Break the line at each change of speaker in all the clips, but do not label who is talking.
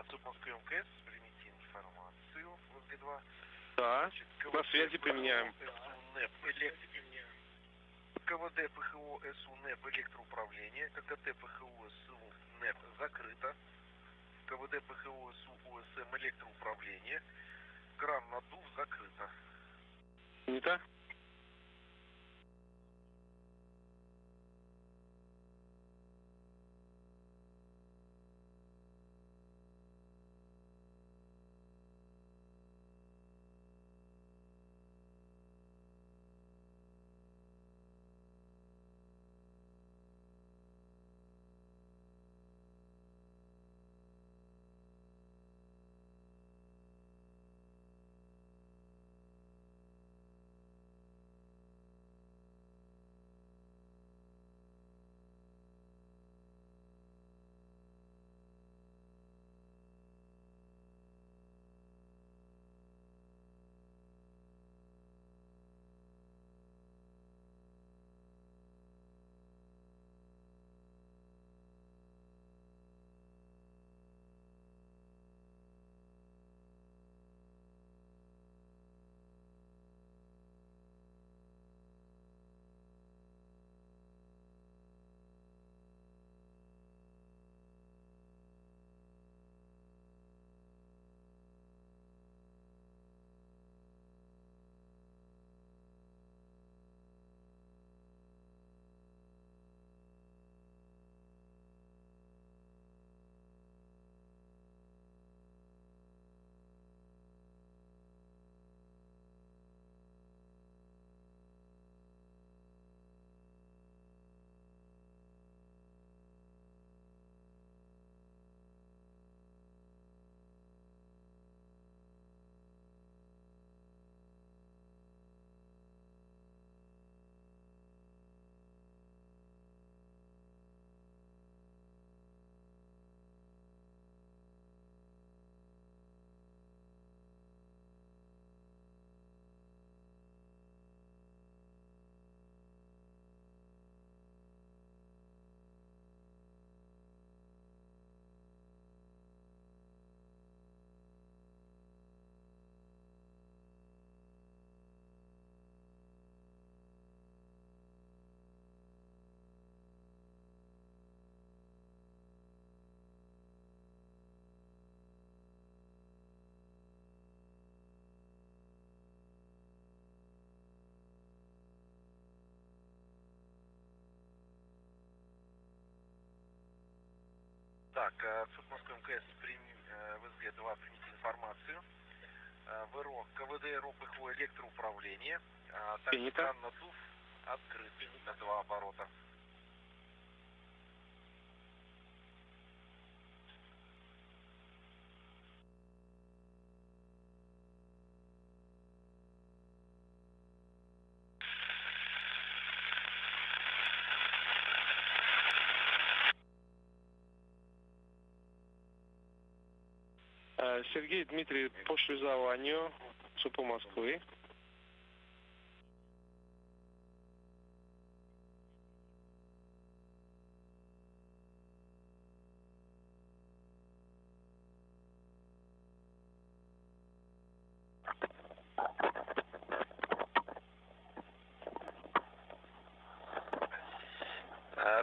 Отцов Москвы МКС, примите информацию. ВСГ-2.
Да, на связи применяем.
КВД ПХО СУ НЭП электроуправление. ККТ ПХО СУ НЭП закрыто. КВД ПХО СУ ОСМ электроуправление. Кран надув закрыто.
Не так?
Так, Отцов Москвы МКС ВСГ-2 примите информацию. ВРО КВД РО ПХО электроуправление. Также кран надув открыт на 2 оборота.
Сергей, Дмитрий, по шлюзованию СУП Москвы.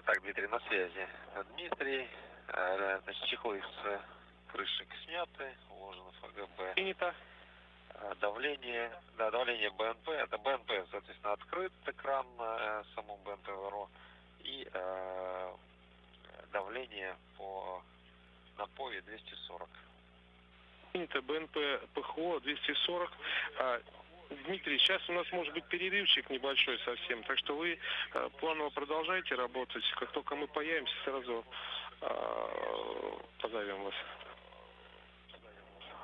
Так, Дмитрий, на связи. Дмитрий, значит, чехлы с крышек сняты, уложено ФГБ.
Принято.
Давление, да, давление БНП, это БНП, соответственно, открыт экран на самом БНП ВРО, и давление на ПОВе 240.
Принято. БНП ПХО 240. Дмитрий, сейчас у нас может быть перерывчик небольшой совсем, так что вы планово продолжайте работать. Как только мы появимся, сразу позовем вас.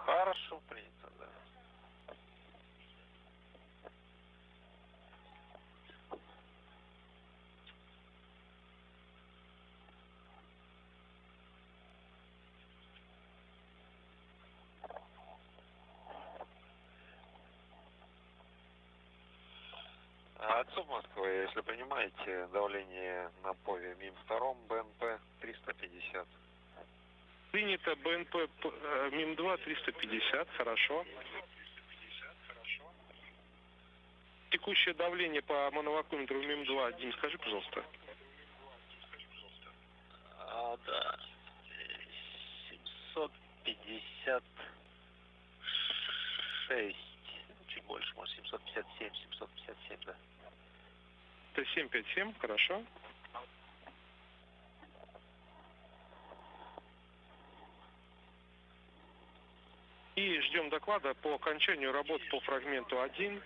Хорошо, принято, да. Отцов Москвы, если понимаете, давление на ПОВе МИМ-2 БНП 350.
Принято. БНП МИМ-2 350. Хорошо. Текущее давление по мановакуметру МИМ-2. Дим, скажи, пожалуйста.
Да. 756. Чуть больше, может, 757, 757, да.
Это 757, хорошо. И ждем доклада по окончанию работ по фрагменту 1.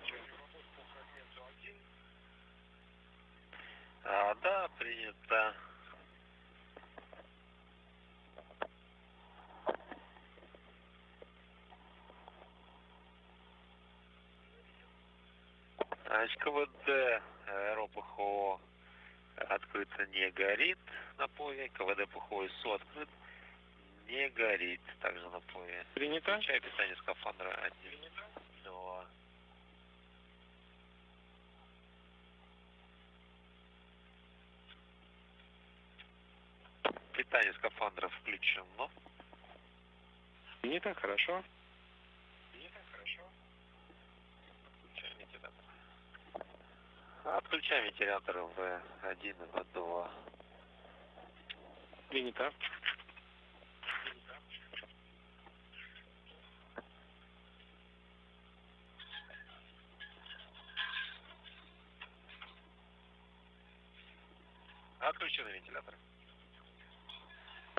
Да, принято. КВД РОПХО открыто, не горит на ПОЕ. КВД ПХО ИСУ открыт, не горит также на ПОЕ.
Принято.
Включай питание скафандра 1, 2. Питание скафандра включено.
Принято, хорошо.
Отключаем вентиляторы В1 и В2.
Принято.
Отключены вентиляторы.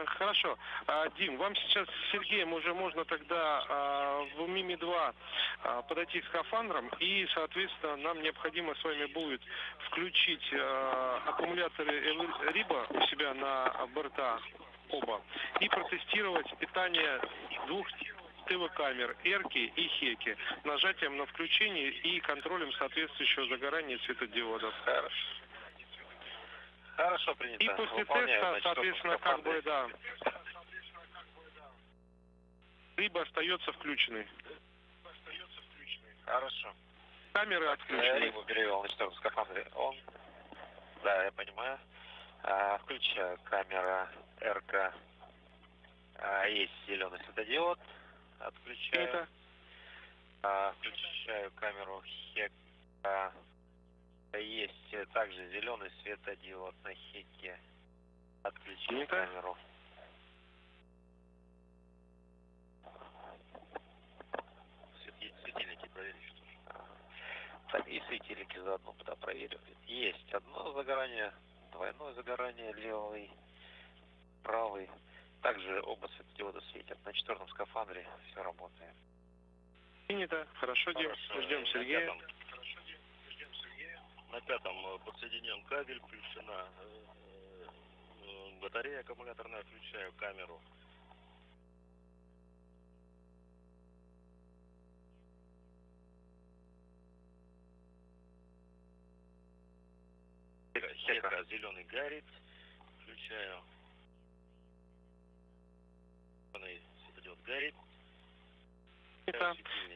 Хорошо. Дим, вам сейчас с Сергеем уже можно тогда в МИМе-2 подойти к скафандрам, и, соответственно, нам необходимо с вами будет включить аккумуляторы РИБа у себя на борта оба и протестировать питание двух ТВ-камер Эрки и Хеки нажатием на включение и контролем соответствующего загорания светодиодов.
Хорошо, принято.
И после теста, соответственно, как бы, да, либо остается включенный.
Хорошо.
Камеры отключены.
Либо перевел на 4 скафандре. Он. Да, я понимаю. Включаю камера РК. Есть зеленый светодиод. Отключаю. Включаю камеру Хека. Есть также зеленый светодиод на Хеке. Отключаю камеру. Светильники проверить, что же. Так, и светильники заодно туда проверю. Есть одно загорание, двойное загорание, левый, правый. Также оба светодиода светят. На 4 скафандре все работает.
Принято. Хорошо, Дим. Ждем Сергея.
На 5-м подсоединен кабель, включена батарея аккумуляторная, включаю камеру. Хека зеленый горит, включаю. Светодиод горит.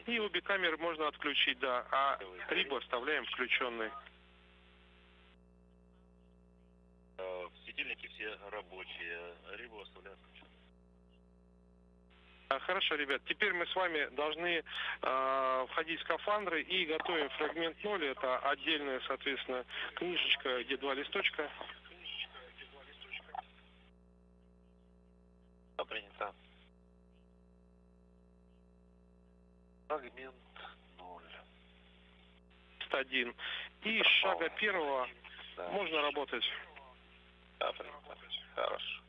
И обе камеры можно отключить, да, а РИБ оставляем включенный.
Светильники все рабочие, рибу оставляем включенной.
Хорошо, ребят, теперь мы с вами должны входить в скафандры и готовим фрагмент 0. Это отдельная, соответственно, книжечка, где 2 листочка.
Принято. Фрагмент 0.
1. И с шага 1 можно работать.
Да, принято. Хорошо.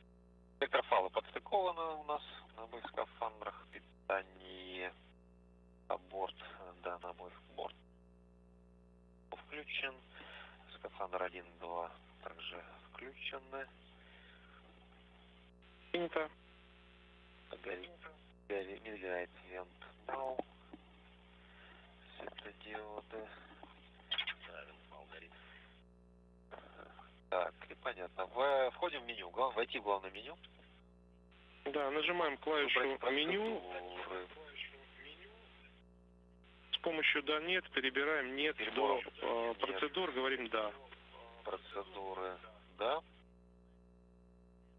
Электрофалы подстыкованы у нас на обоих скафандрах. Питание на борт, да, на обоих борт включен. Скафандр 1, 2 также включены.
Принято.
Мигает вент нол. Светодиоды. Да, вент горит. Так, и понятно. Входим в меню. Войти в главное меню.
Да, нажимаем клавишу меню. С помощью да, нет, перебираем нет до процедур, говорим да.
Процедуры, да.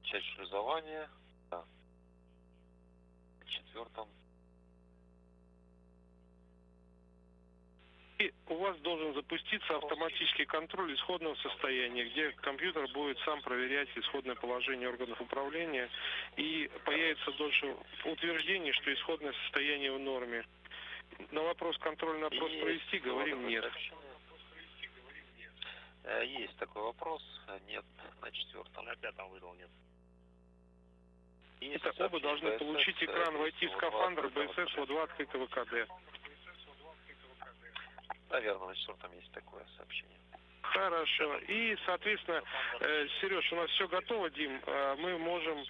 Часть шлюзования, да.
И у вас должен запуститься автоматический контроль исходного состояния, где компьютер будет сам проверять исходное положение органов управления, и появится дольше утверждение, что исходное состояние в норме. На вопрос контрольный опрос провести, говорим нет.
Есть такой вопрос, нет, на 4-м.
На 5-м выдал нет.
Это оба должны получить экран, войти в скафандр БСС ВО-2 открытого КД.
Наверное, на 4-м есть такое сообщение.
Хорошо. И, соответственно, Сереж, у нас все готово, Дим. Мы можем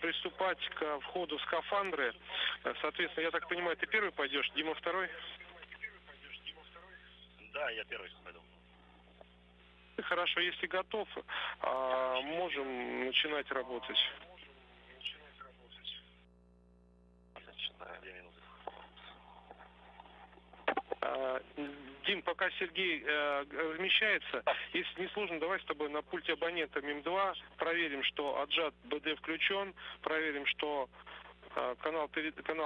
приступать к входу в скафандры. Соответственно, я так понимаю, ты первый пойдешь, Дима второй?
Да, я первый пойду.
Хорошо, если готов, можем начинать работать.
Начинаем. 2 минуты.
Дим, пока Сергей размещается, если не сложно, давай с тобой на пульте абонента МИМ-2 проверим, что отжат БД включен, проверим, что канал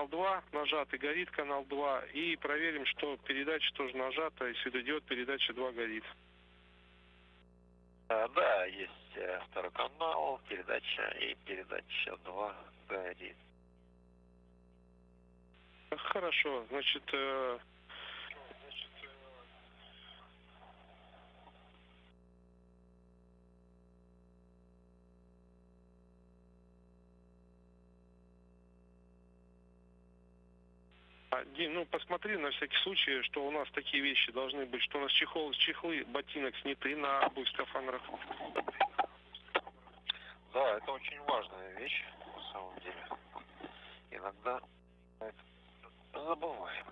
2 нажат и горит канал 2, и проверим, что передача тоже нажата, и светодиод передача 2 горит.
Да, есть второй канал, передача и передача 2 горит.
Хорошо, значит... Дим, ну посмотри на всякий случай, что у нас такие вещи должны быть, что у нас чехлы ботинок сняты на обоих скафандрах.
Да, это очень важная вещь, на самом деле. Иногда забываем.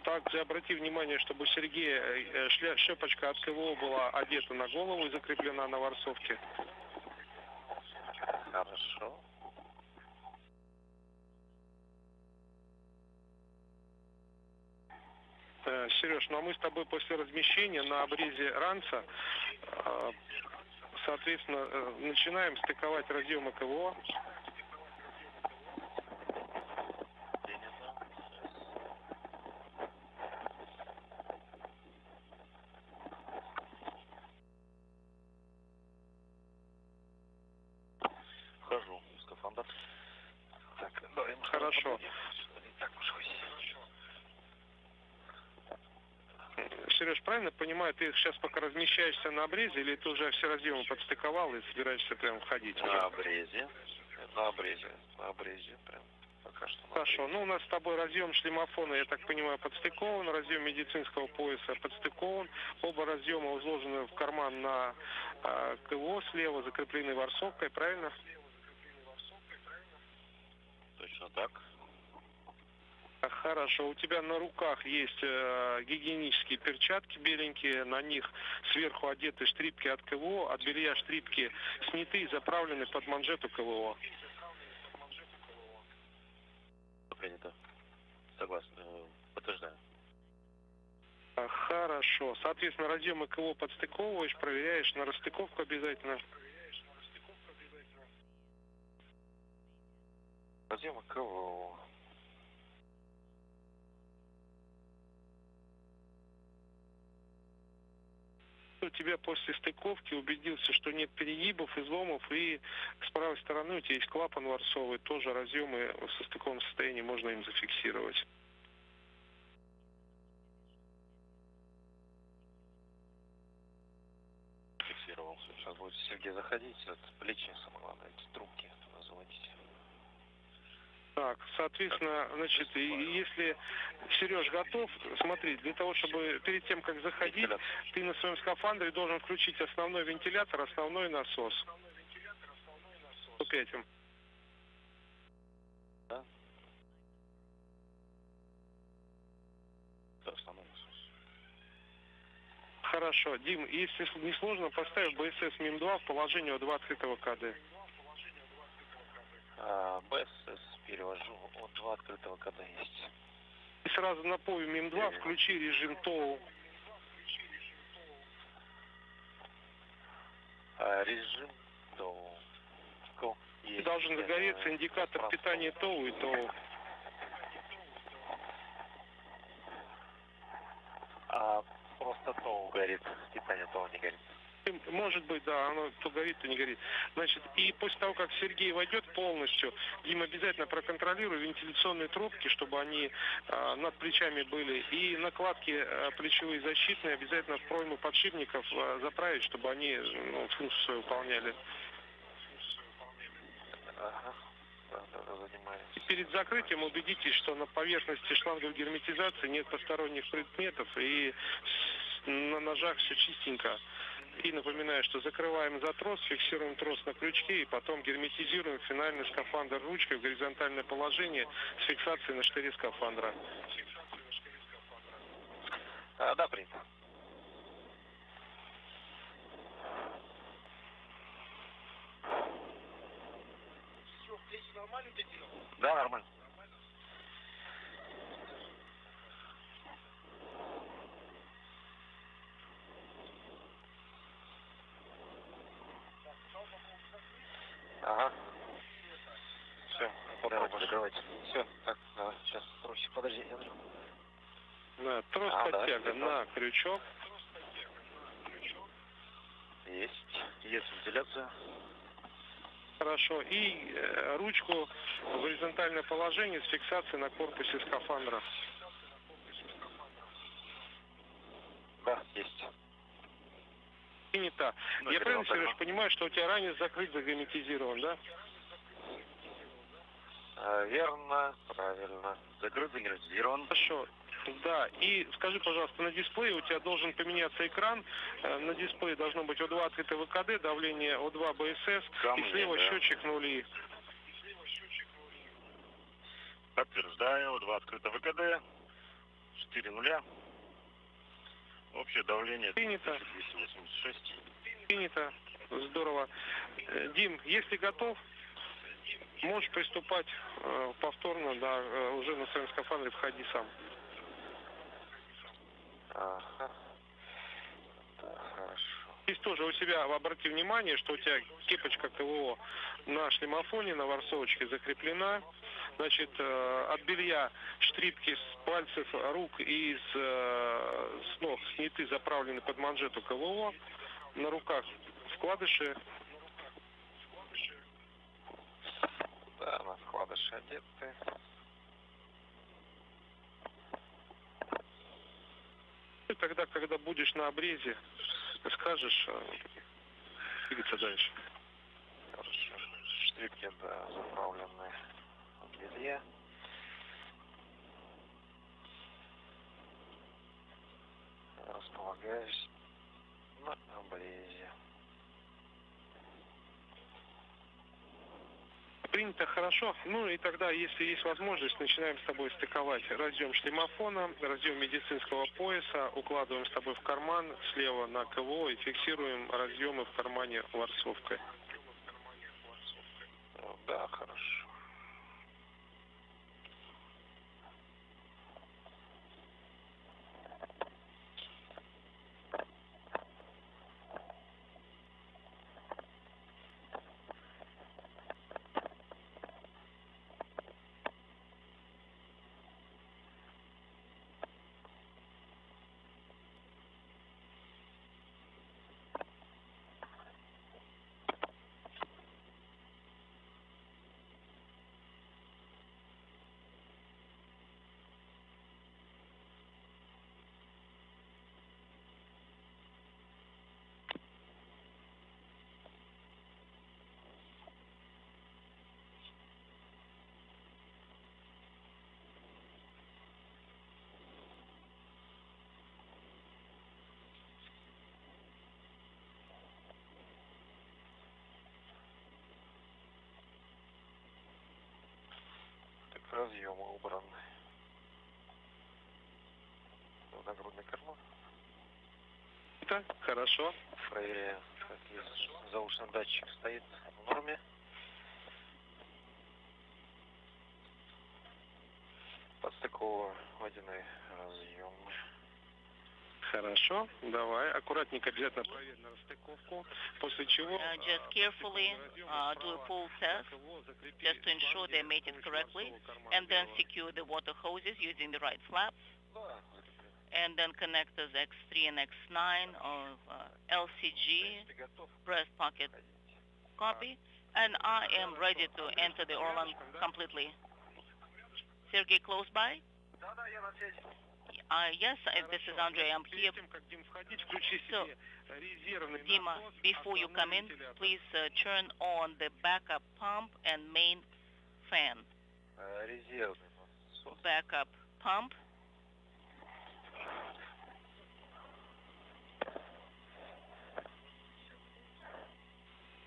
Также обрати внимание, чтобы у Сергея шапочка от КВО была одета на голову и закреплена на ворсовке.
Хорошо.
Сереж, ну а мы с тобой после размещения на обрезе ранца, соответственно, начинаем стыковать разъемы КВО.
Хожу в скафандр. Так, давай.
Хорошо.
Так уж.
Сереж, правильно понимаю, ты сейчас пока размещаешься на обрезе, или ты уже все разъемы подстыковал и собираешься прям входить?
На обрезе прям пока что.
Хорошо, ну у нас с тобой разъем шлемофона, я так понимаю, подстыкован, разъем медицинского пояса подстыкован, оба разъема изложены в карман на КВО слева, закреплены ворсовкой, правильно?
Точно так.
Хорошо, у тебя на руках есть гигиенические перчатки беленькие, на них сверху одеты штрипки от КВО, от белья штрипки сняты и заправлены под манжету КВО.
Принято. Согласен. Подтверждаю.
Хорошо. Соответственно, разъемы КВО подстыковываешь, проверяешь на расстыковку обязательно.
Разъемы КВО.
У тебя после стыковки убедился, что нет перегибов, изломов, и с правой стороны у тебя есть клапан ворсовый, тоже разъемы в состыковом состоянии можно им зафиксировать.
Фиксировал. Сейчас будет Сергей заходить, это плечи, самое главное, эти трубки туда заводить.
Так, соответственно, значит, если Сереж готов, смотри, для того, чтобы перед тем, как заходить, ты на своем скафандре должен включить основной вентилятор, основной насос. 105.
Да? Да, основной насос.
Хорошо. Дим, если не сложно, поставь БСС МИМ-2 в положение О2 открытого КД.
БСС перевожу, О2 открытого КД есть.
И сразу на пове МИМ-2 включи режим ТОУ.
Режим ТОУ.
Должен загореться индикатор питания ТОУ и ТОУ.
горит, питание того не горит.
Может быть, да, оно то горит, то не горит. Значит, и после того, как Сергей войдет полностью, Дим, обязательно проконтролируй вентиляционные трубки, чтобы они над плечами были. И накладки плечевые защитные обязательно в пройму подшипников заправить, чтобы они функцию свою выполняли.
Ага, да, занимаюсь.
Перед закрытием убедитесь, что на поверхности шлангов герметизации нет посторонних предметов и на ножах все чистенько. И напоминаю, что закрываем за трос, фиксируем трос на крючке и потом герметизируем финальный скафандр ручкой в горизонтальное положение с фиксацией на штыре скафандра.
Да, принято.
Все, плечи нормально у тебя делал?
Да, нормально. Ага. Все, давайте. Все, так, давай, сейчас, тросик, подожди, я нажму.
Да, трос подтяга на крючок.
Есть вентиляция.
Хорошо. И ручку в горизонтальное положение с фиксацией на корпусе скафандра.
Да, есть.
Принято. Я правильно, Сереж, понимаю, что у тебя ранец закрыт, загерметизирован, да?
Верно, правильно. Закрыт, загерметизирован.
Хорошо. Да, и скажи, пожалуйста, на дисплее у тебя должен поменяться экран. На дисплее должно быть О2 открытый ВКД, давление О2 БСС и слева счетчик нули.
Подтверждаю, О2 открыто ВКД, 4 нуля. Общее давление 1286.
Принято. Здорово. Дим, если готов, можешь приступать повторно, да, уже на своем скафандре входи сам.
Ага. Да, хорошо.
Здесь тоже у себя обрати внимание, что у тебя кепочка КВО на шлемофоне, на ворсовочке закреплена. Значит, от белья штрипки с пальцев, рук и с ног сняты, заправлены под манжету КВО. На руках вкладыши.
Да, на вкладыши одеты.
И тогда, когда будешь на обрезе, скажешь, двигаться дальше.
Хорошо. Штрипки, да, заправлены в белье. Располагаюсь на обрезе.
Принято, хорошо. Ну и тогда, если есть возможность, начинаем с тобой стыковать разъем шлемофона, разъем медицинского пояса, укладываем с тобой в карман, слева на КВО и фиксируем разъемы в кармане ворсовкой.
Да, хорошо. Разъемы убраны. Нагрудный карман.
Так, хорошо.
Проверяем, как есть. Заушный датчик стоит в норме. Подстыковываю водяной разъем.
Хорошо, давай. Аккуратненько, обязательно проверь на расстыковку. После чего...
Just carefully do a full test, just to ensure they made it correctly, and then secure the water hoses using the right flap. and then connectors X3 and X9 of LCG, breast pocket. Copy. And I am ready to enter the Orlan completely. Sergey, close by? Yes, this is Andrey. I'm here. So, Dima, before you come in, please turn on the backup pump and main fan. Backup pump.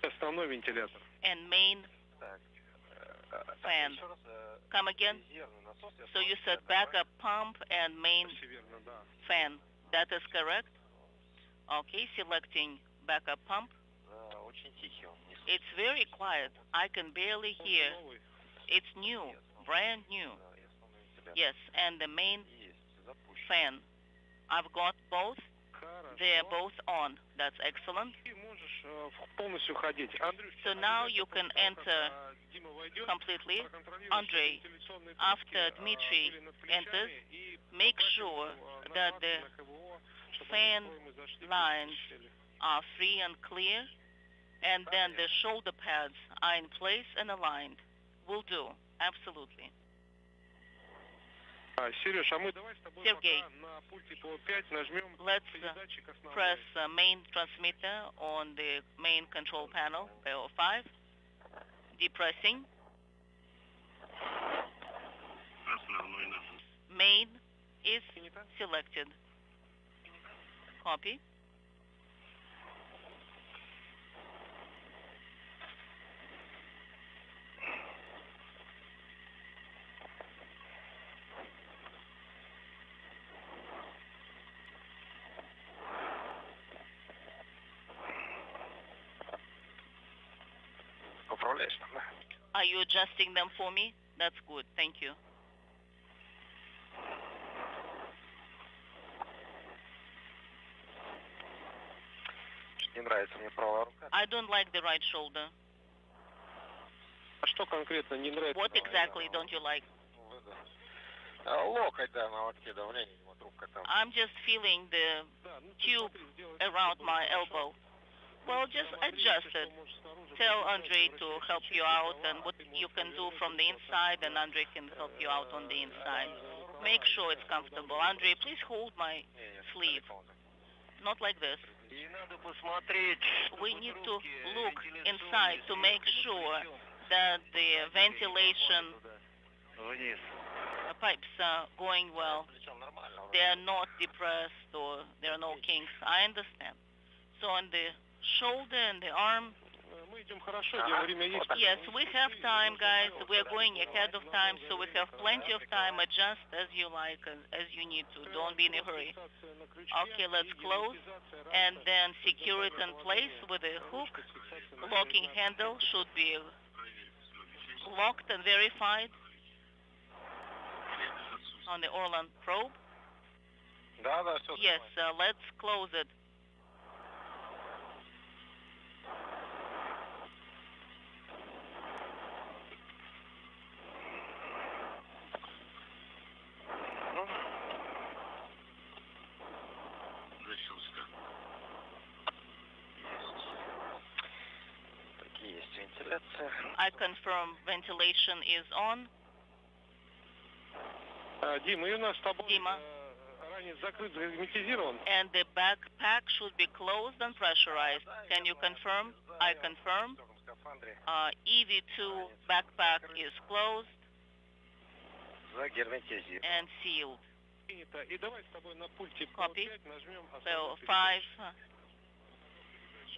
Основной вентилятор.
And main fan. Come again? So you said backup pump and main fan. That is correct? Okay, selecting backup pump. It's very quiet. I can barely hear. It's new, brand new. Yes, and the main fan. I've got both. They're both on. That's excellent. So now you can enter completely. Andrey, after Dmitri enters, make sure that the fan lines are free and clear, and then the shoulder pads are in place and aligned. Will do. Absolutely. Sergey, let's press main transmitter on the main control panel, PO5. Depressing. Main is selected. Copy. Are you adjusting them for me? That's good. Thank you. I don't like the right shoulder. What exactly don't you like? I'm just feeling the tube around my elbow. Well, just adjust it. Tell Andrey to help you out and what you can do from the inside, and Andrey can help you out on the inside. Make sure it's comfortable. Andrey, please hold my sleeve. Not like this. We need to look inside to make sure that the ventilation pipes are going well. They are not depressed or there are no kinks. I understand. So on the shoulder and the arm. Yes, we have time, guys. We're going ahead of time, so we have plenty of time. Adjust as you like, as you need to. Don't be in a hurry. Okay, let's close and then secure it in place with a hook. Locking handle should be locked and verified on the Orlan probe. Yes, let's close it. I confirm ventilation is on. Dima. And the backpack should be closed and pressurized. Can you confirm? I confirm. EV2 backpack is closed and sealed. Copy. So 5.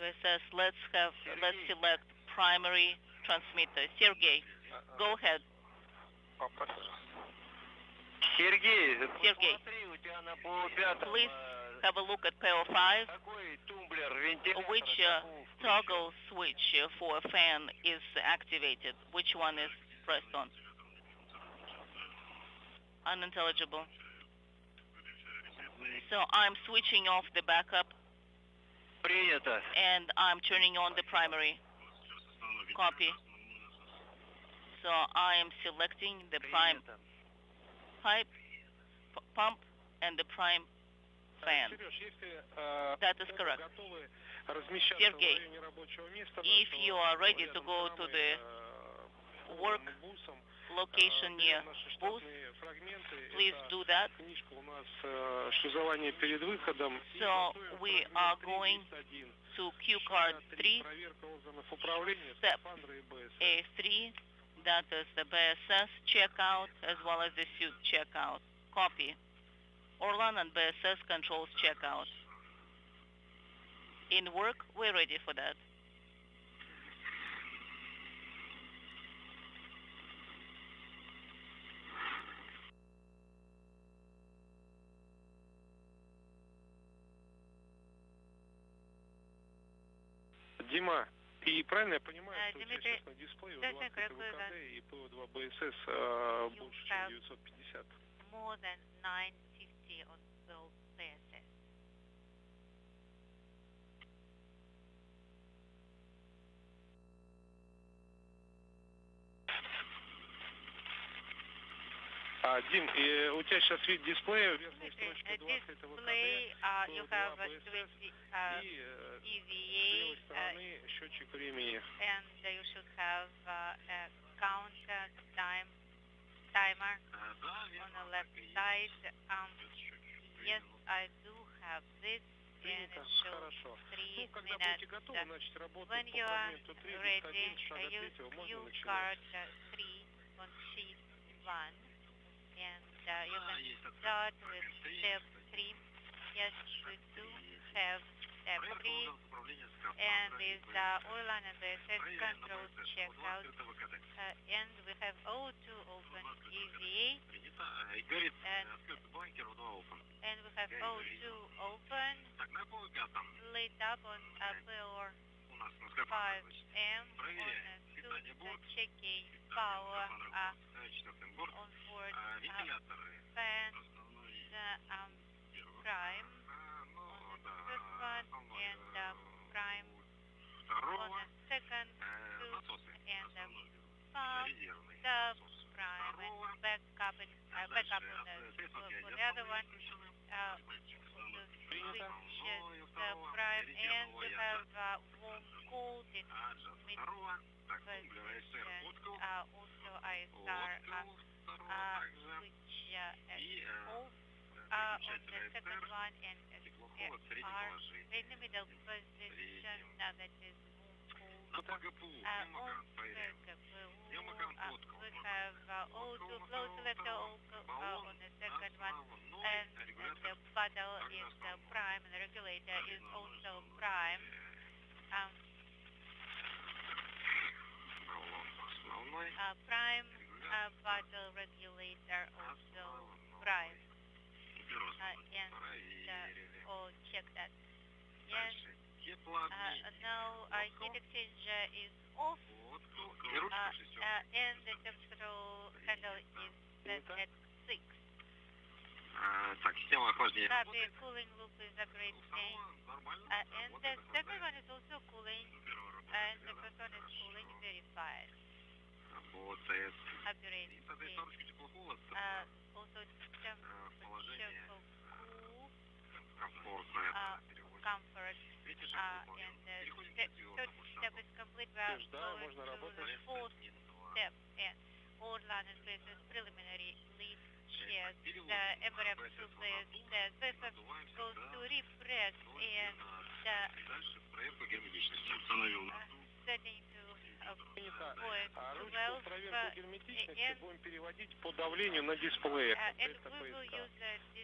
It says let's select primary transmitter. Sergey, go ahead. Sergey, please have a look at PO5. Which toggle switch for a fan is activated? Which one is pressed on? Unintelligible. So I'm switching off the backup and I'm turning on the primary. Copy. So I am selecting the prime pipe, pump, and the prime fan. That is correct. Sergey, if you are ready to go to the work location near booth, please do that. So we are going to Q card 3, step A3, that is the BSS checkout as well as the suit checkout. Copy. Orlan and BSS controls checkout. In work, we're ready for that.
Дима, и правильно я понимаю, что
Dmitri,
у тебя сейчас на дисплее удвоится ВКД и ПО2 БСС больше, чем 950?
More than 950 on both BSS.
Дим, у тебя сейчас вид дисплея, верхняя строчка 20 это ВКД, ПО2 БСС и с левой стороны счетчик времени.
And you should have a counter timer on the left side. Yes, I do have this, and it shows 3 minutes. When you are ready, use Q card 3 on sheet 1, and you can start with step 3. Yes, we do have step 3, and is Orlan and BSS control checkout, and we have O2 open EVA, and we have O2 open, lit up on POR 5M on suit checking power on board fan prime on the first one, and prime on the second suit, and pump prime and backup on for the other one. Switches prime, and we have warm cold in mid position. Also ISR switch off on the second one, and SR in the middle position, that is warm cold. On PKPU, we have O2 flow selector on the second one, and the bottle is prime, and the regulator is also prime. Prime bottle regulator also prime. And check that. Yes. Now heat exchanger is off, and the temperature handle is set at 6. Copy, cooling loop is operating, and the second one is also cooling, and the first one is cooling, verified. Operating. Also temperature for cool, comfort, and the third step is complete. We are going to the fourth step, and Orlan and BSS preliminary lead check. The MRF supplies the spacewalk goes to refresh, and setting to Poisk 12,
герметичности будем переводить по давлению на дисплее.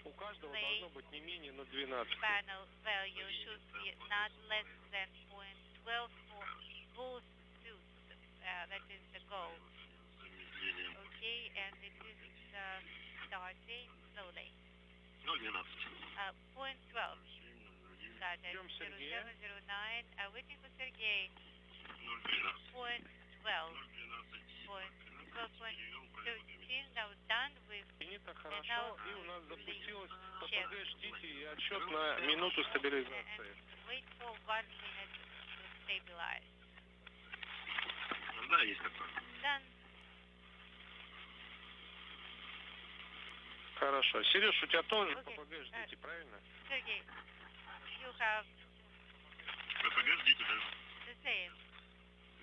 У каждого должно быть не менее 12. Panel value should be not less than 0.12 for both suits. That is the goal. Okay, and it is starting slowly. 0.12. Got it. 0709. Waiting for Sergey. 0.12. 12.13. Now done with.
Это хорошо. И у нас запустилось ППГ. Ждите и отсчет на минуту стабилизации.
Wait for 1 minute to stabilize.
Да, есть такое.
Done.
Хорошо. Сереж, у тебя тоже ППГ ждите, правильно?
Sergey, you have
ВПГ ждите, да?
the same.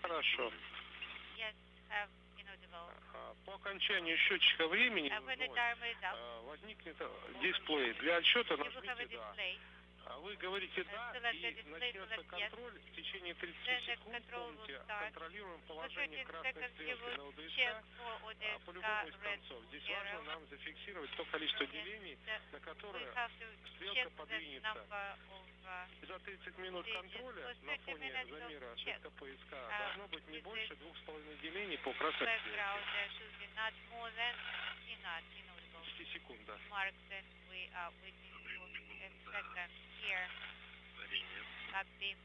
Хорошо.
Yes, have inaudible.
По окончанию счетчика времени
When the timer is up,
возникнет дисплей. Для отсчета
you will have a
нажмите «Да».
display.
А вы говорите «Да»,
Select the
и
display,
начнется
select yes.
контроль. В течение 30
Then the
секунд,
control will
помните,
start.
контролируем
For
положение
13
красной
seconds, you
стрелки
will
на ОДСК.
check for
По-любому из
ODSK red
концов. Здесь
arrow.
важно нам зафиксировать то количество делений, на
We
которое
have to
стрелка
check the
подвинется.
number of
И за 30 минут
digits.
контроля
For
на
30
фоне
minutes
замера
of check.
ошибка поиска должно быть не
With
больше
this
2,5 делений по красной
background,
стрелке.
there should be not more than inaudible.
10 секунд, да.
Mark that we are waiting for a second here. Copy.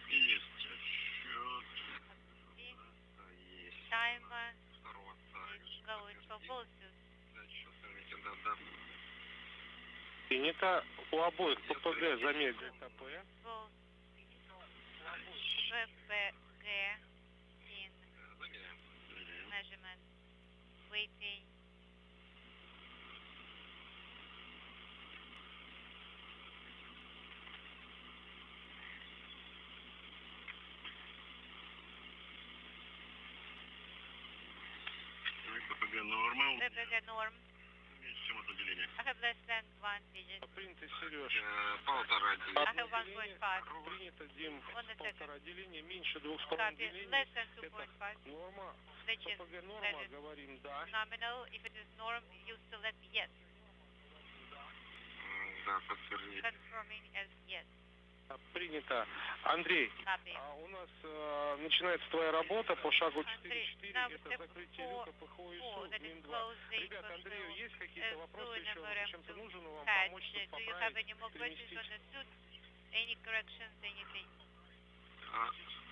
Есть отсчет.
Copy. Timer is going for both suits.
Да.
Принято у обоих ППГ замер дельта П.
Both PPG in measurement. Waiting.
ВПГ норма.
PPG norm.
Меньше, чем одно деление.
I have less than 1 digit.
Принято, Сереж.
Полтора
I
деления.
have 1.5.
Принято, Дим,
On the
полтора деления, меньше 2,5
Copy.
делений.
Less than
Это
2.5.
норма.
Which is
ППГ
that
норма,
is
говорим «да».
nominal. If it is norm, you select yes.
Да, подтвердить.
Confirming as yes.
Принято. Андрей,
Copy.
у нас начинается твоя работа по шагу
Андрей,
4.4.
now
Это
step
закрытие
four-
люка ПХО и
four,
СУ
that is
МИН-2.
close the
Ребят, Андрею
control,
есть какие-то вопросы еще?
number
Чем-то нужно вам
patch.
помочь, чтобы
Do you have
поправить,
any more questions on
переместить?
the suit? Any corrections, anything?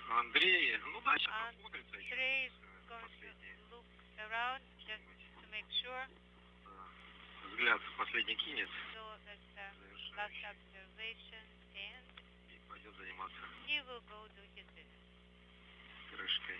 Андрей, ну да, сейчас посмотрится еще.
Andrey is going to look around just to make sure.
Взгляд последний кинет.
So that's the last observation, and
И пойдет заниматься
he will go do his business.
крышкой.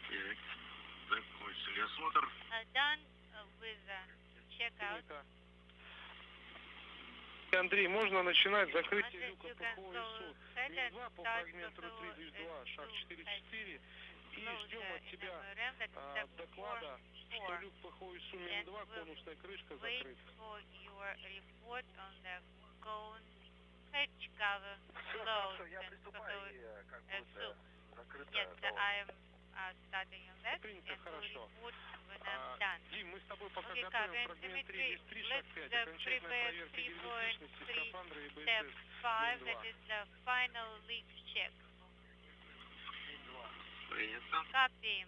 Так, закончили осмотр.
Done with checkout.
Принято. Андрей, можно начинать закрытие
Andrey,
люка
you can
ПХО и
go
СУ
ahead and
МИН-2 по
start
фрагменту
the
3-2, шаг 4.4. И
close
ждем от тебя
NMRM, that is step
доклада, что
4.
люк ПХО и СУ
And
МИН-2,
we'll
конусная крышка
Wait
закрыт.
for your report on the cone hatch cover closed
Я
and
приступаю,
photo
и как
as
будет
soon.
закрыто.
Yes, I am starting on that
Принято,
and will
хорошо.
report when I'm done.
Дим, мы с тобой пока
Okay,
готовим
Karen,
фрагмент
Dmitri,
3, 3 шаг
let's
5,
prepare
окончательная проверка
3.3
герметичности скафандра и
step
БСС
5,
МИН-2.
that is the final leak check.
Принято.
Copy.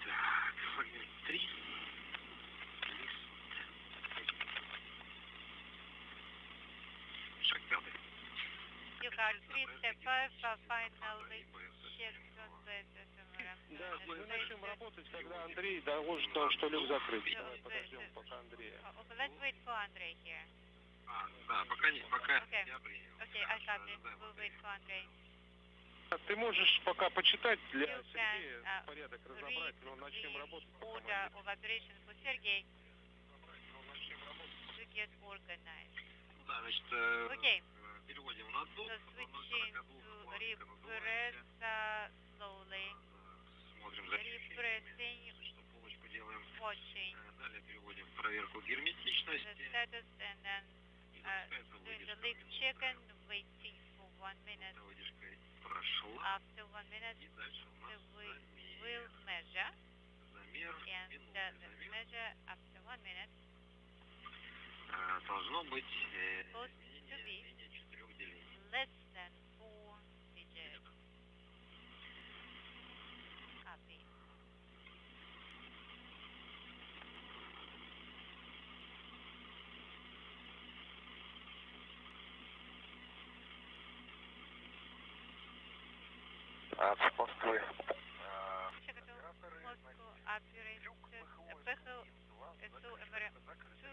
Так, фрагмент 3. Шаг 5.
You got 3 step 5 for final leak check on BSS
Да, мы начнем работать, когда Андрей доложит то, что люк закрыт. Давай подождем пока Андрея.
Okay, let's wait for Andrey here.
Да, пока не, пока
Okay.
я принял.
Okay, I copy. We'll wait for Andrey.
Ты можешь пока почитать для
You
Сергея
can,
порядок
Read
разобрать, но начнем
the
работать по
order
команде.
of operation for Sergey to get organized.
Да, значит,
Okay,
переводим на дух,
so switching to repress slowly,
смотрим за
repressing,
что полочку делаем.
watching
Далее переводим проверку
the
герметичности.
status and then
И запускается
doing the
выдержка.
leak check and waiting for 1 minute.
Выдержкой прошла.
After 1 minute,
И дальше у нас
we
замер.
will measure
Замер.
and
Минутный
the
замер.
measure after 1 minute.
Должно быть
supposed to be
менее 4 делений.
less than 4 digits. Copy.
От Москвы.
Moscow operator PHL SU MRM2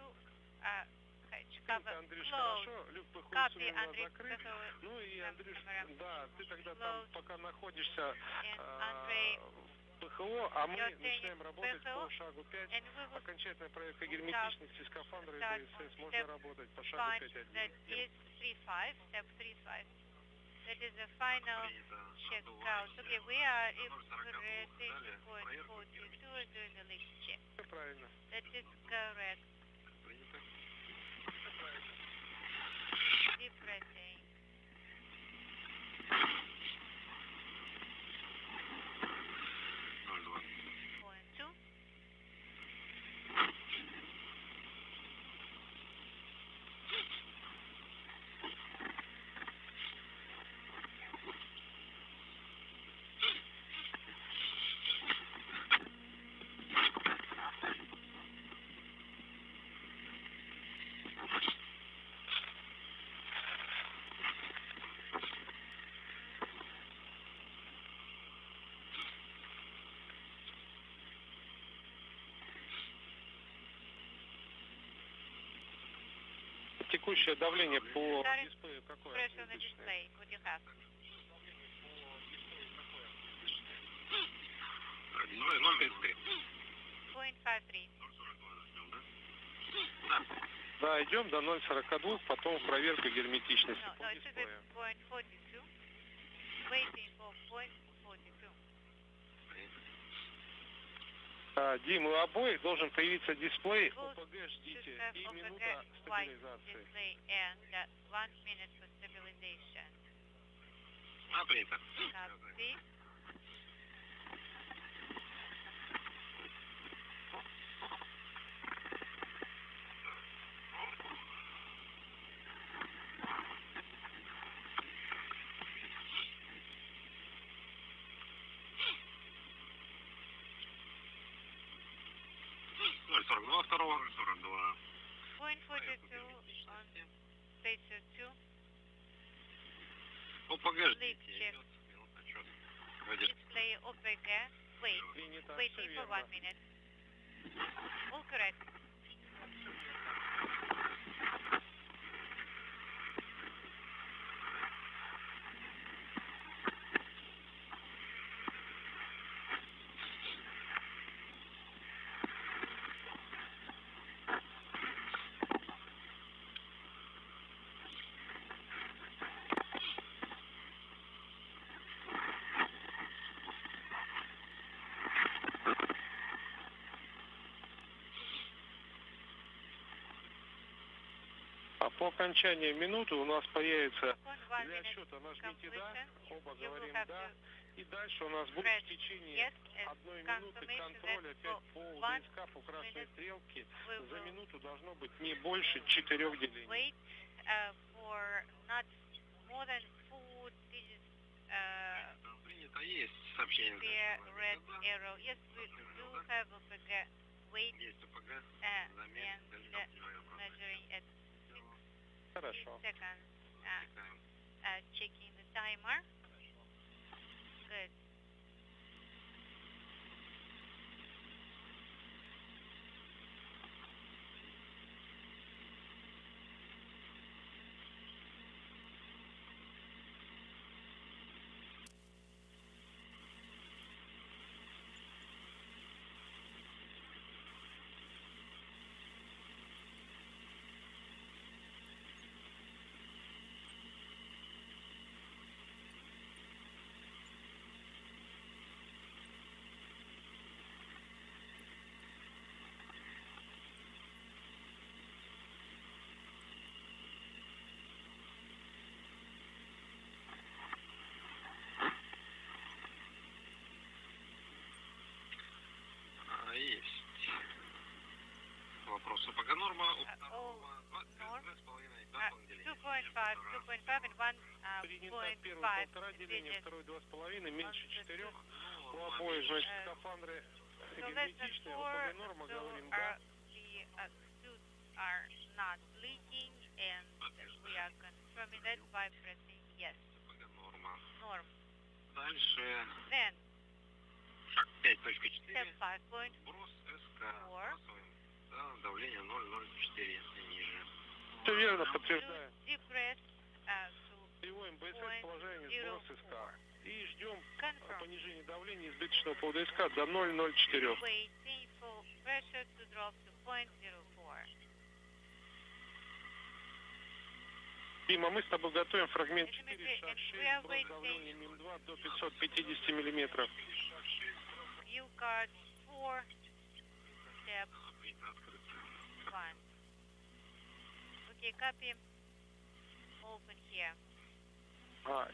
cover
Андрюш,
closed.
хорошо, люк ПХУ
Copy,
у нас
Andrey,
закрыт.
PHL
Ну и, Андрюш,
MRM
да, ты тогда там
closed.
пока находишься
And Andrey,
в ПХО, а мы
you're
начинаем
staying
работать
PHO,
по шагу 5.
and we will
Окончательная проверка герметичности скафандра и
start
БСС.
on
Можно
step
работать по шагу
find
5.1.
that is 3.5, step 3.5. That is the final check out. Okay, we are operating point 42 doing the leak check.
Все правильно.
That is correct. Depressing. Point 2.
Текущее давление по
Current
дисплею какое?
pressure on the display. What do you have?
0,33.
0.53.
Да, идем до 0.42, потом проверка герметичности
No,
по
it should be
дисплею.
0.42. Waiting for 0.42.
Дим, у обоих должен появиться дисплей.
Both
ОПГ
should
ждите
have
и
OPG
минута
white
стабилизации.
display and 1 minute for stabilization.
Принято.
Copy.
Второго 42.
0.42 on spacer 2.
ОПГ
Leak check. Display OPG. Wait.
Принято,
Waiting
все
for
верно.
1 minute. All correct.
А по окончании минуты у нас появится
Upon 1
для
minute
счета нажмите да,
completion,
оба
you will
говорим
have
да,
to
и дальше у нас будет
press
в течение
yes as
одной минуты
confirmation
контроль
that
опять по
for 1
УДСК, по красной
minute
стрелке.
we
За
will
минуту должно быть не больше 4 делений.
wait for not more than 4 digits
Принято. Есть сообщение.
pair red arrow. Yes, we do have OPG. Wait
Есть ОПГ.
and
Замерить.
measuring at
Хорошо.
seconds. Checking the timer. Good.
вопросы. Пока норма у
all
второго
norm
2,5,
2.5 and 1.5
Принято первое 1,5 деления,
digits.
второе 2,5, меньше 4. У
Ну,
обоих, значит, скафандры
So less than
герметичные.
4,
ОПГ норма,
so
говорим, да.
the suits are not leaking, and we are confirming that by pressing yes.
пока норма.
Norm.
Дальше
Then,
шаг
step
5.4.
5.4,
Сброс СК. Сбрасываем. Да, давление 0,04, если ниже.
Все верно, подтверждаю.
depress to
Переводим БСС в положение сброс СК. И ждем
confirm.
понижения давления избыточного повода СК до 0,04.
Waiting for pressure to drop to 0.04.
Дима, мы с тобой готовим фрагмент 4,
Dmitri,
шаг
and
6,
we are
сброс давления
waiting.
МИМ-2 до 550 миллиметров.
You got 4, step
Принято открыто.
1. Okay, copy. Open here.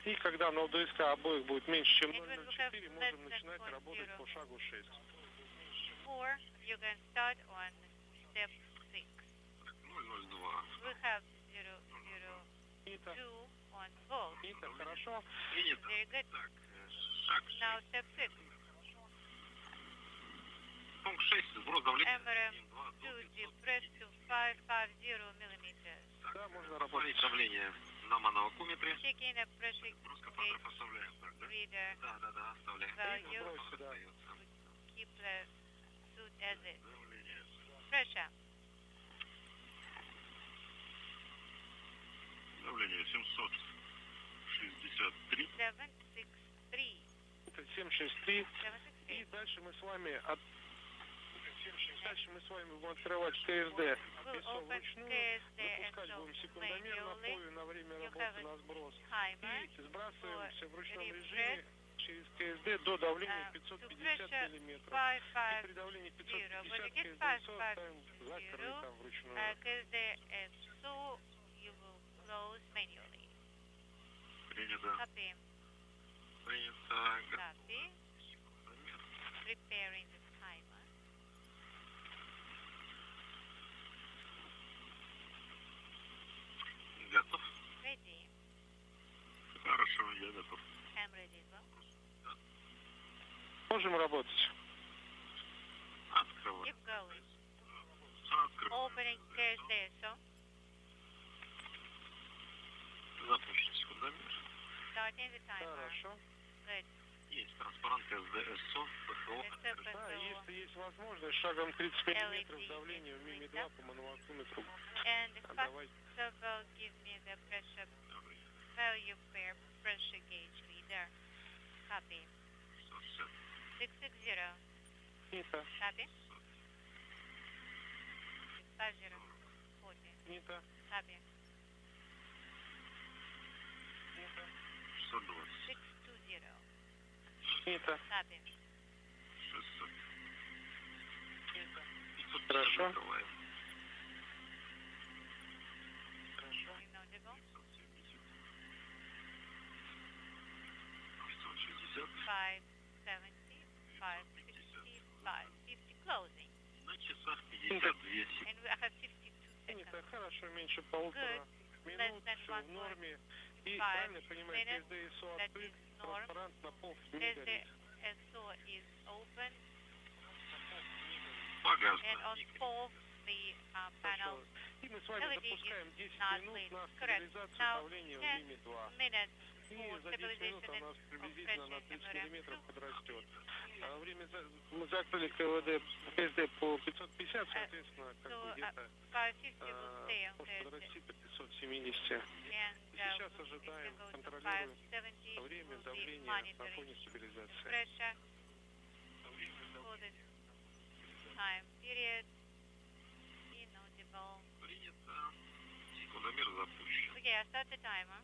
И когда на ОДСК обоих будет меньше, чем
And when we
0,04,
have
можем
less than
начинать
0.0.
работать по шагу 6.
4, you can start on step 6.
0,02.
We have 0.02
Принято.
on both.
Принято, хорошо.
Принято.
Very good.
Так, шаг 6.
Now step 6.
Пункт 6. Сброс давления.
MRM
1,2 до
2
500.
depress to 550 millimeters.
Да, можно
Посмотреть
работать.
давление на маноакуметре.
Checking the pressure
Сброс
gauge
кафандров оставляем. Так, да?
reader
Да, оставляем.
value.
Сбрось сюда.
Остается.
Keep the suit as is.
Давление.
Pressure.
Давление 763.
763.
Это 763.
763.
И дальше мы с вами будем открывать КСД
We'll
ИСО
open
вручную,
KSD and
запускать
so
будем секундомер на
manually.
поле на время
You
работы
have a
на сброс.
timer
И сбрасываемся в ручном
repress
режиме через КСД до давления
to
550
pressure
миллиметров. И
550.
при давлении
But
550
you get
КСД ИСО
550,
ставим закрыто вручную.
KSD and so you will close manually.
Принято.
Copy.
Принято.
Copy. Preparing the timer.
Готов.
Ready.
Хорошо, я готов.
I'm ready as well.
Можем работать.
Открывай.
Keep going.
Открывай.
Opening KSD, so
Запустить секундомер.
starting the timer.
Хорошо.
Good.
Есть транспарант КСД-СО, ПХО.
Да,
So,
если есть возможность, шагом 30 миллиметров
LED
давления в МИМи-2 по мануакуметру.
and the
Давай.
first will give me the pressure value per pressure gauge reader. Copy. 660.
Нита,
Copy. 650. 40.
Нита,
Copy.
Нита,
620.
620.
Нита.
Copy.
600.
Нита.
550
Хорошо.
закрываем.
Хорошо.
Inaudible.
570. 560.
570. 560. 550. Closing.
На часах 52 секунды.
And we have 52
Нита,
seconds.
хорошо, меньше полутора минут,
Less than
все в норме. И
1.5
правильно понимаю,
minutes.
КСД ИСО
That
открыт,
is norm.
транспарант на пол
As
не
the
горит.
SO is open
Погас.
and on pole the panel
Хорошо. И мы с вами
LED
запускаем 10
not
минут
lit.
на
Correct.
стабилизацию
Now
давления в
10
МИМи-2.
minutes
И
for
за 10 минут
stabilization
у нас
of
приблизительно на
pressure
30
MRM2.
миллиметров подрастет. Мы закрыли КСД по 550, соответственно, как
So
бы где-то
550 will stay on
может
KSD.
подрасти до 570.
And
И сейчас
if
ожидаем,
you go to
контролируем
570,
время
we'll be
давления на
monitoring
фоне стабилизации.
pressure for the time period. Inaudible.
Принято. Секундомер запущен.
Okay, I start the timer.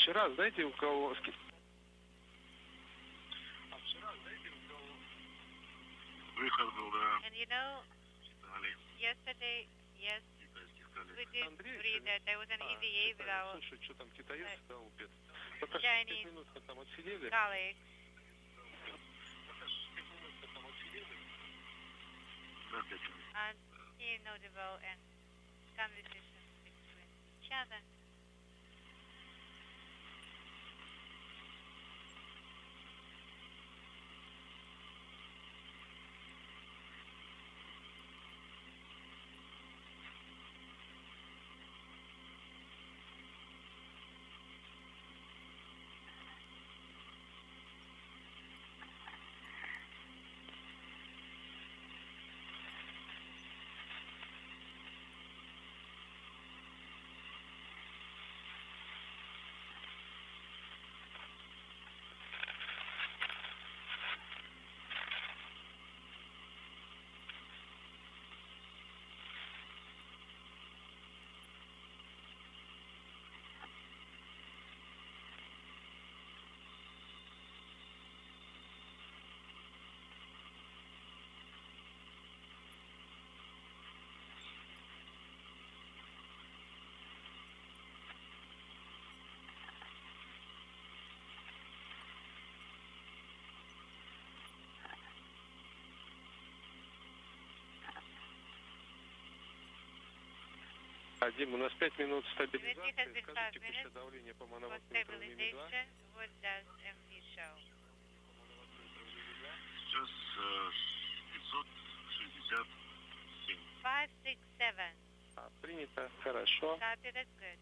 вчера, знаете, у кого...
Выход был, да.
And you know, yesterday, yes, we did read that there was an EVA with our
Слушай, что там китаец долбит? Пока что
Chinese
5 минут мы там отсидели.
colleagues. And inaudible and conversations between each other.
Дим, у нас 5 минут стабилизации.
Dmitri has been 5
Скажите,
minutes
пища давление по
for
мановатметру МИ-2.
stabilization. What does MV show?
Сейчас 567.
567.
Принято, хорошо.
Copy, that's good.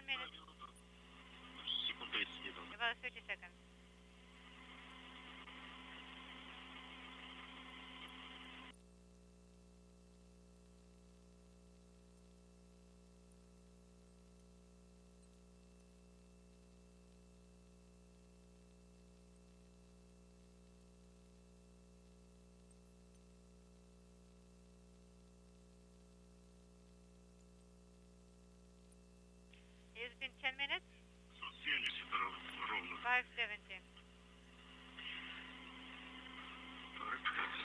1 minute. About 30 seconds. It's been 10 minutes. 570.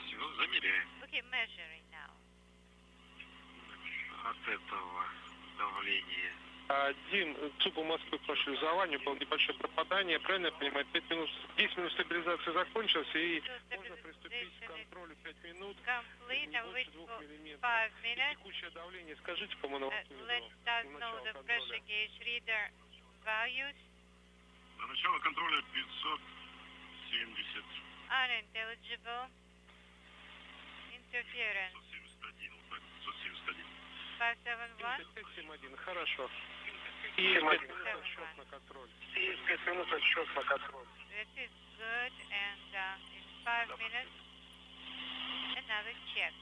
Все, замеряем.
Okay, measuring now.
От этого давления.
Дим, ЦУПу Москвы по шлюзованию было небольшое пропадание. Правильно я понимаю? 10 минут стабилизации закончилось, и можно приступить к контролю 5 минут.
Complete.
Не
Now
больше
wait
2
for
миллиметров.
5 minutes.
Текущее давление. Скажите, по-моему, на вас
Let us know the pressure gauge reader values.
До начала контроля 570.
Unintelligible. Interference.
571. Вот так, 571.
571.
571, хорошо. И 5 минут отсчет на контроль.
This is good, and in 5 minutes, another check.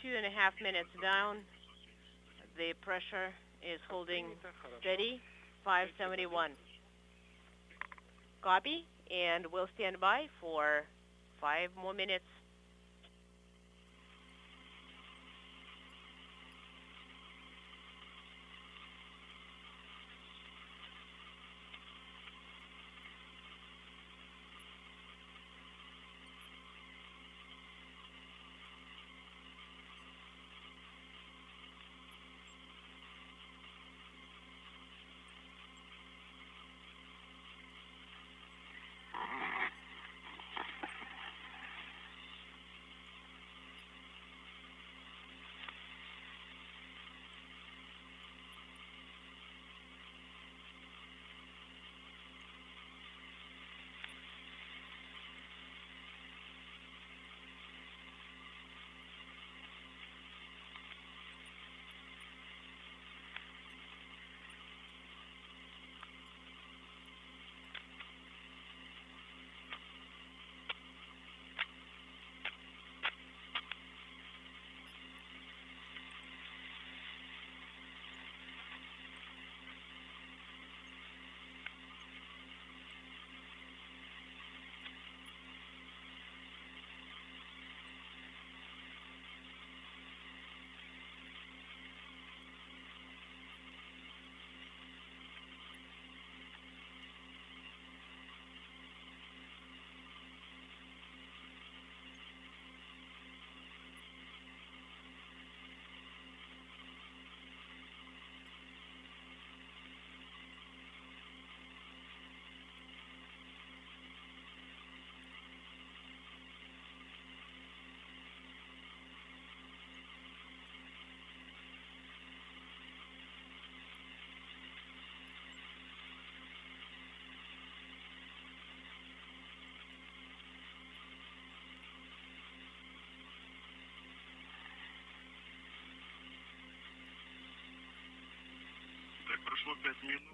Two and a half minutes down. The pressure is holding steady. 571. Copy, and we'll stand by for 5 more minutes.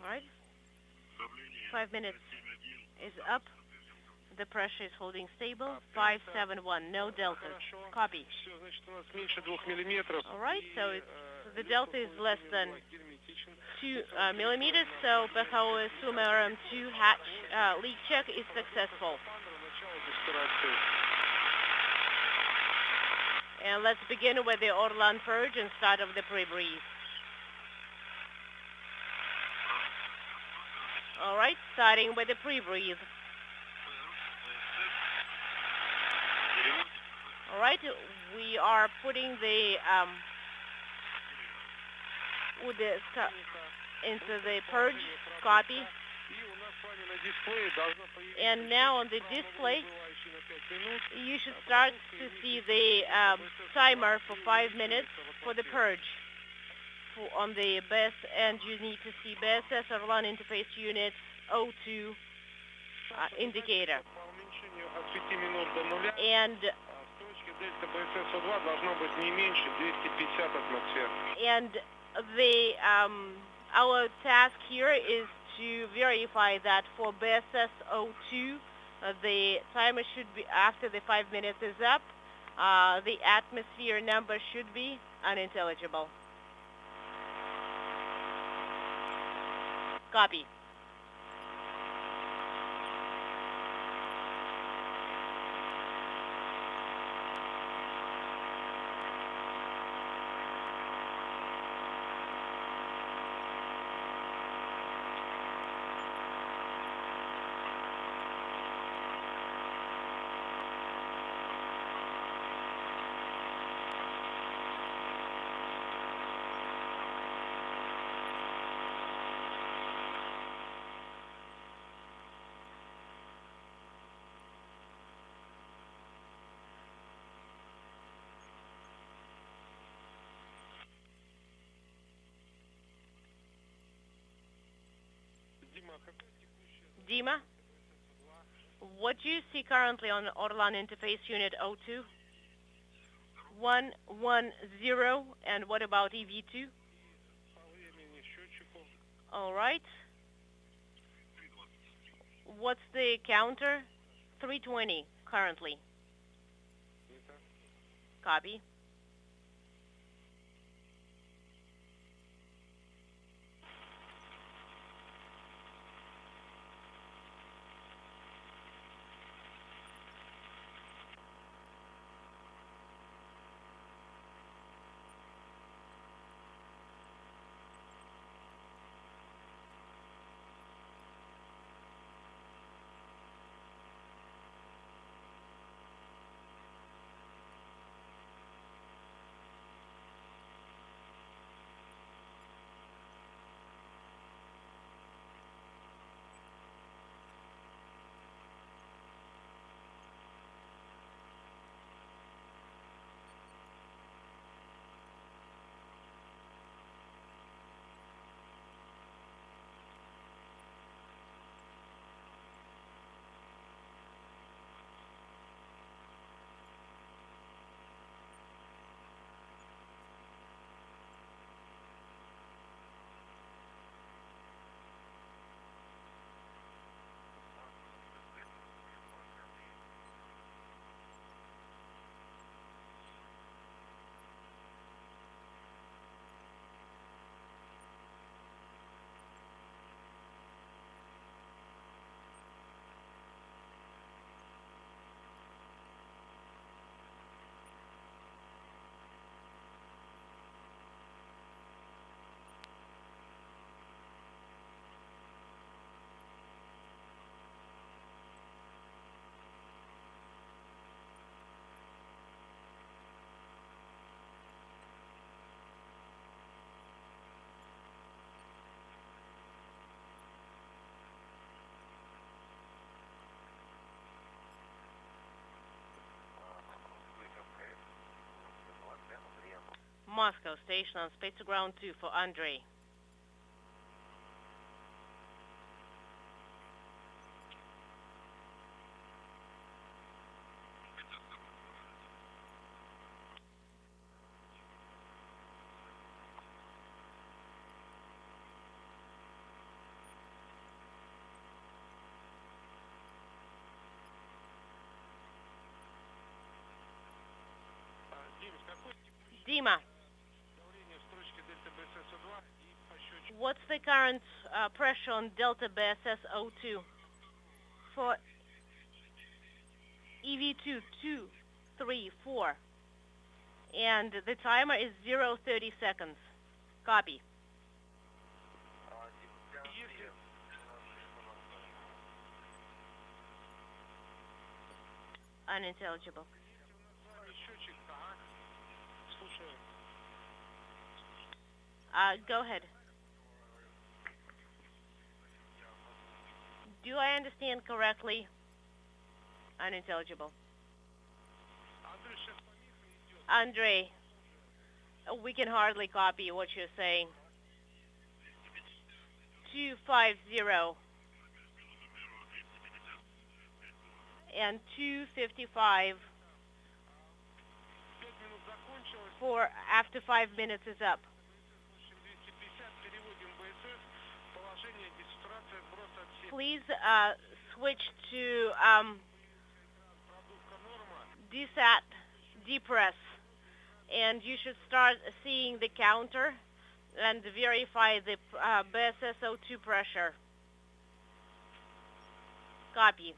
Alright. 5 minutes is up. The pressure is holding stable. 571, no deltas. Copy. Alright, so the delta is less than 2 millimeters, so PHO Sumerum 2 hatch leak check is successful. And let's begin with the Orlan purge and start of the pre-breathe. Alright, starting with the pre-breathe. Alright, we are putting the into the purge. Copy. And now on the display, you should start to see the timer for 5 minutes for the purge. On the BESS, and you need to see BSS Orlan interface unit O2 indicator. And the our task here is to verify that for BSS O2 the timer should be, after the 5 minutes is up, the atmosphere number should be unintelligible. Copy. Dima, what do you see currently on Orlan interface unit O2? 110, and what about EV2? Alright. What's the counter? 320 currently. Copy. Moscow, station on space to ground 2 for Andrey. Dima, what's the current pressure on Delta BSS-02 for EV2 234? And the timer is 0:30 seconds. Copy. Unintelligible. Go ahead. Do I understand correctly? Unintelligible. Andrey, we can hardly copy what you're saying. 250 and 255 for after 5 minutes is up. Please switch to desat, depress, and you should start seeing the counter and verify the BSS-02 pressure. Copy.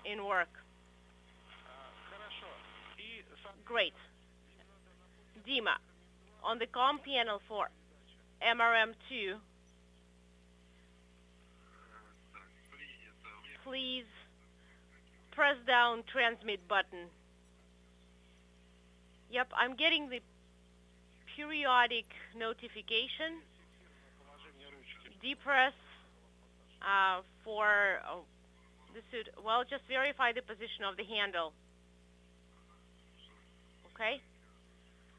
In work. Great. Dima, on the comm panel for MRM2, please press down transmit button. Yep, I'm getting the periodic notification. Depress for the suit. Well, just verify the position of the handle. Okay?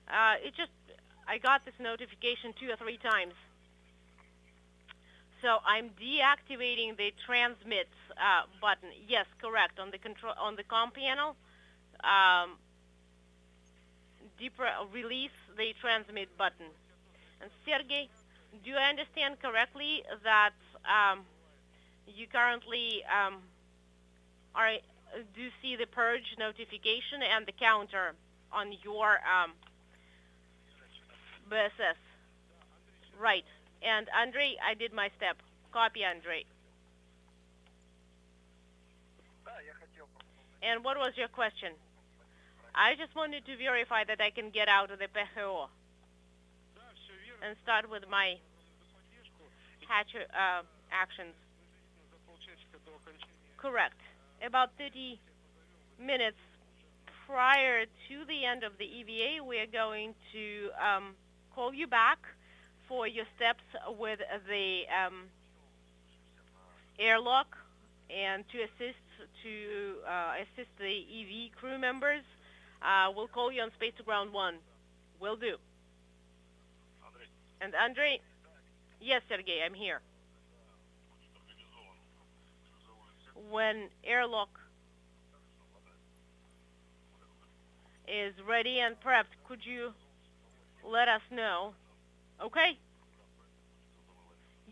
I got this notification 2 or 3 times. So I'm deactivating the transmit button. Yes, correct. On the comm panel, release the transmit button. And Sergey, do I understand correctly that you currently do see the purge notification and the counter on your BSS? Right. And Andrey, I did my step. Copy, Andrey. And what was your question? I just wanted to verify that I can get out of the PHO and start with my hatch actions. Correct. About 30 minutes prior to the end of the EVA, we are going to call you back for your steps with the airlock and to assist the EV crew members. We'll call you on space to ground 1. Will do. And Andrey? Yes, Sergey, I'm here. When airlock is ready and prepped, could you let us know? Okay?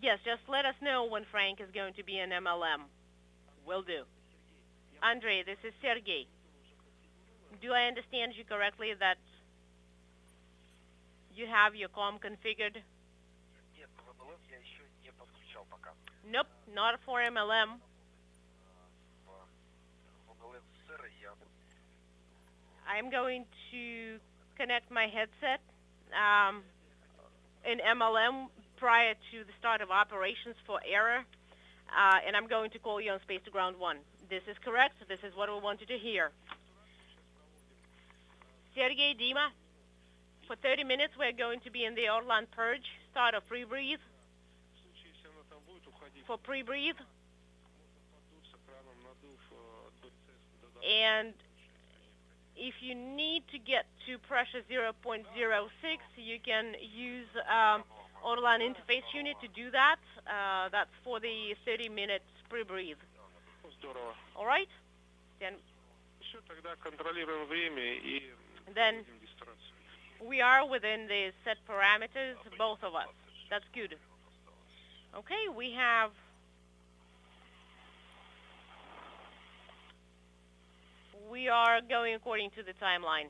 Yes, just let us know when Frank is going to be in MLM. Will do. Andrey, this is Sergey. Do I understand you correctly that you have your comm configured? Nope, not for MLM. I'm going to connect my headset in MLM prior to the start of operations for error, and I'm going to call you on space to ground 1. This is correct. This is what we wanted to hear. Sergey, Dima, for 30 minutes we're going to be in the Orlan purge, start of pre-breathe. For pre-breathe. And if you need to get to pressure 0.06, you can use Orlan interface unit to do that. That's for the 30 minutes pre-breathe. All right? Then we are within the set parameters, both of us. That's good. Okay, we are going according to the timeline.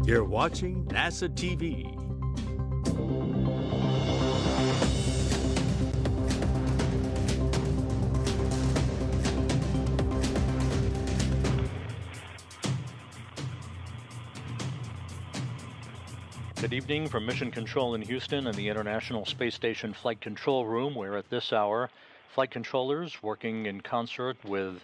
You're watching NASA TV.
Good evening from Mission Control in Houston and the International Space Station Flight Control Room, where at this hour, flight controllers working in concert with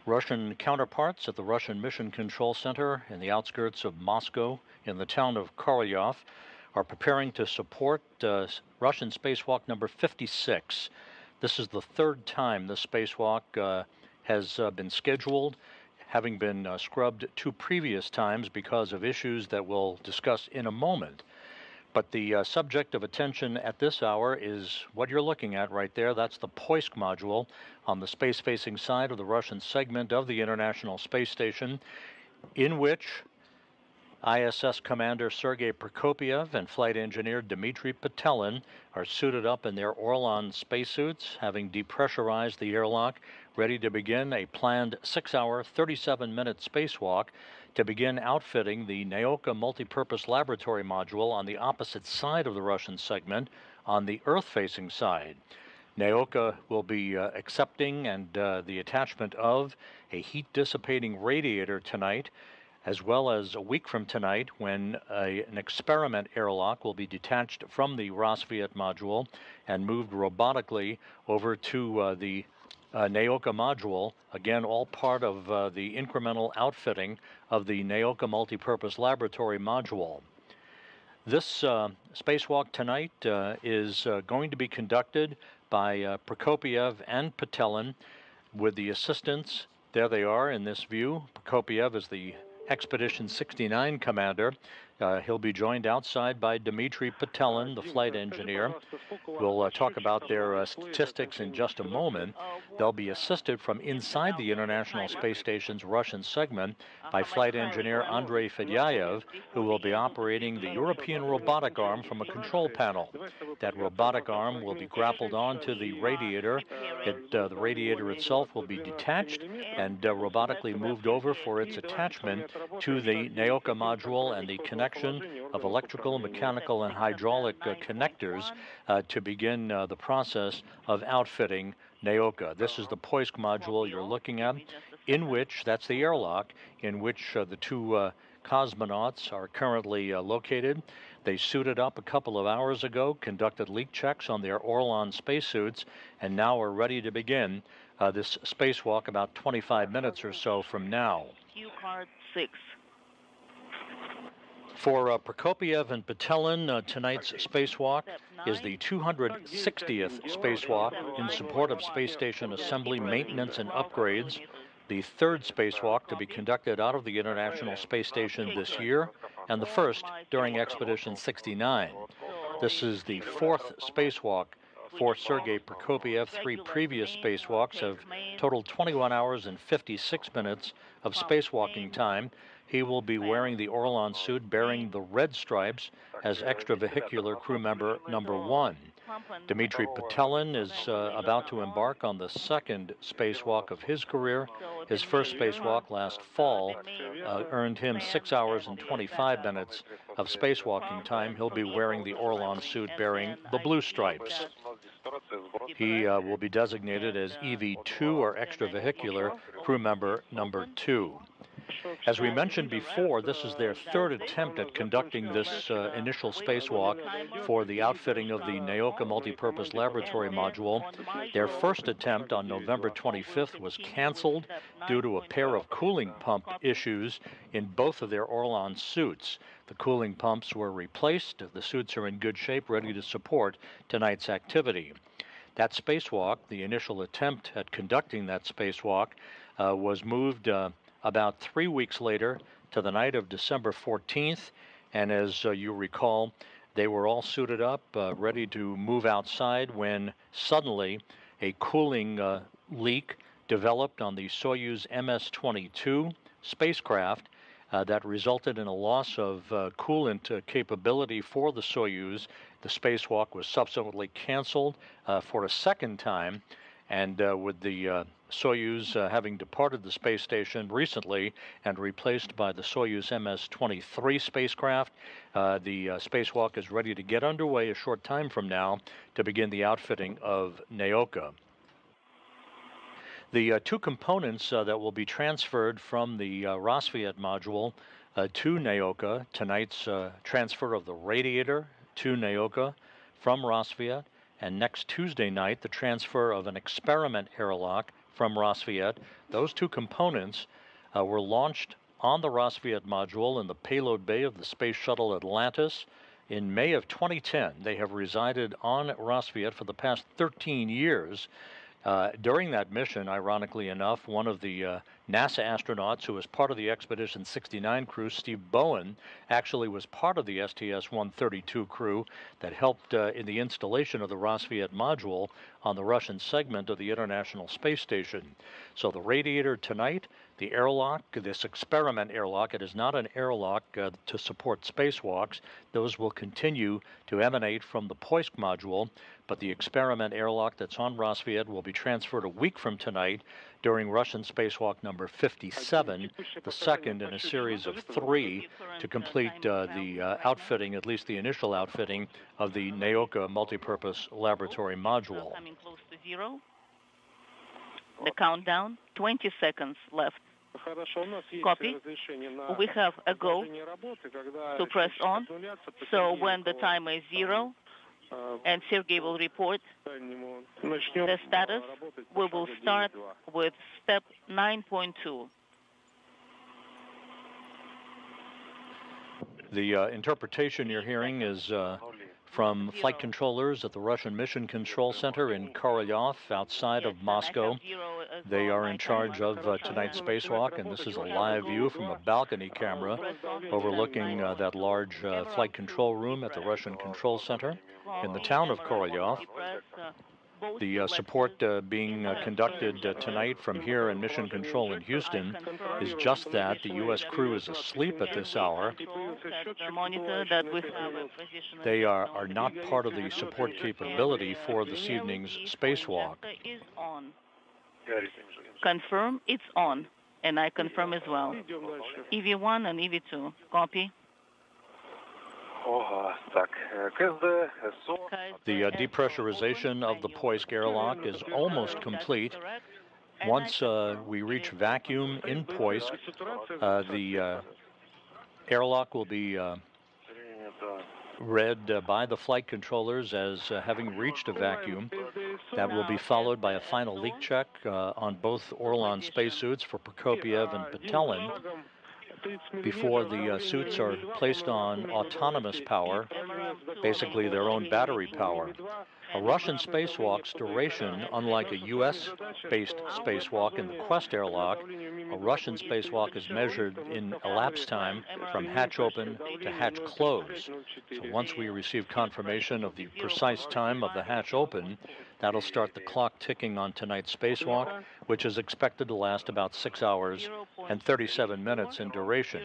Russian counterparts at the Russian Mission Control Center in the outskirts of Moscow in the town of Korolyov are preparing to support Russian spacewalk number 56. This is the third time the spacewalk has been scheduled, having been scrubbed 2 previous times because of issues that we'll discuss in a moment. But the subject of attention at this hour is what you're looking at right there. That's the Poisk module on the space-facing side of the Russian segment of the International Space Station, in which ISS Commander Sergey Prokopyev and Flight Engineer Dmitri Petelin are suited up in their Orlan spacesuits, having depressurized the airlock, ready to begin a planned 6-hour, 37-minute spacewalk to begin outfitting the Nauka multipurpose laboratory module on the opposite side of the Russian segment, on the Earth-facing side. Nauka will be accepting and the attachment of a heat-dissipating radiator tonight, as well as a week from tonight when an experiment airlock will be detached from the Rassvet module and moved robotically over to the Nauka module, again all part of the incremental outfitting of the Nauka multipurpose laboratory module. This spacewalk tonight is going to be conducted by Prokopyev and Petelin with the assistance. There they are in this view. Prokopyev is the Expedition 69 commander. He'll be joined outside by Dmitri Petelin, the flight engineer. We'll talk about their statistics in just a moment. They'll be assisted from inside the International Space Station's Russian segment by flight engineer Andrey Fedyaev, who will be operating the European robotic arm from a control panel. That robotic arm will be grappled onto the radiator. The radiator itself will be detached and robotically moved over for its attachment to the Nauka module and the connection of electrical, mechanical, and hydraulic connectors to begin the process of outfitting Nauka. This is the Poisk module you're looking at, in which, that's the airlock, in which the 2 cosmonauts are currently located. They suited up a couple of hours ago, conducted leak checks on their Orlan spacesuits, and now are ready to begin this spacewalk about 25 minutes or so from now.
Q card 6.
For Prokopyev and Petelin, tonight's spacewalk is the 260th spacewalk in support of space station assembly, maintenance, and upgrades, the 3rd spacewalk to be conducted out of the International Space Station this year, and the first during Expedition 69. This is the 4th spacewalk for Sergey Prokopyev. 3 previous spacewalks have totaled 21 hours and 56 minutes of spacewalking time. He will be wearing the Orlan suit bearing the red stripes as extravehicular crew member number 1. Dmitri Petelin is about to embark on the 2nd spacewalk of his career. His first spacewalk last fall earned him 6 hours and 25 minutes of spacewalking time. He'll be wearing the Orlan suit bearing the blue stripes. He will be designated as EV2, or extravehicular crew member number 2. As we mentioned before, this is their 3rd attempt at conducting this initial spacewalk for the outfitting of the Nauka multipurpose laboratory module. Their first attempt on November 25th was canceled due to a pair of cooling pump issues in both of their Orlan suits. The cooling pumps were replaced. The suits are in good shape, ready to support tonight's activity. That spacewalk, the initial attempt at conducting that spacewalk, was moved about 3 weeks later to the night of December 14th, and as you recall, they were all suited up, ready to move outside when suddenly a cooling leak developed on the Soyuz MS-22 spacecraft that resulted in a loss of coolant capability for the Soyuz. The spacewalk was subsequently canceled for a second time, And with the Soyuz having departed the space station recently and replaced by the Soyuz MS-23 spacecraft, the spacewalk is ready to get underway a short time from now to begin the outfitting of Nauka. The two components that will be transferred from the Rassvet module to Nauka, tonight's transfer of the radiator to Nauka from Rassvet, and next Tuesday night the transfer of an experiment airlock from Rassvet. Those two components were launched on the Rassvet module in the payload bay of the Space Shuttle Atlantis in May of 2010. They have resided on Rassvet for the past 13 years. During that mission, ironically enough, one of the NASA astronauts who was part of the Expedition 69 crew, Steve Bowen, actually was part of the STS-132 crew that helped in the installation of the Rassvet module on the Russian segment of the International Space Station. So the radiator tonight, the airlock, this experiment airlock, it is not an airlock to support spacewalks. Those will continue to emanate from the Poisk module, but the experiment airlock that's on Rassvet will be transferred a week from tonight during Russian spacewalk number 57, the second in a series of 3 to complete the outfitting, at least the initial outfitting, of the Nauka multipurpose laboratory module.
Coming close to 0. The countdown, 20 seconds left. Copy. We have a go to press on. So when the time is 0, and Sergey will report the status, we will start with step 9.2.
The interpretation you're hearing is from flight controllers at the Russian Mission Control Center in Korolyov outside of Moscow. They are in charge of tonight's spacewalk, and this is a live view from a balcony camera overlooking that large flight control room at the Russian Control Center in the town of Korolyov. The support being conducted tonight from here in Mission Control in Houston is just that. The U.S. crew is asleep at this hour. They are not part of the support capability for this evening's spacewalk.
Confirm it's on, and I confirm as well. EV1 and EV2, copy.
The depressurization of the Poisk airlock is almost complete. Once we reach vacuum in Poisk, the airlock will be read by the flight controllers as having reached a vacuum. That will be followed by a final leak check on both Orlan spacesuits for Prokopyev and Petelin before the suits are placed on autonomous power, basically their own battery power. A Russian spacewalk's duration, unlike a U.S.-based spacewalk in the Quest airlock, a Russian spacewalk is measured in elapsed time from hatch open to hatch close. So once we receive confirmation of the precise time of the hatch open, that'll start the clock ticking on tonight's spacewalk, which is expected to last about 6 hours and 37 minutes in duration.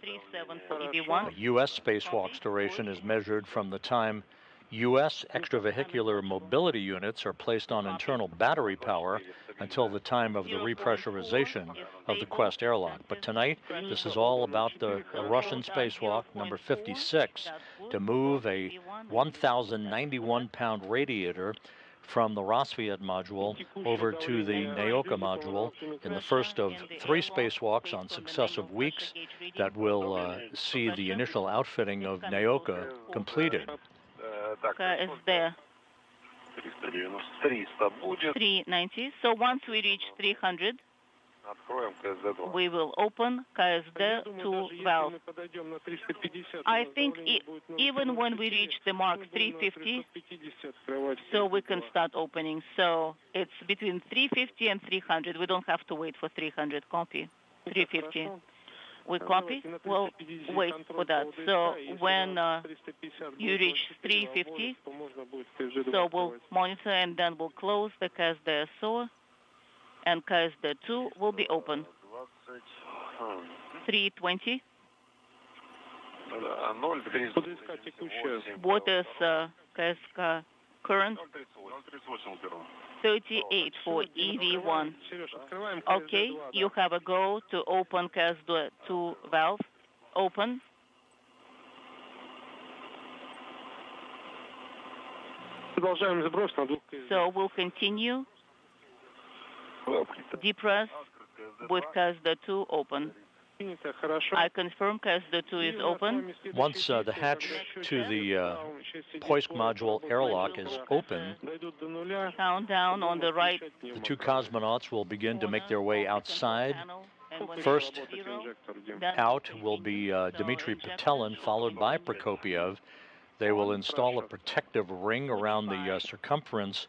A U.S. spacewalk's duration is measured from the time U.S. extravehicular mobility units are placed on internal battery power until the time of the repressurization of the Quest airlock. But tonight, this is all about the Russian spacewalk, number 56, to move a 1,091-pound radiator from the Rassvet module over to the Nauka module in the first of 3 spacewalks on successive weeks that will see the initial outfitting of Nauka completed.
Is there 390. So once we reach 300, we will open KSD 2 valve. I think even when we reach the mark 350, so we can start opening. So it's between 350 and 300. We don't have to wait for 300. Copy. 350. We copy? We'll wait for that. So when you reach 350, so we'll monitor and then we'll close the KSD SOA and KSD 2 will be open. 320. What is KSK current 38 for EV1. Okay, you have a go to open CAS2 valve. Open. So we'll continue. Depress with CAS2 open. I confirm CAS2 is open.
Once the hatch to the Poisk module airlock is open,
Countdown on the right.
the two cosmonauts will begin to make their way outside. First out will be Dmitri Petelin, followed by Prokopyev. They will install a protective ring around the circumference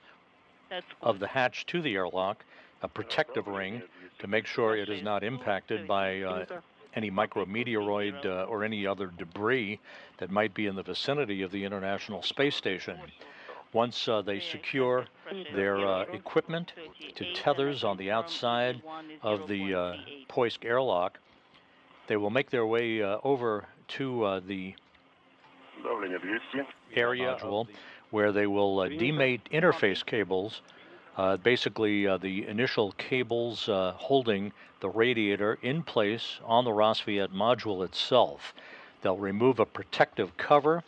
of the hatch to the airlock, a protective ring to make sure it is not impacted by any micrometeoroid or any other debris that might be in the vicinity of the International Space Station. Once they secure their equipment to tethers on the outside of the Poisk airlock, they will make their way over to the area where they will demate interface cables, basically the initial cables holding the radiator in place on the Rassvet module itself. They'll remove a protective cover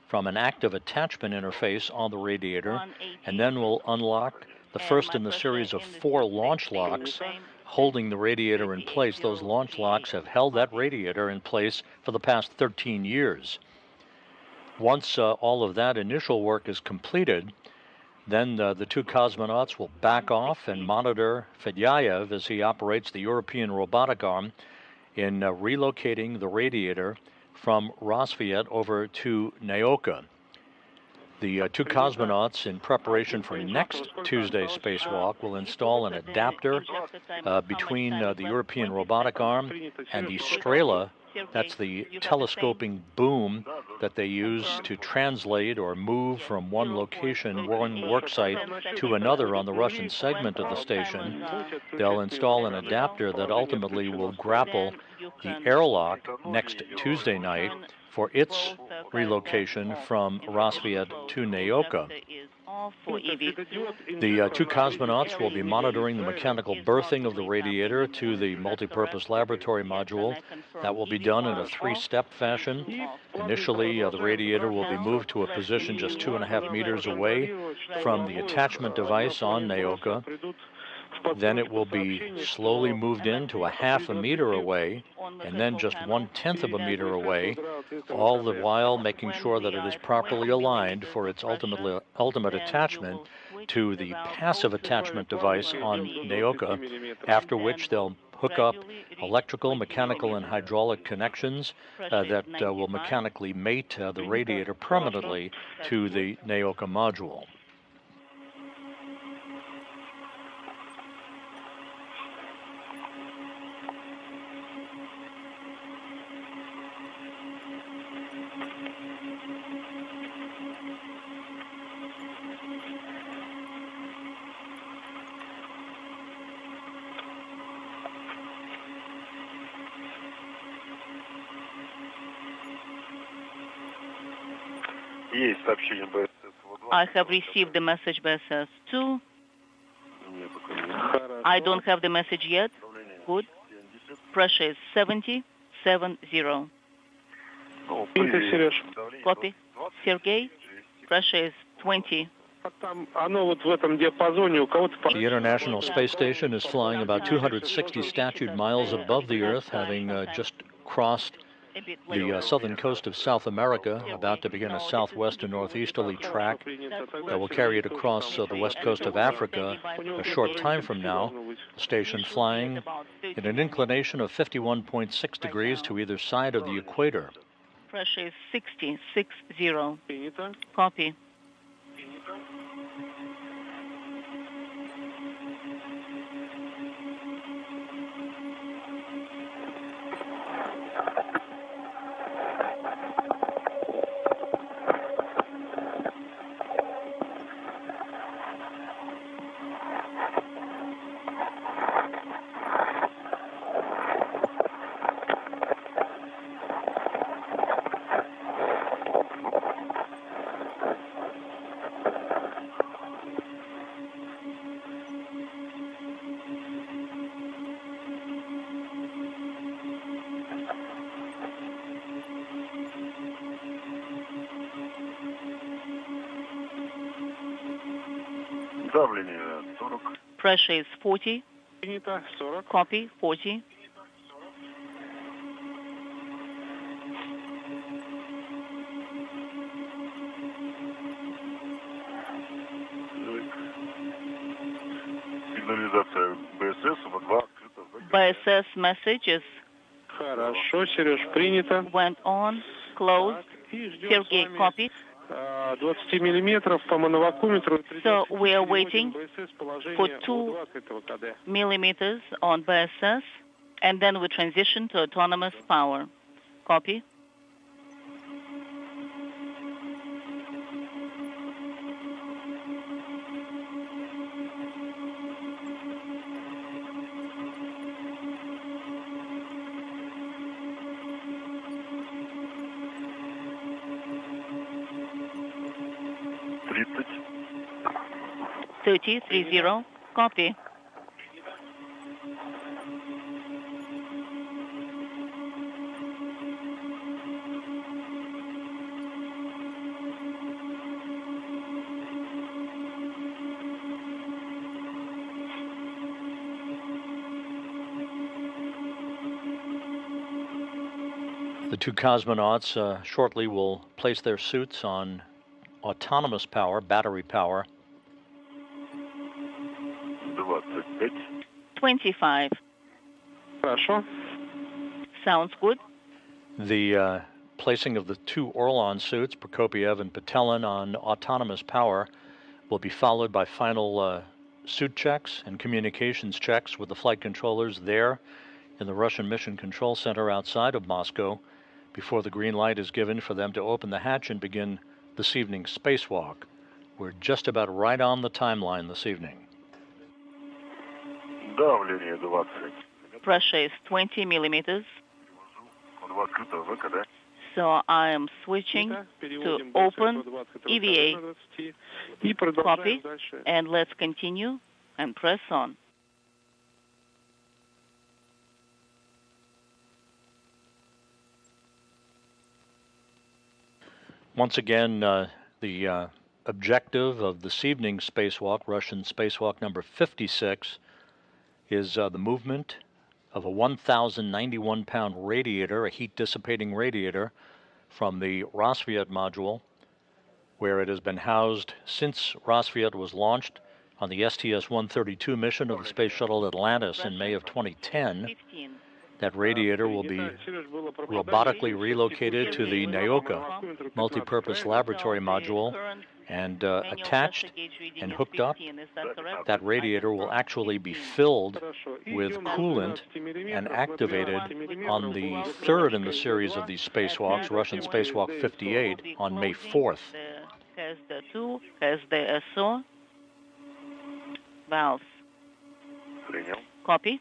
from an active attachment interface on the radiator, and then we'll unlock the first in the series of 4 launch locks holding the radiator in place. Those launch locks have held that radiator in place for the past 13 years. Once all of that initial work is completed, then the two cosmonauts will back off and monitor Fedyaev as he operates the European robotic arm in relocating the radiator from Rassvet over to Nauka. The two cosmonauts, in preparation for next Tuesday's spacewalk, will install an adapter between the European robotic arm and the Strela. That's the telescoping boom that they use to translate or move from one location, one worksite, to another on the Russian segment of the station. They'll install an adapter that ultimately will grapple the airlock next Tuesday night for its relocation from Rassvet to Nauka. The two cosmonauts will be monitoring the mechanical berthing of the radiator to the multipurpose laboratory module. That will be done in a 3-step fashion. Initially, the radiator will be moved to a position just 2.5 meters away from the attachment device on Nauka. Then it will be slowly moved into a 0.5 meter away, and then just 1/10 of a meter away, all the while making sure that it is properly aligned for its ultimate attachment to the passive attachment device on Nauka, after which they'll hook up electrical, mechanical, and hydraulic connections that will mechanically mate the radiator permanently to the Nauka module.
I have received the message by SS2. I don't have the message yet. Good. Pressure is 70. Copy. Sergey, pressure is 20.
The International Space Station is flying about 260 statute miles above the Earth, having just crossed the southern coast of South America, about to begin a southwest and northeasterly track that will carry it across the west coast of Africa a short time from now. The station flying at an inclination of 51.6 degrees to either side of the equator.
Pressure is 60. Copy. Pressure is 40. Copy, 40. BSS messages
Хорошо, Сереж, принято.
went on, closed. Sergey, copy.
20 миллиметров по мановакуметру.
So we are waiting for 2 millimeters on BSS, and then we transition to autonomous power. Copy. Thirty, 30, copy.
The two cosmonauts shortly will place their suits on autonomous power, battery power.
25.
Хорошо.
Sounds good.
The placing of the two Orlan suits, Prokopyev and Petelin, on autonomous power will be followed by final suit checks and communications checks with the flight controllers there in the Russian Mission Control Center outside of Moscow before the green light is given for them to open the hatch and begin this evening's spacewalk. We're just about right on the timeline this evening.
Pressure is 20 millimeters. So I am switching to open EVA. Copy. And let's continue and press on.
Once again, the objective of this evening's spacewalk, Russian spacewalk number 56, is the movement of a 1,091-pound radiator, a heat-dissipating radiator, from the Rassvet module, where it has been housed since Rassvet was launched on the STS-132 mission of the Space Shuttle Atlantis in May of 2010. That radiator will be robotically relocated to the Nauka multipurpose laboratory module and attached and hooked up. That radiator will actually be filled with coolant and activated on the third in the series of these spacewalks, Russian Spacewalk 58, on May 4th.
Has the 2, has the SO. Valves. Copy.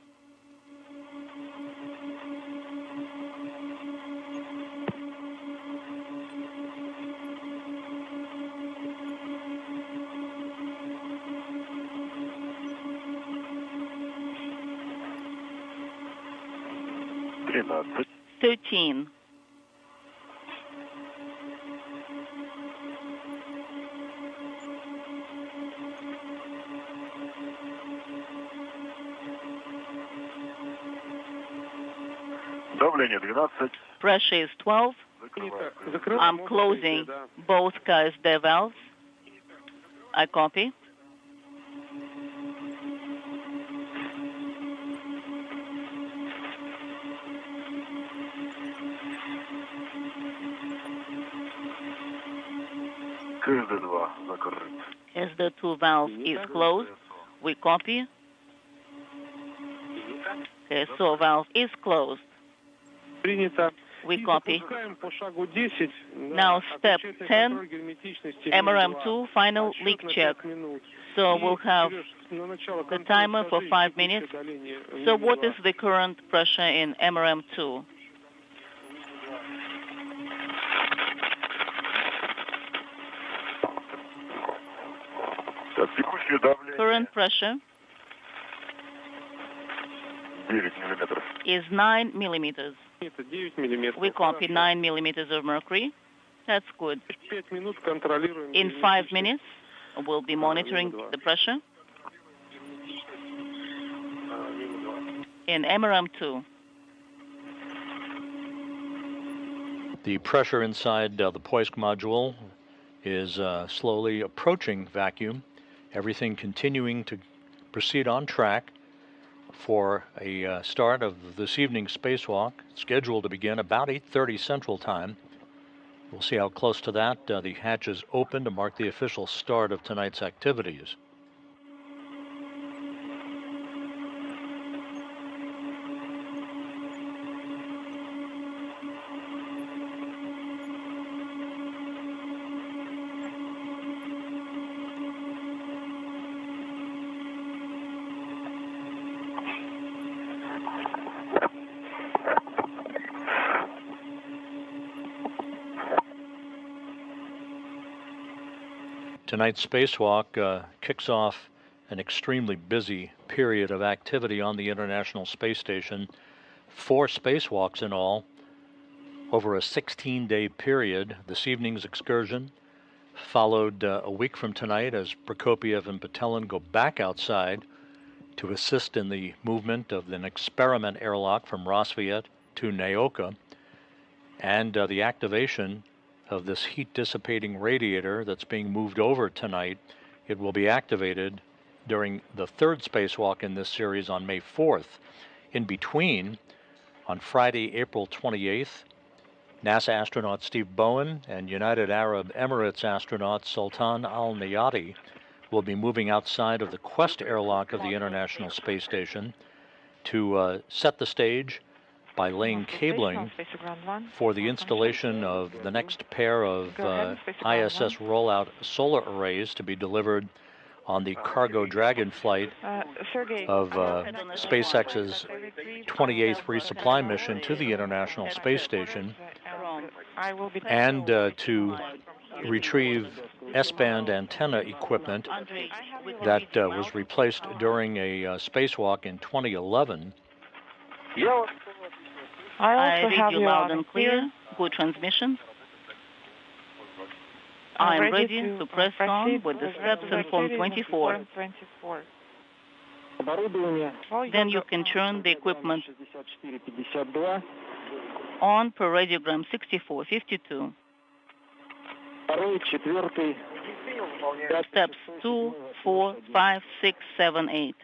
Тринадцать.
13.
Давление 12.
Pressure is 12. I'm closing both KSD valves. I copy.
КСД-2 закрыт.
SD2 valve is closed. We copy. SO valve is closed.
Принято.
We copy.
По шагу 10.
Now step 10, MRM2 final leak check. So we'll have the timer for 5 minutes. So what is the current pressure in MRM2?
Текущее давление
Current pressure
9 миллиметров.
is 9 millimeters.
Это 9 миллиметров.
We copy 9 millimeters of mercury. That's good.
5 минут контролируем.
In 5 minutes, will be monitoring the pressure. In MRM2.
The pressure inside the Poisk module is slowly approaching vacuum. Everything continuing to proceed on track for a start of this evening's spacewalk, scheduled to begin about 8:30 Central Time. We'll see how close to that the hatches open to mark the official start of tonight's activities. Tonight's spacewalk kicks off an extremely busy period of activity on the International Space Station. 4 spacewalks in all over a 16-day period. This evening's excursion followed a week from tonight as Prokopyev and Petelin go back outside to assist in the movement of an experiment airlock from Rassvet to Nauka, and the activation of this heat-dissipating radiator that's being moved over tonight. It will be activated during the 3rd spacewalk in this series on May 4th. In between, on Friday, April 28th, NASA astronaut Steve Bowen and United Arab Emirates astronaut Sultan Al-Nayati will be moving outside of the Quest airlock of the International Space Station to set the stage by laying cabling for the installation of the next pair of ISS rollout solar arrays to be delivered on the cargo Dragon flight of SpaceX's 28th resupply mission to the International Space Station, and to retrieve S-band antenna equipment that was replaced during a spacewalk in 2011.
I read you loud and clear. Good transmission. I am ready to press on with the steps in form 24. Then you can turn the equipment on per radiogram 6452. Steps 2, 4, 5, 6, 7, 8.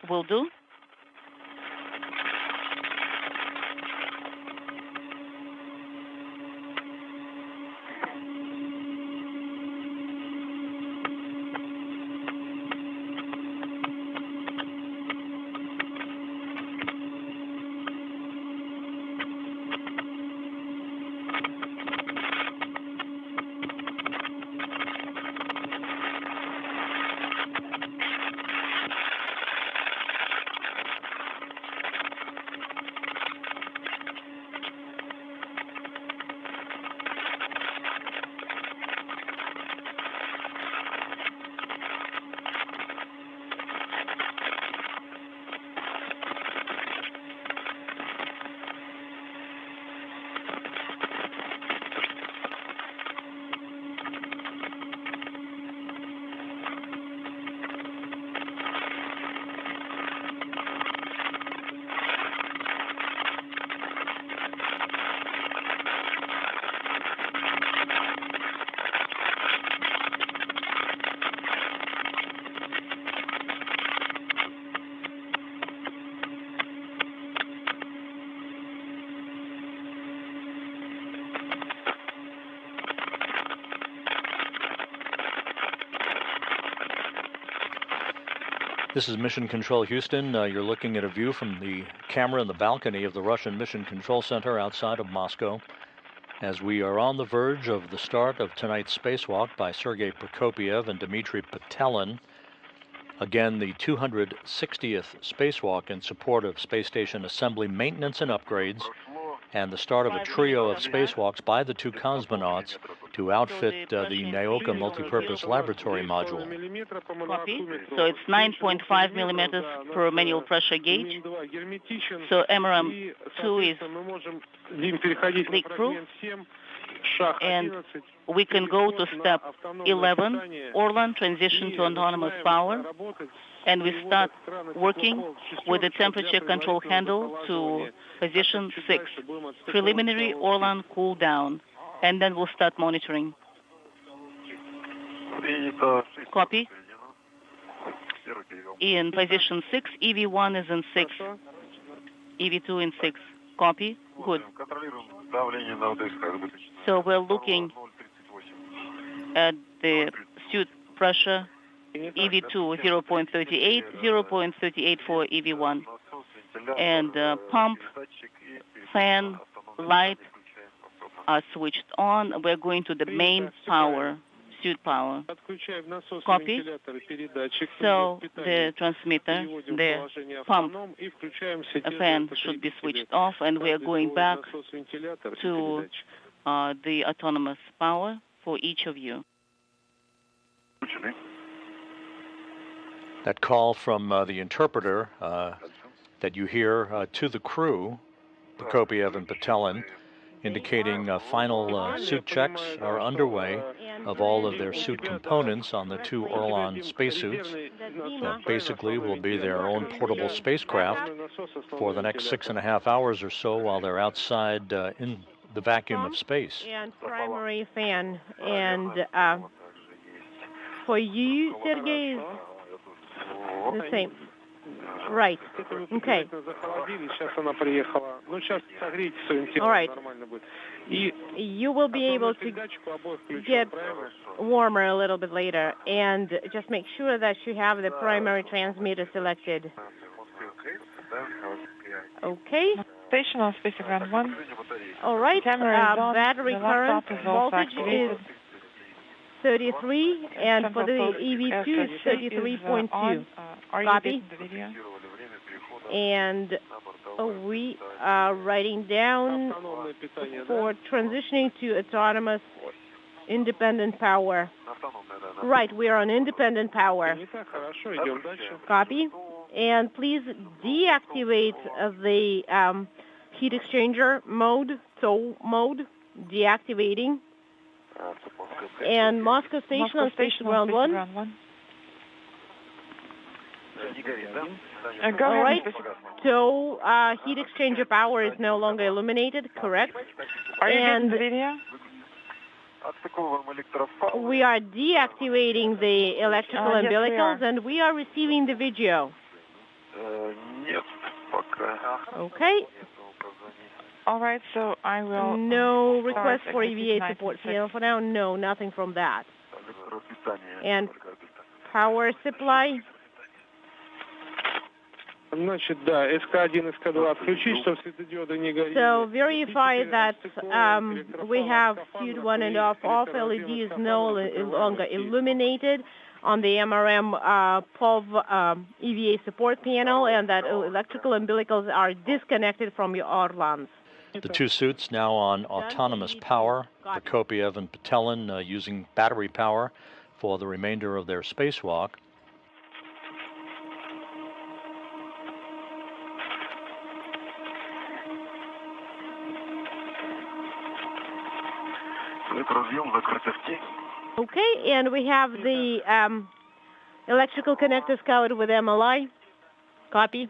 Will do.
This is Mission Control Houston. You're looking at a view from the camera in the balcony of the Russian Mission Control Center outside of Moscow, as we are on the verge of the start of tonight's spacewalk by Sergey Prokopyev and Dmitri Petelin. Again, the 260th spacewalk in support of space station assembly, maintenance, and upgrades and the start of a trio of spacewalks by the two cosmonauts to outfit the Nauka multipurpose laboratory module.
Copy. So it's 9.5 millimeters per manual pressure gauge. So MRM2 is leak-proof. And we can go to step 11, Orlan, transition to autonomous power, and we start working with the temperature control handle to position 6. Preliminary Orlan cool down, and then we'll start monitoring. Copy. In position 6, EV1 is in 6, EV2 in 6. Copy. Good. So we're looking at the suit pressure, EV2 0.38, 0.38 for EV1. And pump, fan, light are switched on. We're going to the main power, suit power. Copy. So the transmitter, the pump, a fan should be switched off, and we are going back to the autonomous power for each of you.
That call from the interpreter that you hear to the crew, Prokopyev and Petelin, indicating final suit checks are underway of all of their suit components on the two Orlan spacesuits that basically will be their own portable spacecraft for the next 6.5 hours or so while they're outside in the vacuum of space.
And primary fan. And for you, Sergey, is the same. Right. Okay. All right. You will be able to get warmer a little bit later, and just make sure that you have the primary transmitter selected. Okay.
Station on Spacewalk 1.
All right. Battery current voltage is 33, and for the EV2 it's 33.2. Copy. And we are writing down for transitioning to autonomous independent power. Right, we are on independent power. Copy. And please deactivate the heat exchanger mode, tow mode, deactivating. And Moscow Station on Station Ground 1. All right. So heat exchanger power is no longer illuminated, correct?
Are you getting the video?
We are deactivating the electrical umbilicals, and we are receiving the video. Okay.
All right, so I will...
No request for EVA support panel for now. No, nothing from that. And power supply. So verify that we have suit 1 and off. LED is no longer illuminated on the MRM POV EVA support panel, and that electrical umbilicals are disconnected from your Orlans.
The two suits now on autonomous power, Prokopyev and Petelin using battery power for the remainder of their spacewalk.
Okay, and we have the electrical connectors covered with MLI. Copy.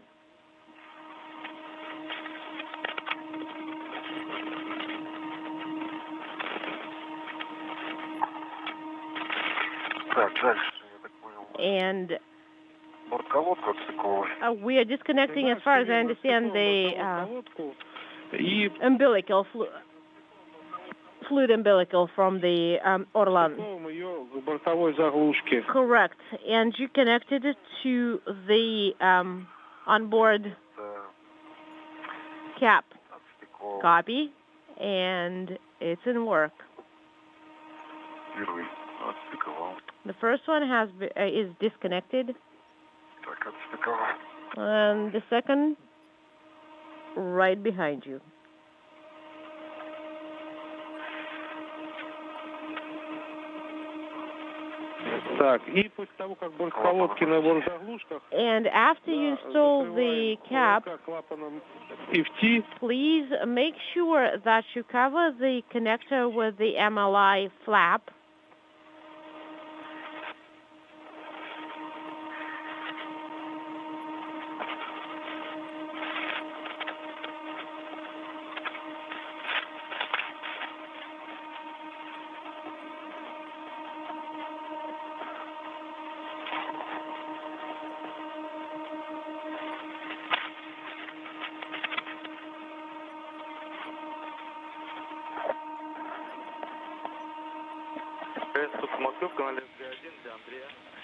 And we are disconnecting, as far as I understand, the umbilical fluid umbilical from the Orlan. Correct. And you connected it to the onboard cap. Copy. And it's in work. The first one is disconnected. And the second, right behind you. And after you install the cap, please make sure that you cover the connector with the MLI flap.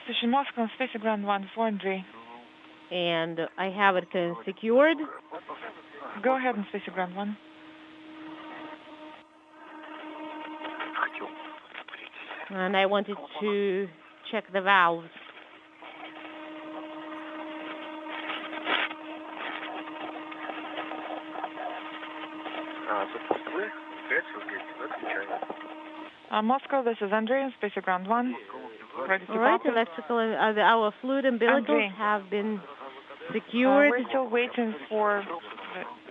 Station Moscow, Space Ground 1 for Andrey.
And I have it secured.
Go ahead on Space Ground 1.
And I wanted to check the valves.
Moscow, this is Andrey on Space Ground 1. Ready to
All right,
copy.
electrical, our fluid umbilicals
Andrey.
have been secured.
We're still waiting for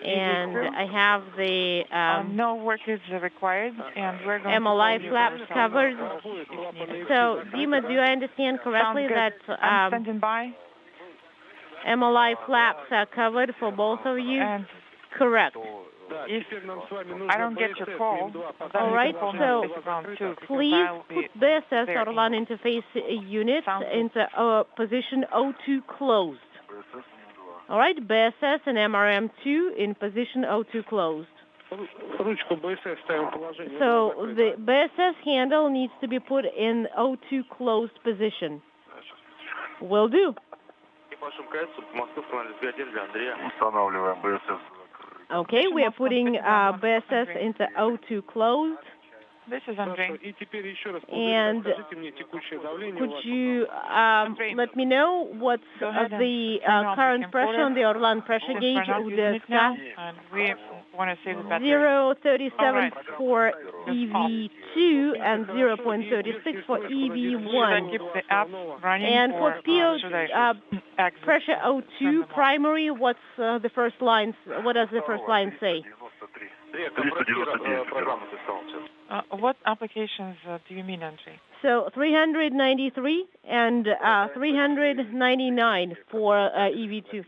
the
And I have the
no work is required, and we're going
MLI
to
flaps covered. So, Dima, do I understand correctly that
I'm standing by?
MLI flaps are covered for both of you?
And
correct.
If I don't get your call, then
all right, so please put BSS Orlan interface units into position O2 closed. All right, BSS and MRM2 in position O2 closed. So the BSS handle needs to be put in O2 closed position. Will do. Okay, we are putting BSS into O2 closed.
This is Andrey.
And could you let me know what's the current pressure on the Orlan pressure gauge?
And we want to save the battery.
0.37 for EV2 and 0.36 for EV1.
Keep the app running,
and for PO pressure O2 primary, what's the first line? What does the first line say?
What applications do you mean, Andrey?
So 393 and 399 for EV2.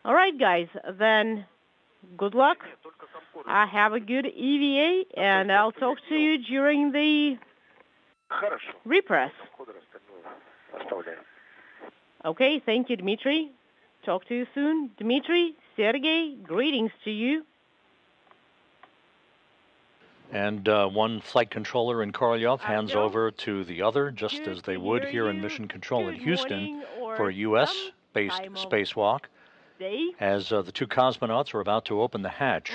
All right, guys, then good luck. Have a good EVA, and I'll talk to you during the repress. Okay, thank you, Dmitri. Talk to you soon. Dmitri, Sergey, greetings to you.
And one flight controller in Korolev hands over to the other, just as they would here in Mission Control in Houston for a U.S.-based spacewalk, as the two cosmonauts are about to open the hatch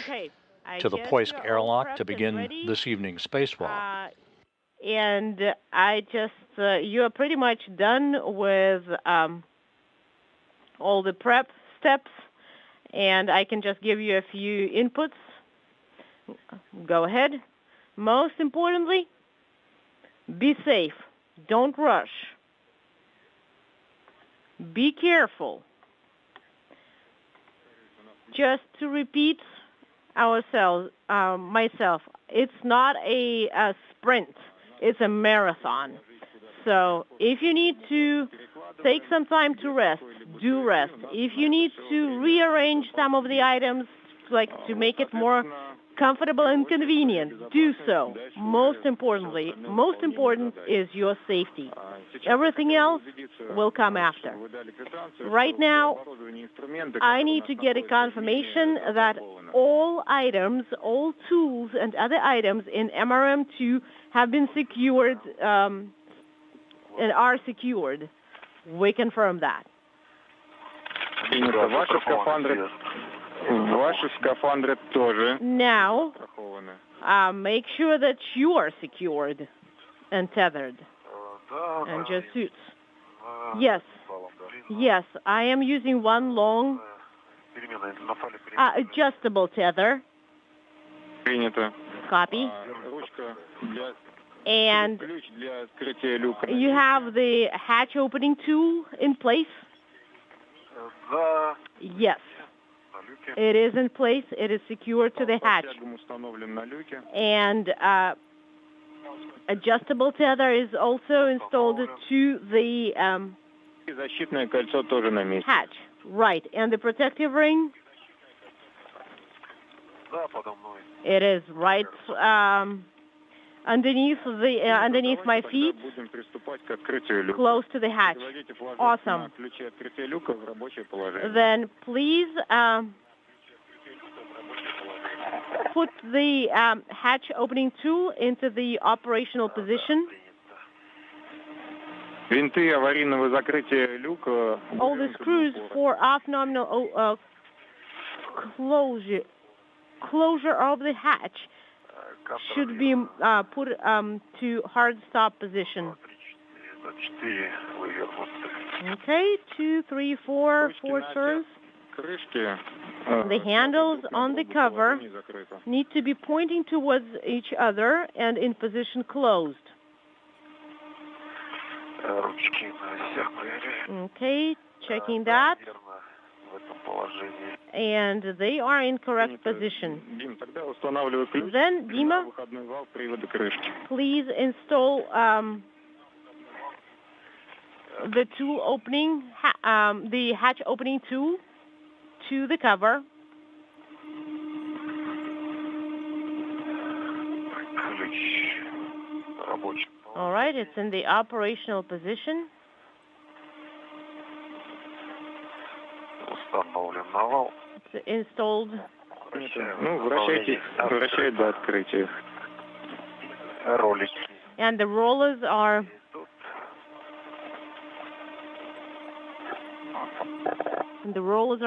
to the Poisk airlock to begin this evening's spacewalk.
And I just, you're pretty much done with all the prep steps, and I can just give you a few inputs. Go ahead. Most importantly, be safe. Don't rush. Be careful. Just to repeat myself, it's not a sprint. It's a marathon. So if you need to take some time to rest, do rest. If you need to rearrange some of the items, like to make it more comfortable and convenient, do so. Most important is your safety. Everything else will come after. Right now, I need to get a confirmation that all items, all tools and other items in MRM2 have been secured and are secured. We confirm that. Now, make sure that you are secured and tethered. And your suits. Yes. Yes, I am using one long adjustable tether. Copy. And you have the hatch opening tool in place? Yes. It is in place. It is secured to the hatch. And adjustable tether is also installed to the hatch. Right. And the protective ring? It is right underneath my feet, close to the hatch. Awesome. Then please put the hatch opening tool into the operational position. All the screws for off-nominal closure of the hatch should be put to hard stop position. Okay, 2, 3, 4 turns. The handles on the cover need to be pointing towards each other and in position closed. Okay, checking that. And they are in correct position. Then, Dima, please install the tool opening, the hatch opening tool to the cover. All right, it's in the operational position. It's installed. And the rollers are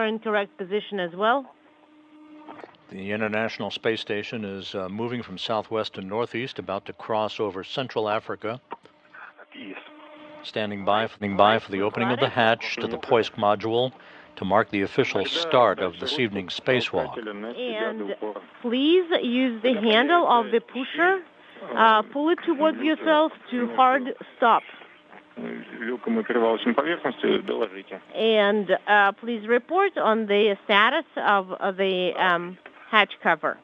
in correct position as well.
The International Space Station is moving from southwest to northeast, about to cross over Central Africa. Standing by for the opening of the hatch to the Poisk module to mark the official start of this evening's spacewalk.
And please use the handle of the pusher, pull it towards yourself to hard stop. And please report on the status of the hatch cover.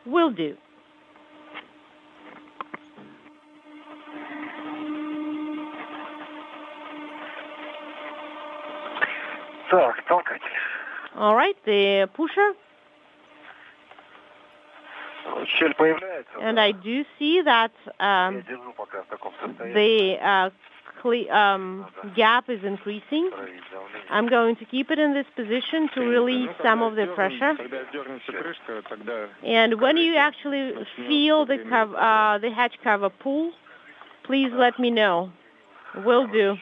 Will do. All right, the pusher. And I do see that the gap is increasing. I'm going to keep it in this position to release some of the pressure. And when you actually feel the hatch cover pull, please let me know. Will do.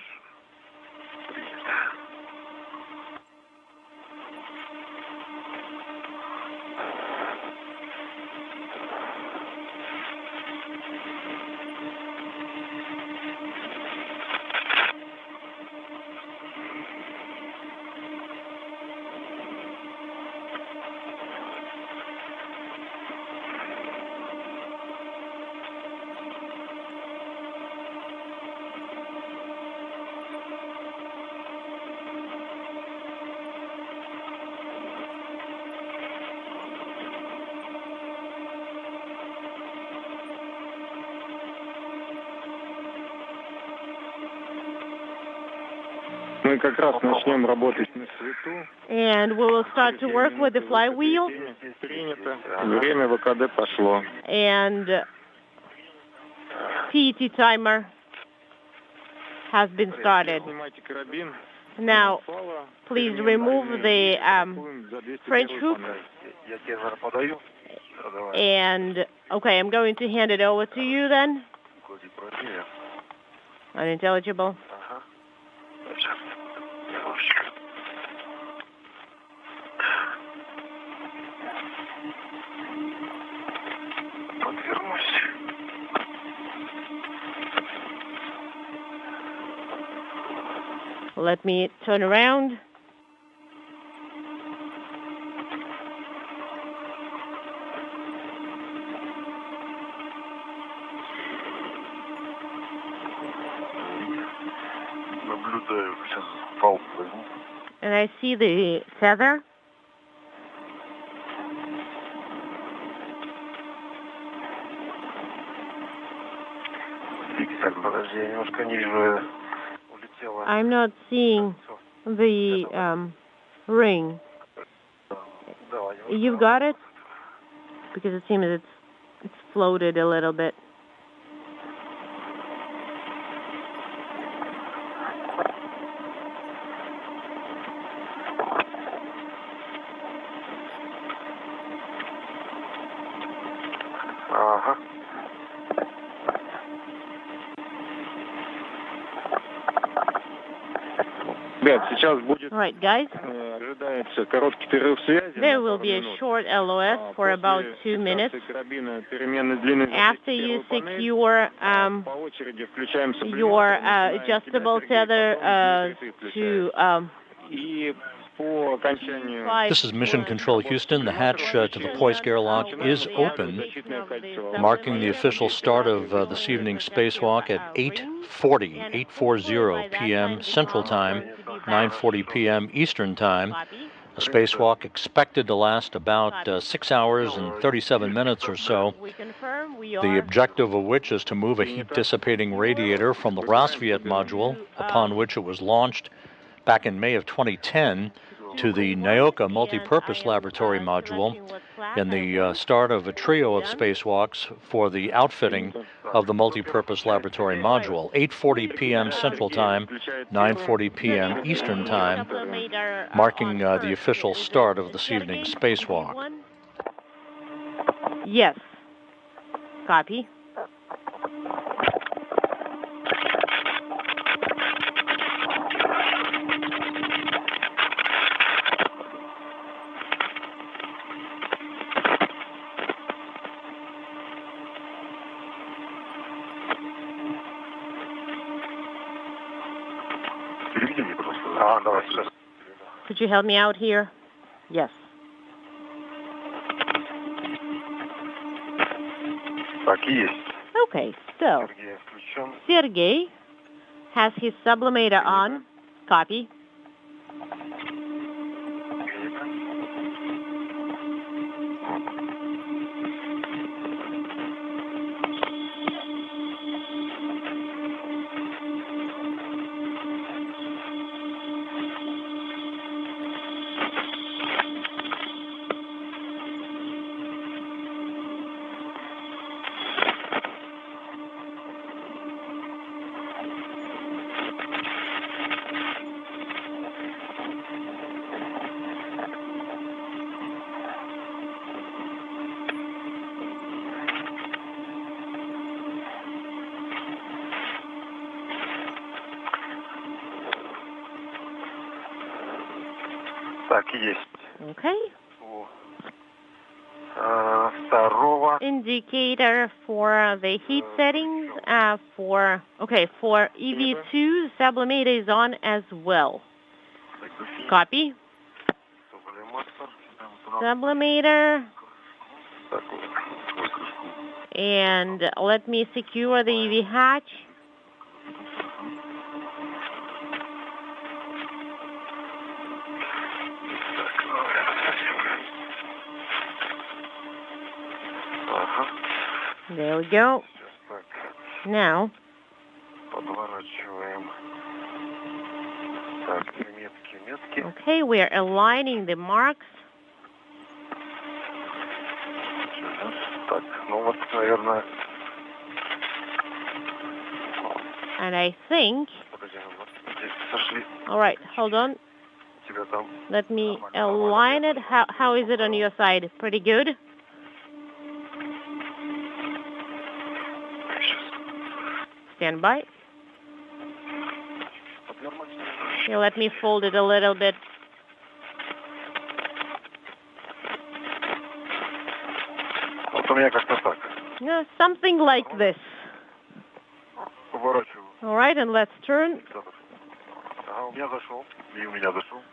And we will start to work with the flywheel. And PET timer has been started. Now, please remove the French hook. And, okay, I'm going to hand it over to you then. Unintelligible. Let me turn around. And I see the tether. I'm not seeing the ring. You've got it? Because it seems it's floated a little bit. All right, guys. There will be a short LOS for about 2 minutes. After you secure your adjustable tether to
This is Mission Control Houston. The hatch to the Poisk airlock is open, marking the official start of this evening's spacewalk at 8:40 p.m. Central Time, 9:40 p.m. Eastern Time. A spacewalk expected to last about 6 hours and 37 minutes or so. The objective of which is to move a heat-dissipating radiator from the Rassvet module, upon which it was launched back in May of 2010, to the Nauka multi-purpose laboratory module, and the start of a trio of spacewalks for the outfitting of the multi-purpose laboratory module. 8:40 p.m. Central Time, 9:40 p.m. Eastern Time, marking the official start of this evening's spacewalk.
Yes. Copy. Could you help me out here? Yes. Okay, so Sergey has his sublimator on. Copy. Okay. Indicator for the heat settings for EV2, sublimator is on as well. Copy. Sublimator. And let me secure the EV hatch. There we go. Now, okay, we are aligning the marks. And I think, all right, hold on. Let me align it. How is it on your side? Pretty good? Stand by. Here, let me fold it a little bit. Yeah, something like this. All right, and let's turn.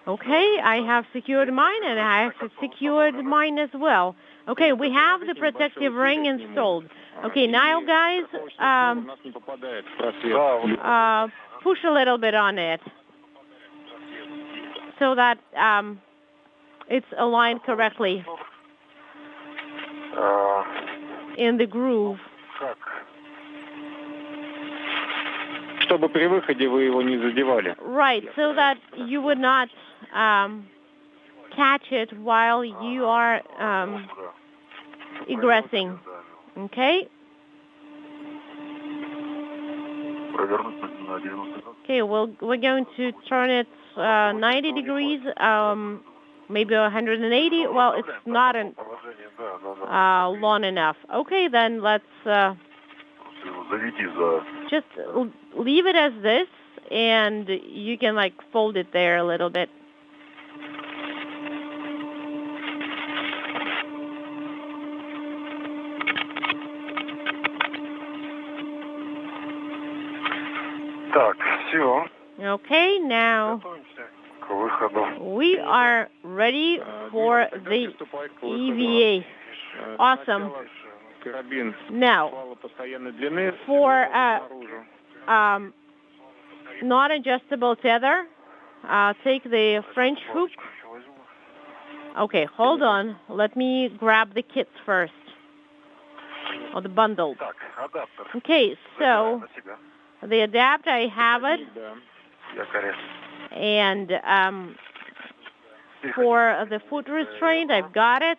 Okay, I have secured mine, and I have secured mine as well. Okay, we have the protective ring installed. Okay, now guys, push a little bit on it so that it's aligned correctly in the groove.
Чтобы при выходе вы его не задевали.
Right, so that you would not catch it while you are egressing. Okay? Okay, we're going to turn it 90 degrees, maybe 180. Well, it's not long enough. Okay, then let's just leave it as this, and you can like fold it there a little bit.
Так, все.
Okay, now we are ready for the EVA. Awesome. Now, for non-adjustable tether, take the French hook. Okay, hold on. Let me grab the kits first, or the bundle. Okay, so the adapter, I have it. And for the foot restraint, I've got it.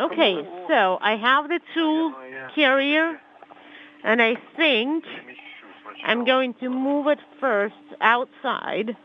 Okay, so I have the tool carrier, and I think I'm going to move it first outside.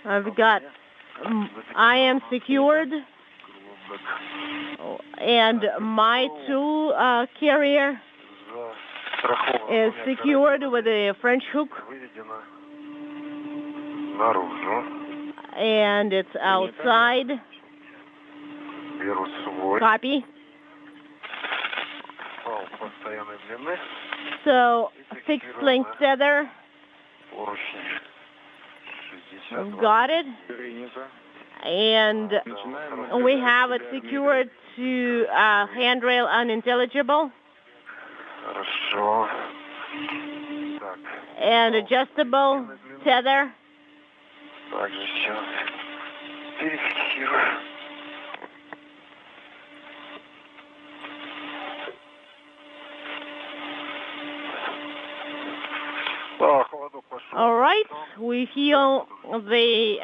I've got, I am secured, and my tool carrier is secured with a French hook, and it's outside. Copy. So, fixed length tether. We've got it, and we have it secured to handrail unintelligible, and adjustable tether. All right, we feel the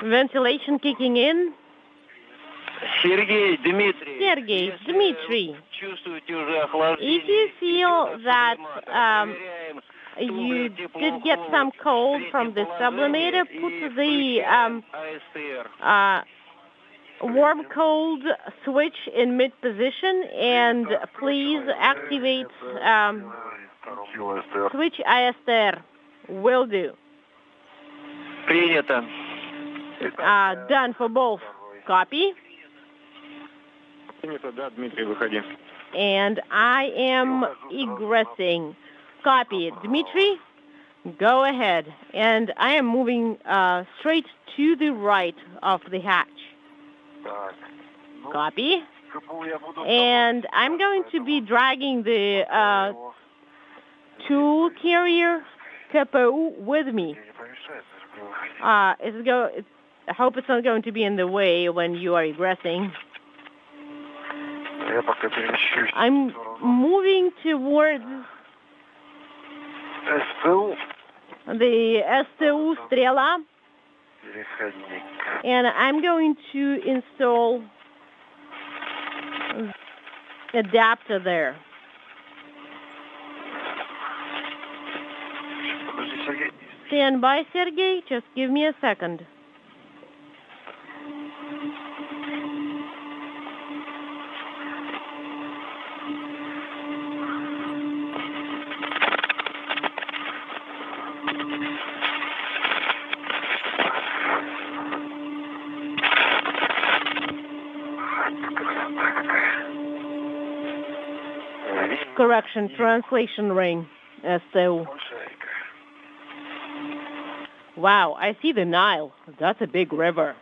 ventilation kicking in.
Sergey, Dmitri.
Sergey, Dmitri. If you feel that you did get some cold from the sublimator, put the warm-cold switch in mid-position, and please activate switch ISR. Will do.
Принято.
Done for both. Copy. And I am egressing. Copy. Dmitri, go ahead. And I am moving straight to the right of the hatch. Copy. And I'm going to be dragging the tool carrier KPU with me. I hope it's not going to be in the way when you are egressing. I'm moving towards
СТУ.
The STU Strela.
Переходник.
And I'm going to install adapter there.
Подожди, Сергей.
Stand by, Sergey. Just give me a second. Correction, translation ring, STU. Wow, I see the Nile. That's a big river.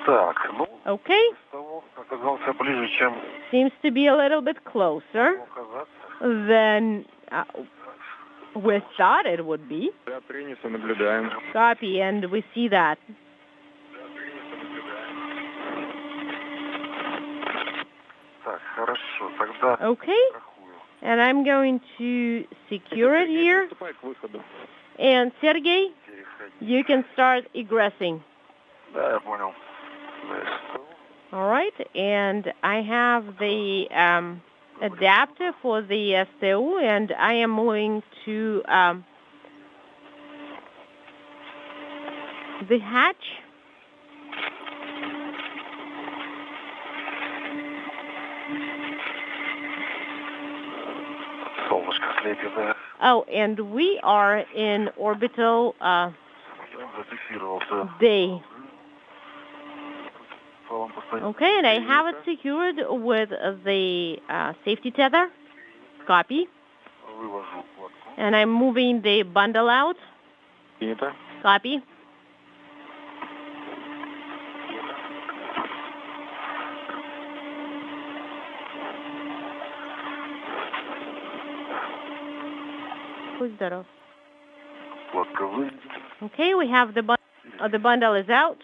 Так, ну,
Okay,
оказался ближе, чем
seems to be a little bit closer
оказаться.
than we thought it would be.
Да, принято, наблюдаем.
Copy, and we see that.
Так, хорошо, тогда
Okay, and I'm going to secure it here.
Приступай к выходу.
And Sergey,
переходник.
you can start egressing.
Да, я понял. СТУ.
All right, and I have the adapter for the STU, and I am moving to the hatch.
Солнышко слепит, да.
Oh, and we are in orbital
Зафиксировался.
day.
Салон постоянно.
Okay, and I have it secured with the safety tether. Copy.
Вывожу платку.
And I'm moving the bundle out.
Принято.
Copy. Who's that off?
Платка выйдет.
Okay, we have the bundle is out.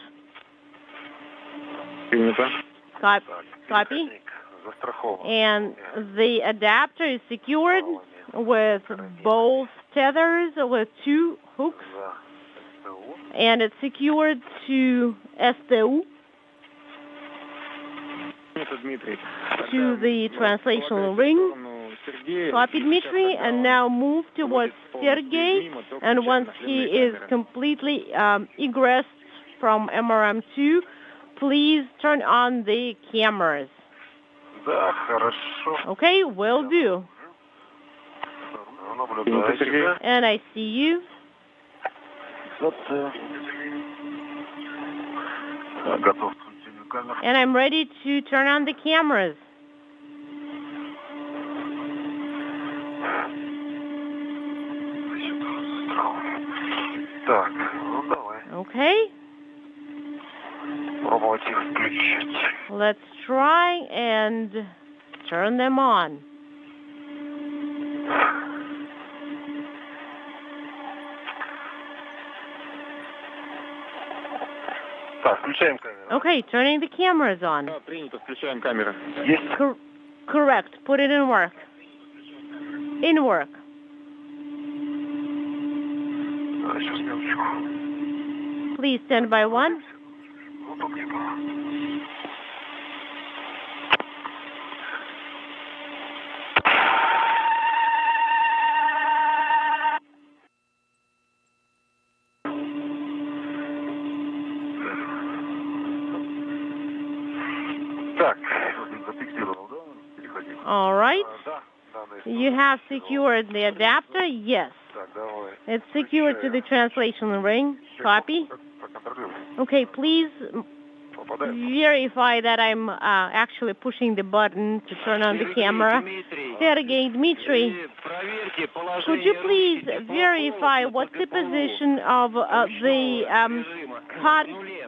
Принято.
Copy.
Так, переходник застрахован.
And the adapter is secured with both tethers with two hooks,
За СТУ.
and it's secured to STU,
Принято, Дмитрий.
to the translational ring. Copy, Dmitri, and now move towards Sergey, and once he is completely egressed from MRM2, please turn on the cameras.
Да, хорошо.
Okay, will do.
Наблюдайте, да.
And I see you.
Готов к включению камер.
And I'm ready to turn on the cameras.
Так, ну давай.
Okay,
Пробовать их включить.
let's try and turn them on.
Так, включаем камеру.
Okay, turning the cameras on.
Да, принято, включаем камеры.
Есть.
Correct, put it in work. In work.
Сейчас, минуточку.
Please stand by one.
Удобнее было. Так, зафиксировал, да? Переходник.
All right.
Да, данные.
You have secured the adapter? Yes.
Так, давай.
It's secured to the translation ring. Copy.
Проконтролируй.
Okay, please
Попадает.
verify that I'm actually pushing the button to turn on the camera. Sergey, Dmitri, could you please verify what's the position of the hot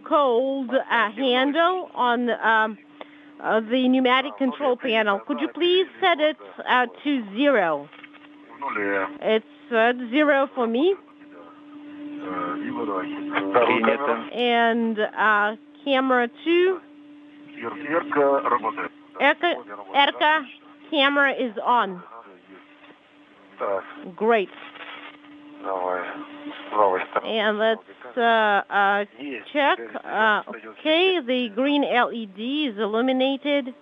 cold handle on the pneumatic control panel? Could you please set it to 0?
В нуле.
It's at 0 for me.
Принято.
And camera 2.
Эрка работает.
Erka camera is on.
Так,
Great.
давай. Правой стороной.
And let's check. Okay, the green LED is illuminated.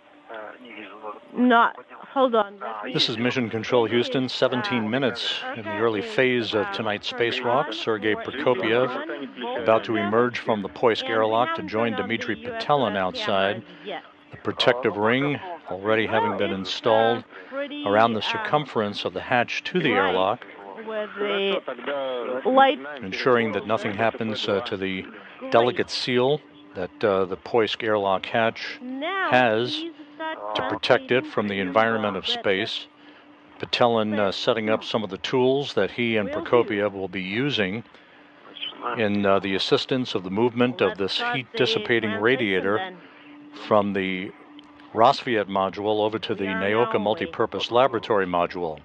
Not. Hold on.
This is Mission Control Houston, 17 minutes in the early phase of tonight's spacewalk. Sergey Prokopyev about to emerge from the Poisk airlock to join Dmitri Petelin outside. The protective ring already having been installed around the circumference of the hatch to the airlock, ensuring that nothing happens to the delicate seal that the Poisk airlock hatch has to protect it from the environment of space. Petelin setting up some of the tools that he and Prokopyev will be using in the assistance of the movement of this heat-dissipating radiator from the Rassvet module over to the Nauka multipurpose laboratory module.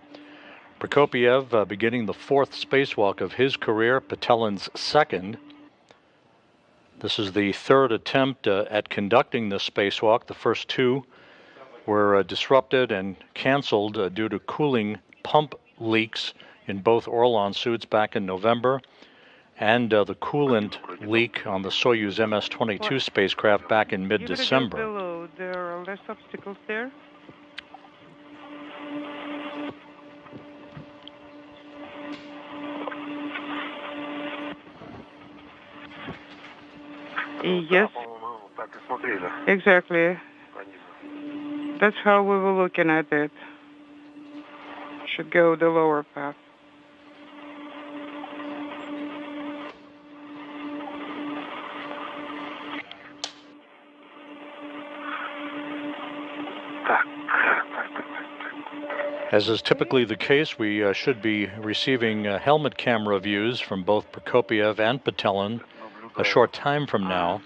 Prokopyev beginning the 4th spacewalk of his career, Petelin's 2nd. This is the 3rd attempt at conducting this spacewalk. The first 2 were disrupted and canceled due to cooling pump leaks in both Orlan suits back in November, and the coolant leak on the Soyuz MS-22 spacecraft back in mid-December.
Below, there are less obstacles there. Yes, exactly. That's how we were looking at it. Should go the lower path.
As is typically the case, we should be receiving helmet camera views from both Prokopyev and Petelin a short time from now,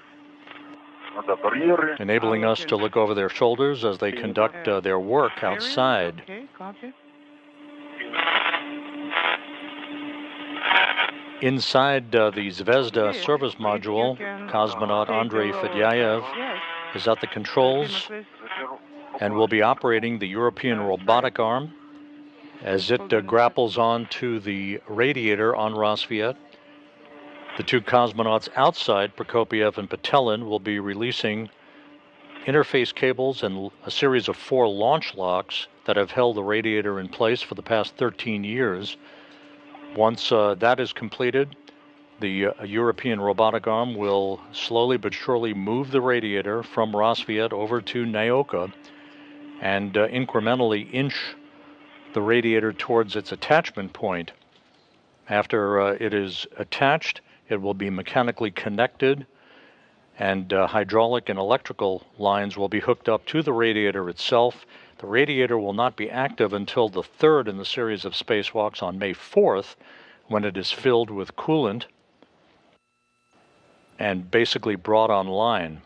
enabling us to look over their shoulders as they conduct their work outside.
Okay, copy.
Inside the Zvezda service module, cosmonaut Andrey Fedyaev is at the controls and will be operating the European robotic arm as it grapples onto the radiator on Rassvet. The 2 cosmonauts outside, Prokopyev and Petelin, will be releasing interface cables and a series of 4 launch locks that have held the radiator in place for the past 13 years. Once that is completed, the European robotic arm will slowly but surely move the radiator from Rassvet over to Nauka and incrementally inch the radiator towards its attachment point. After it is attached, it will be mechanically connected, and hydraulic and electrical lines will be hooked up to the radiator itself. The radiator will not be active until the 3rd in the series of spacewalks on May 4th, when it is filled with coolant and basically brought online.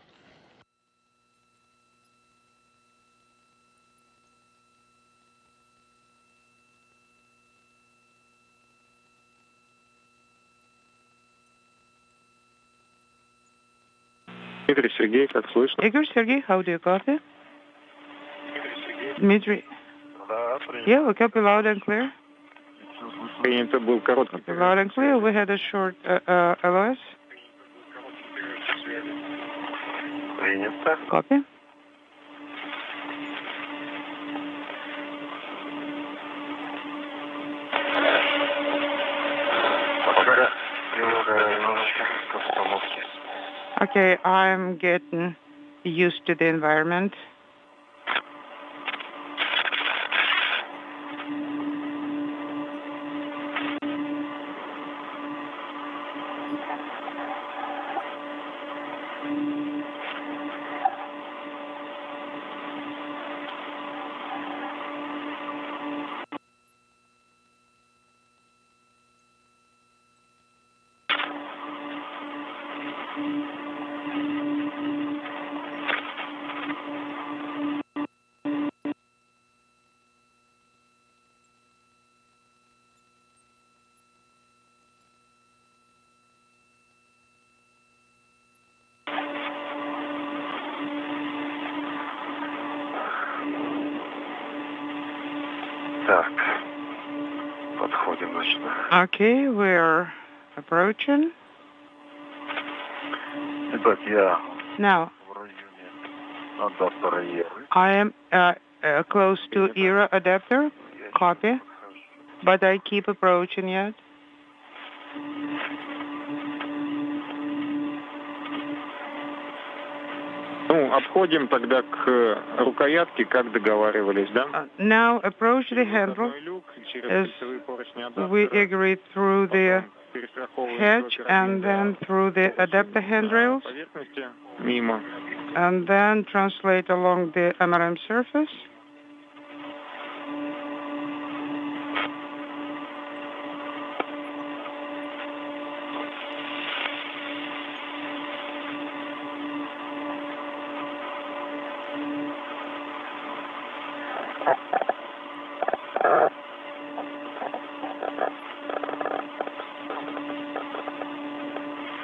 Игорь, Sergey, как слышно?
Igor, Sergey, how do you copy? Dmitri. Yeah, we copy loud and clear.
Принято, был короткий.
Loud and clear. We had a short LOS. Copy. Okay, I'm getting used to the environment.
Так. Подходим, значит.
Okay, we're approaching.
Итак, я
Now,
в районе адаптера Еры.
I am close to era adapter. Copy. But I keep approaching yet.
Ну, обходим тогда к рукоятке, как договаривались, да?
Now approach the handle as we agreed through the hatch and then through the adapter handrails.
Мимо.
And then translate along the MRM surface.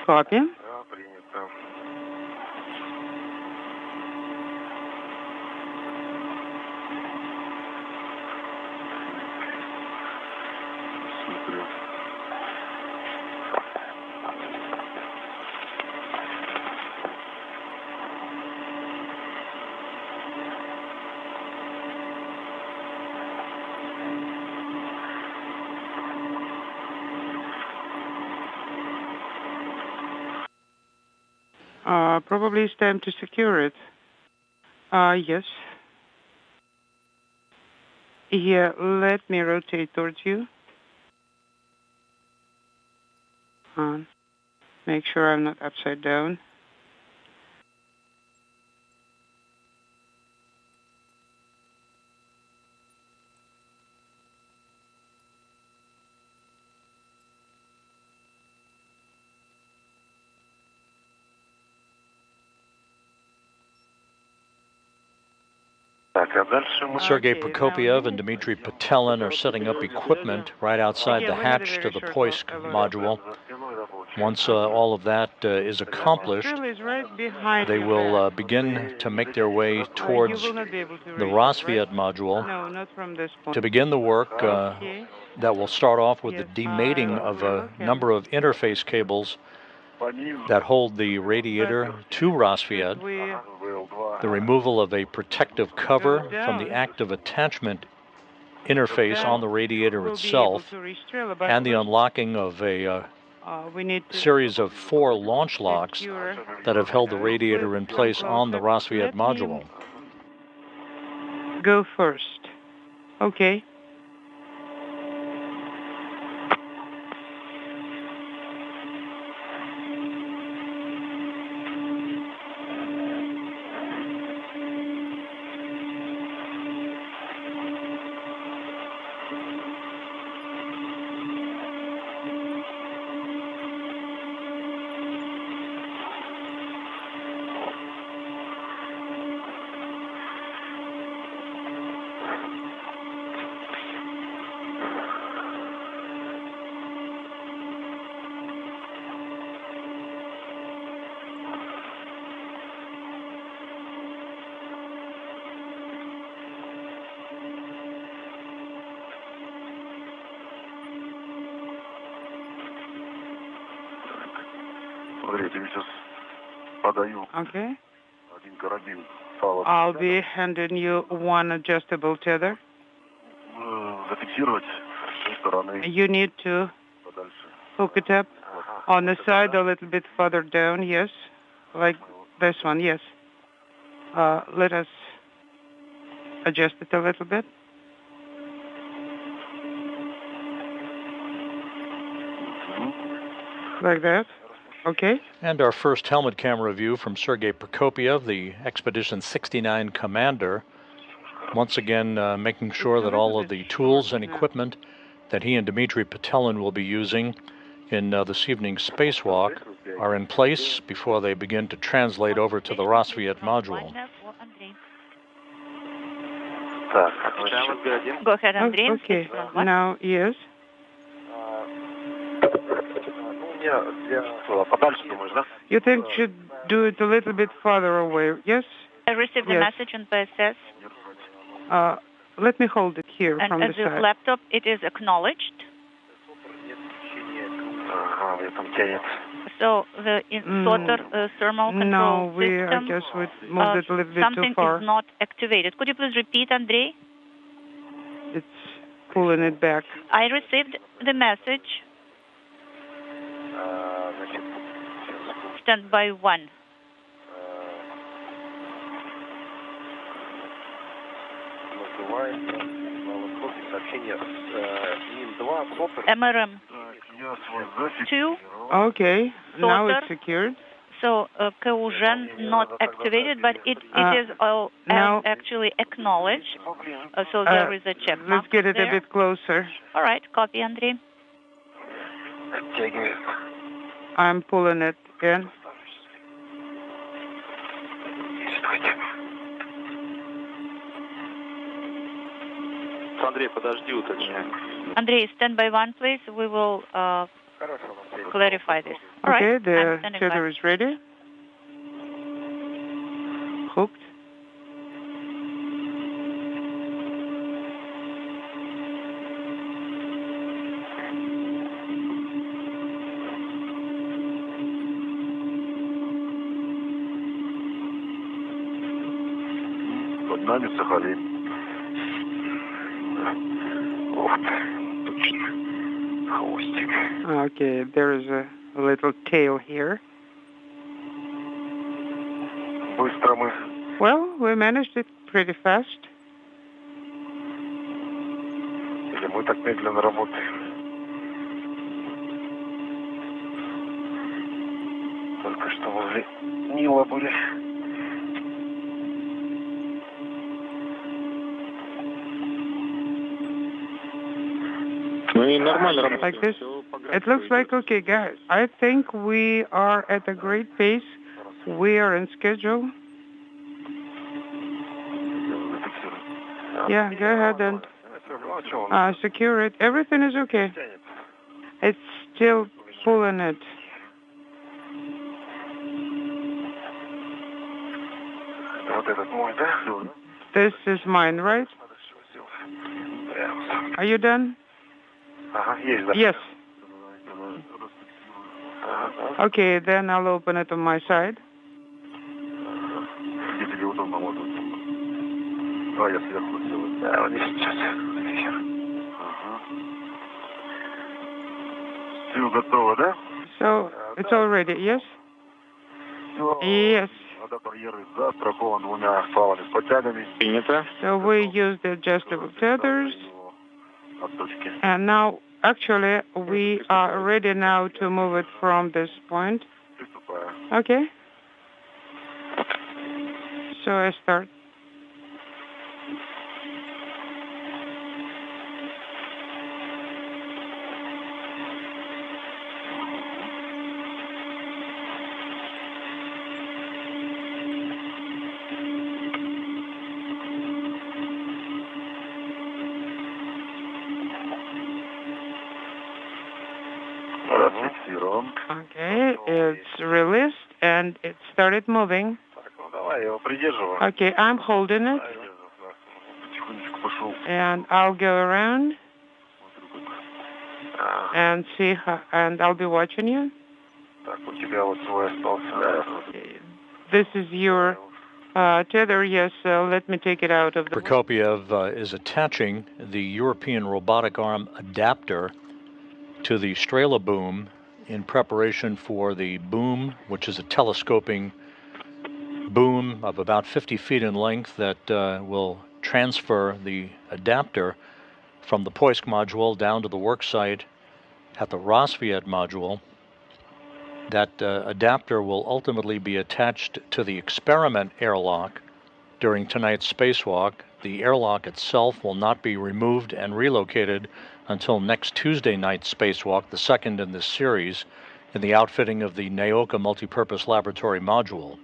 Copy.
Да, принято. Смотрю.
Probably it's time to secure it. Yes. Yeah, let me rotate towards you. Make sure I'm not upside down.
Так, а дальше мы...
Sergey Prokopyev and Dmitri Petelin are setting up equipment right outside the hatch to the Poisk module. Once all of that is accomplished, they will begin to make their way towards the Rassvet module to begin the work that will start off with the demating of a number of interface cables that hold the radiator to Rassvet, the removal of a protective cover from the active attachment interface on the radiator itself, and the unlocking of a series of 4 launch locks that have held the radiator in place on the Rassvet module.
Go first. Okay. Okay. I'll be handing you one adjustable tether. You need to hook it up on the side a little bit further down, yes, like this one, yes. Let us adjust it a little bit. Like that. Okay.
And our first helmet camera view from Sergey Prokopyev, the Expedition 69 commander, once again making sure that all of the tools and equipment that he and Dmitri Petelin will be using in this evening's spacewalk are in place before they begin to translate over to the Rassvet module.
Go ahead, Andrey.
Okay. Now, yes. You think should do it a little bit farther away, yes?
I received a message on PSS.
let me hold it here
And
from
at
the
the
side.
laptop, it is acknowledged. So the Sotar thermal control
I
system,
guess we moved it a little bit too
something
far.
is not activated. Could you please repeat, Andrey?
It's pulling it back.
I received the message. Standby 1. MRM 2.
Okay, now
Sotar.
it's secured.
So Kaugen not activated, but it is all
now,
actually acknowledged. So there is a check mark.
Let's get it
there.
a bit closer.
All right, copy, Andrey.
I'm pulling it in.
Андрей, подожди, уточняй.
Andrey, stand by 1, please. We will clarify this. All
Okay,
right,
the tether is ready. Hooked.
Под нами Сахалин.
Okay, there is a little tail here.
Быстро мы.
Well, we managed it pretty fast.
Или мы так медленно работаем? Только что возле Нила были.
Like this. It looks like okay, guys. I think we are at a great pace. We are in schedule. Yeah, go ahead and secure it. Everything is okay. It's still pulling it. This is mine, right? Are you done? Yes. Okay, then I'll open it on my side. So, it's all ready, yes? Yes. So we use the adjustable tethers. And now, actually, we are ready now to move it from this point. Okay. So I start. Okay, it's released and it started moving. Okay, I'm holding it. And I'll go around and see how, and I'll be watching you. This is your tether, yes, so let me take it out of the...
Prokopyev is attaching the European robotic arm adapter to the Strela boom in preparation for the boom, which is a telescoping boom of about 50 feet in length that will transfer the adapter from the Poisk module down to the work site at the Rassvet module. That adapter will ultimately be attached to the experiment airlock during tonight's spacewalk. The airlock itself will not be removed and relocated until next Tuesday night's spacewalk, the second in this series, in the outfitting of the Nauka multipurpose laboratory module.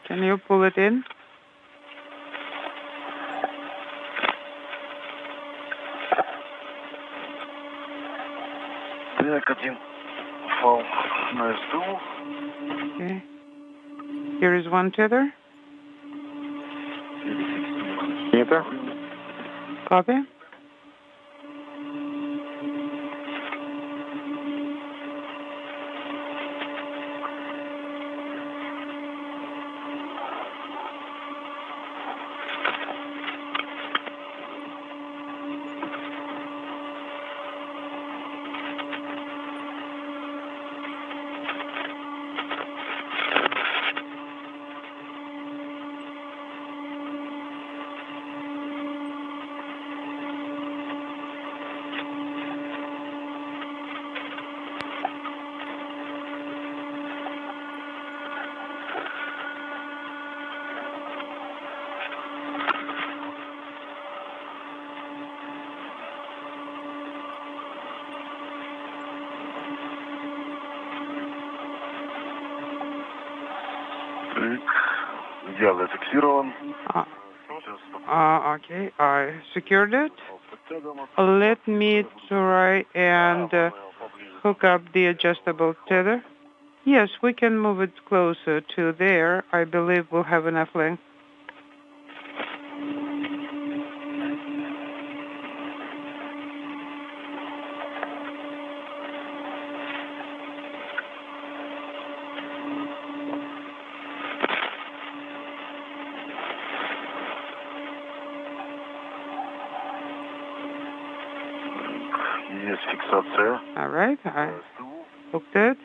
Can you pull it in?
Так, один фал на СДУ.
Okay. Here is one tether.
Это?
Copy.
Идеал зафиксирован.
Okay, I secured it. Let me try and hook up the adjustable tether. Yes, we can move it closer to there. I believe we'll have enough length.
Есть фиксация.
All right, I hooked it.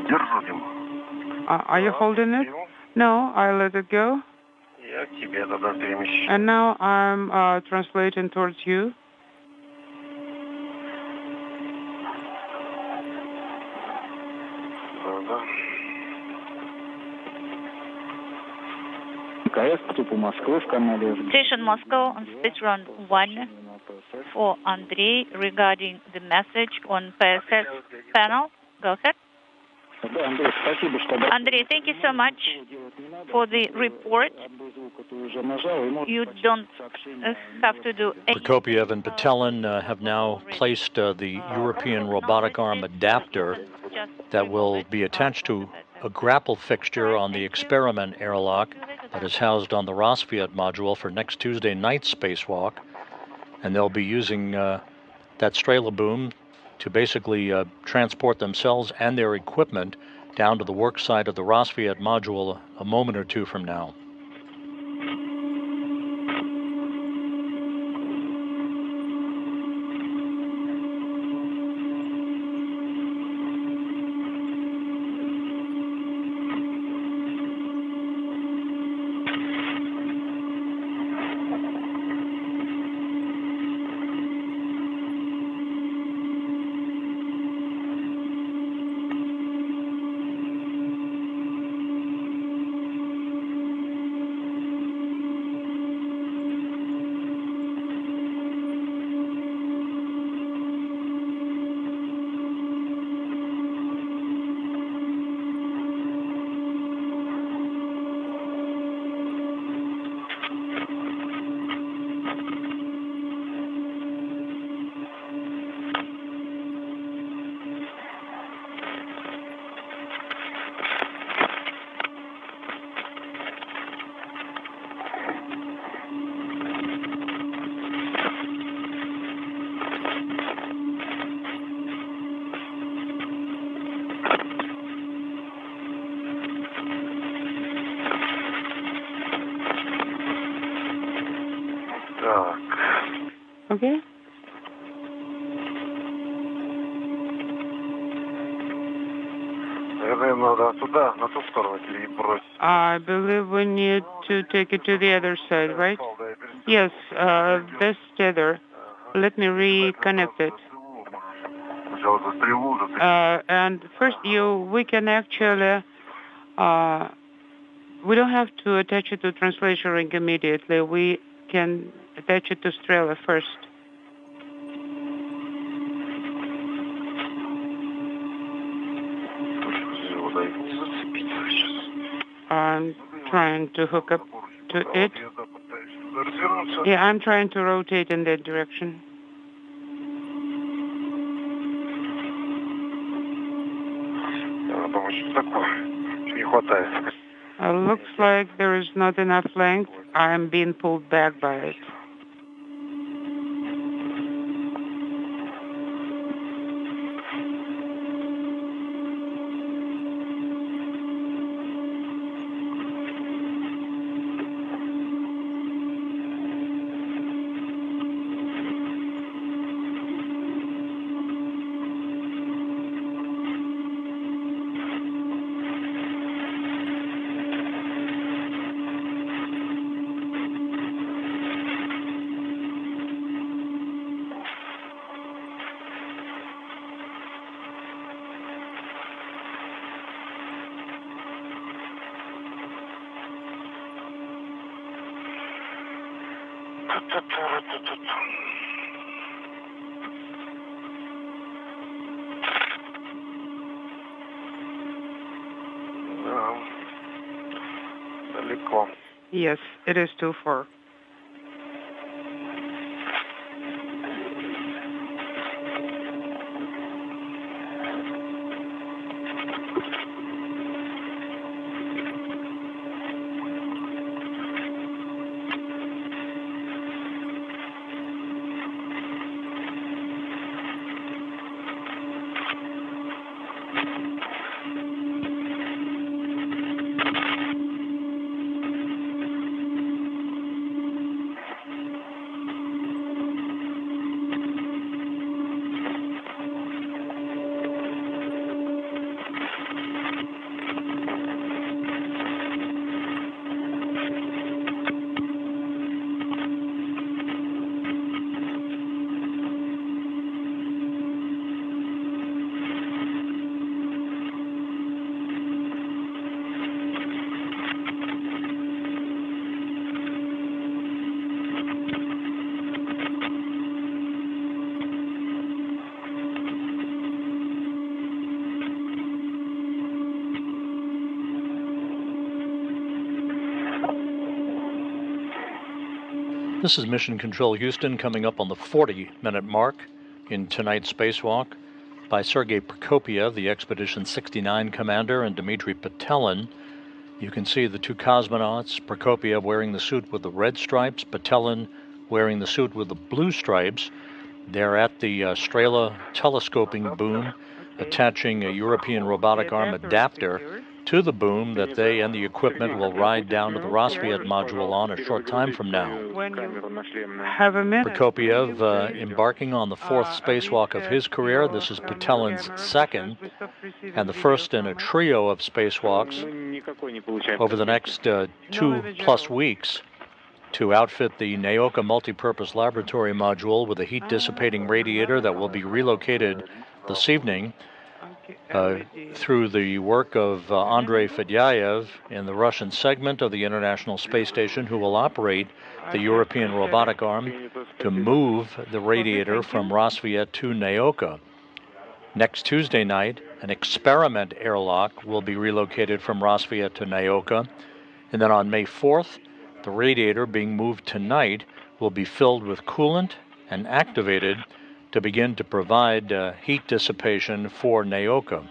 Держу его.
Are you holding it? No, I let it go.
Я к тебе тогда перемещу.
And now I'm translating towards you.
Да.
Station Moscow on space round 1 for Andrey regarding the message on PSS panel. Go ahead. Andrey, thank you so much for the report. You don't have to do anything.
Prokopyev and Petelin have now placed the European robotic arm adapter that will be attached to a grapple fixture on the experiment airlock that is housed on the Rassvet module for next Tuesday night's spacewalk. And they'll be using that Strela boom to basically transport themselves and their equipment down to the work site of the Rassvet module a moment or two from now.
Okay.
Наверное, надо туда, на ту сторону перебросить.
I believe we need to take it to the other side, right? Yes, this tether. Let me reconnect it. And first, we can actually, we don't have to attach it to translation ring immediately. We can attach it to Strela first. I'm trying to hook up to it. Yeah, I'm trying to rotate in that direction. Looks like there is not enough length. I'm being pulled back by it. Yes, it is too far.
This is Mission Control Houston, coming up on the 40-minute mark in tonight's spacewalk by Sergey Prokopyev, the Expedition 69 commander, and Dmitri Petelin. You can see the two cosmonauts, Prokopyev wearing the suit with the red stripes, Petelin wearing the suit with the blue stripes. They're at the Strela telescoping boom, attaching a European robotic arm adapter to the boom that they and the equipment will ride down to the Rassvet module on a short time from now. Prokopyev embarking on the fourth spacewalk of his career. This is Petelin's second, and the first in a trio of spacewalks over the next 2+ weeks to outfit the Nauka multipurpose laboratory module with a heat-dissipating radiator that will be relocated this evening through the work of Andrey Fedyaev in the Russian segment of the International Space Station, who will operate the European robotic arm to move the radiator from Rassvet to Nauka. Next Tuesday night, an experiment airlock will be relocated from Rassvet to Nauka. And then on May 4th, the radiator being moved tonight will be filled with coolant and activated to begin to provide heat dissipation for Nauka.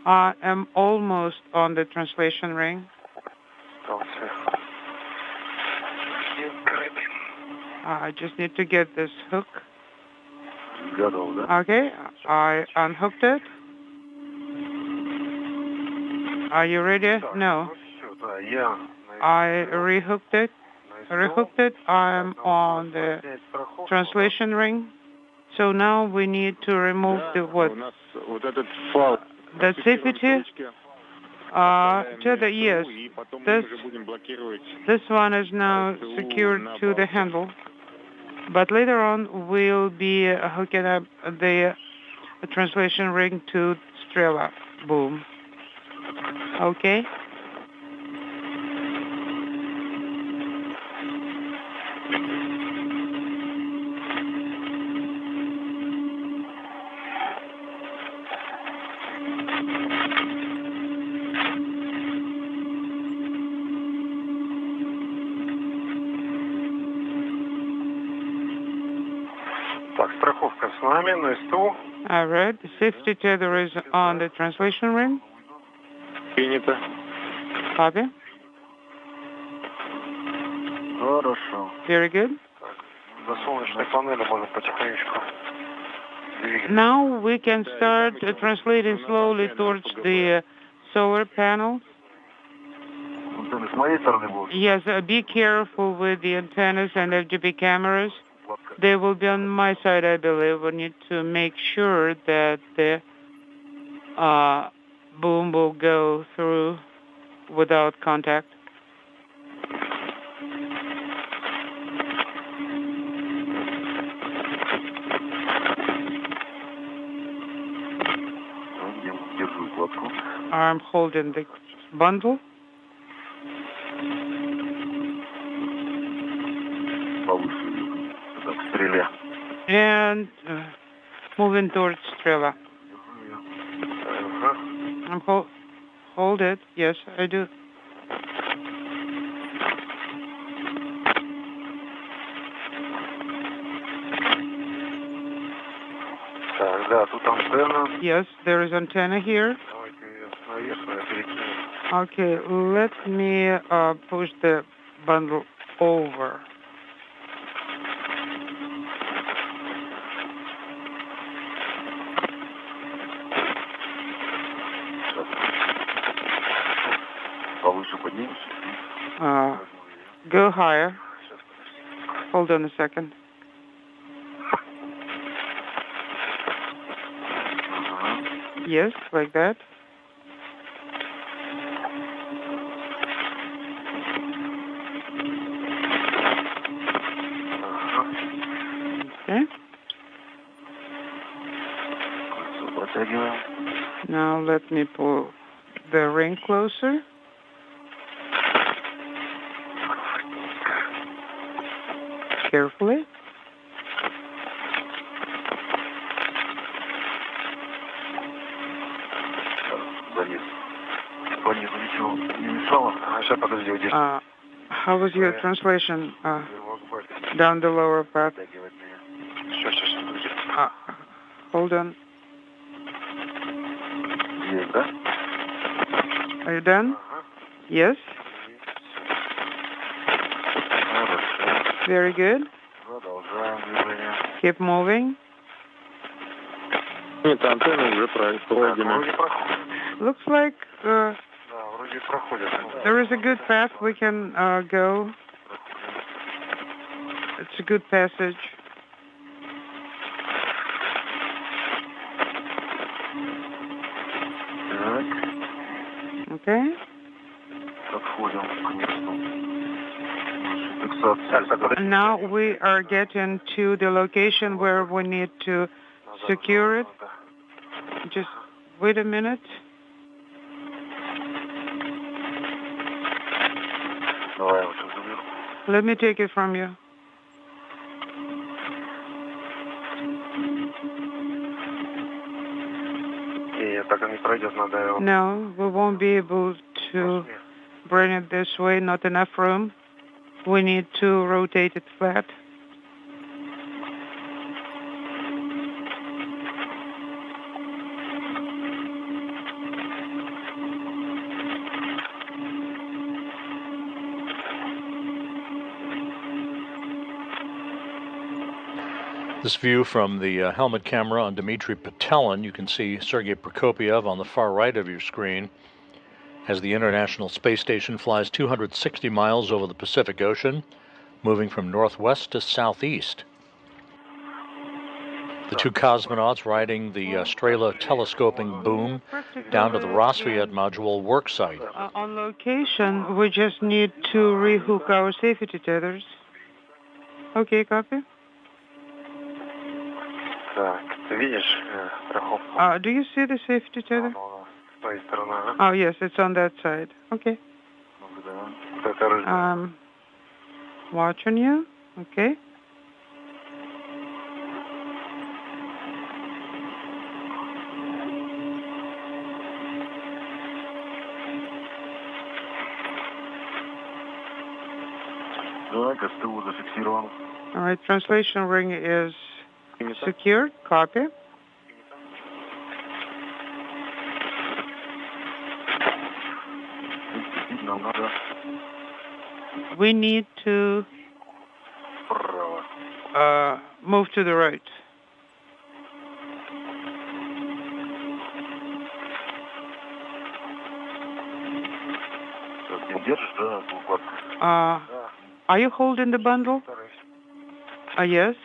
I am almost on the translation ring. I just need to get this hook. Okay, I unhooked it. Are you ready? No. I rehooked it. I'm on the translation ring. So now we need to remove the what? The safety. Yes. This one is now secured to the handle. But later on, we'll be hooking up the translation ring to Strela boom. Okay? All right, the safety tether is on the translation ring.
Принято.
Copy. Very good. Now we can start translating slowly towards the solar panel. Yes, be careful with the antennas and FGB cameras. They will be on my side, I believe. We need to make sure that the boom will go through without contact. I'm holding the bundle. And moving towards Strela. I'm hold it. Yes, I do. Yes, there is antenna here. Okay, let me push the bundle over. Go higher. Hold on a second. Yes, like that. Okay. Now let me pull the ring closer. Carefully. How was your translation down the lower part? Hold on. Are you done? Yes. Very good. Keep moving. Looks like there is a good path we can go. It's a good passage. Okay. Now we are getting to the location where we need to secure it. Just wait a minute. Let me take it from you. No, we won't be able to bring it this way. Not enough room. We need to rotate it flat.
This view from the helmet camera on Dmitri Petelin, you can see Sergey Prokopyev on the far right of your screen as the International Space Station flies 260 miles over the Pacific Ocean, moving from northwest to southeast. The two cosmonauts riding the Strela telescoping boom down to the Rassvet module work site.
On location, we just need to rehook our safety tethers. Okay, copy. Do you see the safety tether? Oh, yes, it's on that side. Okay. Watching you. Okay. All right, translation ring is secured. Copy. We need to move to the right. Are you holding the bundle? Yes.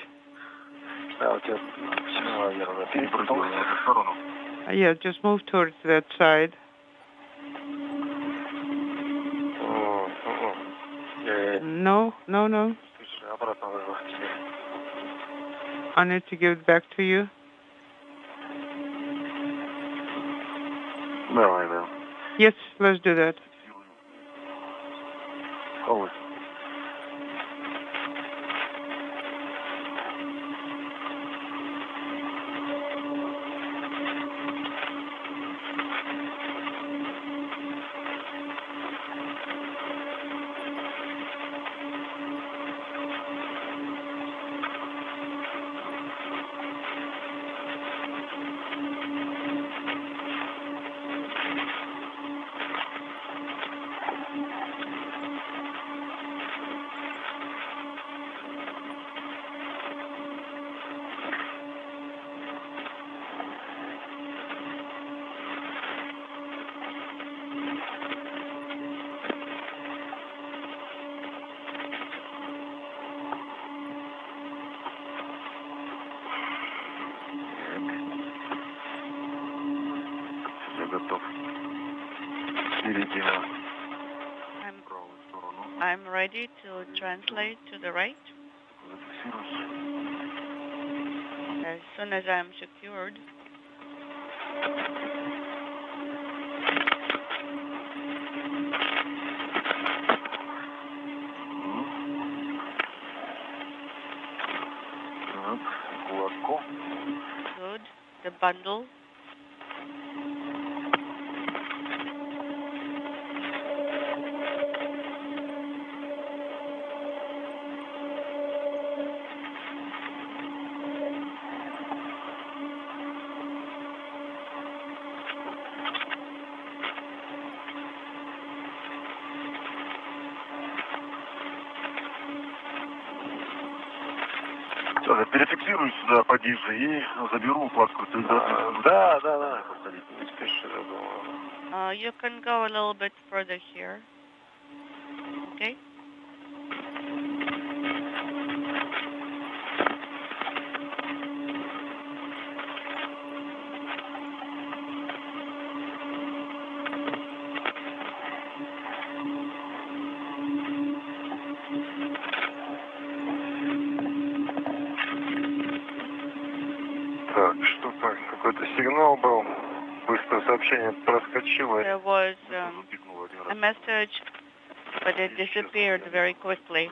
Yeah, just move towards that side. No. I need to give it back to you. Yes, let's do that.
I'm ready to translate to the right. As soon as I'm secured. Good. The bundle.
Перефиксирую сюда пониже и заберу укладку. Да. Не спеши,
You can go a little bit further here. Okay?
Так, что-то, какой-то сигнал был. Быстро сообщение проскочило.
There was a message, but it disappeared very quickly.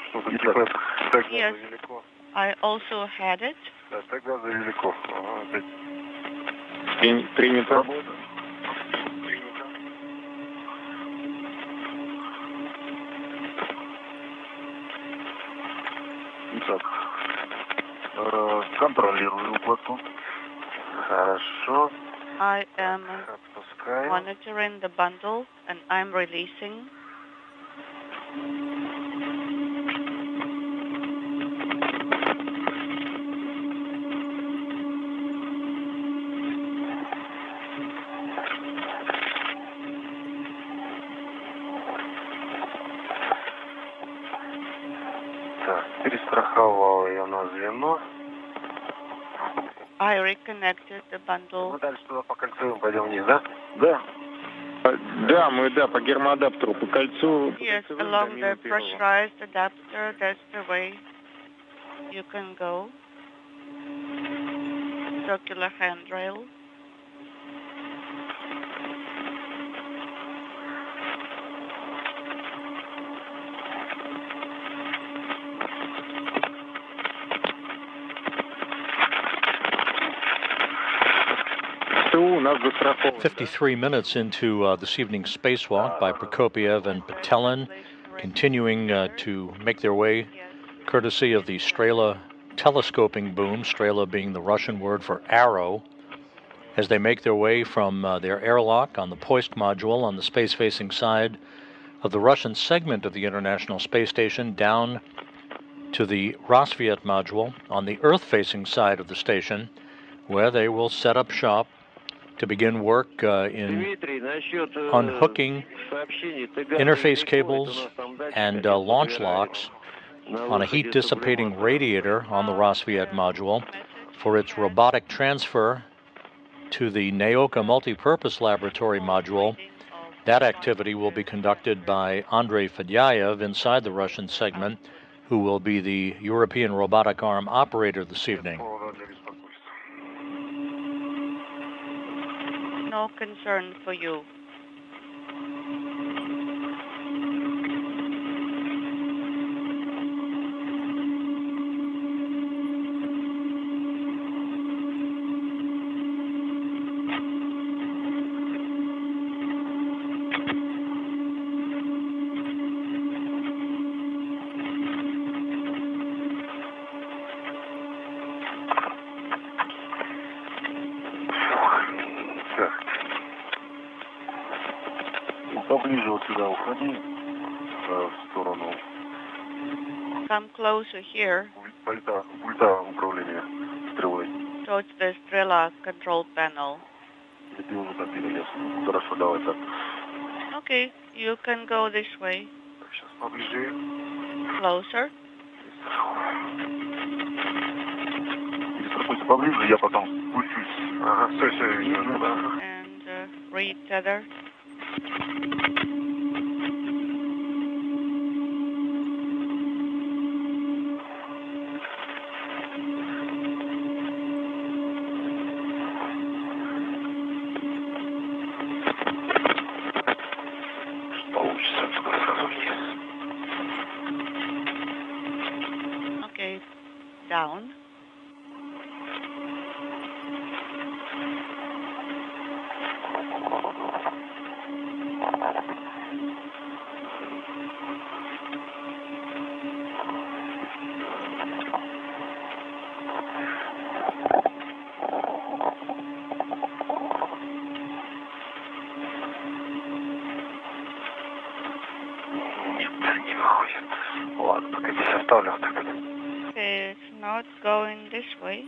Что-то типа так
Yes,
далеко.
I also had it.
Да, тогда далеко. Опять.
Принято.
Итак, контролирую укладку. Хорошо.
I am
Отпускаю.
monitoring the bundle and I'm releasing.
на звено.
I reconnected the bundle.
Мы дальше туда по кольцевым пойдем вниз, да? Да.
Да, мы, по гермоадаптеру, по кольцу.
Yes, along the pressurized adapter, that's the way you can go. Circular handrail.
У нас застрахован.
53 minutes into this evening's spacewalk by Prokopyev and Petelin, continuing to make their way courtesy of the Strela telescoping boom, Strela being the Russian word for arrow, as they make their way from their airlock on the Poisk module on the space-facing side of the Russian segment of the International Space Station down to the Rassvet module on the Earth-facing side of the station, where they will set up shop to begin work in unhooking interface cables and launch locks on a heat-dissipating radiator on the Rassvet module for its robotic transfer to the Nauka multipurpose laboratory module. That activity will be conducted by Andrey Fedyaev inside the Russian segment, who will be the European robotic arm operator this evening.
No concern for you.
Поближе вот сюда уходи, в сторону.
Come closer here.
Пульта управления стрелой.
Towards the Strela control panel.
И ты уже так перелез. Хорошо, давай так.
Okay, you can go this way.
Сейчас поближе.
Closer.
Страхуйся поближе, я потом спущусь. Ага, все, вижу, да.
And re-tether. Okay, down.
Ладно, погоди, оставлю так.
Okay, it's not going this way.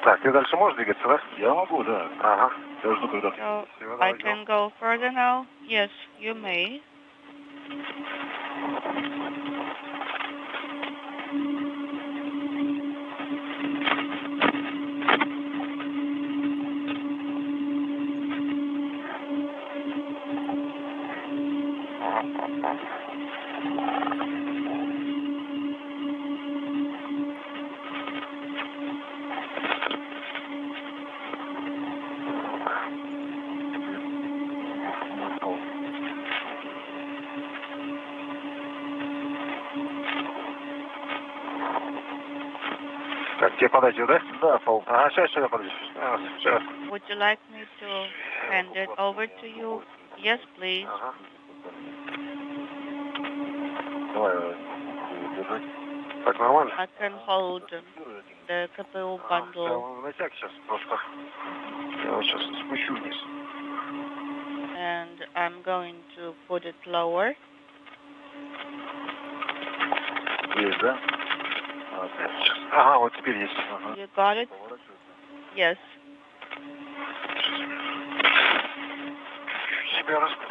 Так, ты дальше можешь двигаться, да? Я могу, да. Ага. Я жду, когда
So I can go further now? Yes, you may.
Так, тебе подать ее, да? Да, Пол. Ага, сейчас я подаю. Сейчас.
Would you like me to hand it over to you? Yes, please.
Ага. Давай, держи. Так, нормально?
I can hold the couple bundle.
Натяг сейчас просто. Я вот сейчас спущу вниз.
And I'm going to put it lower.
Есть, да? Ага, вот теперь есть.
You got it? Yes.
тебя растут.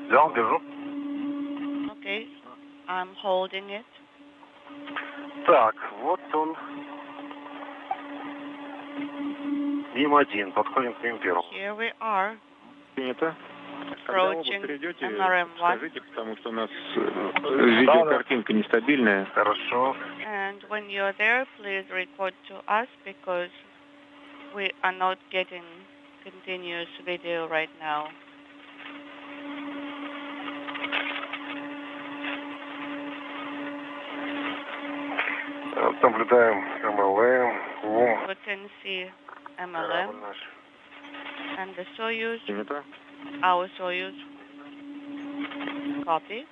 Взял, держу.
Okay, I'm holding it.
Так, вот он. Им-1, подходим к Им-1.
Here we are.
Принято. Когда оба
Approaching
перейдете,
MRM-1.
скажите, потому что у нас видеокартинка нестабильная.
Хорошо.
And when you're there, please report to us because we are not getting continuous video right now.
Наблюдаем МЛМ, УМ.
We can see MLM and the Soyuz,
Принято.
our Soyuz. Copy.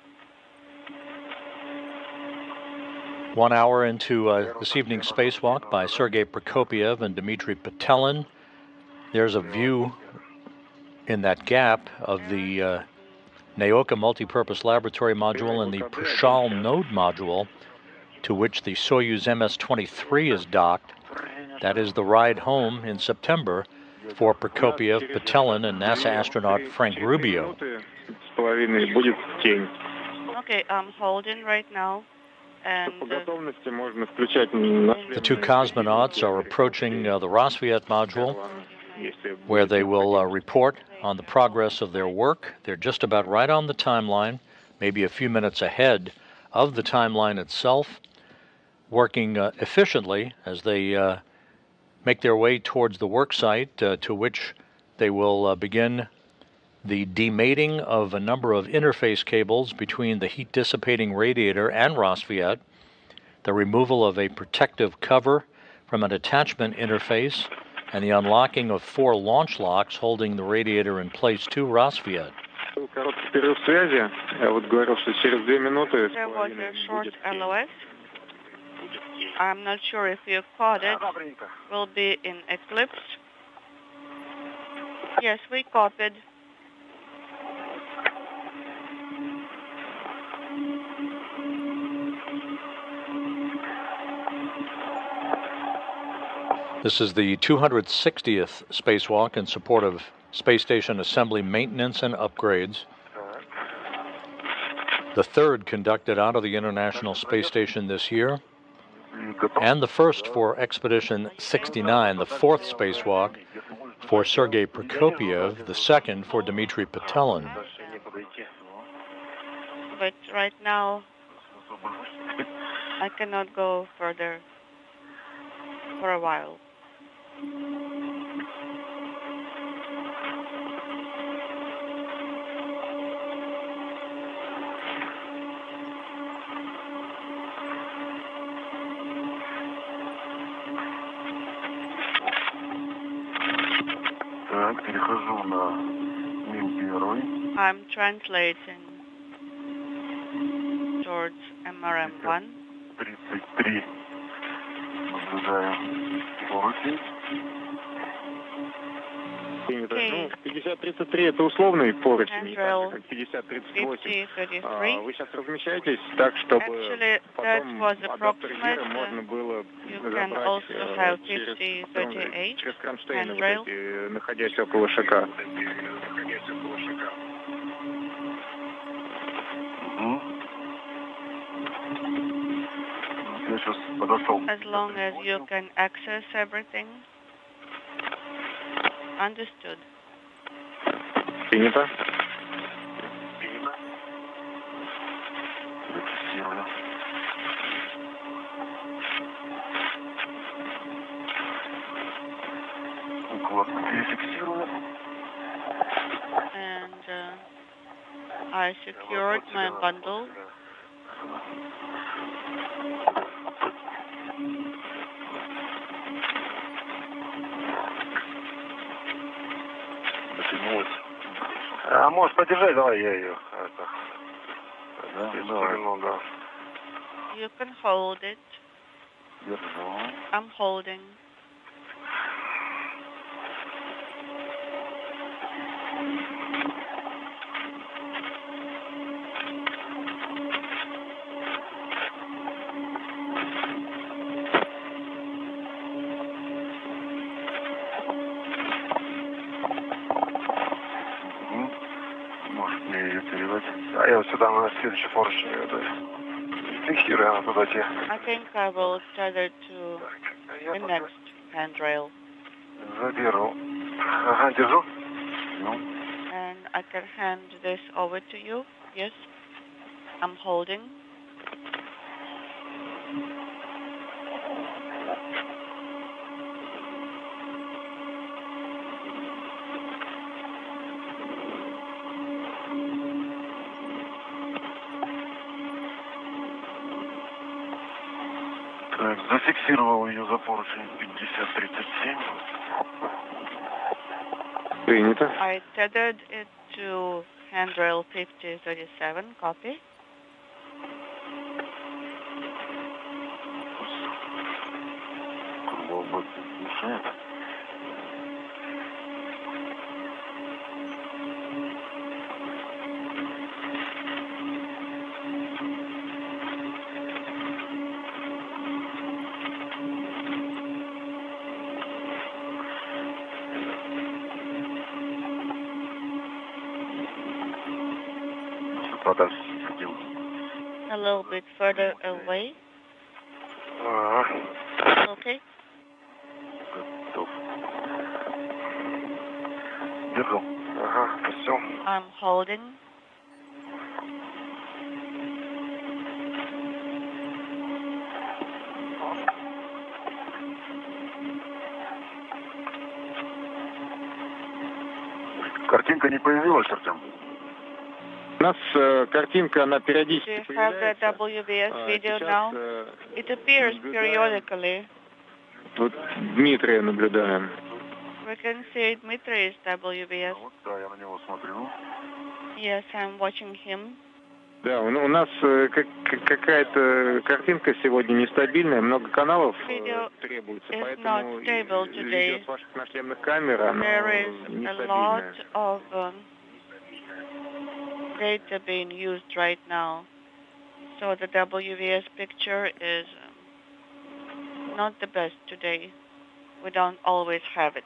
1 hour into this evening's spacewalk by Sergey Prokopyev and Dmitri Petelin. There's a view in that gap of the Nauka multipurpose laboratory module and the Pushal node module, to which the Soyuz MS-23 is docked. That is the ride home in September for Prokopyev, Petelin, and NASA astronaut Frank Rubio.
Okay, I'm holding right now. And
the two cosmonauts are approaching the Rassvet module, where they will report on the progress of their work. They're just about right on the timeline, maybe a few minutes ahead of the timeline itself, working efficiently as they make their way towards the work site, to which they will begin the demating of a number of interface cables between the heat-dissipating radiator and Rassvet, the removal of a protective cover from an attachment interface, and the unlocking of 4 launch locks holding the radiator in place to Rassvet.
There was a short LOS. I'm not sure if you caught it. Will be in eclipse. Yes, we copied.
This is the 260th spacewalk in support of space station assembly maintenance and upgrades. The third conducted out of the International Space Station this year, and the first for Expedition 69, the fourth spacewalk for Sergey Prokopyev, the second for Dmitri Petelin.
But right now, I cannot go further for a while.
Так, перехожу на Мим-1.
I'm translating towards MRM-1.
33. Наблюдаем поручень.
Принято. Ну, 50-33 это условный поручень, не так, как 50-38. Вы сейчас размещаетесь так, чтобы потом адаптер гира можно было забрать через кронштейны, вот эти, находясь около ШК.
Я сейчас подошел.
As long as you can access everything. Understood.
Принято.
Зафиксировано. Уклад перефиксировано.
And I secured my bundle.
А можешь подержать, давай я ее. Да, да.
You can hold it.
Держу.
I'm holding.
А я вот сюда на следующий поручень фиксирую, она туда те.
I think I will tether to the next handrail.
Заберу. Ага, держу.
And I can hand this over to you. Yes. I'm holding.
Так, зафиксировал ее за поручень 50-37.
Принято.
I tethered it to handrail 5037. Copy. A little bit further away. Okay.
Держу. Ага, все.
I'm holding.
Картинка не появилась, Артем?
У нас картинка, она периодически
Do you have the WBS video now? It appears periodically.
Вот Дмитрия наблюдаем.
We can see Dmitri's WBS.
Вот, да, я на него смотрю.
Yes, I'm watching him.
Да, у нас какая-то картинка сегодня нестабильная, много каналов требуется, поэтому видео с ваших нашлемных камер, оно нестабильное.
Data being used right now, so the WVS picture is not the best today. We don't always have it.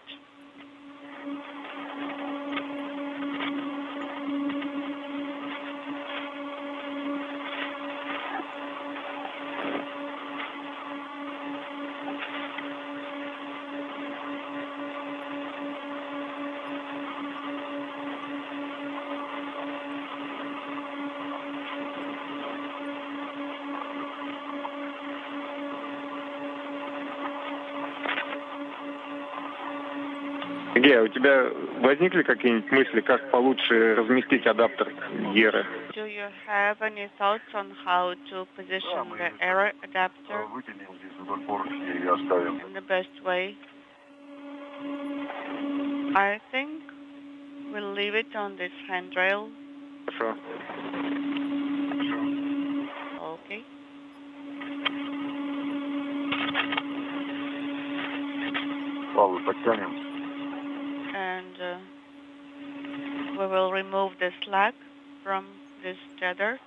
Сергей, у тебя возникли какие-нибудь мысли, как получше разместить адаптер Геры?
Do you have any thoughts on how to position the error adapter in the best way? I think we'll leave it on this handrail.
Хорошо.
Okay.
Павел, подтянем.
And
and we will remove the slack from this tether.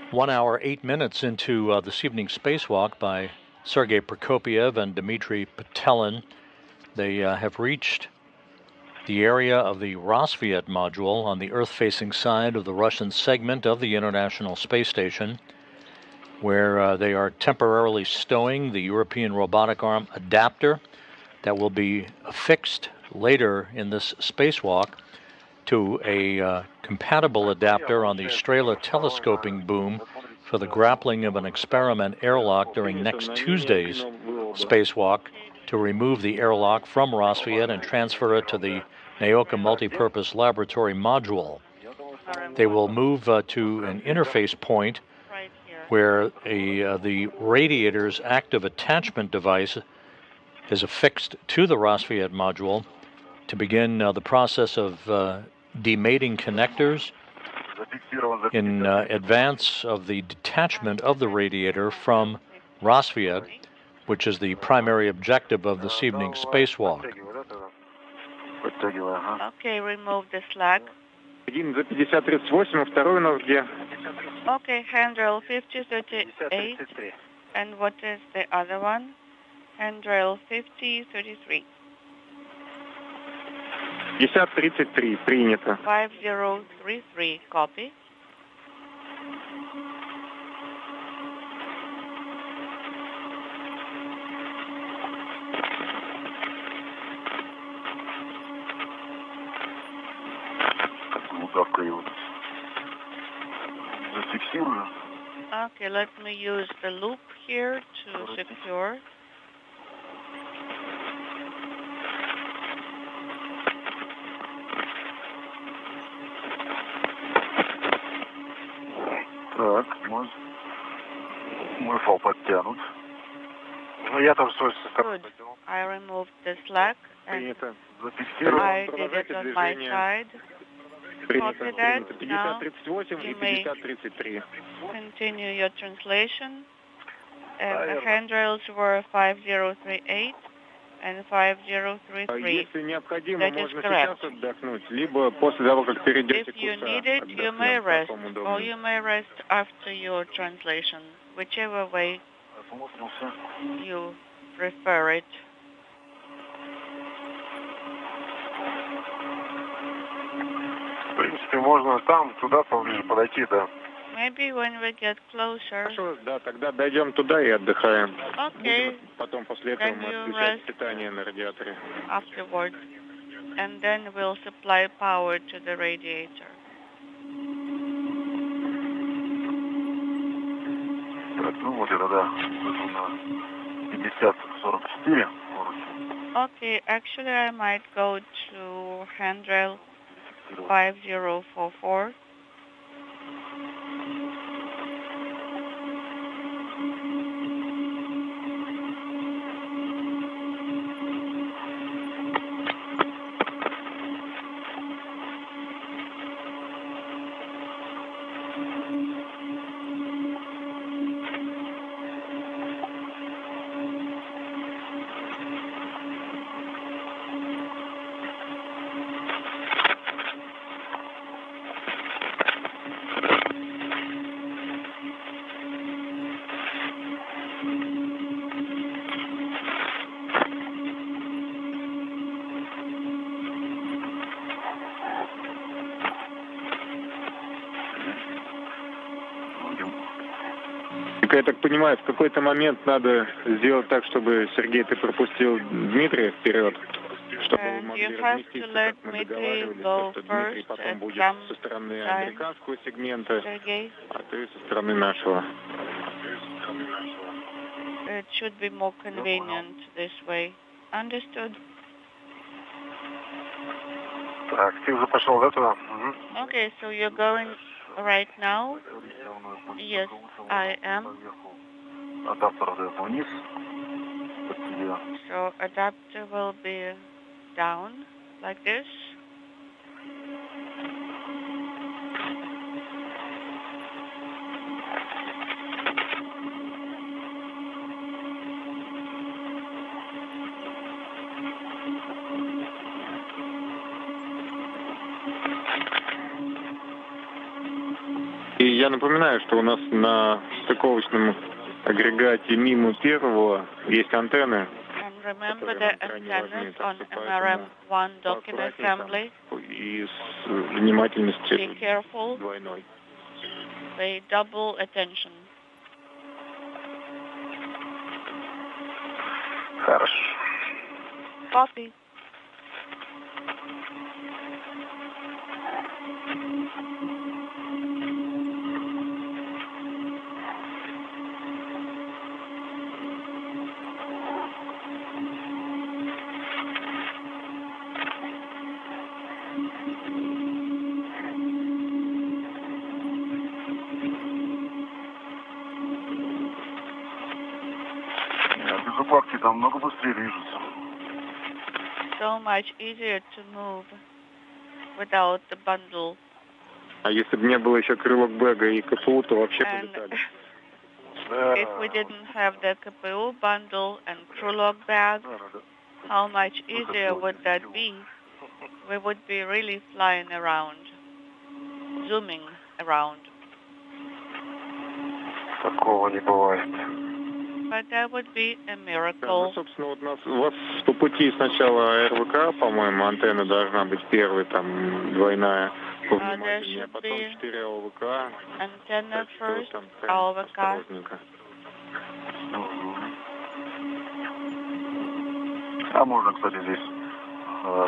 One hour, 8 minutes into this evening's spacewalk by Sergey Prokopyev and Dmitri Petelin. They have reached the area of the Rassvet module on the Earth-facing side of the Russian segment of the International Space Station, where they are temporarily stowing the European robotic arm adapter that will be affixed later in this spacewalk to a compatible adapter on the Strela telescoping boom for the grappling of an experiment airlock during next Tuesday's spacewalk to remove the airlock from Rassvet and transfer it to the Nauka multipurpose laboratory module. They will move to an interface point where the radiator's active attachment device is affixed to the Rassvet module to begin the process of demating connectors in advance of the detachment of the radiator from Rassvet, which is the primary objective of this evening's spacewalk.
Okay, remove the slack.
Один за 5038, второй у нас где?
Okay, handrail 5038. And what is the other one? Handrail 5033.
5033, принято.
5033, copy. Okay, let me use the loop here to secure.
Так, мой фал подтянут. Ну, я там свой состав подтянул.
I removed the slack and I did it on my side. Copy that. Now you may continue your translation. The handrails were 5038 and 5033.
Если необходимо,
That is
можно
correct.
сейчас отдохнуть, либо после того, как перейдете
If
к
you need it, you may rest, or you may rest after your translation, whichever way you prefer it.
В принципе, можно там, туда поближе подойти, да.
Maybe when we get closer.
Хорошо, да, тогда дойдем туда и отдыхаем.
Okay.
Будем потом после этого
Then
мы
you
отключаем
rest
питание на радиаторе.
afterward, and then we'll supply power to the radiator.
Так, ну вот это, да. Это на 5044.
Okay, actually I might go to handrail 5044.
Я так понимаю, в какой-то момент надо сделать так, чтобы, Сергей, ты пропустил Дмитрия вперед. And you have to let Dmitri go first at some time, Sergey. It should be more convenient this way. Understood? Okay, so you're going right now? Yes, I am. So adapter will be down like this. И я напоминаю, что у нас на стыковочном агрегате мимо первого есть антенны.
And remember the antennas on MRM-1 docking assembly.
И с внимательностью
Be careful.
Двойной.
Pay double attention.
Хорошо.
Copy.
Укладки там много быстрее движутся.
So much easier to move without the bundle.
А если бы не было еще крылок бэга и КПУ, то вообще полетали.
If we didn't have the KPU bundle and crew log bag, how much easier would that be? We would be really flying around, zooming around.
Такого не бывает.
But that would be a miracle.
Ну, собственно, вот у вас по пути сначала РВК, по-моему, антенна должна быть первой, там, двойная, повнимательнее, а потом 4 ОВК.
Antenna first, ОВК.
А можно, кстати, здесь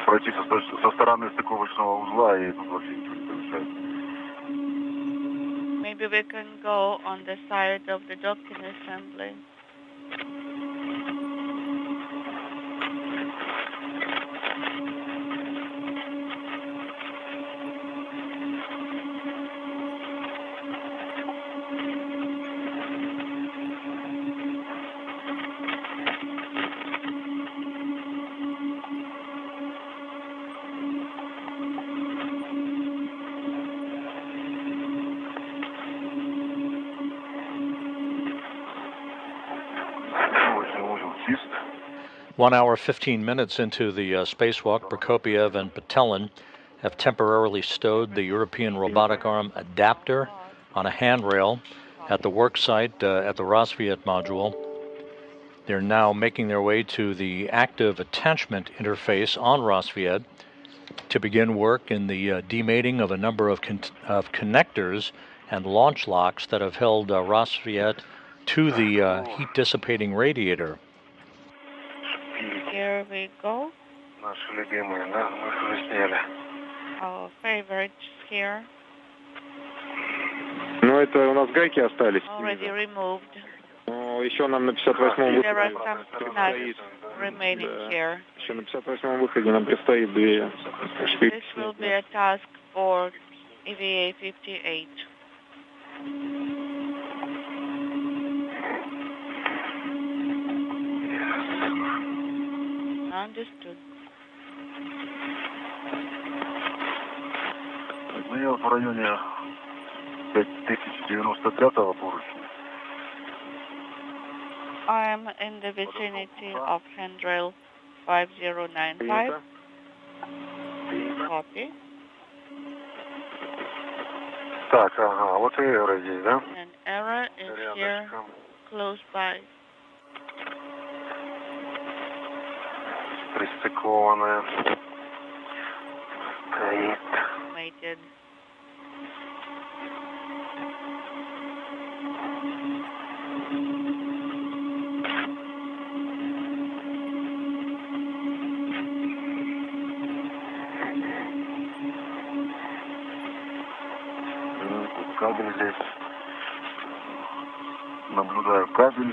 пройти со стороны стыковочного узла и тут вообще ничего не помешает.
Maybe we can go on the side of the docking assembly.
Чисто.
1 hour, 15 minutes into the spacewalk, Prokopyev and Petelin have temporarily stowed the European robotic arm adapter on a handrail at the work site at the Rassvet module. They're now making their way to the active attachment interface on Rassvet to begin work in the demating of a number of connectors and launch locks that have held Rassvet to the heat-dissipating radiator.
Here we go.
Наши любимые, да, мы их уже сняли.
Our favorites here.
Ну, это у нас гайки остались.
Already removed.
Ну, еще нам на 58-м
There are
выходе
some nuts remaining here.
Еще на 58-м выходе нам предстоит две шпильки.
This will be a task for EVA 58. Understood.
Ну, я вот в районе 5095-го поручня.
I am in the vicinity of handrail 5095. Copy.
Так, ага, вот и error здесь, да?
An error is here, close by.
Пристыкованная. Стоит.
Mated.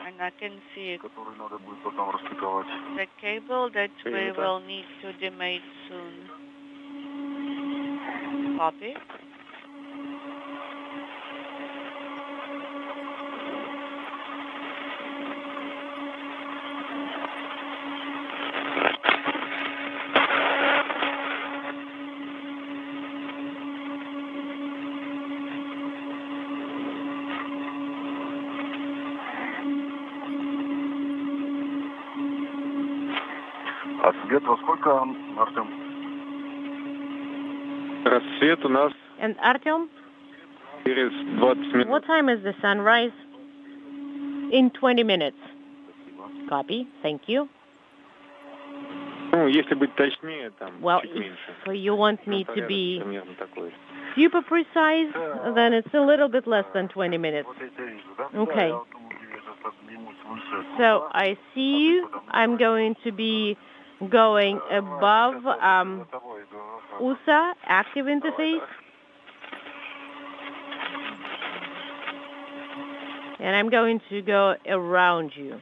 And I can see the cable that we will need to demate soon. Copy.
А свет во сколько, Артем?
Рассвет у нас
And Artyom,
через 20 минут.
what time is the sunrise? In 20 minutes. Copy. Thank you.
Ну, если быть точнее, там
Well,
чуть меньше.
if you want me to be
Примерно такой.
super precise, then it's a little bit less than 20 minutes. Okay. So I see you. I'm going to be going above USA, active interface. And I'm going to go around you.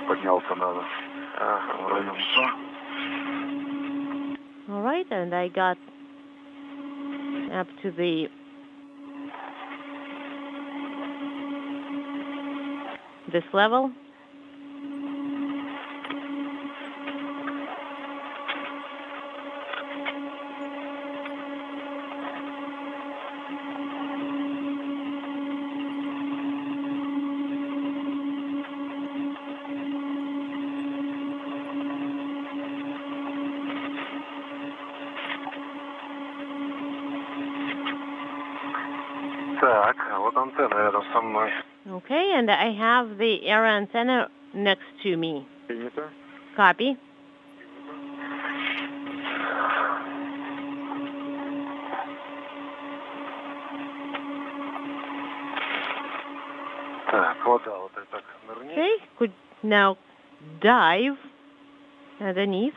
Поднялся надо.
All right, and I got up to this level.
Так, вот антенна рядом со мной.
Okay, and I have the air antenna next to me.
Принято.
Copy.
Так, вода вот так нырни.
Okay, could now dive underneath.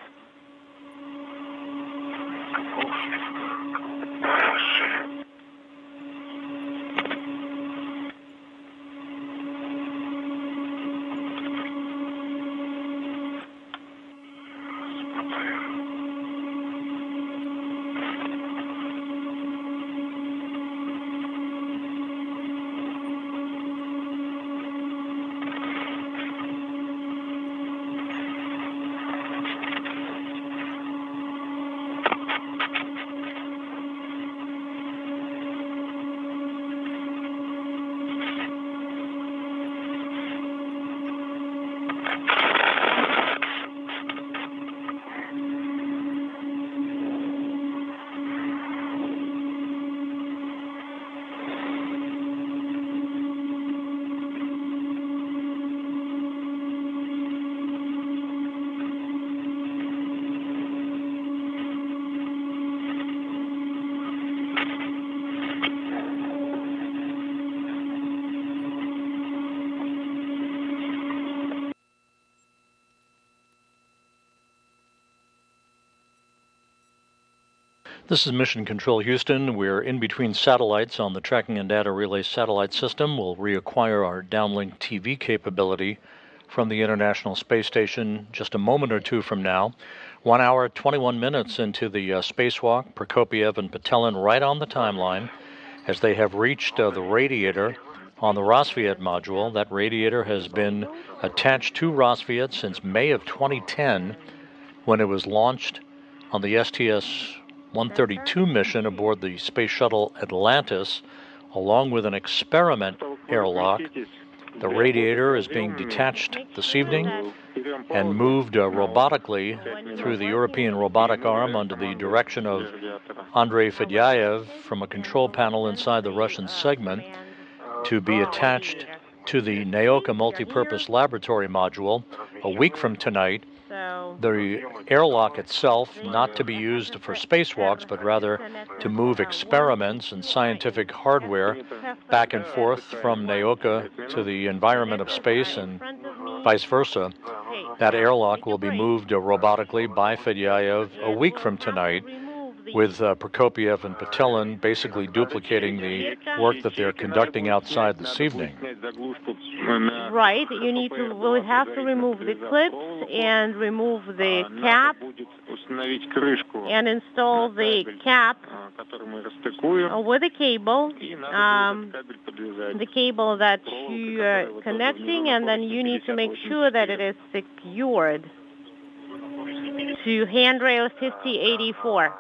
This is Mission Control Houston. We're in between satellites on the Tracking and Data Relay satellite system. We'll reacquire our downlink TV capability from the International Space Station just a moment or two from now. 1 hour, 21 minutes into the spacewalk, Prokopyev and Petelin right on the timeline as they have reached the radiator on the Rassvet module. That radiator has been attached to Rassvet since May of 2010 when it was launched on the STS-132 mission aboard the Space Shuttle Atlantis, along with an experiment airlock. The radiator is being detached this evening and moved robotically through the European robotic arm under the direction of Andrey Fedyaev from a control panel inside the Russian segment to be attached to the Nauka multipurpose laboratory module a week from tonight. The airlock itself not to be used for spacewalks, but rather to move experiments and scientific hardware back and forth from Nauka to the environment of space and vice versa. That airlock will be moved robotically by Fedyaev a week from tonight, with Prokopyev and Petelin basically duplicating the work that they're conducting outside this evening.
Right, we'll have to remove the clips and remove the cap and install the cap with a cable, the cable that you are connecting, and then you need to make sure that it is secured to handrail 5084.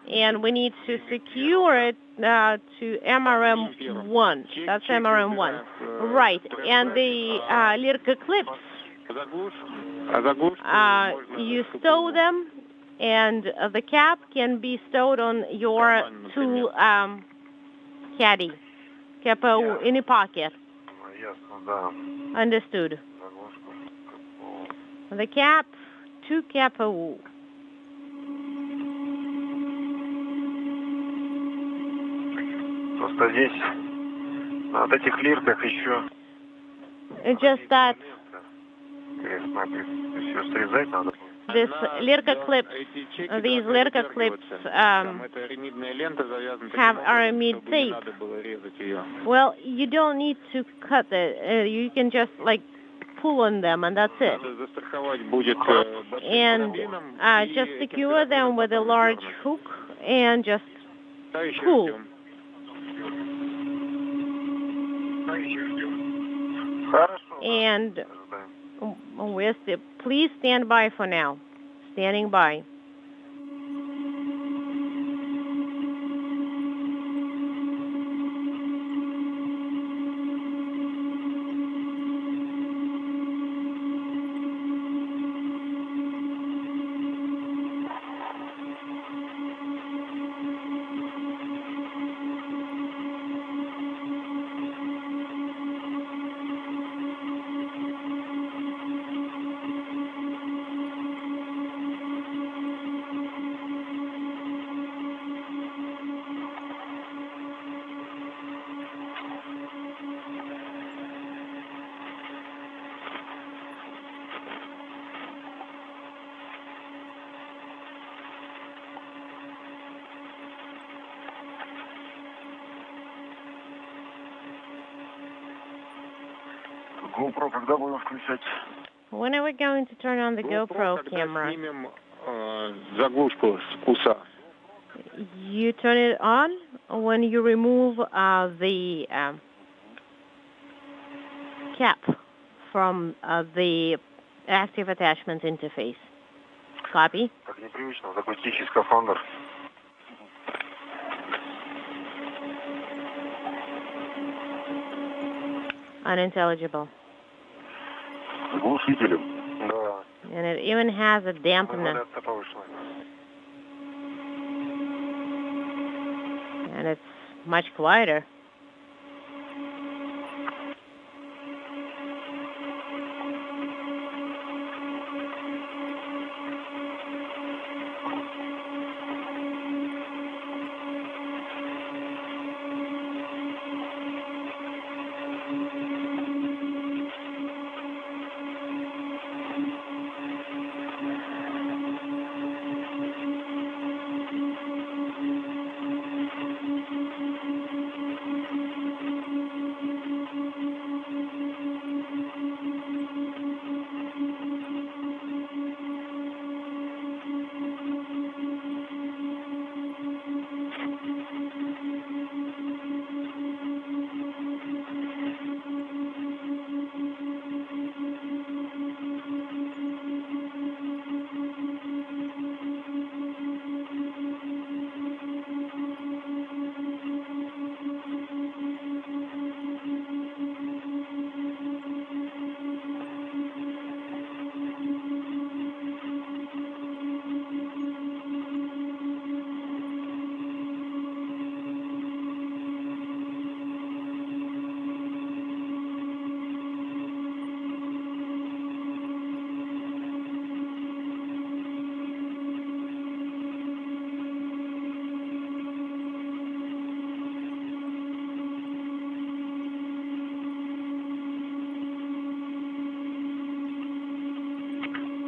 And we need to secure it to MRM1. That's MRM1. Right. And the Lirka clips, you stow them, and the cap can be stowed on your tool caddy, capo in a pocket. Understood. The cap to capo.
Просто здесь на вот этих лирках еще.
It's just that
все срезать надо.
these Lirka clips have aramid tape. Well, you don't need to cut it. You can just like pull on them, and that's it. And just secure them with a large hook and just pull. And please stand by for now. Standing by.
GoPro когда будем включать?
When are we going to turn on the GoPro camera?
Заглушку с куса.
You turn it on when you remove the cap from the active attachment interface. Copy?
Так непривычно, такой тихий скафандр.
Unintelligible.
Глушителем. Да.
And it even has a dampener. And it's much quieter.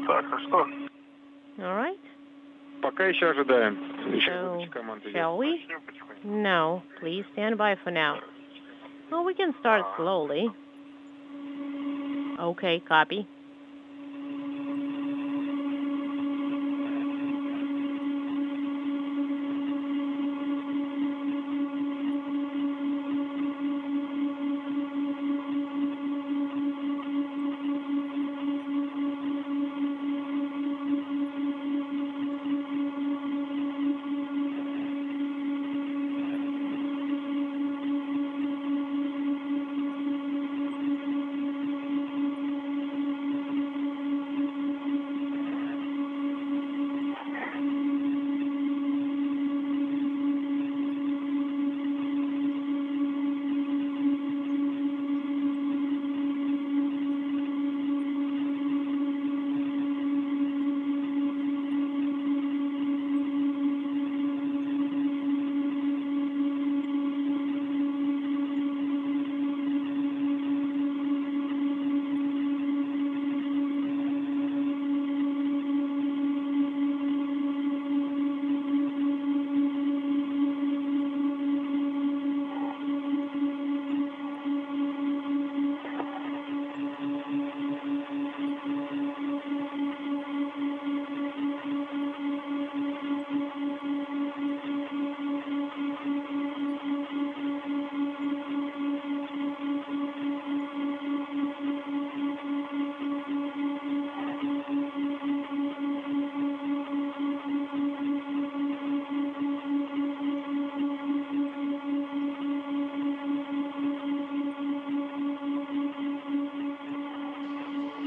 Так, а что?
All right.
Пока еще ожидаем. Еще
So,
выдача команд идет.
shall we? No, please stand by for now. Well, we can start slowly. Okay, copy.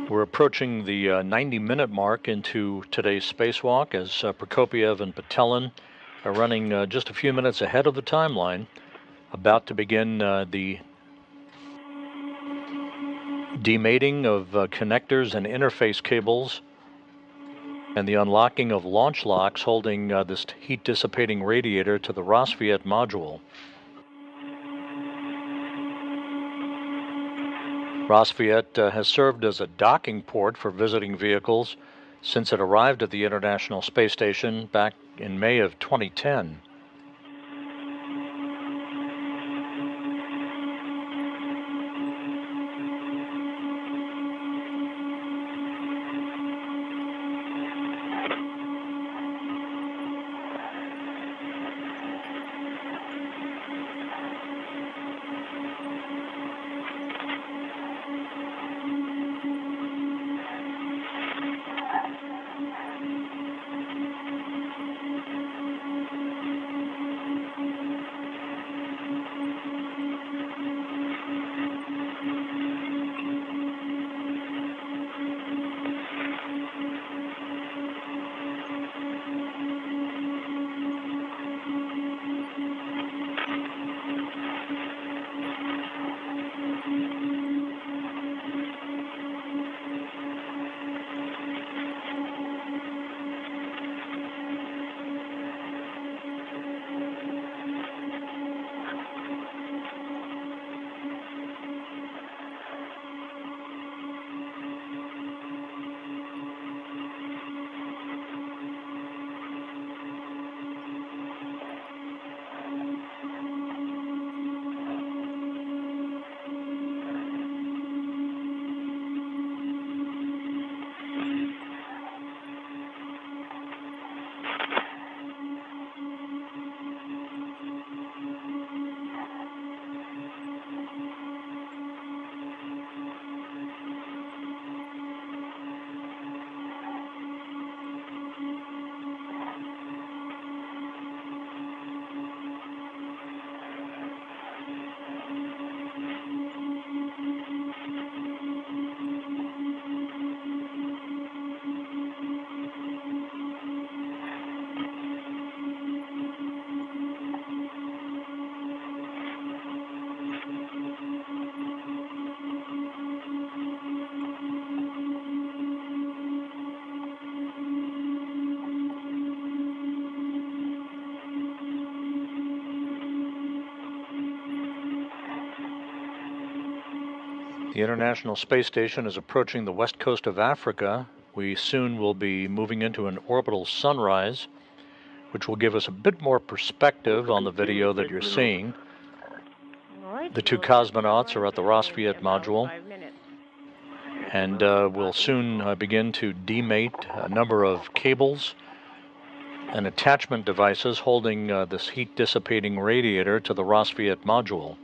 We're approaching the 90-minute mark into today's spacewalk as Prokopyev and Petelin are running just a few minutes ahead of the timeline, about to begin the demating of connectors and interface cables and the unlocking of launch locks holding this heat-dissipating radiator to the Rassvet module. Rassvet has served as a docking port for visiting vehicles since it arrived at the International Space Station back in May of 2010. The International Space Station is approaching the west coast of Africa We soon will be moving into an orbital sunrise, which will give us a bit more perspective on the video that you're seeing. The two cosmonauts are at the Rassvet module, and we'll soon begin to demate a number of cables and attachment devices holding this heat-dissipating radiator to the Rassvet module.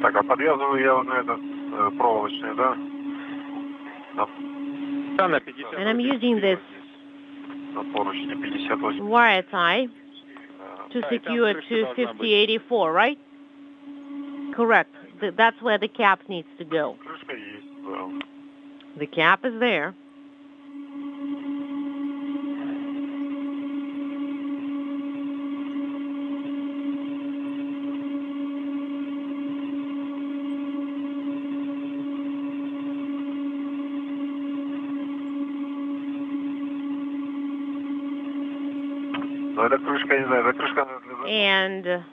Так, а подвязываю я вот на этот проволочный, да?
And I'm using this
На поручне 58.
wire tie to secure to 5084, right? Correct. That's where the cap needs to go.
Крышка есть, да.
The cap is there.
Это крышка, не знаю, это крышка для...
And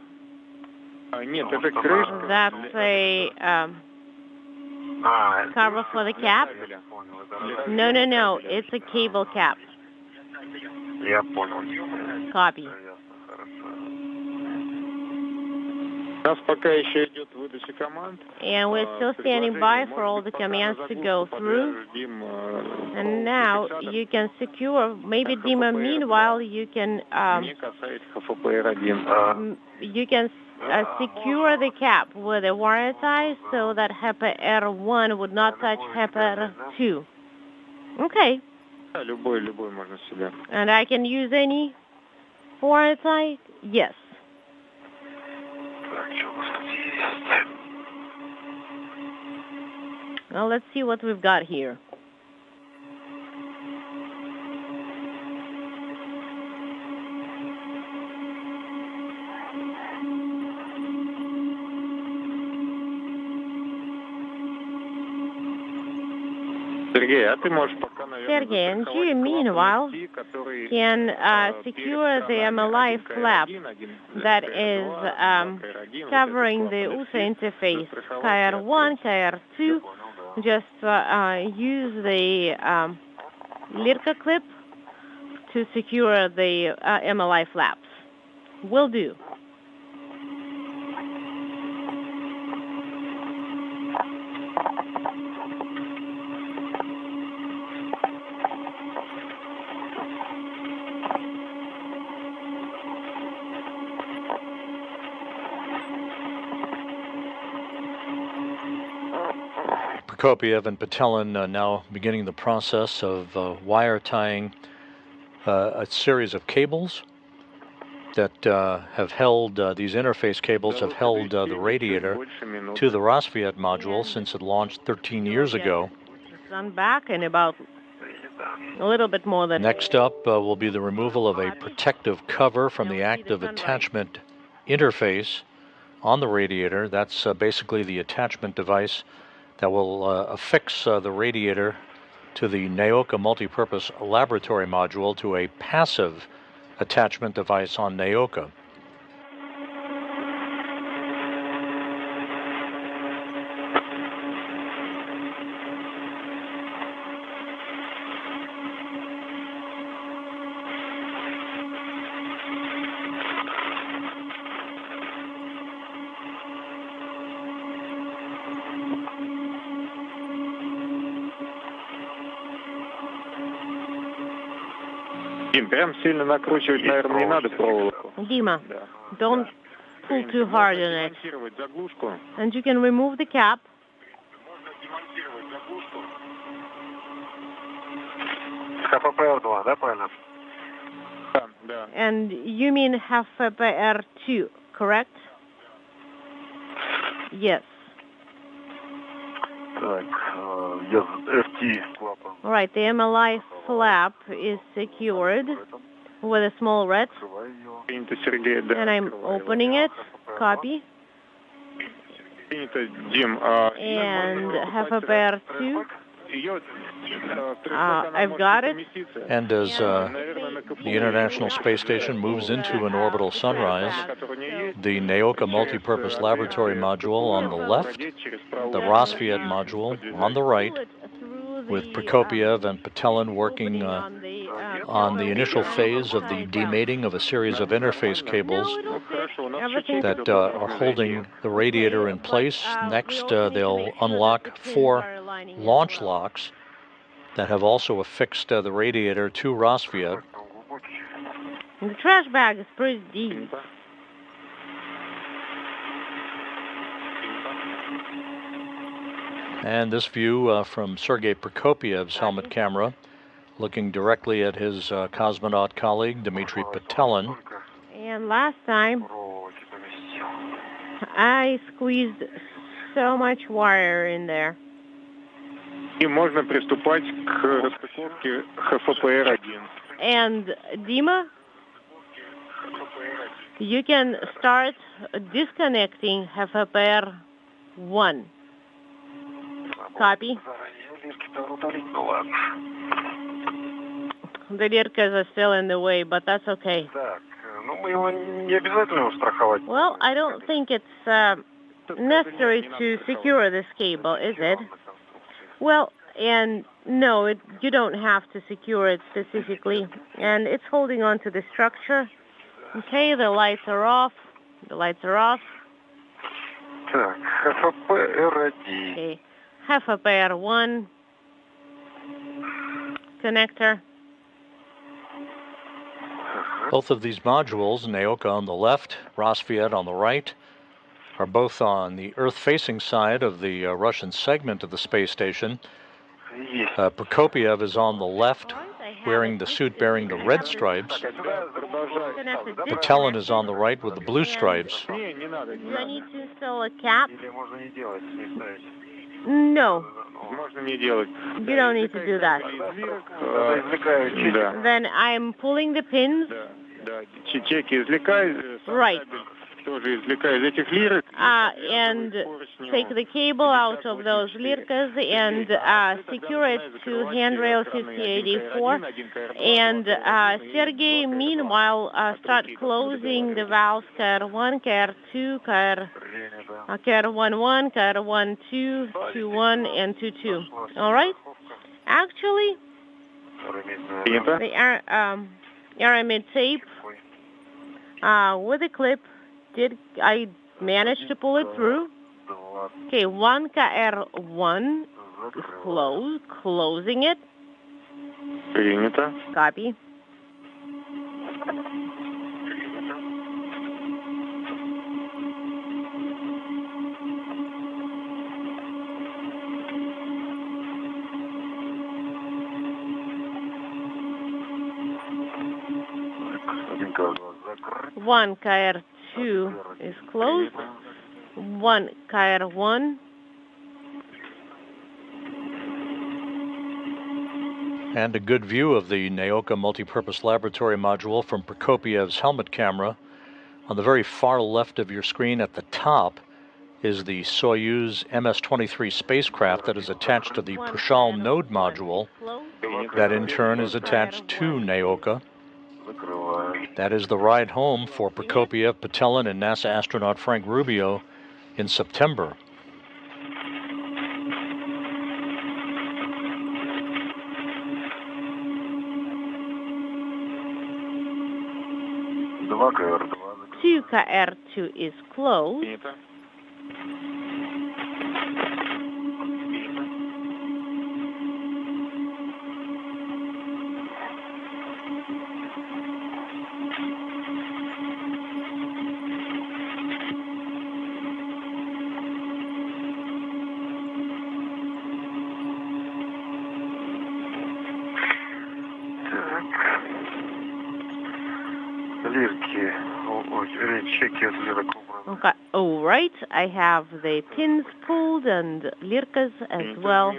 Нет, это крышка.
that's a cover for the cap? No, no, no. It's a cable cap.
Я понял.
Copy.
У нас пока еще идет выдача команд.
And we're still standing by for all the commands to go through. And now you can secure, maybe Dima, meanwhile you can secure the cap with a wire tie so that HEPA R1 would not touch HEPA R2. Okay.
Любой можно себе.
And I can use any wire tie? Yes. Well, let's see what we've got here.
Sergey, а ты можешь пока, наверное,
Sergey, and you, meanwhile, can secure the MLI flap that is covering the USA interface, KR1, KR2. Just use the Lirka clip to secure the MLI flaps. Will do.
Prokopyev and Petelin now beginning the process of wire tying a series of cables that have held, these interface cables have held the radiator to the Rassvet module since it launched 13 years ago.
Sun back in about a little bit more than...
Next up will be the removal of a protective cover from the active attachment interface on the radiator. That's basically the attachment device that will affix the radiator to the Nauka multipurpose laboratory module to a passive attachment device on Nauka.
Прям сильно накручивать, наверное, не надо проволоку.
Dima, don't pull too hard on it. And you can remove the cap.
ХППР-2, да, правильно?
Да.
And you mean HPR2, correct? Yes.
Так, FT клапан.
All right, the MLI flap is secured with a small red. And I'm opening it. Copy. And FPR 2. I've got it.
And as the International Space Station moves into an orbital sunrise, the Nauka multipurpose laboratory module on the left, the Rassvet module on the right, with Prokopyev and Petelin working on the initial phase of the demating of a series of interface cables that are holding the radiator in place. Next, they'll unlock 4 launch locks that have also affixed the radiator to Rassvet.
The trash bag is pretty deep.
And this view from Sergey Prokopiev's helmet camera, looking directly at his cosmonaut colleague, Dmitri Petelin.
And last time, I squeezed so much wire in there. And Dima, you can start disconnecting FPR 1. Copy. The Lirkas are still in the way, but that's okay. Well, I don't think it's necessary to secure this cable, is it? Well, and no, you don't have to secure it specifically. And it's holding on to the structure. Okay, the lights are off. The lights are off. Okay. FPR 1 connector.
Both of these modules, Nauka on the left, Rassvet on the right, are both on the Earth-facing side of the Russian segment of the space station. Prokopyev is on the left, wearing the suit bearing the red stripes. Petelin is on the right with the blue stripes.
Do I need to install a cap? No. You don't need to do that. Then I'm pulling the pins. Right. And take the cable out of those Lirkas and secure it to handrail 5084. And Sergey, meanwhile, start closing the valves KR1, KR2, KR11, KR12, 21, and 22. All right? Actually, the aramid tape with a clip, I managed to pull it through. Okay, 1 KR1 is closing it. Copy. One KR2 is closed. 1 KR1.
And a good view of the Nauka multipurpose laboratory module from Prokopiev's helmet camera. On the very far left of your screen at the top is the Soyuz MS-23 spacecraft that is attached to the Prishal node module. That in turn is attached to Nauka. That is the ride home for Prokopyev, Petelin, and NASA astronaut Frank Rubio in September.
Two KR2 is closed. Okay, all right. I have the pins pulled and Lirkas as well.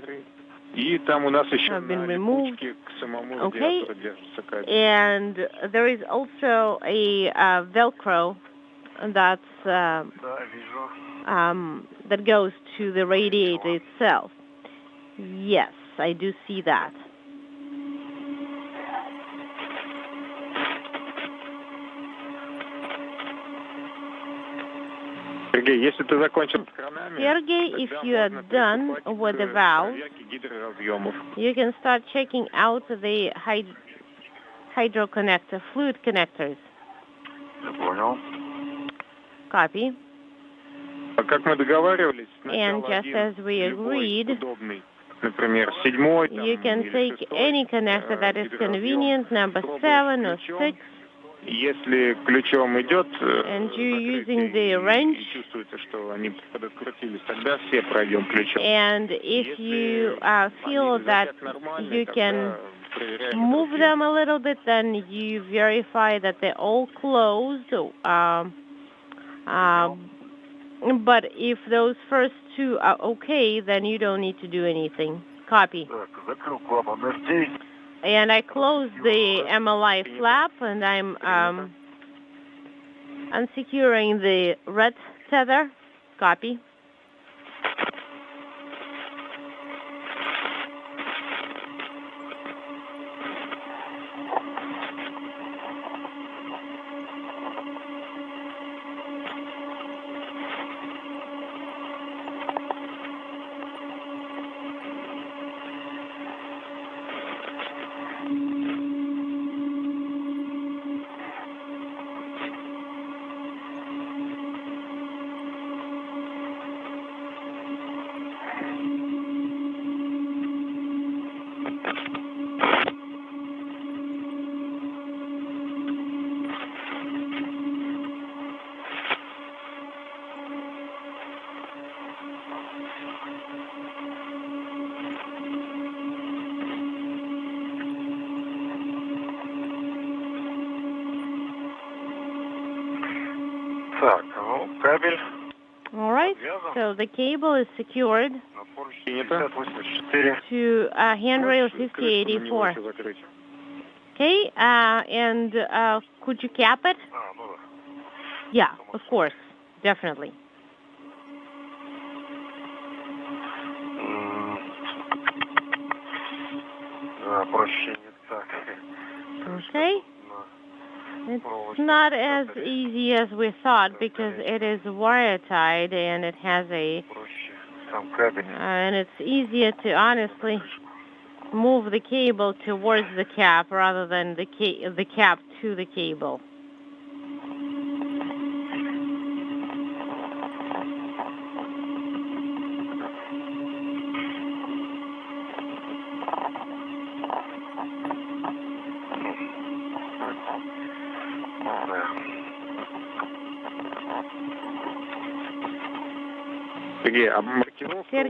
И там у нас еще
have been
на
removed.
липучке к самому
Okay.
радиатору держится кабель.
And there is also a Velcro that's
Да, вижу.
that goes to the radiator itself. Yes, I do see that.
Сергей, если ты закончил с кранами,
Sergey, if you are done with the valves, you can start checking out the hydro connector, fluid connectors.
Я понял.
Copy.
Как мы договаривались,
And just as we agreed,
удобный, например, 7-й,
you can take any connector that is convenient, number 7 or 6.
Если ключом идет,
and you using the wrench,
чувствуете, что они подкрутились, тогда все пройдем ключом.
And if you feel that you can move them a little bit, then you verify that they're all closed. But if those first two are okay, then you don't need to do anything. Copy. And I closed the MLI flap, and I'm unsecuring the red tether. Copy.
Так, ну, кабель.
All right, so the cable is secured to handrail 5084. Okay, and could you cap it? Yeah, of course, definitely. Okay. It's not as easy as we thought because it is wire tied and it has a and it's easier to honestly move the cable towards the cap rather than the cap to the cable.
Сергей, а маркировка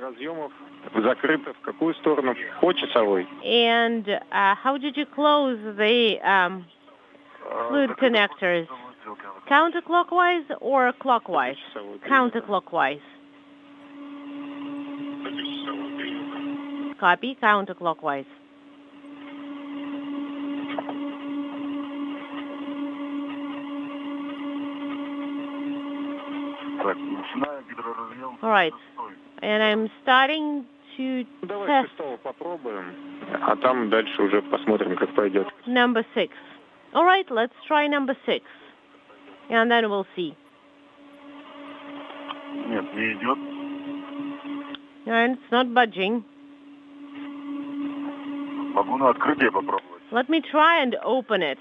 разъемов закрыта в какую сторону? По часовой.
And how did you close the fluid connectors? Counterclockwise or clockwise? Counterclockwise. Copy, counterclockwise. All right, and I'm starting to test.
Попробуем, а там дальше уже посмотрим, как пойдет.
Number 6. All right, let's try number 6, and then we'll see.
Нет, не идет.
And it's not budging.
Могу на открытие попробовать.
Let me try and open it.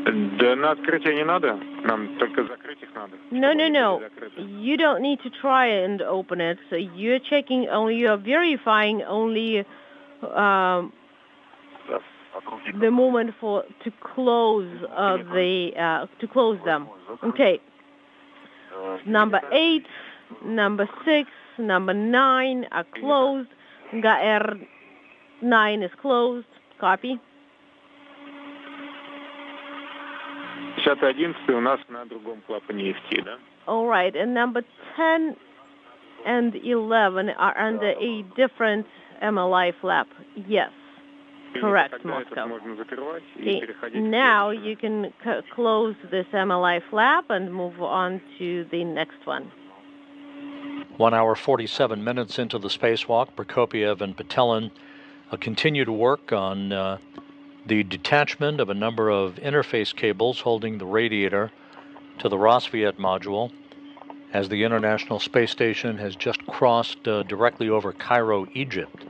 Да на открытие не надо, нам только закрыть их надо.
No. You don't need to try and open it. So you're checking only, you're verifying only the moment to close them. Okay. Number 8, number 6, number 9 are closed. GR9 is closed. Copy.
10 и 11 у нас на другом клапане EFT, да?
All right, and number 10 and 11 are under a different MLI flap. Yes. Correct, Moscow. Okay. Now you can close this MLI flap and move on to the next one.
1 hour 47 minutes into the spacewalk, Prokopyev and Petelin continue to work on the detachment of a number of interface cables holding the radiator to the Rassvet module, as the International Space Station has just crossed directly over Cairo, Egypt.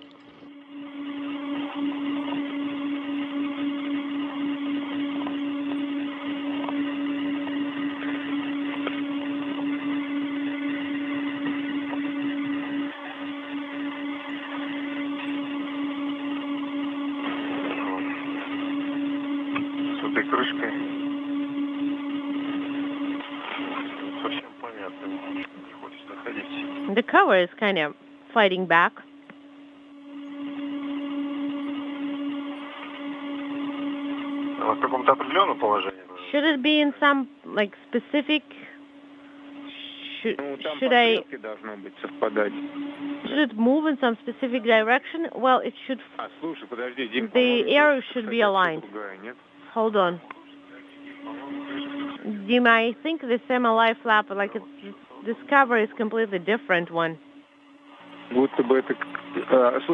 The cover is kind of fighting back. Should it be in some specific? Should it move in some specific direction? Well, it should. The arrow should be aligned. Hold on. Dima, I think this MLI flap, this cover is completely different one.
Будто бы это...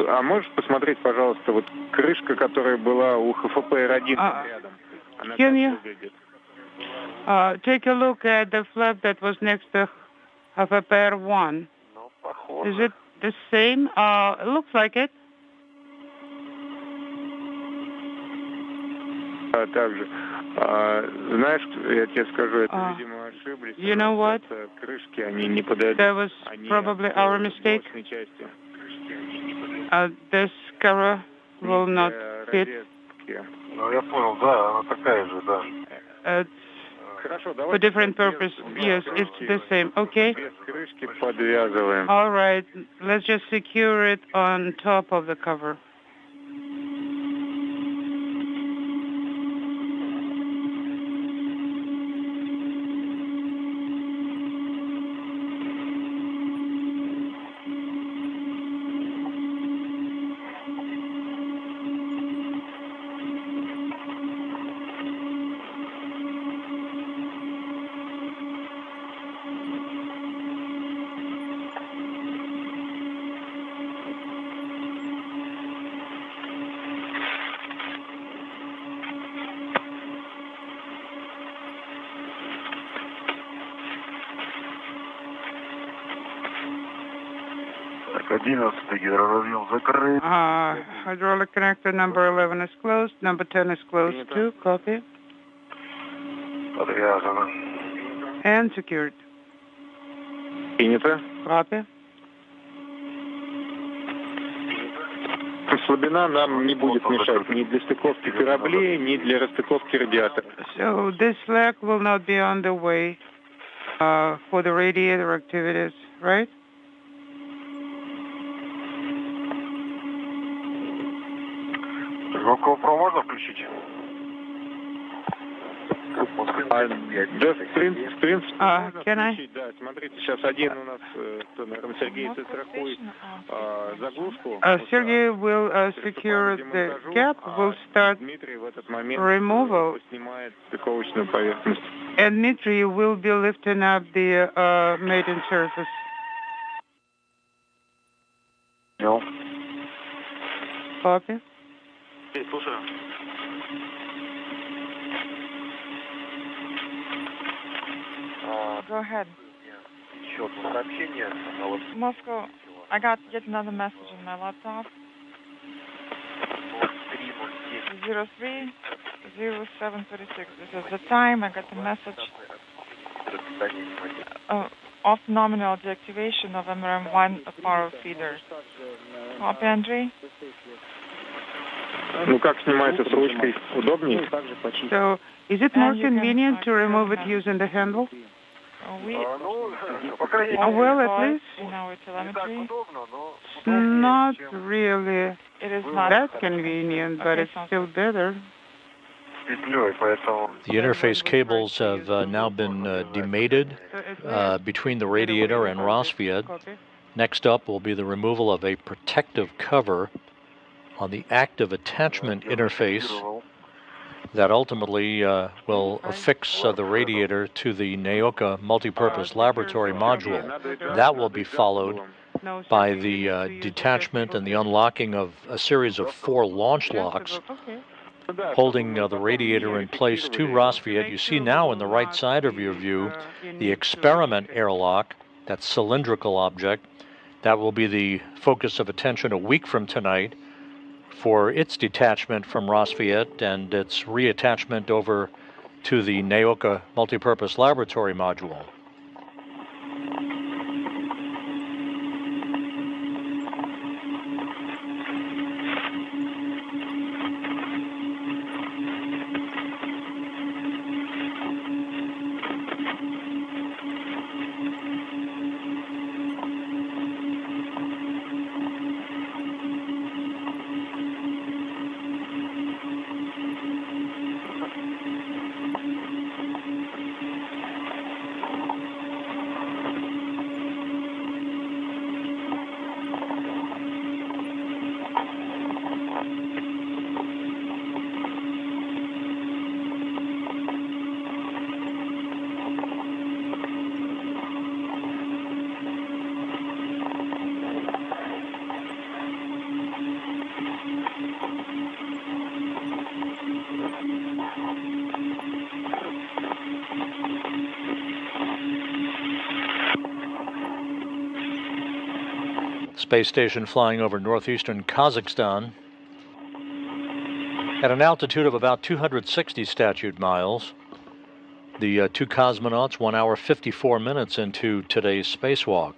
А можешь посмотреть, пожалуйста, вот крышка, которая была у ХФПР-1 рядом?
Can you take a look at the flap that was next to ХФПР-1? Is it the same? It looks like it.
Также. Знаешь, я тебе скажу, это, видимо, ошиблись.
You know what?
Крышки, они не подойдут.
That was probably our mistake. This cover will not fit.
Ну, я понял, да, она такая же, да.
For different purpose. Yes, it's the same. Okay.
Без крышки подвязываем.
All right. Let's just secure it on top of the cover. Hydraulic connector number 11 is closed. Number 10 is closed too. Copy. And secured.
Принято.
Copy.
Слабина нам не будет мешать ни для стыковки кораблей, ни для расстыковки радиатора.
So this slack will not be on the way for the radiator activities, right?
GoPro можно включить?
Да, в принципе,
can I?
Да, смотрите, сейчас один у нас, наверное, Сергей, ты страхуй заглушку.
Sergey will secure the gap, will start
Дмитрий в этот момент
removal,
снимает стыковочную поверхность.
and Dmitri will be lifting up the mating surface.
No.
Copy.
Слушаю.
Go ahead.
Еще одно сообщение.
Moscow, I got yet another message on my laptop. 030736. This is the time. I got the message of nominal deactivation of MRM-1 power feeders. Copy, Andrey?
Ну, как снимается с ручкой? Удобнее?
So, is it more convenient to remove it using the handle? Well, at least it's not really that convenient, but it's still better.
The interface cables have now been demated between the radiator and Rassvet, Next up will be the removal of a protective cover on the active attachment interface that ultimately will affix the radiator to the Nauka multipurpose laboratory module. That will be followed by the detachment and the unlocking of a series of 4 launch locks holding the radiator in place to Rassvet. You see now in the right side of your view the experiment airlock, that cylindrical object. That will be the focus of attention a week from tonight for its detachment from Rassvet and its reattachment over to the Nauka multipurpose laboratory module. Space station flying over northeastern Kazakhstan at an altitude of about 260 statute miles. The 2 cosmonauts 1 hour 54 minutes into today's spacewalk.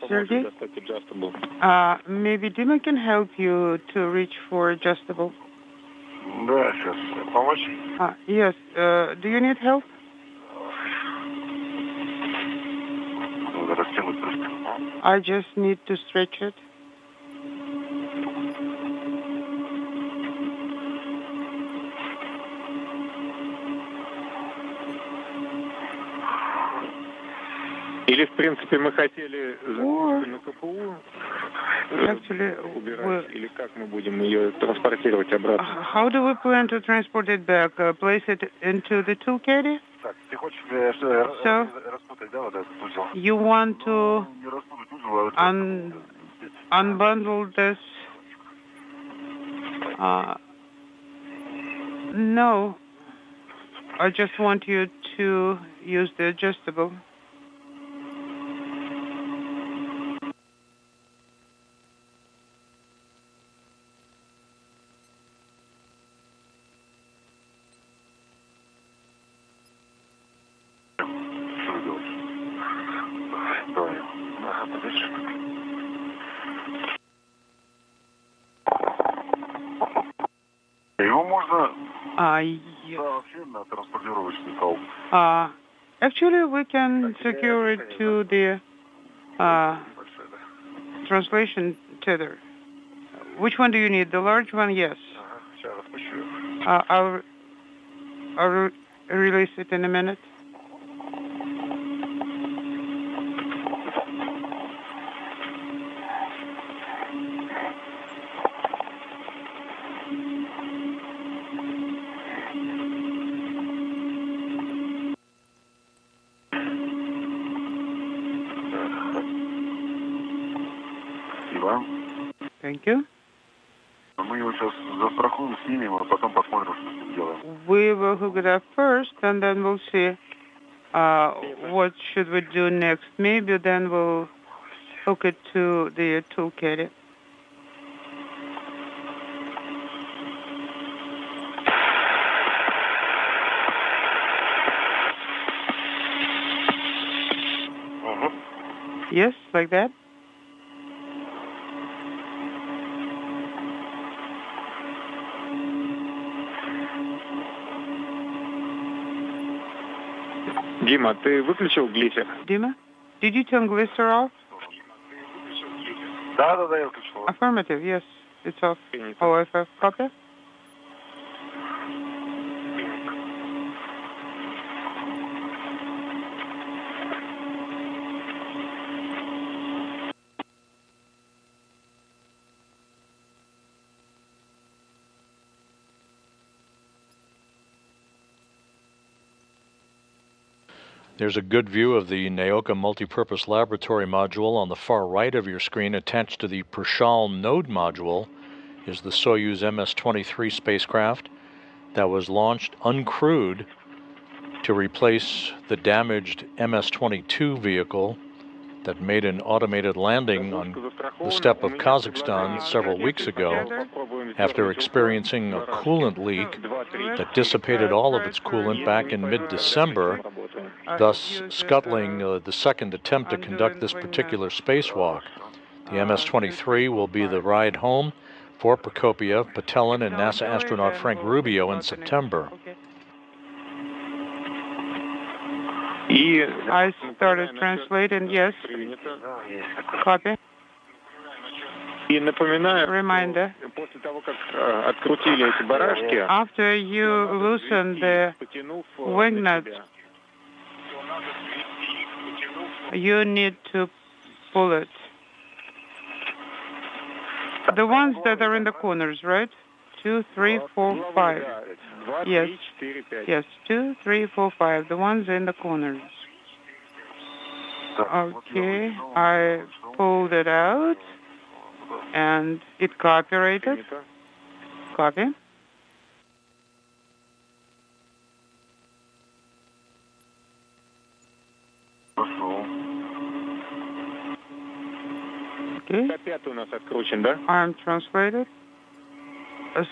Sergey,
maybe Dima can help you to reach for adjustable.
Да, сейчас. Помочь?
Yes. Do you need help?
Растянуть просто.
I just need to stretch it.
Или, в принципе, мы хотели на КПУ убирать, или как мы будем ее транспортировать обратно?
How do we plan to transport it back? Place it into the tool caddy?
Так, ты хочешь
So,
распутать, да, вот этот узел?
you want to
Не распутать узел, а
unbundle this? No. I just want you to use the adjustable.
Его можно вообще на транспортировочный стол.
Actually, we can secure it to the translation tether. Which one do you need? The large one? Yes. I'll release it in a minute.
Спасибо.
Thank you.
Мы его сейчас застрахуем, снимем, а потом посмотрим, что с ним делаем.
We will hook it up first, and then we'll see what should we do next. Maybe then we'll hook it to the toolkit. Yes, like that.
Дима, ты выключил глиссер?
Dima, did you turn glycer off?
Да, я выключил.
Affirmative, yes, it's off. OFF, copy?
There's a good view of the Nauka multipurpose laboratory module. On the far right of your screen, attached to the Prashal node module, is the Soyuz MS-23 spacecraft that was launched uncrewed to replace the damaged MS-22 vehicle that made an automated landing on the steppe of Kazakhstan several weeks ago after experiencing a coolant leak that dissipated all of its coolant back in mid-December, thus scuttling the second attempt to conduct this particular spacewalk. The MS-23 will be the ride home for Prokopyev, Petelin, and NASA astronaut Frank Rubio in September.
I started translating, yes. Copy. Reminder. After you loosen the wing nuts, you need to pull it. The ones that are in the corners, right? 2, 3, 4, 5. Yes. Yes, 2, 3, 4, 5. The ones in the corners. Okay, I pulled it out and it cooperated. Copy. Okay. I'm translated.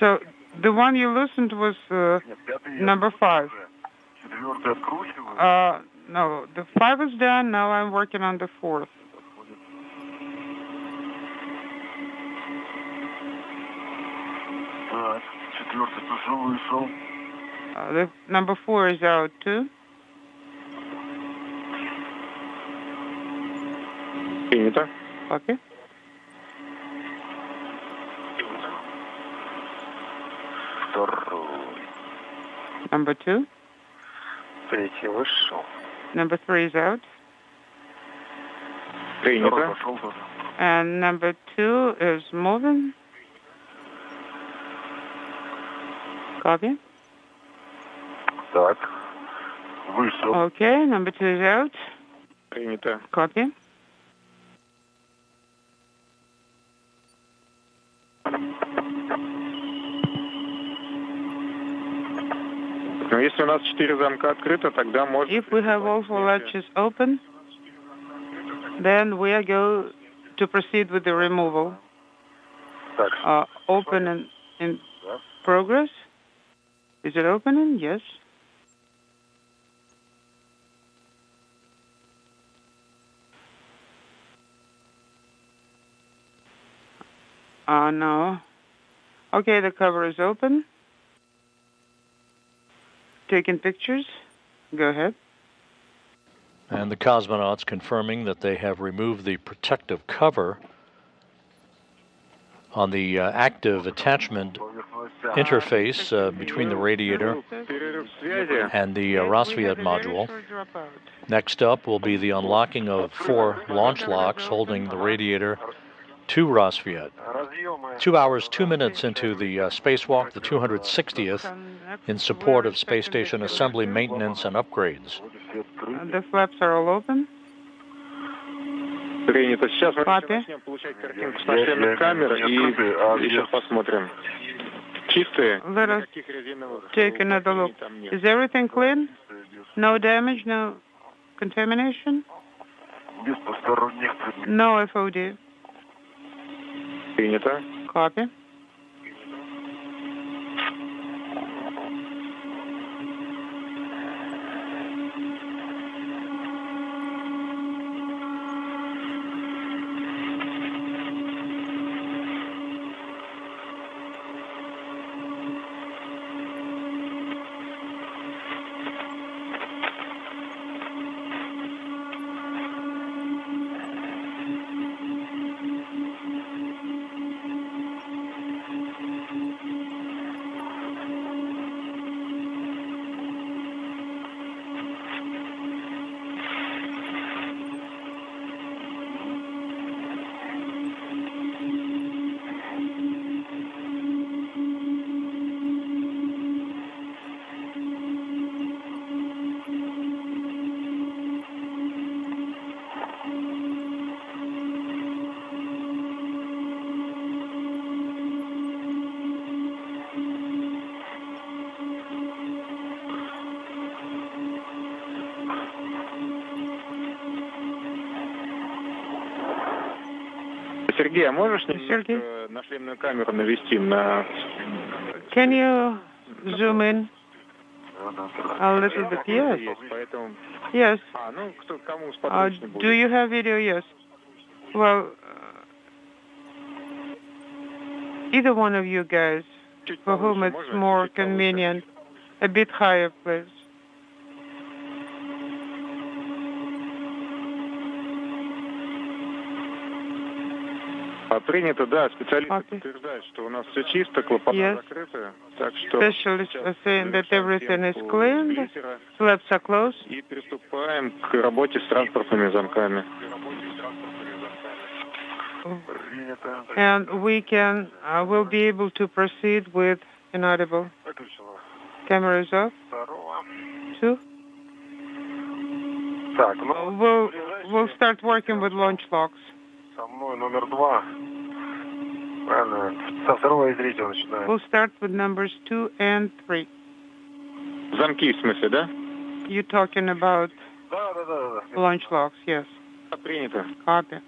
So the one you listened was number 5. No, the 5 is done. Now I'm working on the 4th. The number 4 is out too. Okay. Number 2. Number 3 is out. And number 2 is moving. Copy. Okay, number 2 is out. Copy. If we have all 4 latches open, then we are going to proceed with the removal. Open in progress. Is it opening? Yes. No. Okay, the cover is open. Taking pictures. Go ahead.
And the cosmonauts confirming that they have removed the protective cover on the active attachment interface between the radiator and the Rassvet module. Next up will be the unlocking of 4 launch locks holding the radiator to Rassvet. 2 hours, 2 minutes into the spacewalk, the 260th, in support of space station assembly, maintenance, and upgrades.
The flaps are all open.
Принято. Сейчас мы
Copy.
начнем получать картинку с наземных камер и сейчас посмотрим. Чистые?
Let us
Никаких резиновых
take another look.
там нет.
Is everything clean? No damage, no contamination?
Без посторонних предметов.
No FOD.
Принято.
Copy.
Сергей, а можешь немножко нашлемную камеру навести на...
Can you zoom in a little bit? Yes.
Есть, поэтому...
Yes.
А, ну, кто, кому сподручнее будет.
Do you have video? Yes. Well, either one of you guys, for whom it's more convenient, a bit higher, please.
Принято, да, специалисты подтверждают, что у нас все чисто, клапана закрыты, так что
Specialists are saying that everything is cleaned, flaps are closed.
И приступаем к работе с транспортными замками.
And we can, will be able to proceed with inaudible. Camera is off. 2. We'll start working with launch locks.
Со мной номер 2. Правильно. Со второго и третьего начинаем.
We'll start with numbers 2 and 3.
Замки, в смысле, да?
You're talking about
Да.
launch locks, yes.
Принято.
Copy.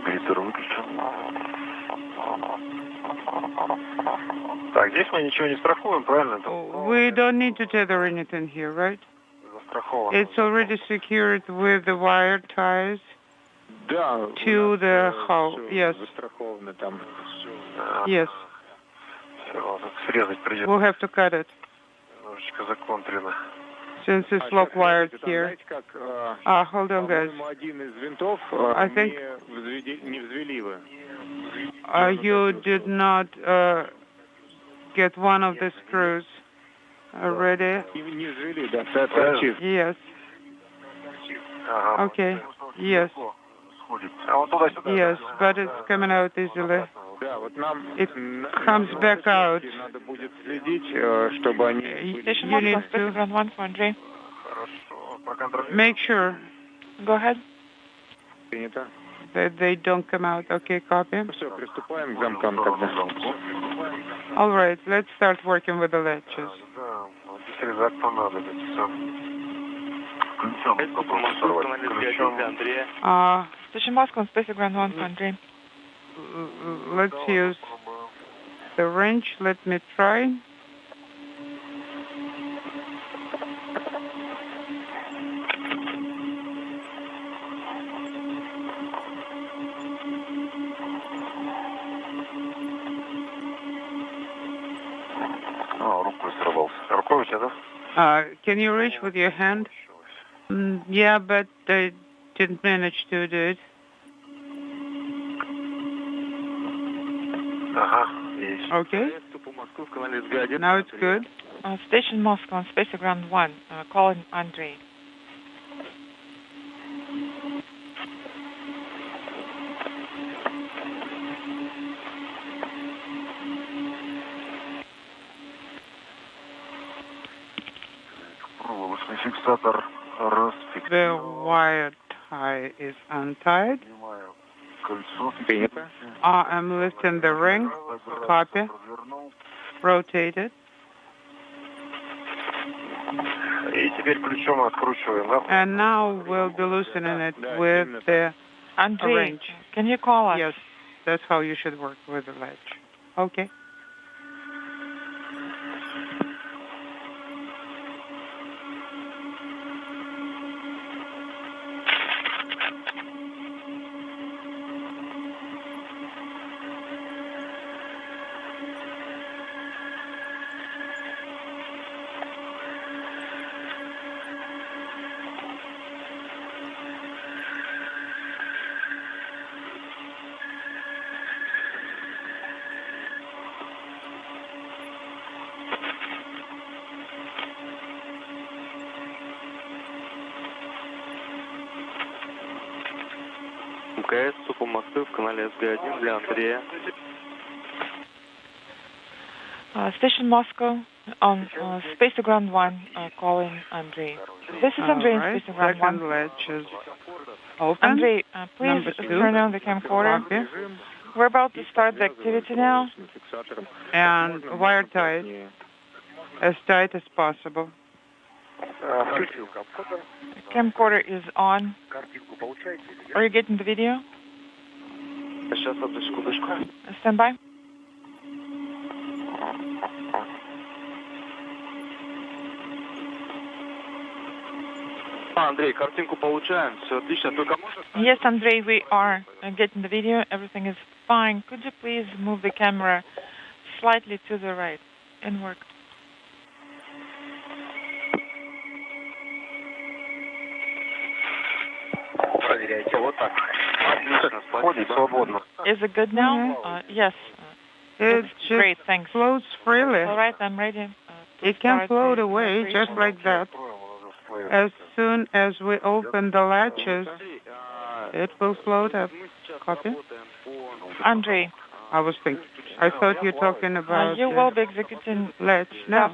Гритер выключен. Так, здесь мы ничего не страхуем, правильно?
We don't need to tether anything here, right? It's already secured with the wire ties to the hull. Yes. Yes. We'll have to cut it. Since it's lock wired here. Hold on, guys. I think you did not get one of the screws already. Yes. Okay. Yes. Yes, but it's coming out easily. It comes back out. You need to make sure.
Go ahead.
That they don't come out. Okay, copy. All right, let's start working with the latches.
Station Moscow, Spaceground 1 for Andrey.
Let's use the wrench. Let me try. Can you reach with your hand? Yeah, but I didn't manage to do it. Okay. Now it's good.
Station Moscow, Spaceground 1, calling Andrey.
The wire tie is untied. I'm lifting the ring. Copy. Rotate it. And now we'll be loosening it with the
Andrey,
wrench.
can you call us?
Yes, that's how you should work with the latch. Okay.
МКС, Сухомосты в канале СГ-1 для Андрея.
Station Moscow on Space Ground 1, calling Andrey. This is Andrey in Space Ground 1.
Second latch is open.
Andrey, please turn on the camcorder.
Copy.
We're about to start the activity now.
And wire tight, as tight as possible.
Camcorder is on. Are you getting the video? Stand by.
Андрей, картинку получаем, все отлично, только можно...
Yes, Andrey, we are getting the video. Everything is fine. Could you please move the camera slightly to the right and work?
Проверяйте, вот так. Отлично, спасибо.
Is it good now? Yes.
It
great, thanks.
Floats freely.
All right, I'm ready.
It can float away just like that. As soon as we open the latches, it will float up. Copy?
Andrey.
I thought you were talking about
you will be executing
latch. No,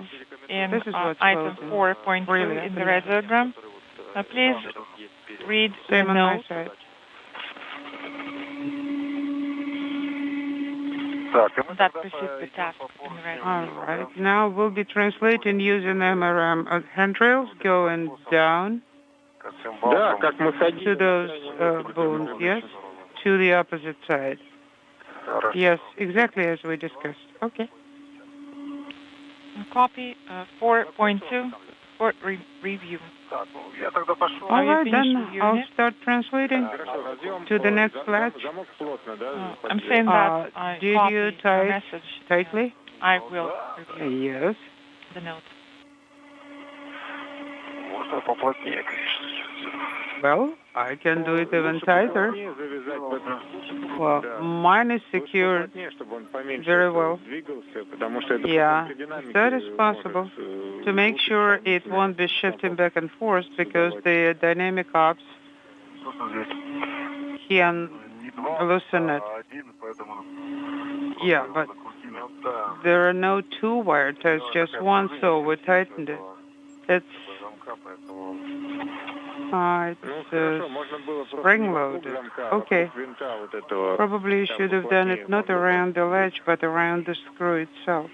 in
this is what's
item
floating.
4.2 in the radiogram. Please read
Same
the
on my
note.
side.
That precedes the task in the radiogram.
All right. Now we'll be translating using MRM handrails going down to those bones, yes? To the opposite side. Yes, exactly as we discussed. Okay.
Copy 4.2 for review.
All right, then I'll start translating to the next latch.
I'm saying that I
did
copy
you
the
type
message.
tightly?
I will review
Yes.
the note.
Well, I can do it even tighter. Well, mine is secured very well. Yeah, that is possible. To make sure it won't be shifting back and forth because the dynamic ops can loosen it. Yeah, but there are no two wire ties, just one, so we tightened it. It's spring-loaded. Okay. Probably you should have done it not around the latch, but around the screw itself.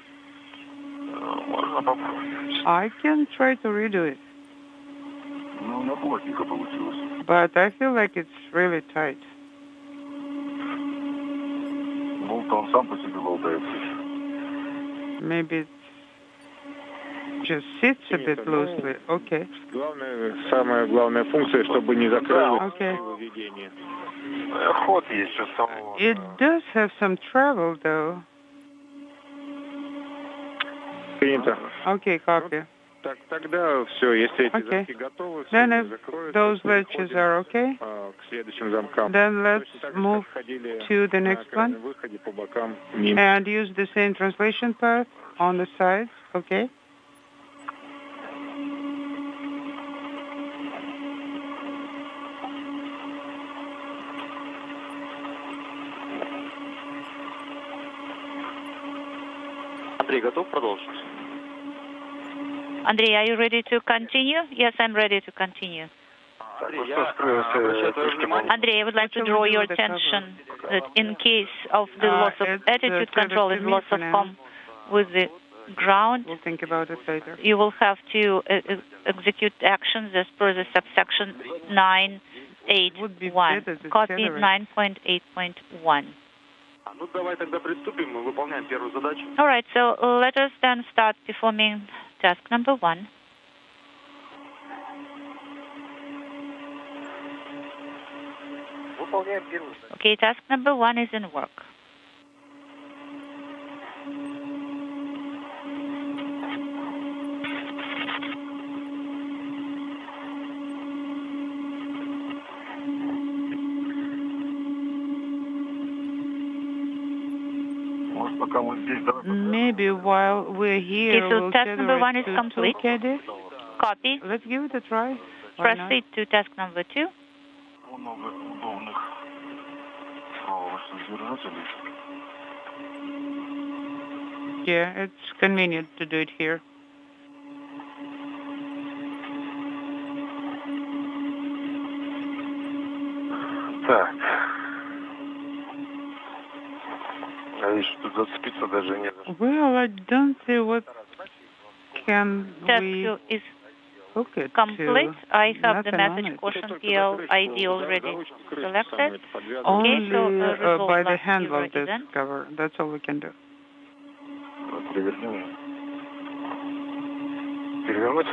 I can try to redo it. But I feel like it's really tight. Maybe it just sits a bit loosely. Okay.
Самая функция, чтобы не закрылось
Okay.
выведение.
It does have some travel, though.
Принято.
Okay, copy.
Так, тогда все, если эти
Okay.
замки готовы,
Then
все
if
закроются,
those
переходим,
latches are okay,
к следующим замкам.
then let's
Точно так же,
move
как ходили
to the
на
next
крайнем
one
выходе по бокам мимо.
and use the same translation path on the sides. Okay.
Андрей, готов продолжить?
Andrey, are you ready to continue? Yes, I'm ready to continue. Andrey, I would like to draw your attention that in case of the loss of attitude control and loss of comm with the ground,
we'll think about it later.
You will have to execute actions as per the subsection 9.8.1. Copy 9.8.1. All right, so let us then start performing task number 1. Okay, task number 1 is in work.
Maybe while we're here,
okay, so
we'll
task number 1 is complete. Copy.
Let's give it a try.
Proceed to task number 2.
Yeah, it's convenient to do it here.
Так. А видишь, тут зацепиться даже не за что.
Well, I don't see what can we
is
hook it
complete.
to.
I have the
Nothing
message caution PL ID already selected.
Only
okay, so
by the handle of this cover. That's all we can do.
Перевернуть?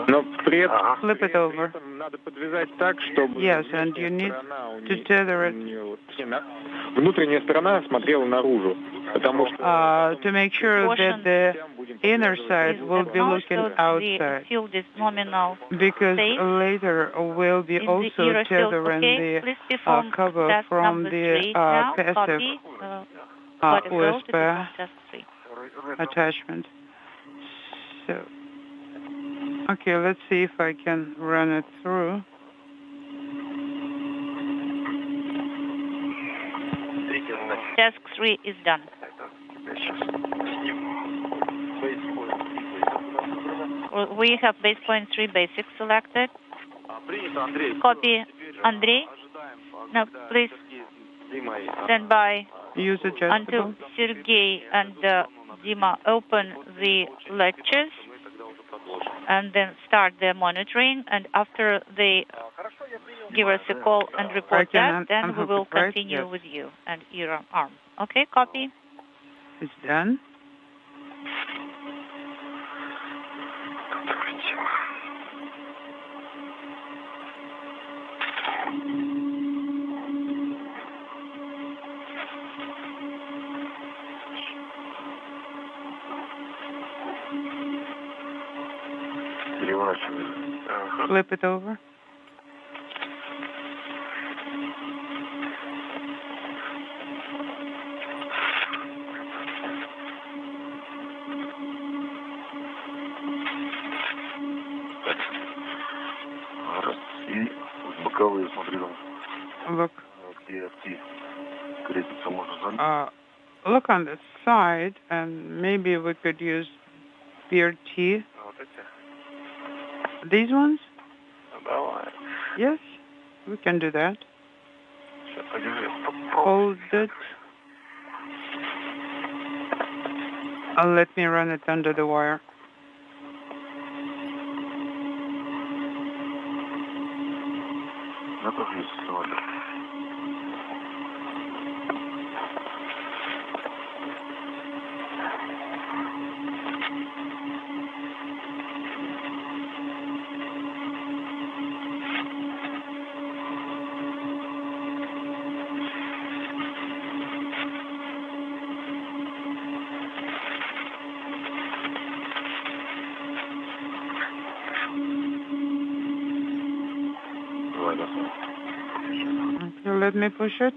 Но при этом
flip it over.
Надо подвязать так, чтобы
yes, and you need to tether it.
Внутренняя сторона смотрела наружу, потому что
to make sure that the inner side will be looking outside. Because later we'll be also tethering the cover from the passive USB attachment. So, okay, let's see if I can run it through.
Task 3 is done. We have base point 3 basic selected. Copy, Andrey. Now, please stand by
Use
until Sergey and Dima open the lectures and then start their monitoring. And after they give us a call and report that, then we will continue with you and your arm. Okay, copy.
It's done. Flip it over. Look. Look on the side, and maybe we could use BRT. These ones? Yes, we can do that. Hold it. Let me run it under the wire. Let me push it.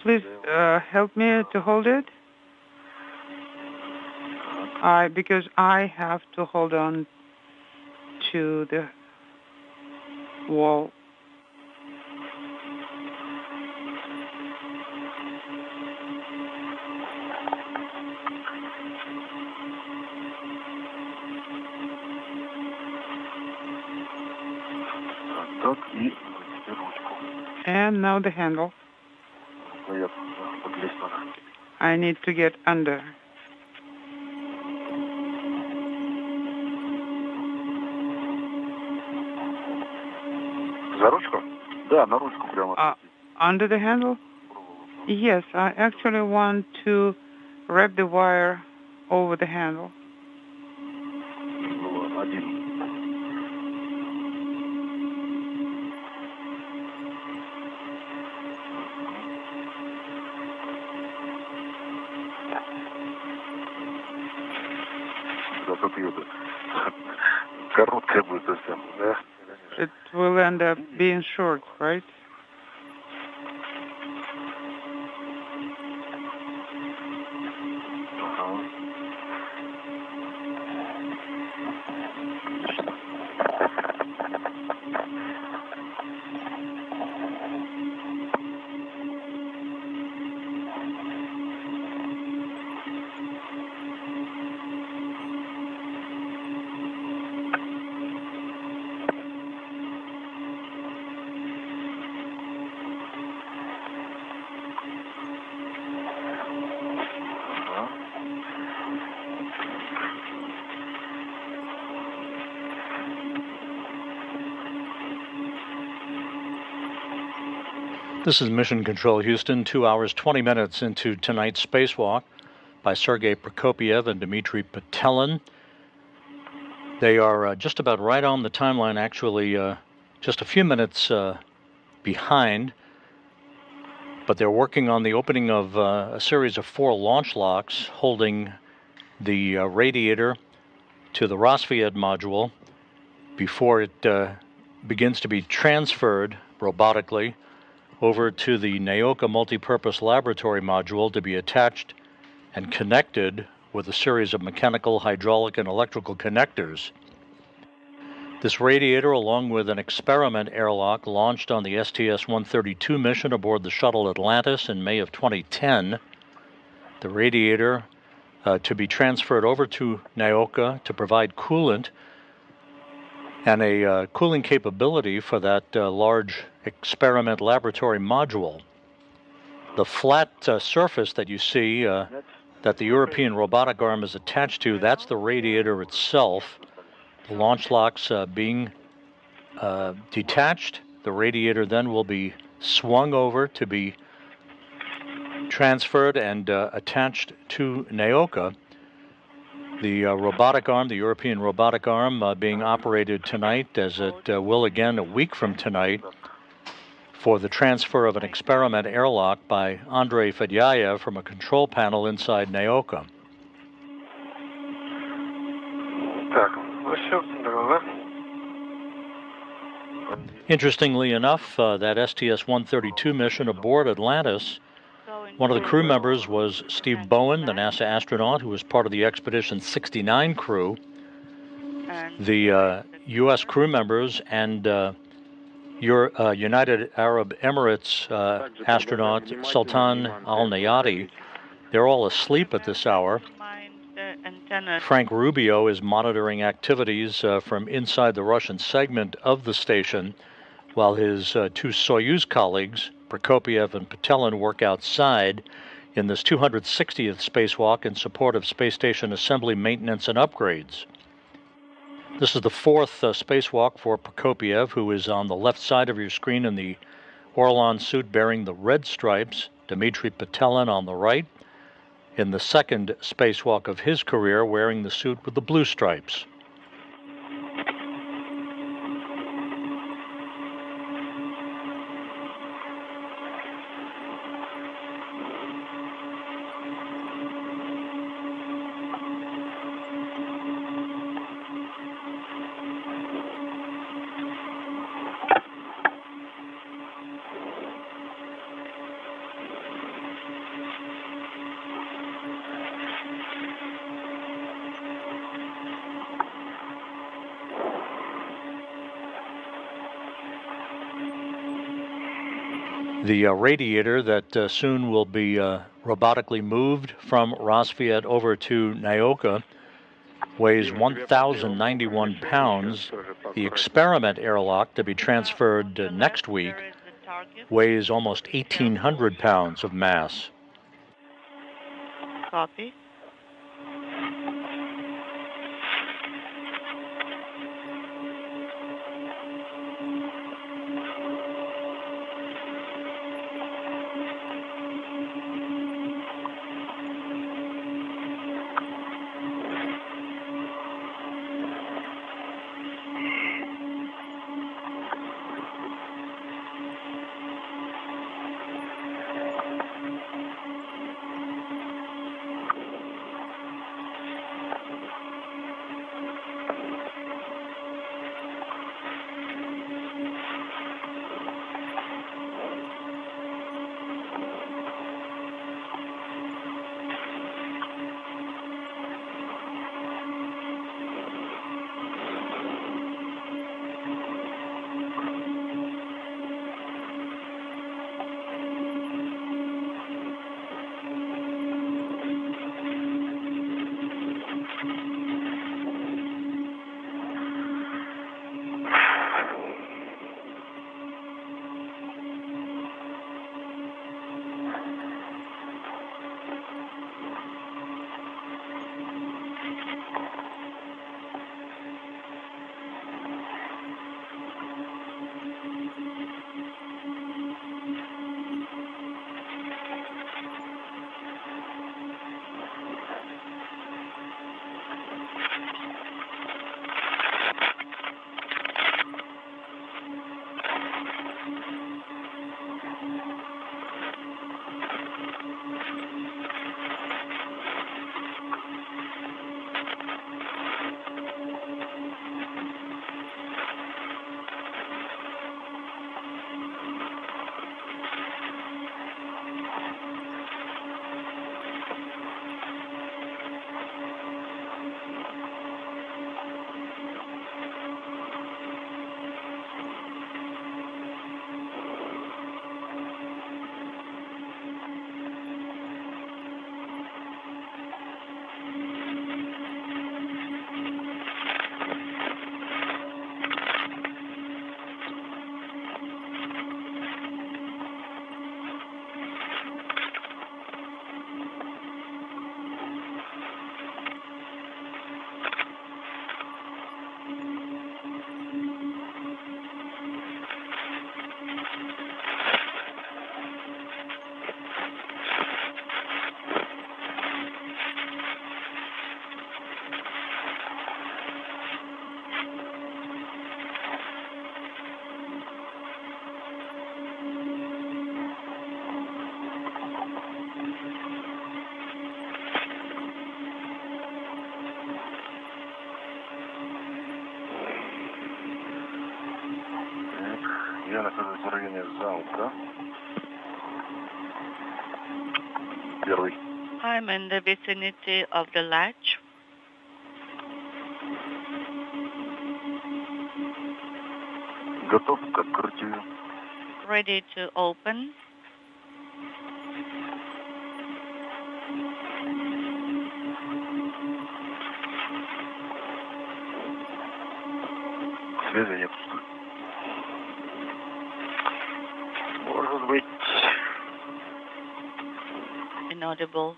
Please help me to hold it. Because I have to hold on to the wall. And now the handle. I need to get under. Under the handle? Yes, I actually want to wrap the wire over the handle. It will end up being short, right?
This is Mission Control Houston, 2 hours, 20 minutes into tonight's spacewalk by Sergey Prokopyev and Dmitri Petelin. They are just about right on the timeline, actually just a few minutes behind, but they're working on the opening of a series of 4 launch locks holding the radiator to the Rassvet module before it begins to be transferred robotically over to the Nauka multipurpose laboratory module to be attached and connected with a series of mechanical, hydraulic, and electrical connectors. This radiator, along with an experiment airlock launched on the STS-132 mission aboard the shuttle Atlantis in May of 2010, the radiator to be transferred over to Nauka to provide coolant and a cooling capability for that large experiment laboratory module. The flat surface that you see that the European robotic arm is attached to, that's the radiator itself. The launch locks being detached. The radiator then will be swung over to be transferred and attached to Nauka. The robotic arm, the European robotic arm, being operated tonight, as it will again a week from tonight, for the transfer of an experiment airlock by Andrey Fedyaev from a control panel inside Nauka. Interestingly enough, that STS-132 mission aboard Atlantis, one of the crew members was Steve Bowen, the NASA astronaut who was part of the Expedition 69 crew. The U.S. crew members and United Arab Emirates astronaut Sultan Al-Nayati, they're all asleep at this hour. Frank Rubio is monitoring activities from inside the Russian segment of the station, while his 2 Soyuz colleagues, Prokopyev and Petelin, work outside in this 260th spacewalk in support of space station assembly, maintenance, and upgrades. This is the 4th spacewalk for Prokopyev, who is on the left side of your screen in the Orlan suit bearing the red stripes, Dmitri Petelin on the right, in the 2nd spacewalk of his career, wearing the suit with the blue stripes. The radiator that soon will be robotically moved from Rassvet over to Nauka weighs 1,091 pounds. The experiment airlock to be transferred next week weighs almost 1,800 pounds of mass.
Copy.
Я нахожусь в районе замка. Первый.
I'm in the vicinity of the latch.
Готов к открытию.
Ready to open.
Связи нет. Может быть.
Inaudible.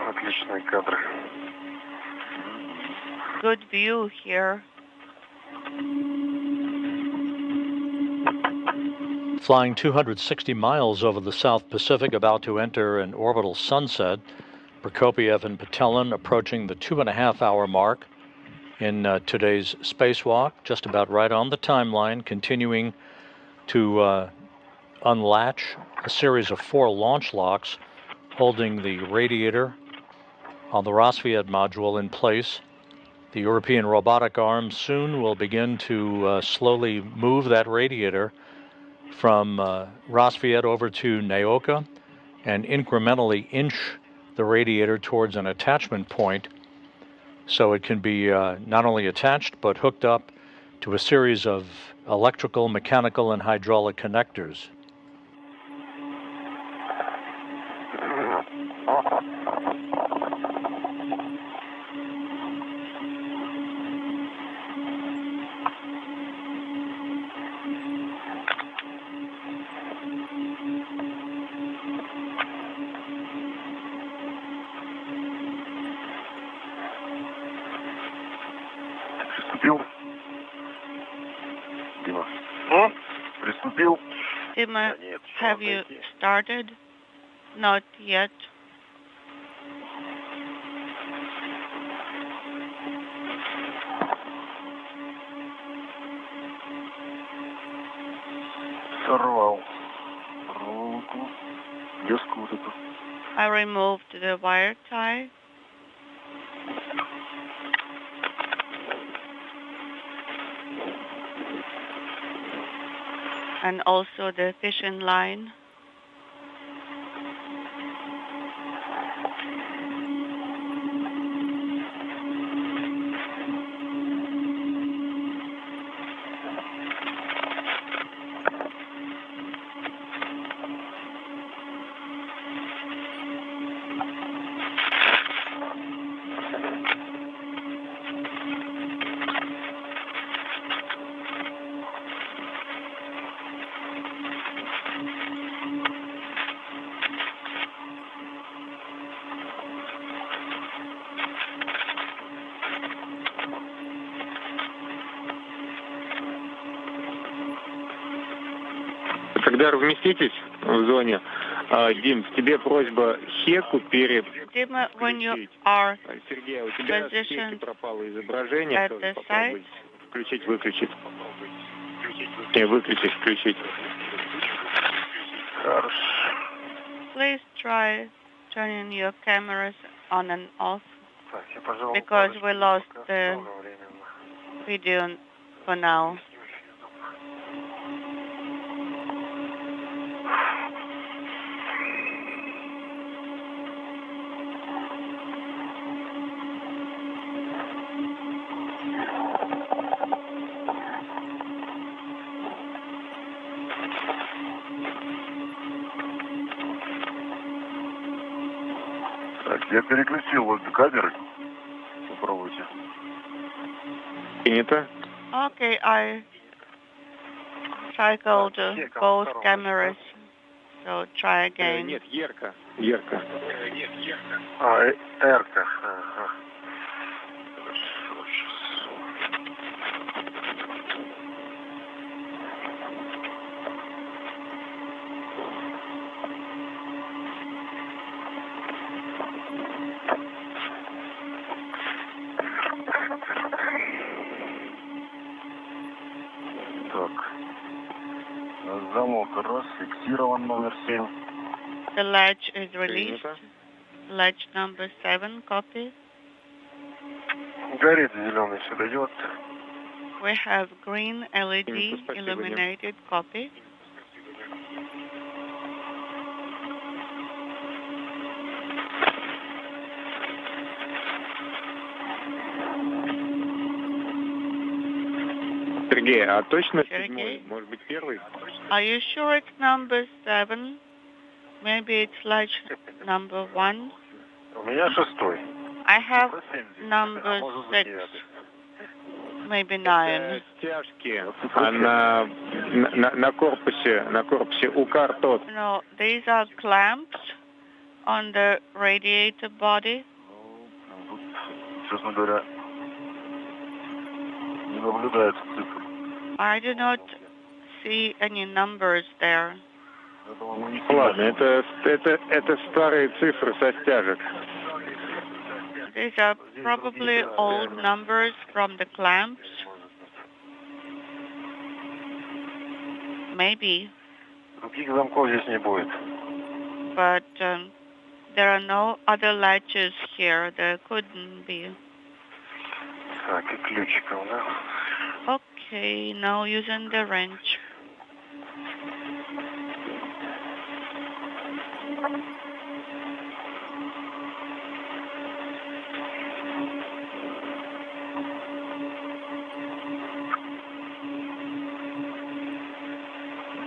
Отличные кадры.
Good view here.
Flying 260 miles over the South Pacific, about to enter an orbital sunset. Prokopyev and Petelin approaching the 2.5-hour mark in today's spacewalk, just about right on the timeline, continuing to unlatch a series of 4 launch locks holding the radiator on the Rassvet module in place. The European robotic arm soon will begin to slowly move that radiator from Rassvet over to Nauka and incrementally inch the radiator towards an attachment point so it can be not only attached but hooked up to a series of electrical, mechanical, and hydraulic connectors.
Dima, have you started? Not yet. I removed the wire tie. And also the fishing line.
Когда разместитесь в зоне, Дим, тебе просьба Хеку
Dima, when you are
Сергей, у тебя в списке пропало изображение.
at the site,
Включить, выключить. Выключить, включить.
please try turning your cameras on and off because we lost the video for now.
Я переключил обе камеры. Попробуйте.
Принято.
Okay, I cycled both cameras, so try again.
Нет, ярко. Ярко.
Эрка. Замок раз, фиксирован номер 7.
The latch is released. Latch number 7, copy.
Горит зеленый, все дает.
We have green LED illuminated, copy.
Сергей, а точно седьмой? Может быть, первый?
Are you sure it's number 7? Maybe it's latch number 1.
У меня 6.
I have number 6. Maybe 9.
Стяжки на корпусе УКАР тот.
No, these are clamps on the radiator body.
Честно говоря, не наблюдается цифр.
I do not see any numbers there.
Ладно, это старые цифры со стяжек.
These are probably old numbers from the clamps. Maybe.
Других замков здесь не будет.
But there are no other latches here. There couldn't be.
Так, и ключиком, да?
Okay, now using the wrench.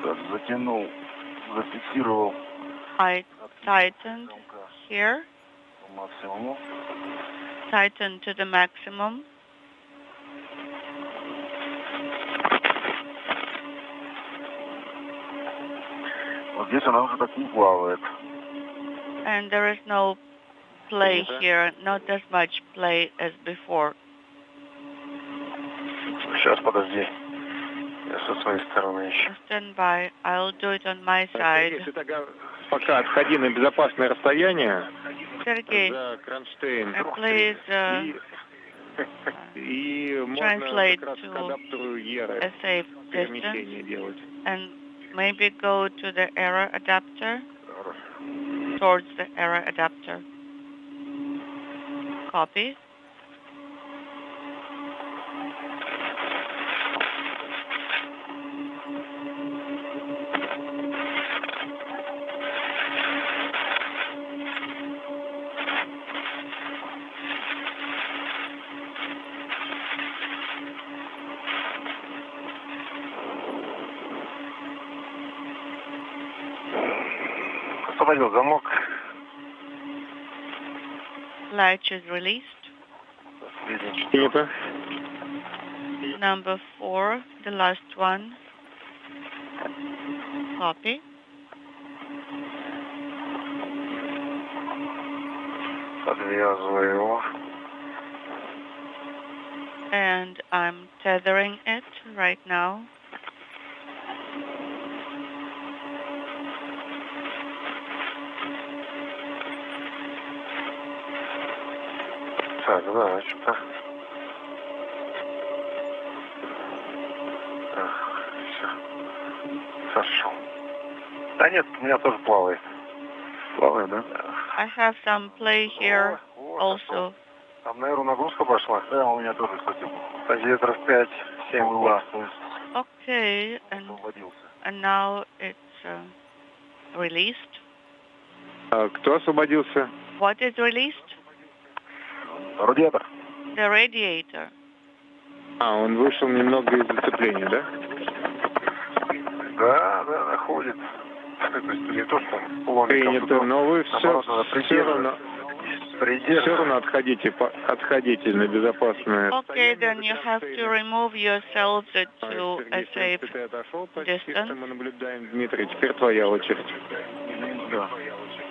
Так, затянул, зафиксировал.
I tightened here.
По максимуму.
Tighten to the maximum.
Вот здесь она уже так не плавает.
And there is no play here, not as much play as before.
Сейчас, подожди. Я со своей стороны еще.
Stand by. I'll do it on my side.
Если тогда пока отходи на безопасное расстояние
Sergey,
за кронштейн.
please
И можно
translate
как раз к
to
адаптеру ERA
a safe
перемещение
distance
делать.
and maybe go to the error adapter, towards the error adapter. Copy.
Освободил замок.
Latch is released.
Принято.
Number 4, the last one. Copy.
Подвязываю его.
And I'm tethering it right now.
Так, да, что-то. Все. Сошел. Да нет, у меня тоже плавает. Плавает, да?
I have some play here also.
Там, наверное, нагрузка пошла. Да, у меня тоже, кстати, рadiator 5-7 угла.
Okay, and now it's released.
Кто освободился?
What is released?
Радиатор.
The radiator.
Он вышел немного из зацепления, да?
Да, находит. То есть не то, что
принято, но вы все равно отходите на безопасное
Okay, then you have to remove yourselves to a safe distance.
Мы наблюдаем, Дмитрий, теперь твоя очередь.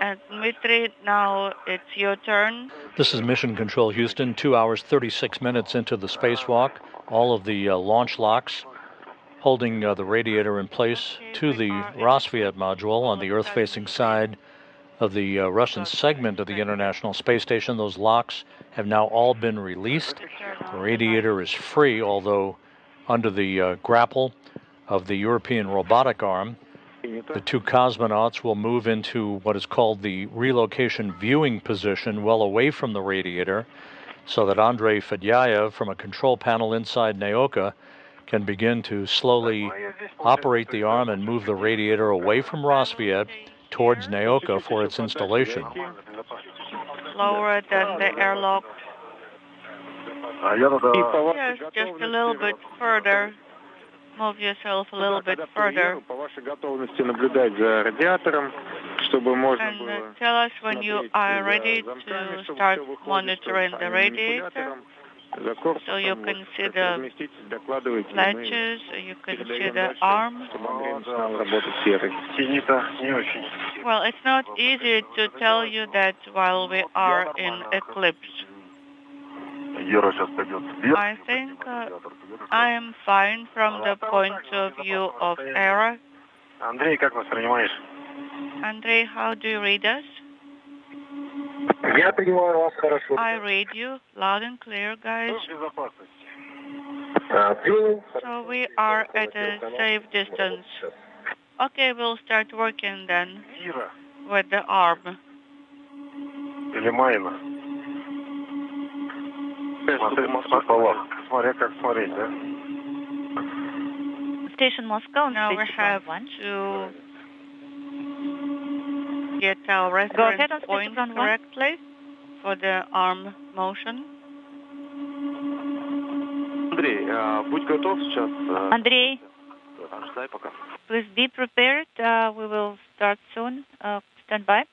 And Dmitri, now it's your turn.
This is Mission Control Houston, 2 hours 36 minutes into the spacewalk. All of the launch locks holding the radiator in place to the Rassvet module on the Earth-facing side of the Russian segment of the International Space Station. Those locks have now all been released. The radiator is free, although under the grapple of the European robotic arm. The two cosmonauts will move into what is called the relocation viewing position, well away from the radiator, so that Andrey Fedyaev from a control panel inside Nauka can begin to slowly operate the arm and move the radiator away from Rassvet towards Nauka for its installation.
Lower than the airlock. Yes, just a little bit further. Move yourself a little bit further. And tell us when you are ready to start monitoring the radiator. So you can see the latches, you can see the arm. Well, it's not easy to tell you that while we are in eclipse. I think I am fine from the point of view of error.
Andrey, как нас принимаешь?
Andrey, how do you read us?
Я принимаю вас хорошо.
I read you loud and clear, guys. So we are at a safe distance. Okay, we'll start working then with the arm.
Или майна. Смотря как смотреть, да?
Station Moscow.
Now we have to get our reference point correctly for the arm motion.
Андрей, будь готов сейчас.
Andrey,
Ждай пока.
please be prepared. We will start soon. Stand by.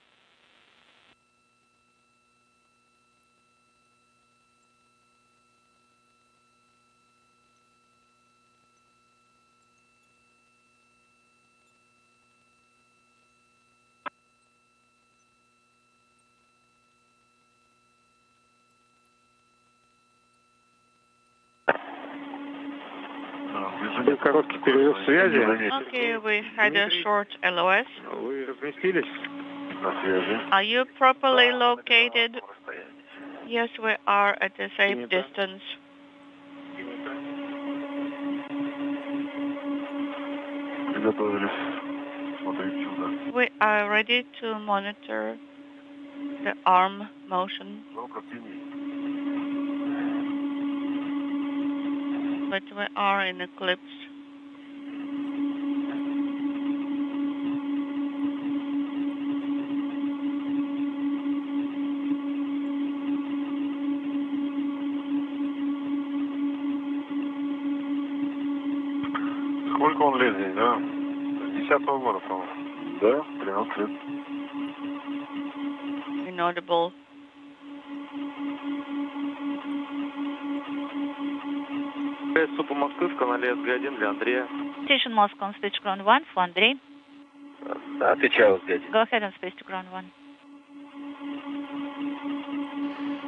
Короткий перерыв связи.
Okay, we had a short LOS.
Вы разместились?
На связи.
Are you properly located? Yes, we are at a safe distance.
Приготовились. Смотреть чудо.
We are ready to monitor the arm motion. But we are in eclipse.
Сколько он лет здесь, да? С 10-го года, по-моему. Да, 13 лет.
Inaudible.
Супа Москвы в канале СГ-1 для Андрея.
Station Moscow on Space to Ground 1 for Andrey.
Отвечаю, СГ-1.
Go ahead on Space to Ground 1.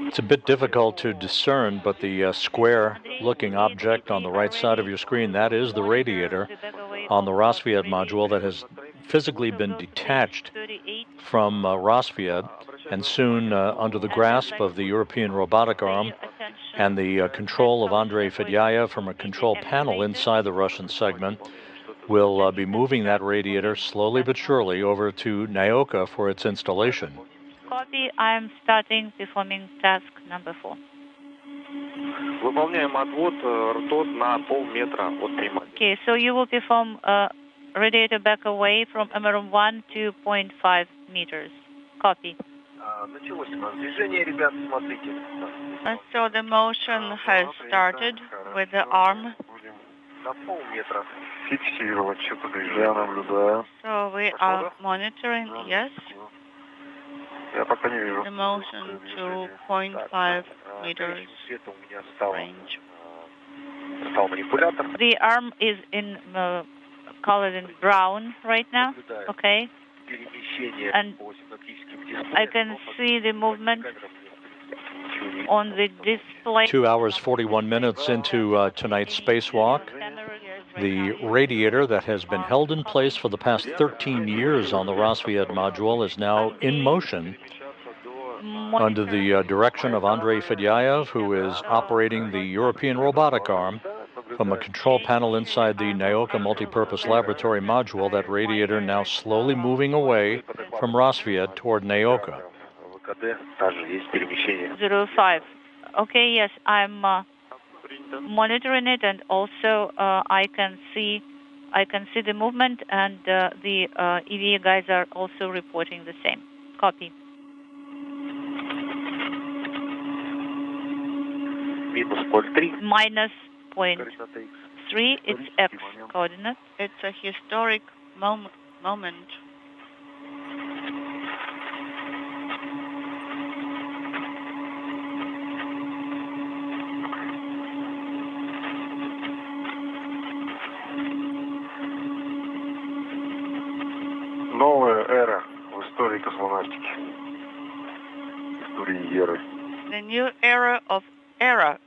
It's a bit difficult to discern, but the square-looking object on the right side of your screen, that is the radiator on the Rassvet module that has physically been detached from Rassvet and soon under the grasp of the European robotic arm and the control of Andrey Fedyaev from a control panel inside the Russian segment will be moving that radiator slowly but surely over to Nauka for its installation.
Copy, I am starting performing task number 4.
Выполняем отвод ртот на полметра от приманки.
Okay, so you will perform radiator back away from MRM1 to 0.5 meters. Copy.
Началось у нас движение, ребят, смотрите.
So the motion has started with the arm.
На полметра.
Фиксировать что-то движение, наблюдаю.
So we are monitoring, yes,
Я пока не вижу.
the motion to 0.5 meters range.
Стал манипулятор.
The arm is in colored in brown right now, okay? And I can see the movement on the display.
2 hours, 41 minutes into tonight's spacewalk. The radiator that has been held in place for the past 13 years on the Rassvet module is now in motion under the direction of Andrey Fedyaev, who is operating the European robotic arm from a control panel inside the Nauka multipurpose laboratory module. That radiator now slowly moving away from Rassvet toward Nauka.
05. Okay, yes, I'm monitoring it, and also I can see the movement, and the EVA guys are also reporting the same. Copy. Minus 0.3, it's X coordinate.
It's a historic moment.
Новая эра в истории космонавтики. Истории эры.
The new era of era.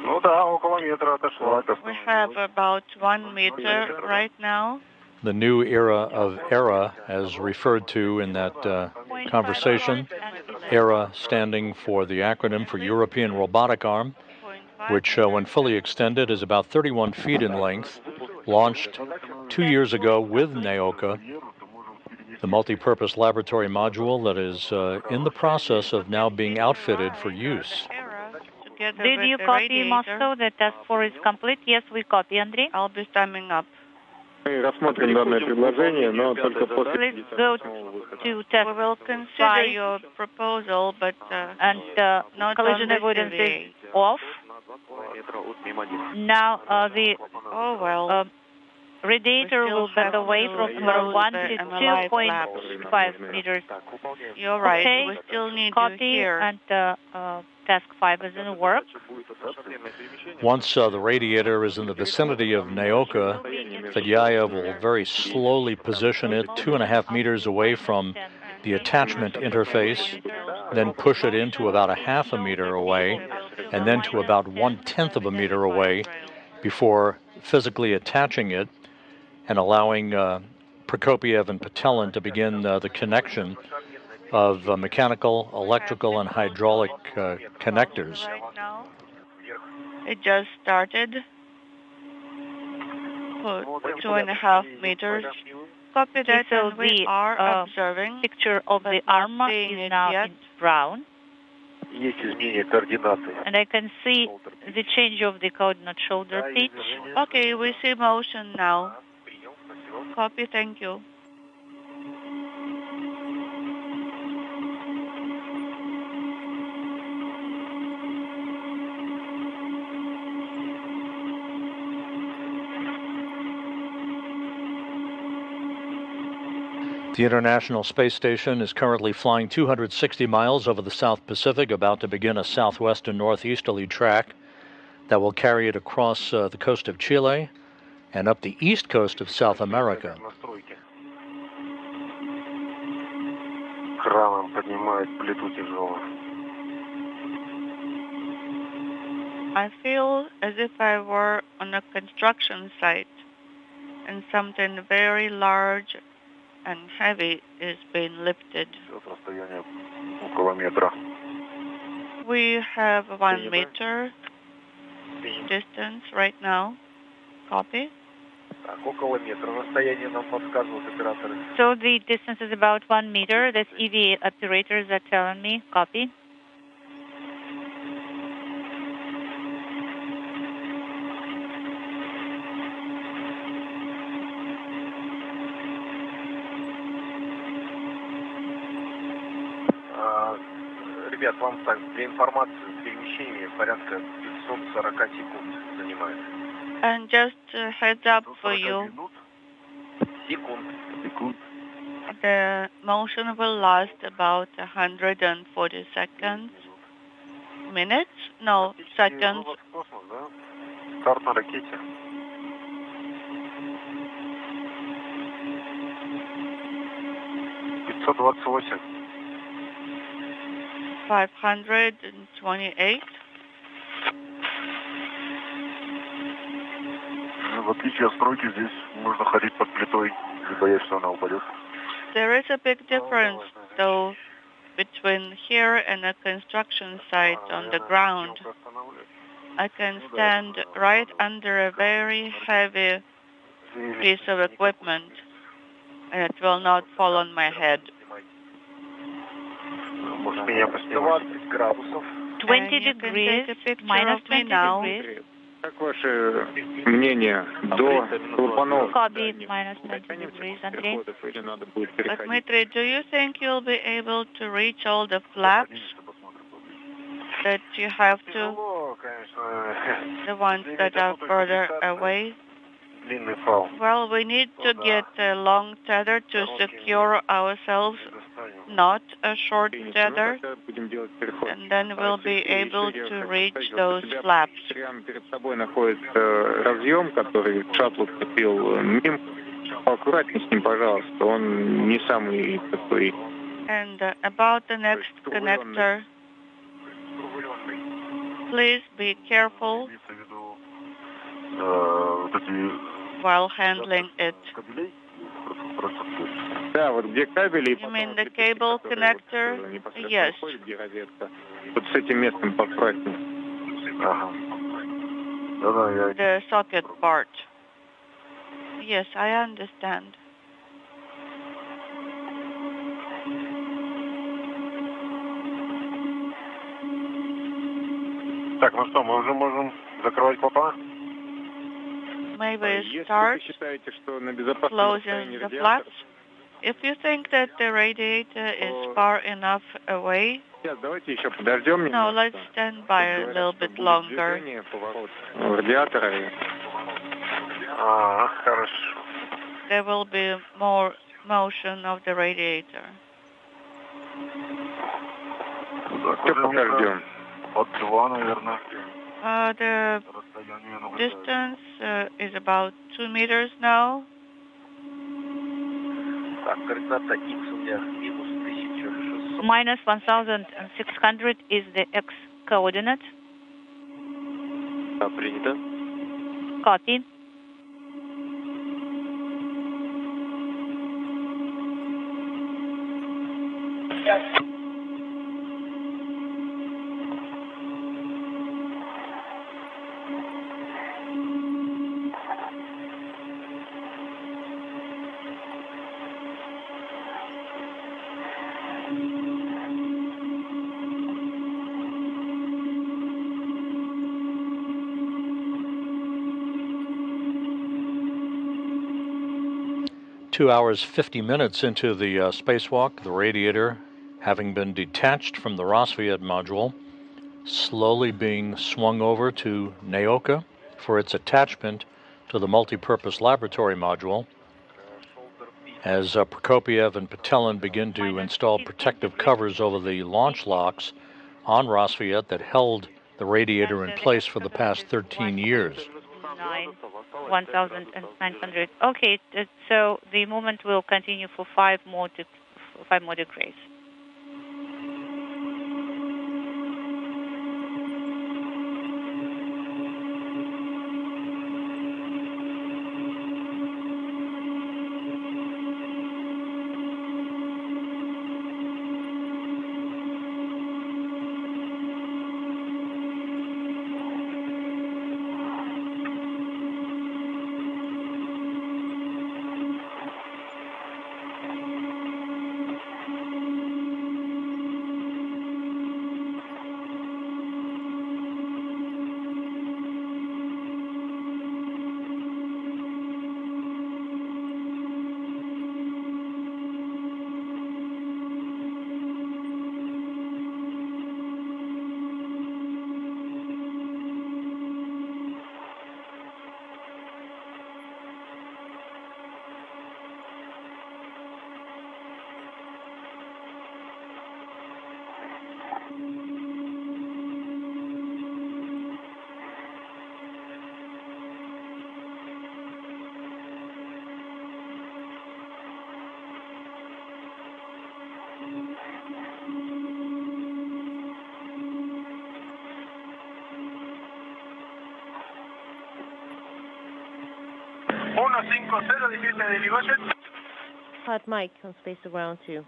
Ну да, около метра отошла.
We have about 1 meter right now.
The new era of era, as referred to in that conversation, ERA standing for the acronym for European Robotic Arm, which when fully extended is about 31 feet in length, launched 2 years ago with Nauka, the multi-purpose laboratory module that is in the process of now being outfitted for use.
Did you copy, Moscow? The task force is complete? Yes, we copy, Andrey. I'll be stemming up.
Let's go
to test. We will consider your proposal, but not
collision avoidance is off. Now the radiator will bend away from number 1 to 2.5 meters.
You're right.
Okay.
We still need
copy
you here.
And task 5 is in work.
Once the radiator is in the vicinity of Nauka, Fedyaev will very slowly position it 2.5 meters away from the attachment interface, then push it into about 0.5 meter away, and then to about 1/10 meter away before physically attaching it and allowing Prokopyev and Petelin to begin the connection of mechanical, electrical, and hydraulic connectors.
Right now, it just started. 2.5 meters. Copy that,
so
and we are observing.
Picture of the arm is now in brown. And I can see the change of the coordinate shoulder pitch.
Okay, we see motion now. Copy, thank you.
The International Space Station is currently flying 260 miles over the South Pacific, about to begin a southwest and northeasterly track that will carry it across the coast of Chile and up the east coast of South America.
I feel as if I were on a construction site and something very large and heavy is being lifted. We have 1 meter distance right now. Copy.
So the distance is about 1 meter. That's EVA operators are telling me. Copy.
Ребят, вам так, для информации, перемещение порядка 540 секунд занимает.
And just a heads up for you, the motion will last about 140 seconds. Minutes? No, seconds.
Старт на ракете. 528.
528.
В отличие от стройки, здесь можно ходить под плитой, не боясь, что она упадет.
There is a big difference, though, between here and a construction site on the ground. I can stand right under a very heavy piece of equipment, and it will not fall on my head.
20 degrees, minus 20 degrees.
Как ваше мнение до клапанов?
Copy, minus 20 degrees, Andrey.
Dmitri, do you think you'll be able to reach all the flaps that you have to? The ones that are further away? Well, we need to get a long tether to secure ourselves, not a short tether, and then we'll be able to reach those flaps.
Перед собой находится разъем, который шаттл вступил мимо. Аккуратнее с ним, пожалуйста, он не самый такой.
And about the next connector, please be careful while handling it.
Да, вот где кабели.
You mean the cable connector? Yes.
Где розетка. Вот с этим местом подправьте.
Ага. Да-да, я...
The socket part. Yes, I understand.
Так, ну что, мы уже можем закрывать попа?
May we start closing the flaps? If you think that the radiator is far enough away, no, let's stand by a little bit longer.
Хорошо.
There will be more motion of the radiator.
От 2, наверное.
The distance is about 2 meters now.
Minus 1,600 is the X coordinate.
Принято.
Copy.
Two hours, 50 minutes into the spacewalk, the radiator, having been detached from the Rassvet module, slowly being swung over to Nauka for its attachment to the multipurpose laboratory module, as Prokopyev and Petelin begin to install protective covers over the launch locks on Rassvet that held the radiator in place for the past 13 years.
1,900. Okay, so the movement will continue for 5 more degrees.
Hot mic on Space Ground 2.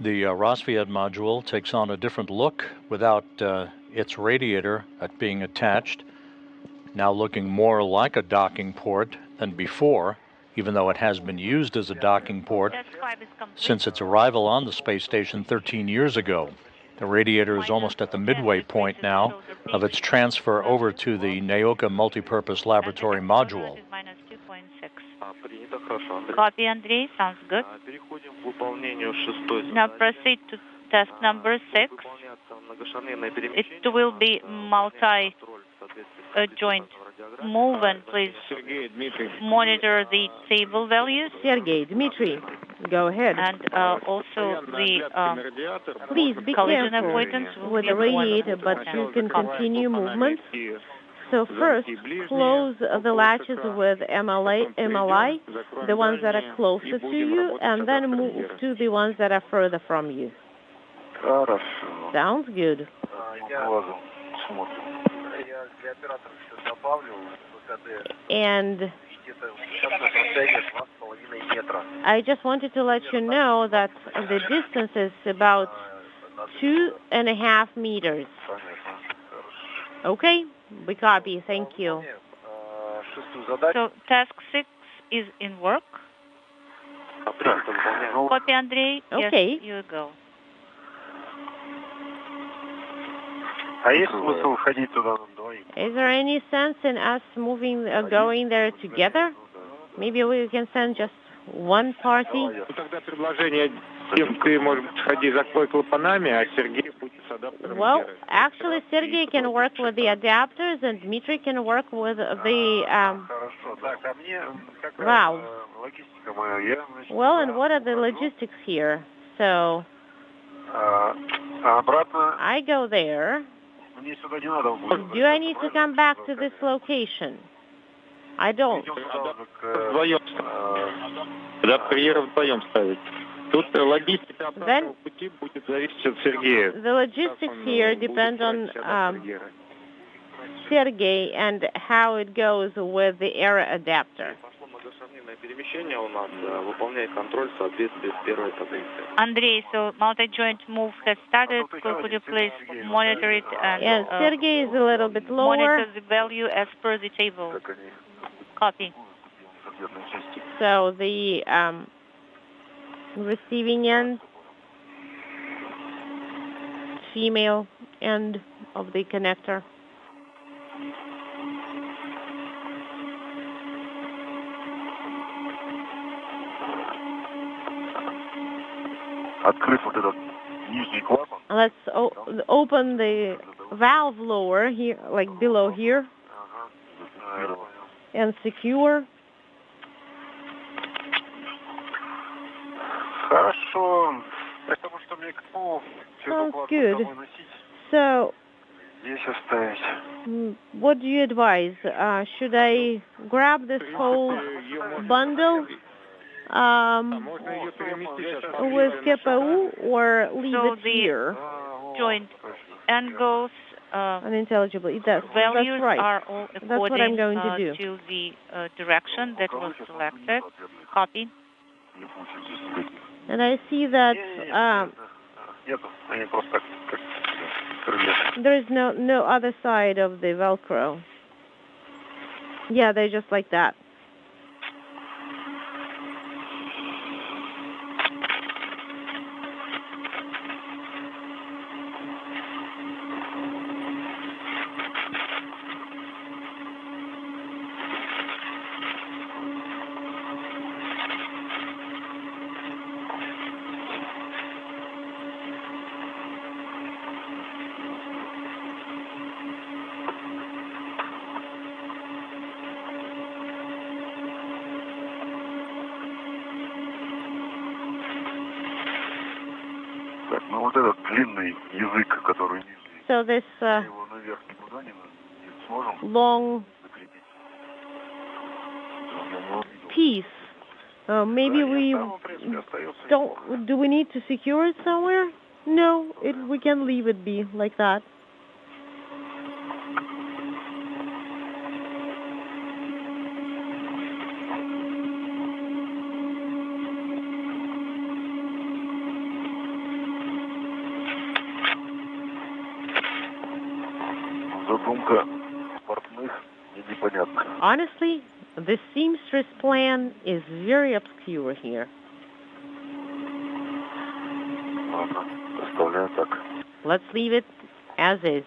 The Rassvet module takes on a different look without its radiator being attached, now looking more like a docking port than before, even though it has been used as a docking port since its arrival on the space station 13 years ago. The radiator is almost at the midway point now of its transfer over to the Nauka multipurpose laboratory module.
Copy, Andrey. Sounds good. Now proceed to task number 6. It will be multi-joint move, and please monitor the table values.
Sergey, Dmitri, go ahead.
And also the
please be
collision
careful
avoidance
with the radiator, but you can continue movement. So first, close the latches with MLI, the ones that are closer to you, and then move to the ones that are further from you. Sounds good. And I just wanted to let you know that the distance is about 2.5 meters. Okay, we copy. Thank you.
So task 6 is in work. Copy, Andrey.
Okay.
Yes, you go.
Is there any sense in us moving, going there together? Maybe we can send just one party. Well, actually, Sergey can work with the adapters, and Dmitri can work with the valves. Well, and what are the logistics here? So I go there. Do I need to come back to this location? I don't. Then the logistics here depend on Sergey and how it goes with the air adapter.
Andrey, so multi-joint move has started. Could you please monitor it and
yes, Sergey is a little bit lower.
Monitor the value as per the table. Copy.
So the receiving end, female end of the connector. Let's open the valve lower here, like below here, and secure. Sounds good. So, what do you advise? Should I grab this whole bundle with KPU or leave it here?
Joint angles,
unintelligible. That's right.
Are all according
that's what I'm going to do.
To the direction that was selected. Copy.
And I see that there is no other side of the Velcro. Yeah, they're just like that. So this long piece, maybe we don't. Do we need to secure it somewhere? No, we can leave it be like that. Honestly, the seamstress plan is very obscure here. Let's leave it as is.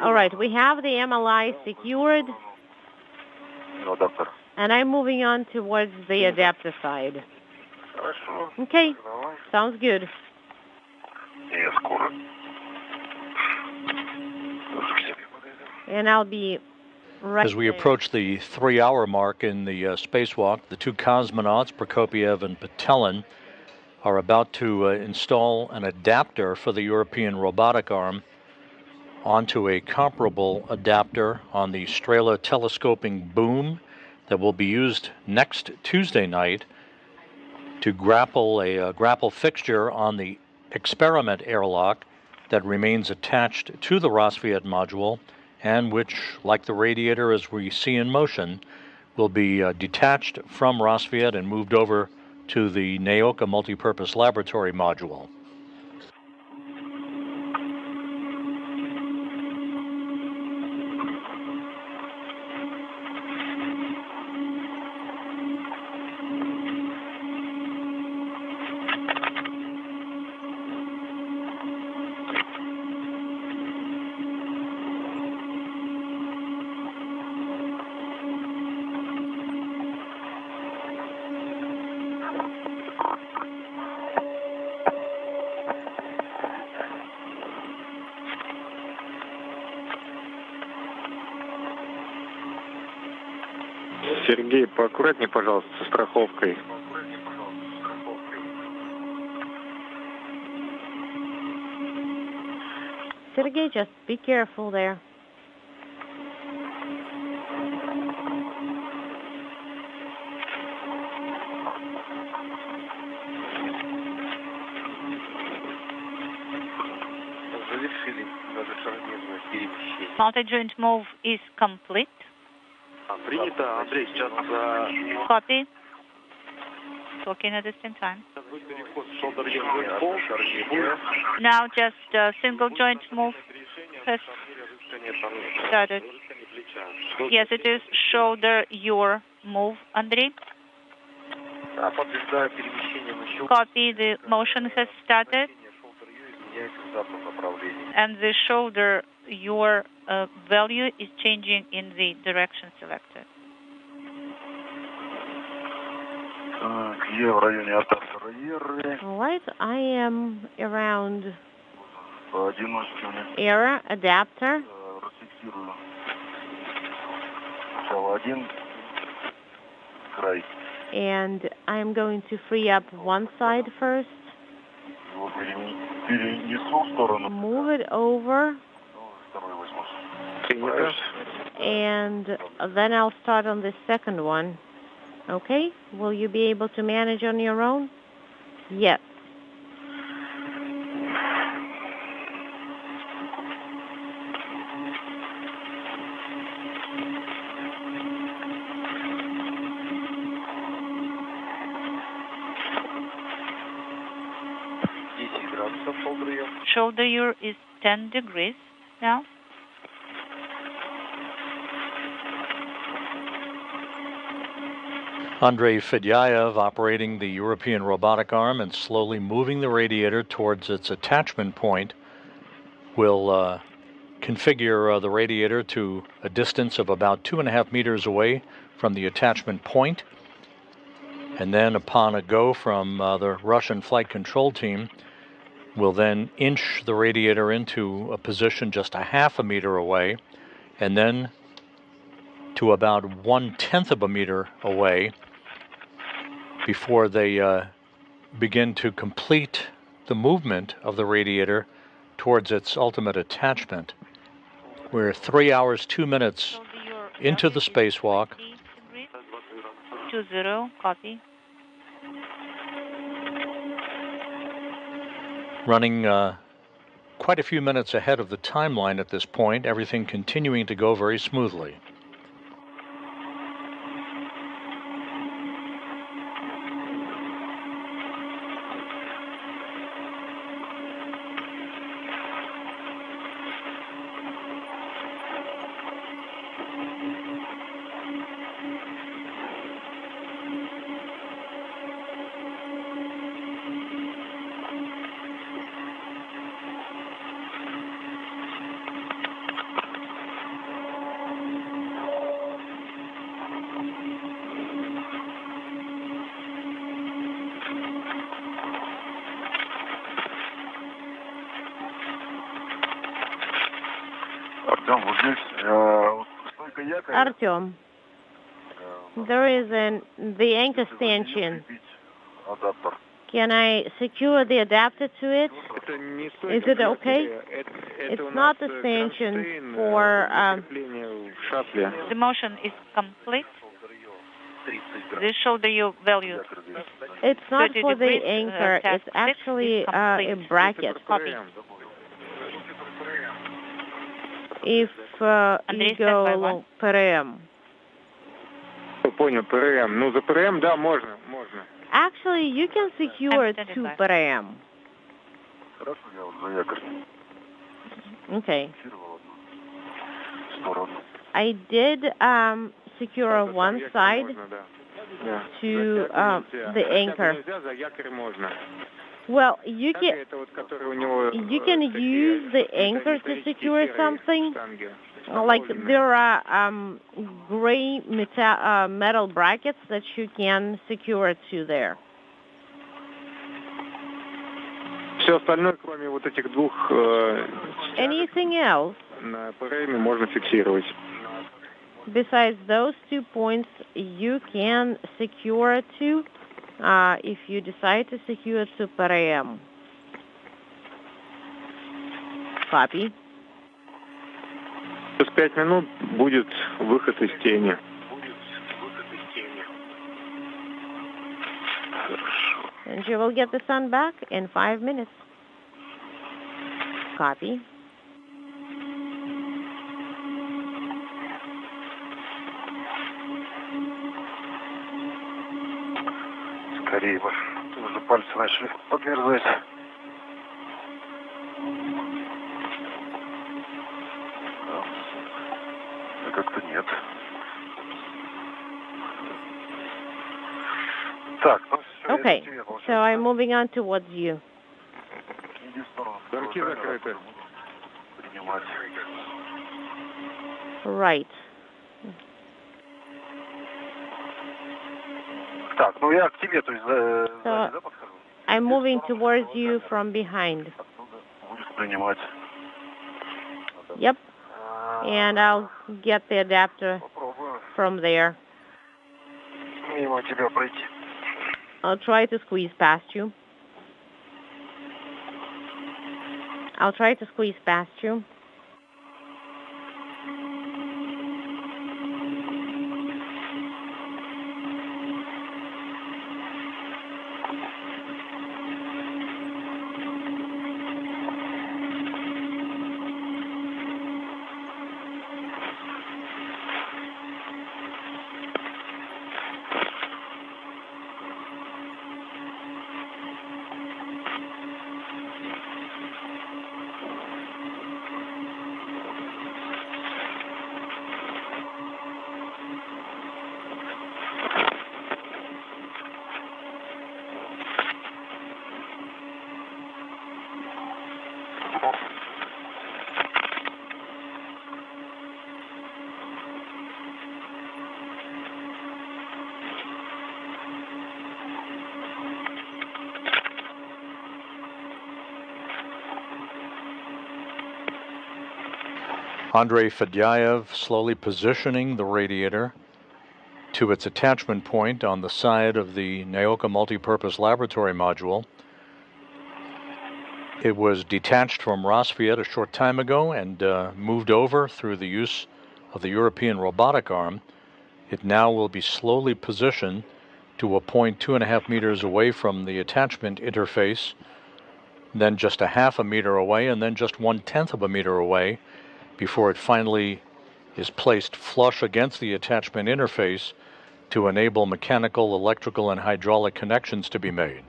All right, we have the MLI secured, and I'm moving on towards the adapter side. Okay, sounds good. And I'll be right
as we approach the 3-hour mark in the spacewalk, the two cosmonauts, Prokopyev and Petelin, are about to install an adapter for the European robotic arm onto a comparable adapter on the Strela telescoping boom that will be used next Tuesday night to grapple a grapple fixture on the experiment airlock that remains attached to the Rassvet module and which, like the radiator as we see in motion, will be detached from Rassvet and moved over to the Nauka multipurpose laboratory module.
Сергей, поаккуратнее, пожалуйста, со страховкой.
Sergey, just be careful there.
Multi-joint move is complete.
Принято, Андрей, сейчас...
Copy. Talking at the same time. Now just a single joint move has started. Yes, it is shoulder your move, Andrey. Copy, the motion has started. And the shoulder your value is changing in the direction selected.
All right, I am around error adapter. And I'm going to free up one side first. Move it over. And then I'll start on the second one. Okay? Will you be able to manage on your own? Yes.
Shoulder your is 10 degrees now.
Andrey Fedyaev operating the European robotic arm and slowly moving the radiator towards its attachment point will configure the radiator to a distance of about 2.5 meters away from the attachment point. And then upon a go from the Russian flight control team, will then inch the radiator into a position just 0.5 meter away, and then to about 1/10 meter away before they begin to complete the movement of the radiator towards its ultimate attachment. We're 3 hours, 2 minutes into the spacewalk.
20, copy.
Running quite a few minutes ahead of the timeline at this point, everything continuing to go very smoothly.
Artyom, there is the anchor stanchion. Can I secure the adapter to it? Is it okay? It's not a stanchion for...
The motion is complete. This shoulder you value.
It's not for the
degrees,
anchor. It's actually a bracket.
Copy.
If you go along ПРМ.
Понял, ПРМ. Ну, за ПРМ, да, можно.
Actually, you can secure to ПРМ. Okay. I did secure one side to the anchor. Well, you can use the anchor to secure something. Like there are gray metal brackets that you can secure to there.
Все остальное, кроме вот этих двух
Anything else?
На ПРМе можно фиксировать.
Besides those 2 points, you can secure to, if you decide to secure to ПРМ. Copy.
Через 5 минут будет выход из тени.
And you will get the sun back in 5 minutes. Copy.
Скорее бы. Уже пальцы начали подмерзать. А как-то нет. Так, ну все.
Okay, so I'm moving on towards you.
Замки закрыты.
Принимать.
Right.
Так, ну я к тебе, то есть сзади, да, подхожу?
I'm moving towards you from behind.
Будешь принимать.
Yep. And I'll get the adapter from there.
Мимо тебя пройти.
I'll try to squeeze past you. I'll try to squeeze past you.
Andrey Fedyaev slowly positioning the radiator to its attachment point on the side of the Nauka multipurpose laboratory module. It was detached from Rassvet a short time ago and moved over through the use of the European robotic arm. It now will be slowly positioned to a point 2.5 meters away from the attachment interface, then just 0.5 meter away, and then just 1/10 meter away before it finally is placed flush against the attachment interface to enable mechanical, electrical, and hydraulic connections to be made.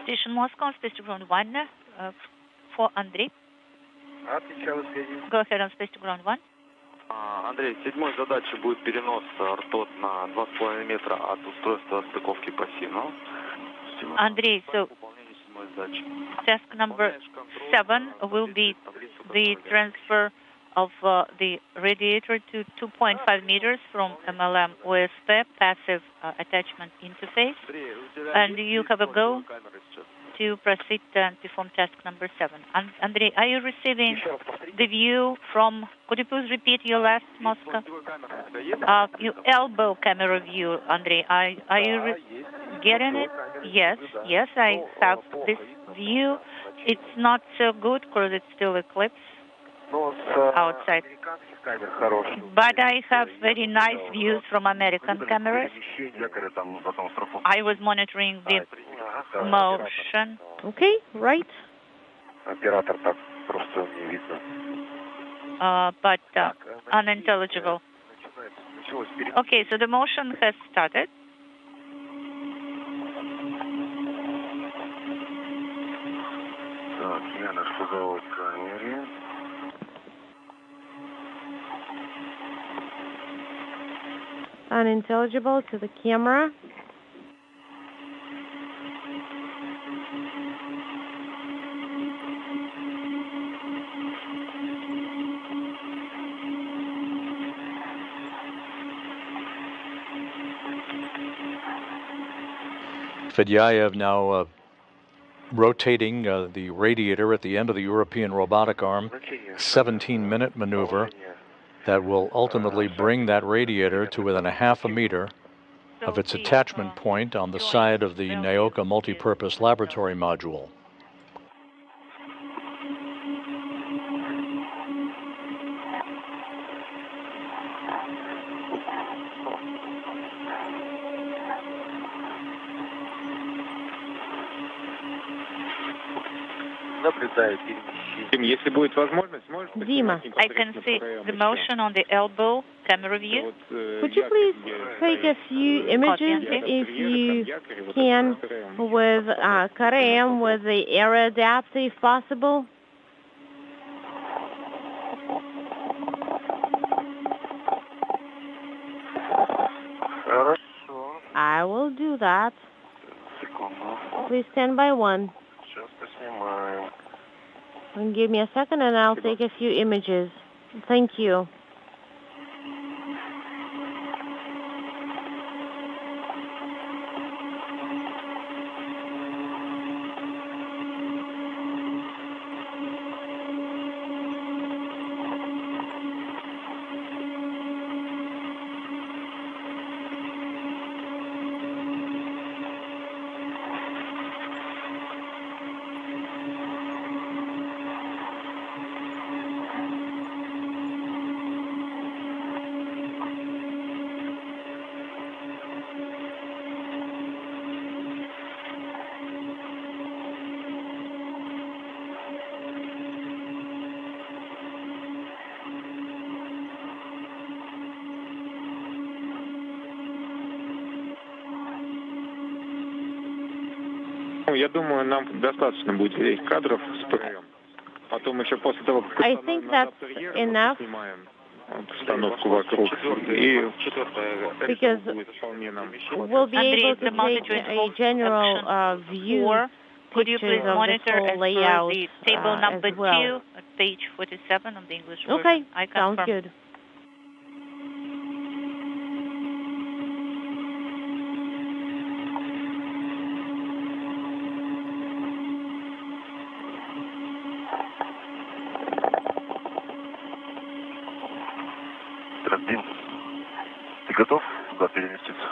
Station Moscow, space to ground 1 for Andrey. Go ahead on space to ground 1.
Андрей, седьмой задачей будет перенос ртот на 2,5 метра от устройства стыковки по СИНу.
Andrey, so task number 7 will be the transfer of the radiator to 2.5 meters from MLM OSP passive attachment interface, and you have a go to proceed and perform task number 7. Andrey, are you receiving the view from, could you please repeat your last, Moscow? Your elbow camera view, Andrey, are you getting it? Yes, I have this view. It's not so good because it's still eclipse outside. But I have very nice views from American cameras. I was monitoring the motion.
Okay, right.
But unintelligible. Okay, so the motion has started.
Unintelligible to the camera.
Fedyaev now rotating the radiator at the end of the European robotic arm, 17-minute maneuver that will ultimately bring that radiator to within a half a meter of its attachment point on the side of the Nauka multipurpose laboratory module.
Dima,
I can see the motion on the elbow camera view.
Could you please take a few images, if you can, with Korean, with the air adapter, if possible? I will do that. Please stand by one. And give me a second and I'll take a few images. Thank you.
Я думаю, нам достаточно будет этих кадров с ПРМ. Потом еще после того, как
I think that's enough.
снимаем обстановку вокруг. И
because we'll be able to take a general view,
could you please monitor
the layout
the table number
as well.
2 at page 47 of the English version?
Okay,
I
sounds
confirm.
good.
Ты готов туда переместиться?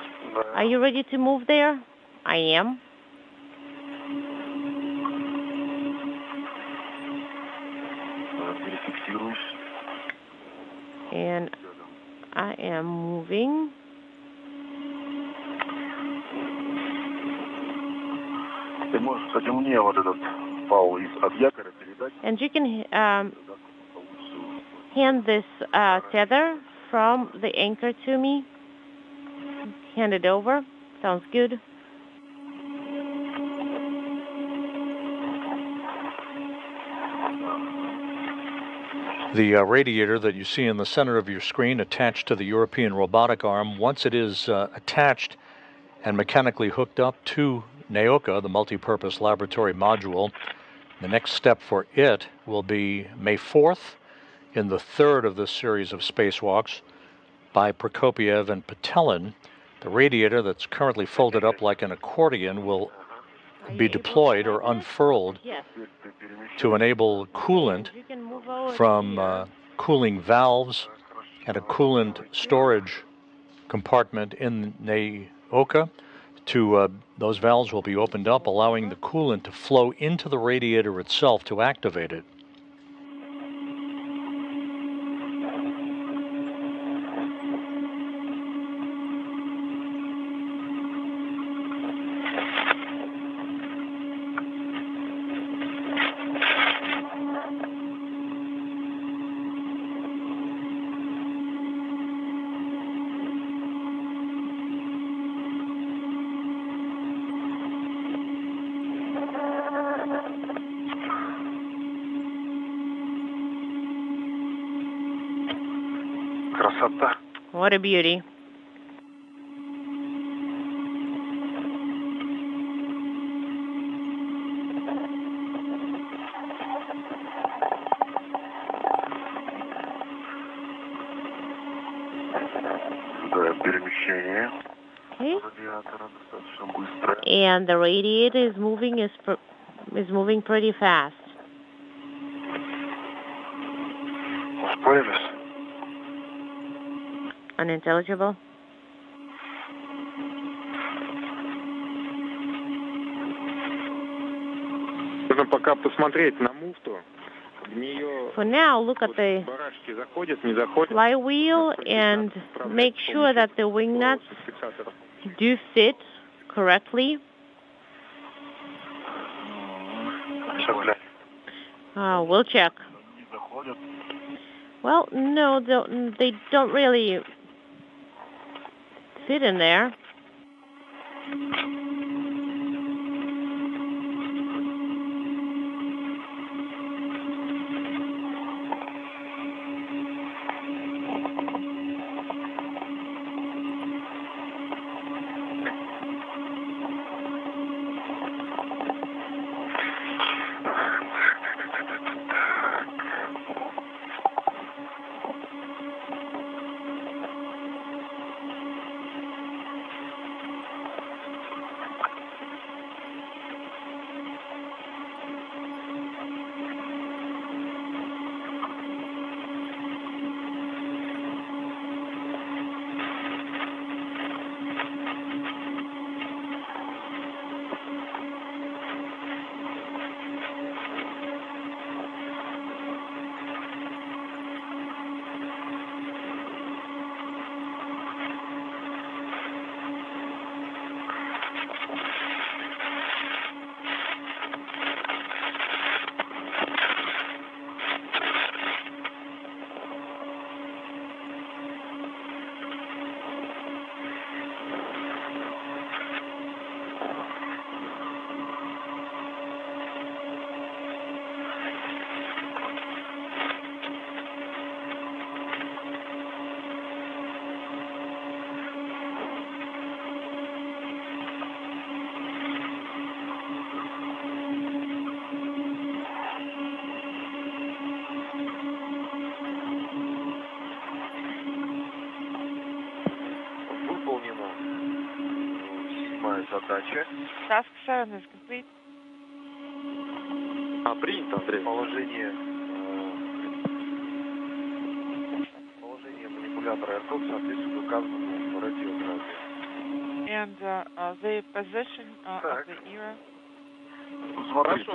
Are you ready to move there? I am.
Перефиксируюсь.
And I am moving.
Ты можешь, кстати, мне вот этот пау от якоря передать?
And you can hand this tether from the anchor to me. Hand it over Sounds good.
The radiator that you see in the center of your screen attached to the European robotic arm, once it is attached and mechanically hooked up to Nauka, the multi-purpose laboratory module, the next step for it will be May 4th in the third of this series of spacewalks by Prokopyev and Petelin. The radiator that's currently folded up like an accordion will be deployed or unfurled to enable coolant from cooling valves and a coolant storage compartment in Nauka. Those valves will be opened up, allowing the coolant to flow into the radiator itself to activate it.
What a beauty. Okay. And the radiator is moving pretty fast. Unintelligible.
Нужно пока посмотреть на муфту.
For now, look at the flywheel and make sure that the wing nuts do fit correctly. We'll check. Well, no, they don't really fit in there.
Задача.
Task 7 is complete.
Принято, Андрей.
Положение манипулятора airlock соответствует указанному радиографе.
And the position of the era is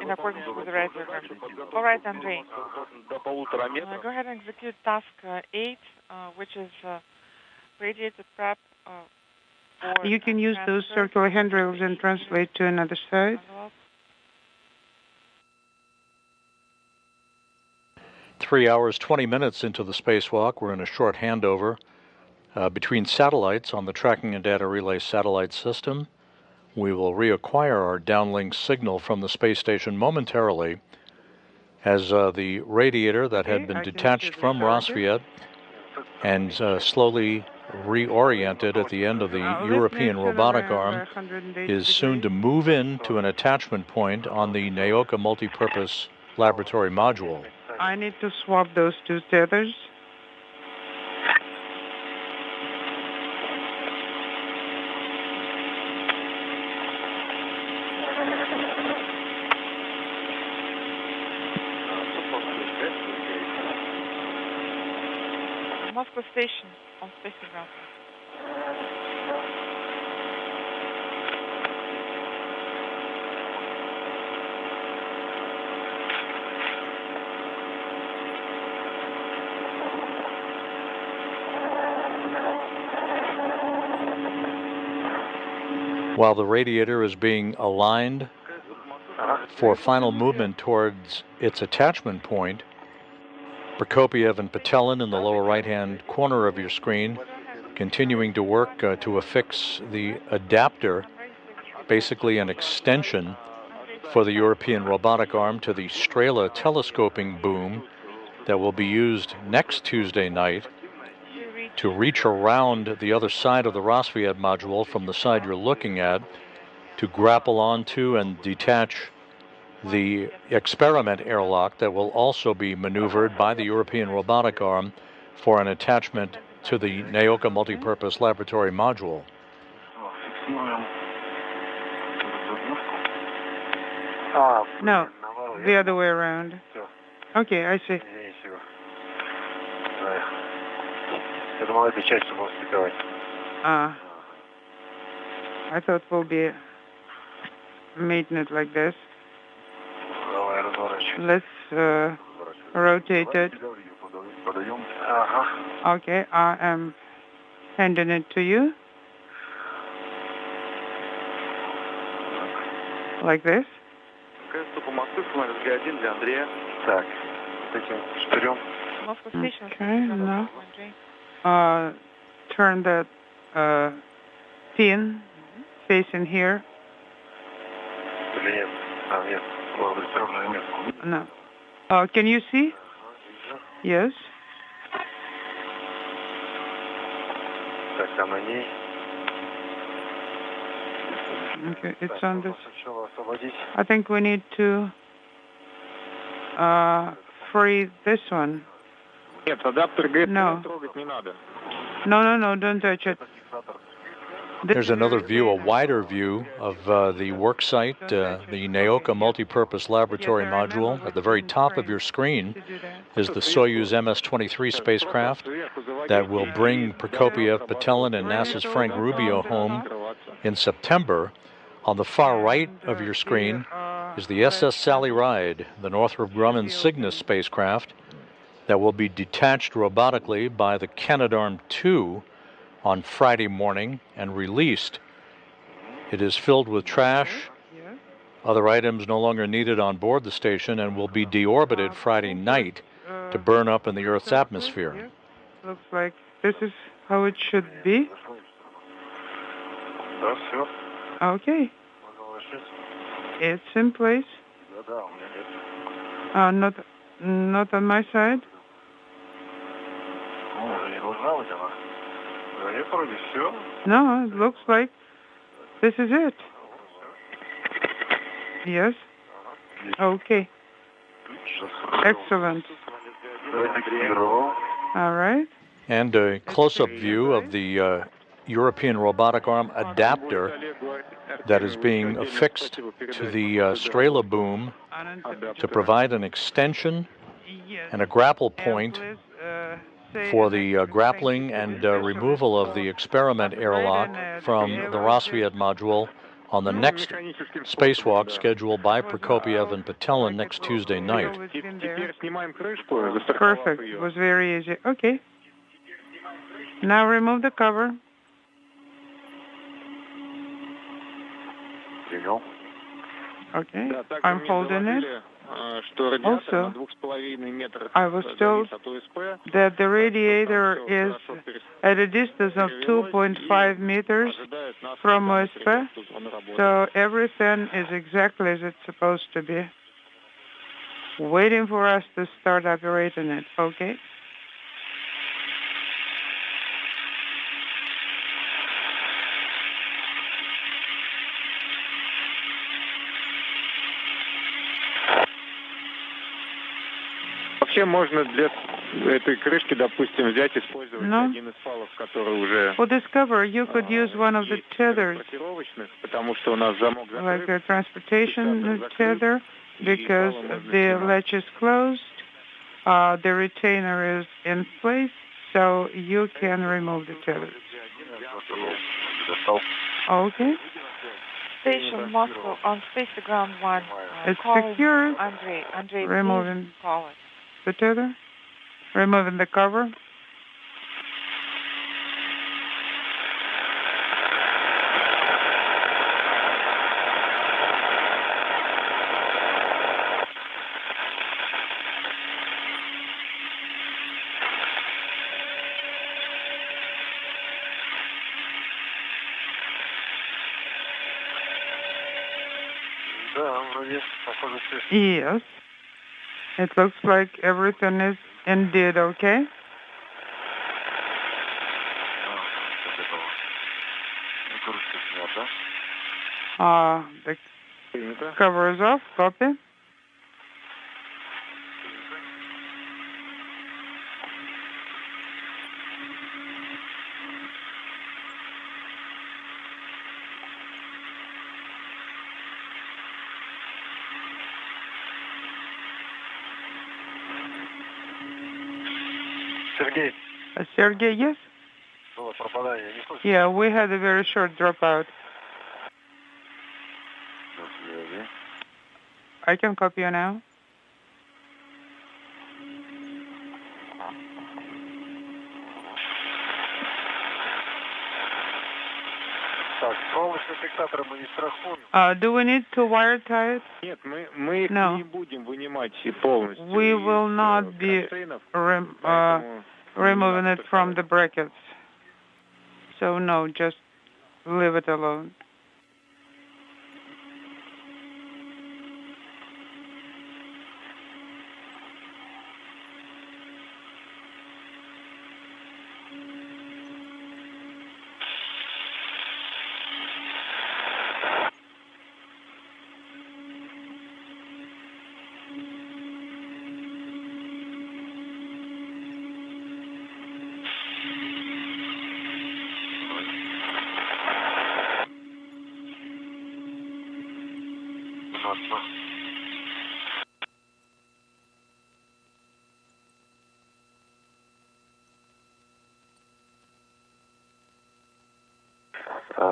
in accordance with the radiogram. All right, Andrey. Go ahead and execute task 8, which is radiator prep.
You can use those circular handrails and translate to another side.
3 hours, 20 minutes into the spacewalk. We're in a short handover. between satellites on the tracking and data relay satellite system. We will reacquire our downlink signal from the space station momentarily as the radiator that had been detached from Rassvet and slowly reoriented at the end of the European robotic arm is soon to move in to an attachment point on the Nauka multipurpose laboratory module.
I need to swap those two tethers.
Moscow station on spacecraft.
While the radiator is being aligned for final movement towards its attachment point, Prokopyev and Petelin in the lower right-hand corner of your screen, continuing to work to affix the adapter, basically an extension for the European robotic arm to the Strela telescoping boom that will be used next Tuesday night to reach around the other side of the Rassvet module from the side you're looking at to grapple onto and detach the experiment airlock that will also be maneuvered by the European robotic arm for an attachment to the Nauka multipurpose laboratory module.
No, the other way around. Okay, I see. I thought we'll be making it like this. Let's rotate it. Okay, I am handing it to you. Like this. Okay, now turn that pin facing here. No. Can you see? Yes. Okay, it's on this. I think we need to free this one. No. No, don't touch it.
There's another view, a wider view of the work site, the Nauka multipurpose laboratory module. At the very top of your screen is the Soyuz MS-23 spacecraft that will bring Prokopyev, Petelin, and NASA's Frank Rubio home in September. On the far right of your screen is the SS Sally Ride, the Northrop Grumman Cygnus spacecraft that will be detached robotically by the Canadarm2 on Friday morning and released. It is filled with trash, other items no longer needed on board the station, and will be deorbited Friday night to burn up in the Earth's atmosphere.
Looks like this is how it should be. Okay. It's in place. Not on my side. No, it looks like this is it. Yes? Okay. Excellent. All right.
And a close-up view of the European robotic arm adapter that is being affixed to the Strela boom to provide an extension and a grapple point for the grappling and removal of the experiment airlock from the Rassvet module on the next spacewalk scheduled by Prokopyev and Petelin next Tuesday night.
Perfect. It was very easy. Okay. Now remove the cover. Okay. I'm holding it. Also, I was told that the radiator is at a distance of 2.5 meters from OSP, so everything is exactly as it's supposed to be. Waiting for us to start operating it, okay?
Вообще можно для этой крышки, допустим, взять, использовать один из фалов, который уже...
For this cover, you could use one of the tethers,
потому что у нас замок
like a transportation tether, because the latch is closed, the retainer is in place, so you can remove the tether. Okay.
Station Moscow on Space Ground 1.
It's secure.
Andrey,
removing
please call it.
The tether, removing the cover. Yes. It looks like everything is indeed okay. The cover is off. Copy.
Sergey.
Sergey, yes? Yeah, we had a very short dropout. I can copy you now. Do we need to wire tie it? No. We will not be removing it from the brackets. So no, just leave it alone.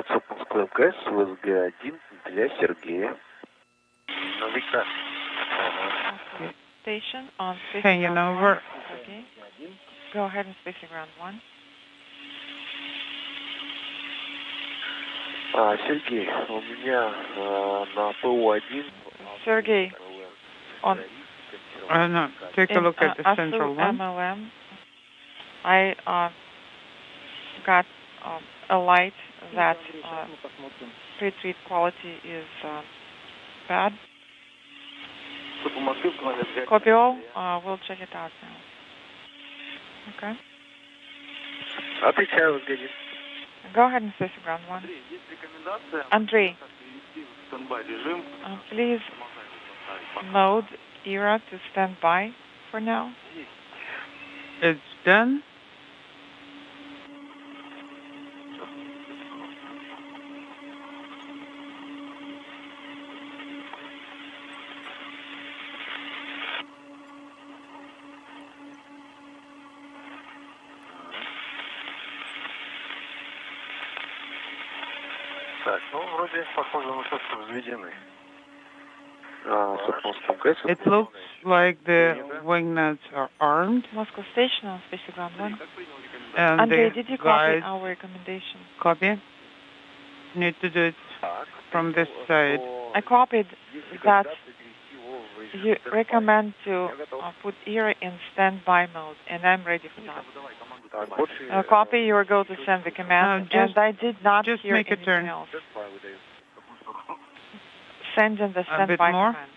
Сопунская МКС, ВСГ-1 для Сергея.
Station on Space
Hanging over.
Okay. Go ahead and Space Ground 1.
Сергей, у меня на ПО-1...
Sergey, on...
No, take a look at the central one.
MLM, I got a light that pre-treat quality is bad. Copy all. We'll check it out now. Okay.
Отвечаю, господин.
Go ahead and Space Ground 1. Andrey, please mode ERA to stand by for now.
It's done.
Так, ну, вроде похоже на то, что взведены.
It looks like the wing nuts are armed.
Moscow Station on Space Ground 1.
And
Andrey,
the
did you copy
guys
our recommendation?
copy? Need to do it from this side.
I copied that you recommend to put ERA in standby mode, and I'm ready for that. Copy, you are going to send the command, and I did not
just
hear
make a
anything
turn.
else. Send in the
A bit
standby
more?
command.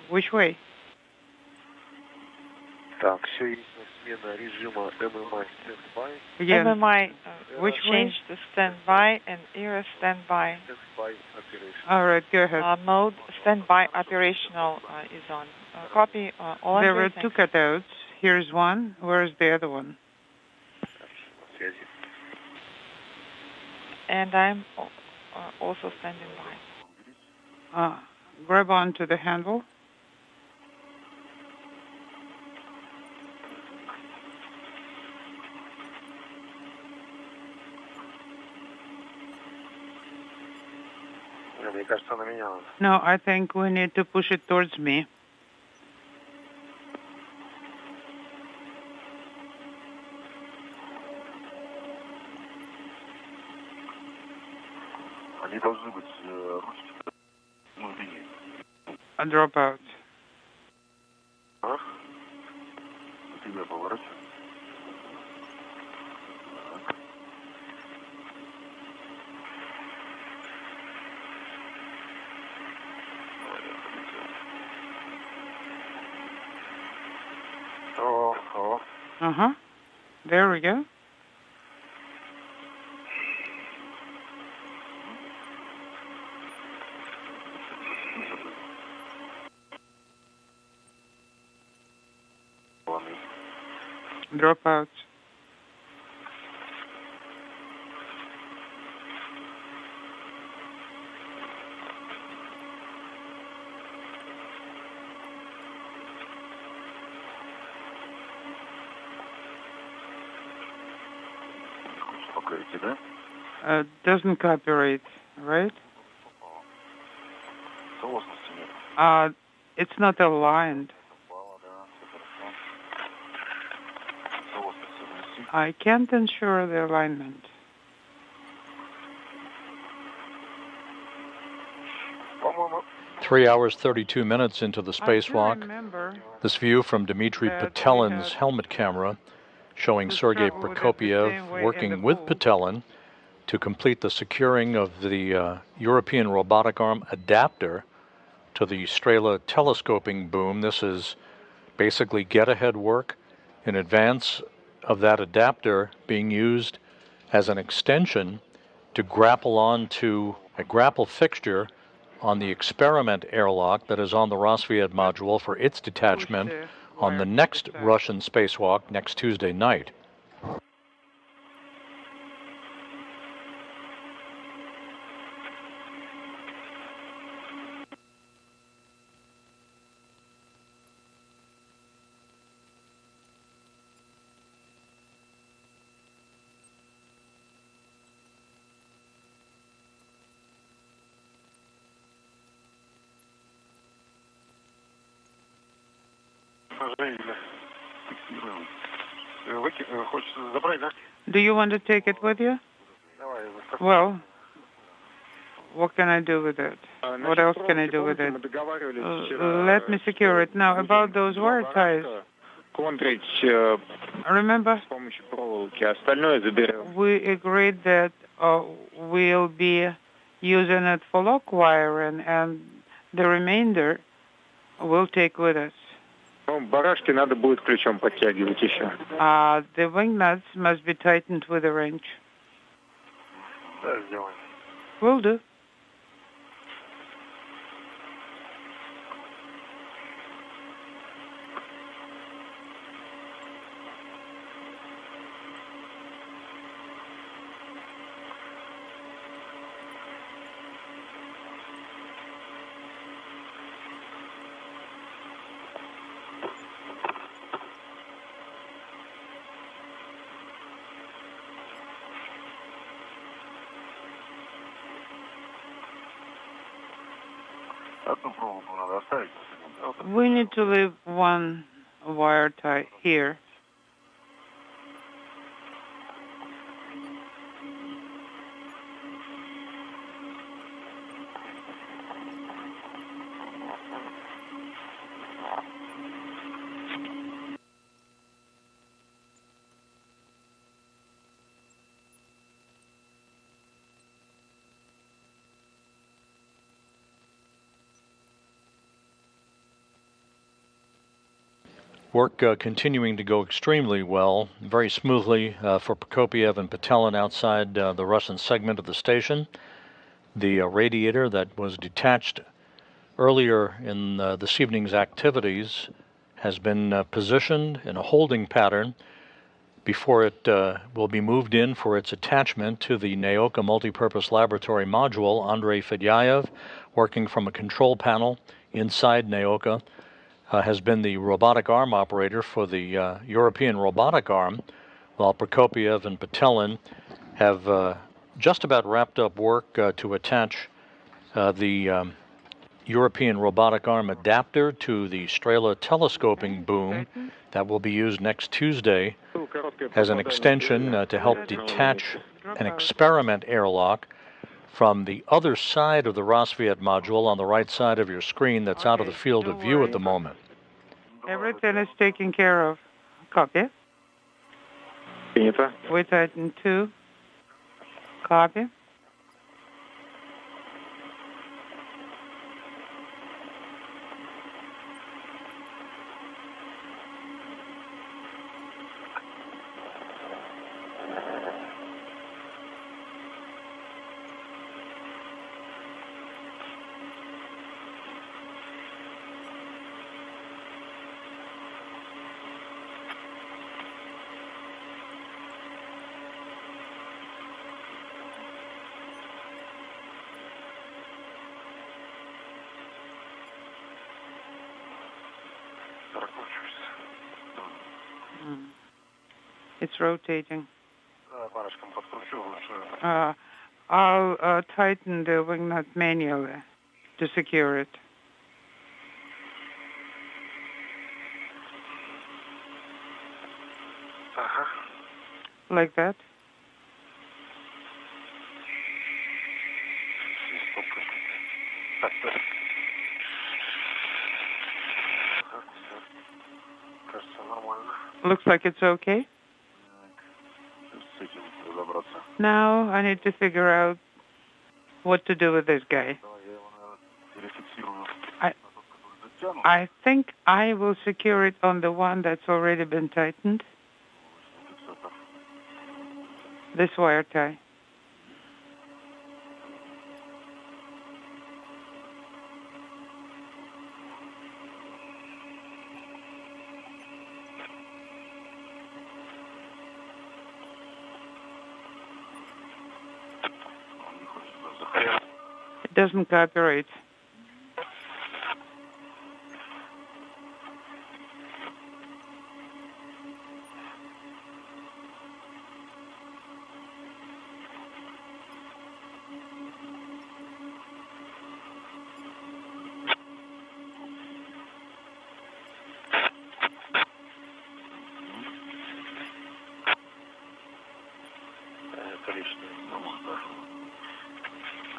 Which way?
Так, все есть смена режима ММА стендбай.
Again.
MMI
Which
changed to standby and ERA standby.
Стендбай operation.
All right, go ahead.
Mode standby operational is on. Copy. All
There were two cutouts. Here's one. Where's the other one?
Связи.
And I'm also standing by.
Grab onto the handle.
Мне кажется, на меня.
No, I think we need to push it towards me.
Они должны быть ручки внутри.
A dropout.
А? Тебя поворачивай.
Uh-huh. There we go. Dropouts. Doesn't cooperate, right? It's not aligned. I can't ensure the alignment.
Three hours, 32 minutes into the spacewalk. This view from Dmitri Petelin's helmet camera showing Sergey Prokopyev working with Petelin to complete the securing of the European robotic arm adapter to the Strela telescoping boom. This is basically get-ahead work in advance of that adapter being used as an extension to grapple onto a grapple fixture on the experiment airlock that is on the Rassvet module for its detachment on the next Russian spacewalk next Tuesday night.
Do you want to take it with you? Well, what can I do with it? What else can I do with it? Let me secure it. Now, about those wire ties. Remember, we agreed that we'll be using it for lock wiring, and the remainder we'll take with us.
Барашки надо будет ключом подтягивать еще.
The wing nuts must be tightened with a wrench. Will do. We need to leave one wire tie here.
Work continuing to go extremely well, very smoothly for Prokopyev and Petelin outside the Russian segment of the station. The radiator that was detached earlier in this evening's activities has been positioned in a holding pattern before it will be moved in for its attachment to the Nauka multipurpose laboratory module. Andrey Fedyaev, working from a control panel inside Nauka, has been the robotic arm operator for the European robotic arm, while Prokopyev and Petelin have just about wrapped up work to attach the European robotic arm adapter to the Strela telescoping boom that will be used next Tuesday as an extension to help detach an experiment airlock from the other side of the Rassvet module on the right side of your screen that's out of the field of view at the moment.
Everything is taken care of. Copy. We tighten 2. Copy. It's rotating. I'll tighten the wing nut manually to secure it. Like that. Looks like it's okay. Now I need to figure out what to do with this guy. I think I will secure it on the one that's already been tightened. This wire tie. It doesn't cooperate.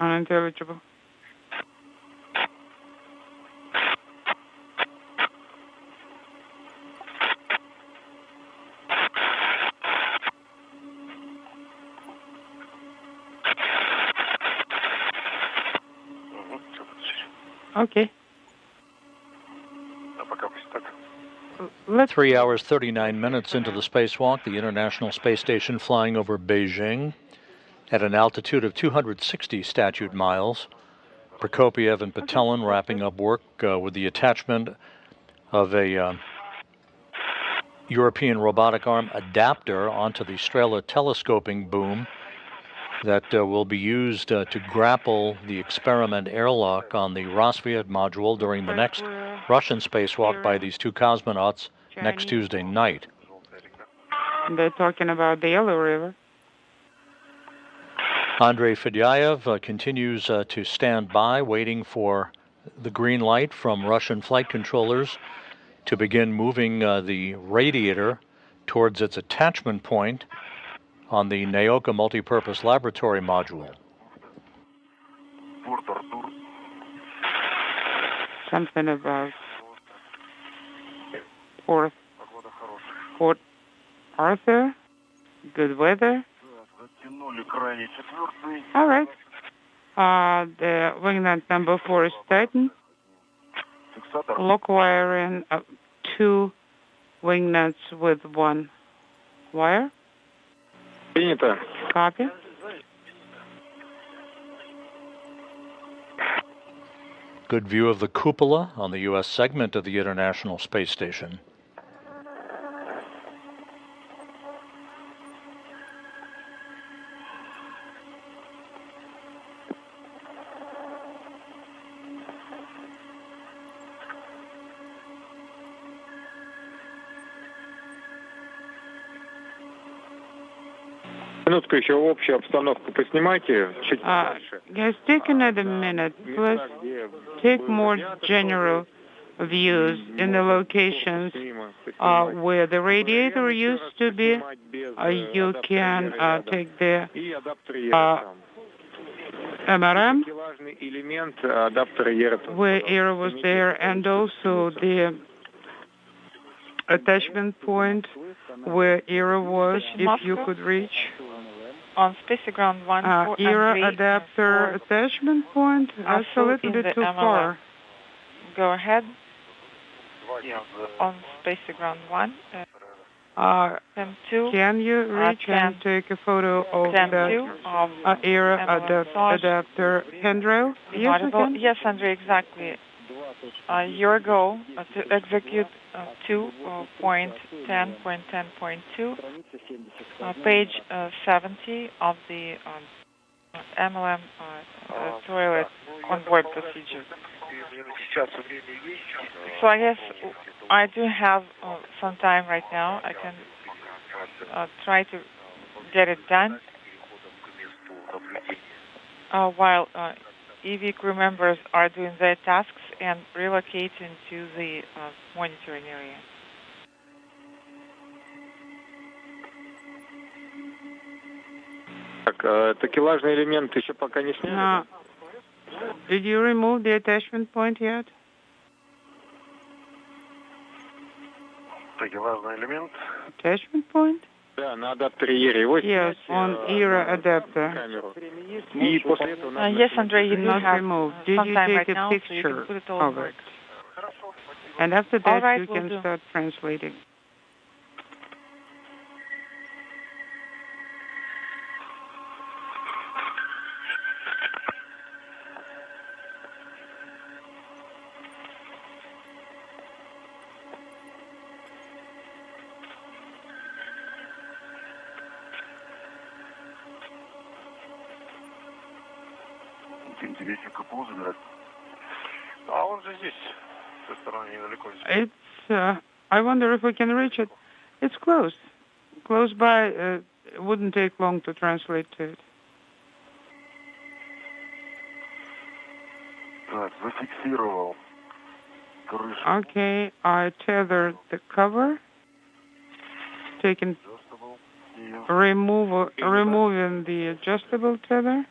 Unintelligible. Okay.
3 hours, 39 minutes into the spacewalk, the International Space Station flying over Beijing at an altitude of 260 statute miles. Prokopyev and Petelin wrapping up work with the attachment of a European robotic arm adapter onto the Strela telescoping boom that will be used to grapple the experiment airlock on the Rassvet module during the next Russian spacewalk by these 2 cosmonauts next Tuesday night.
They're talking about the Yellow River.
Andrey Fedyaev continues to stand by, waiting for the green light from Russian flight controllers to begin moving the radiator towards its attachment point on the Nauka multipurpose laboratory module.
Something about Port Arthur, good weather. All right. The wing nut number 4 is tightened. Lock wiring 2 wing nuts with one wire.
Принято.
Copy.
Good view of the cupola on the U.S. segment of the International Space Station.
Минутку еще общую обстановку поснимайте. Чуть дальше.
Guys, take another minute. Please take more general views in the locations where the radiator used to be. You can take the MRM, where air was there, and also the attachment point where air was, if you could reach.
On Spaceground 1 for
air
Andrey,
adapter attachment point. That's a little bit too far.
Go ahead. On Spaceground 1.
Can you reach and take a photo of the air adapter handrail? Yes, I can.
Yes, Andrey, exactly. Your goal to execute 2.10.10.2, page 70 of the MLM toilet onboard procedure. So I guess I do have some time right now. I can try to get it done while EV crew members are doing their tasks and relocating to the monitoring area.
Так, такелажный элемент еще пока не сняли.
Did you remove the attachment point yet?
Такелажный элемент.
Attachment point?
Да, на адаптере ERA. Его
yes, on ERA adapter.
И после этого
yes, Andrey, you do have
Did
some
you
time
take
right
a
now,
picture
so you can put it all
of it? And after that,
right,
you can start translating. It's, I wonder if we can reach it. It's close. Close by. It wouldn't take long to translate to it. Okay, I tethered the cover. Removing the adjustable tether.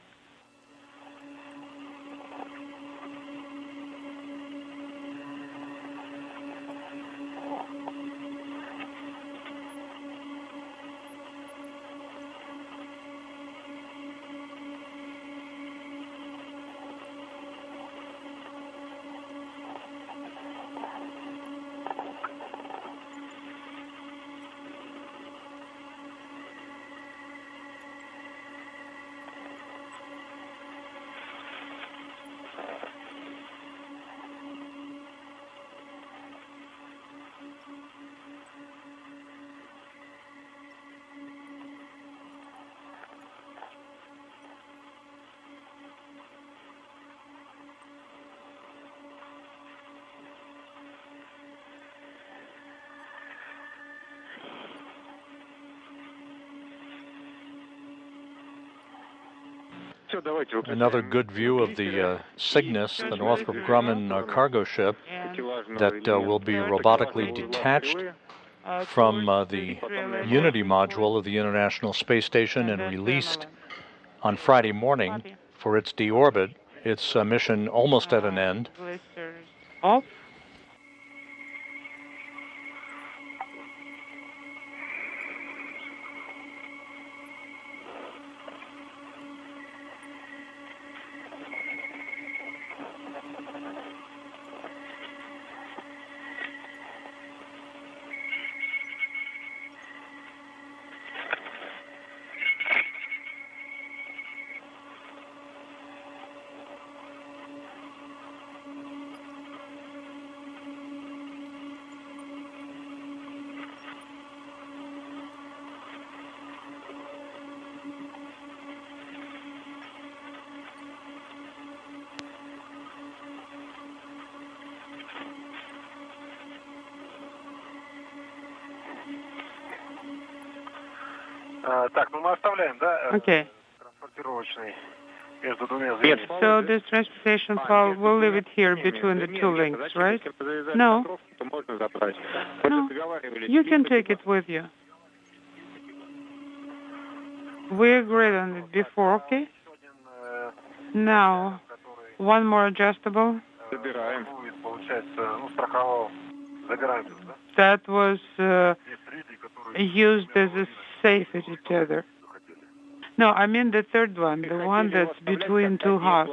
Another good view of the Cygnus, the Northrop Grumman cargo ship that will be robotically detached from the Unity module of the International Space Station and released on Friday morning for its deorbit. Its mission almost at an end.
Off.
Так, ну мы оставляем, да?
Okay.
Транспортировочный между двумя звеньями.
So this transportation file, we'll leave it here between the two links, right? No. No. You can take it with you. We agreed on it before, okay? Now, one more adjustable. That was used as a safety tether. No, I mean the third one, the one that's between two halves.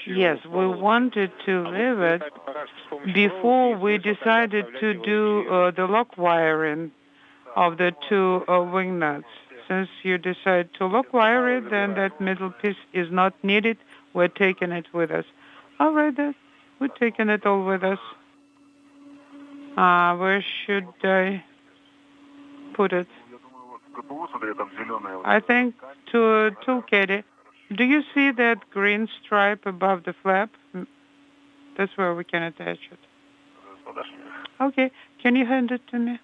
Yes, we wanted to leave it before we decided to do the lock wiring of the two wing nuts. Since you decide to lock wire it, then that middle piece is not needed. We're taking it with us. All right, then. We're taking it all with us. Where should I put it? I think to Katie. Do you see that green stripe above the flap? That's where we can attach it. Okay. Can you hand it to me?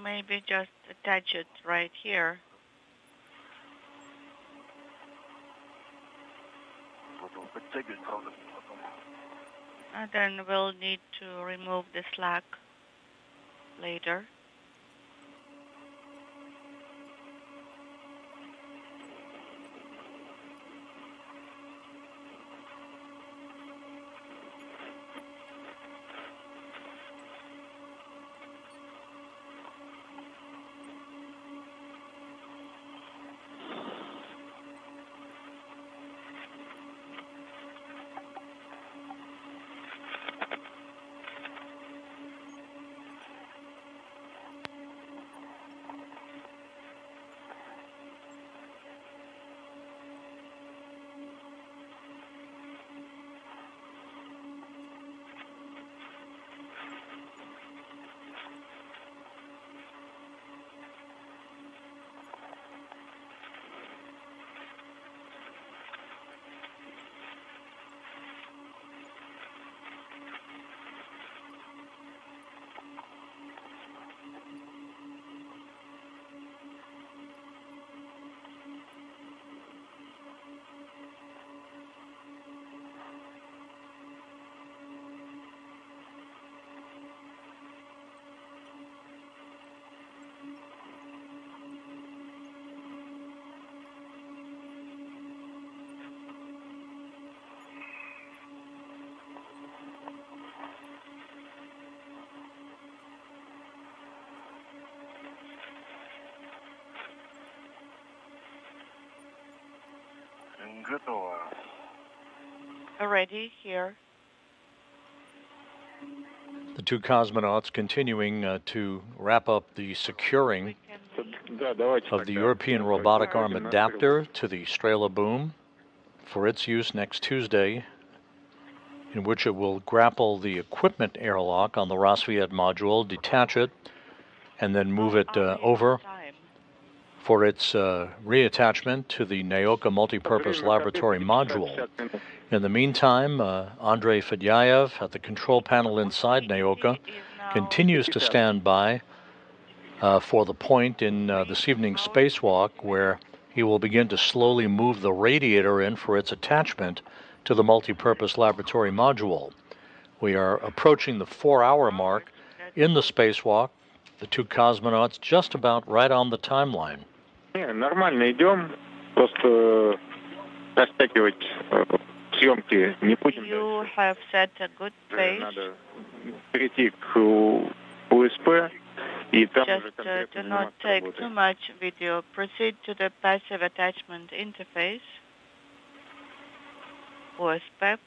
Maybe just attach it right here. And then we'll need to remove the slack later. Already here.
The two cosmonauts continuing to wrap up the securing of the European robotic arm adapter to the Strela boom for its use next Tuesday, in which it will grapple the equipment airlock on the Rassvet module, detach it, and then move it over for its reattachment to the Nauka multipurpose laboratory module. In the meantime, Andrey Fedyaev at the control panel inside Nauka continues to stand by for the point in this evening's spacewalk where he will begin to slowly move the radiator in for its attachment to the multipurpose laboratory module. We are approaching the 4-hour mark in the spacewalk, the two cosmonauts just about right on the timeline.
Нормально идем, просто растягивать съемки не будем.
You have set a good pace.
Надо перейти к УСП.
Just do not take too much video. Proceed to the passive attachment interface, OSP.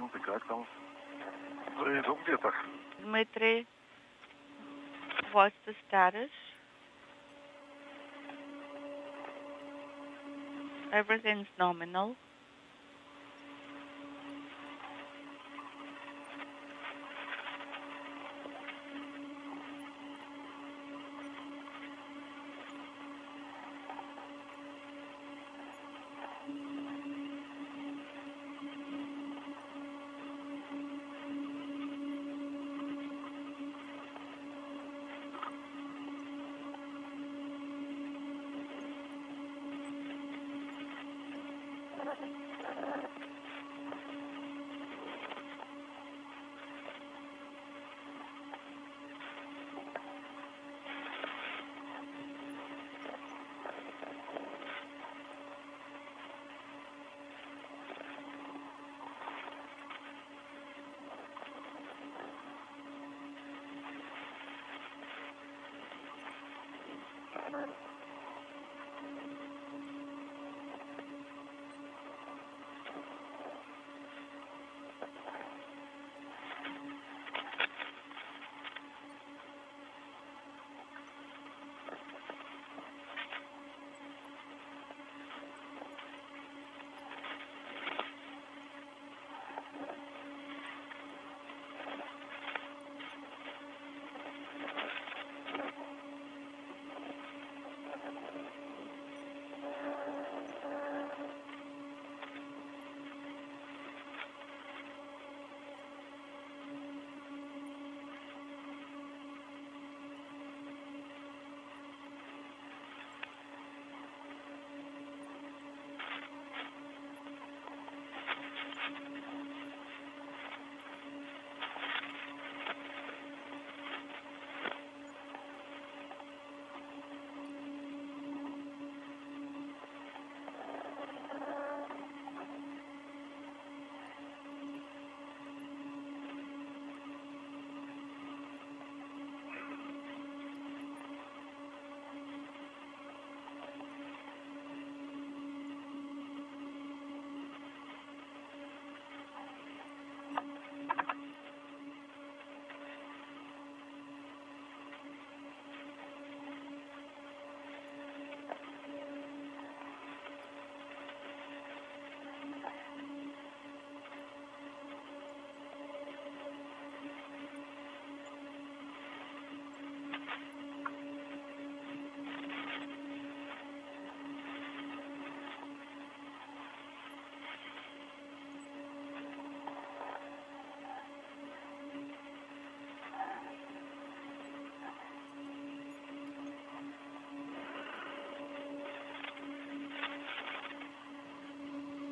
ты как там? Иду где-то.
Dmitri, what's the status? Everything's nominal.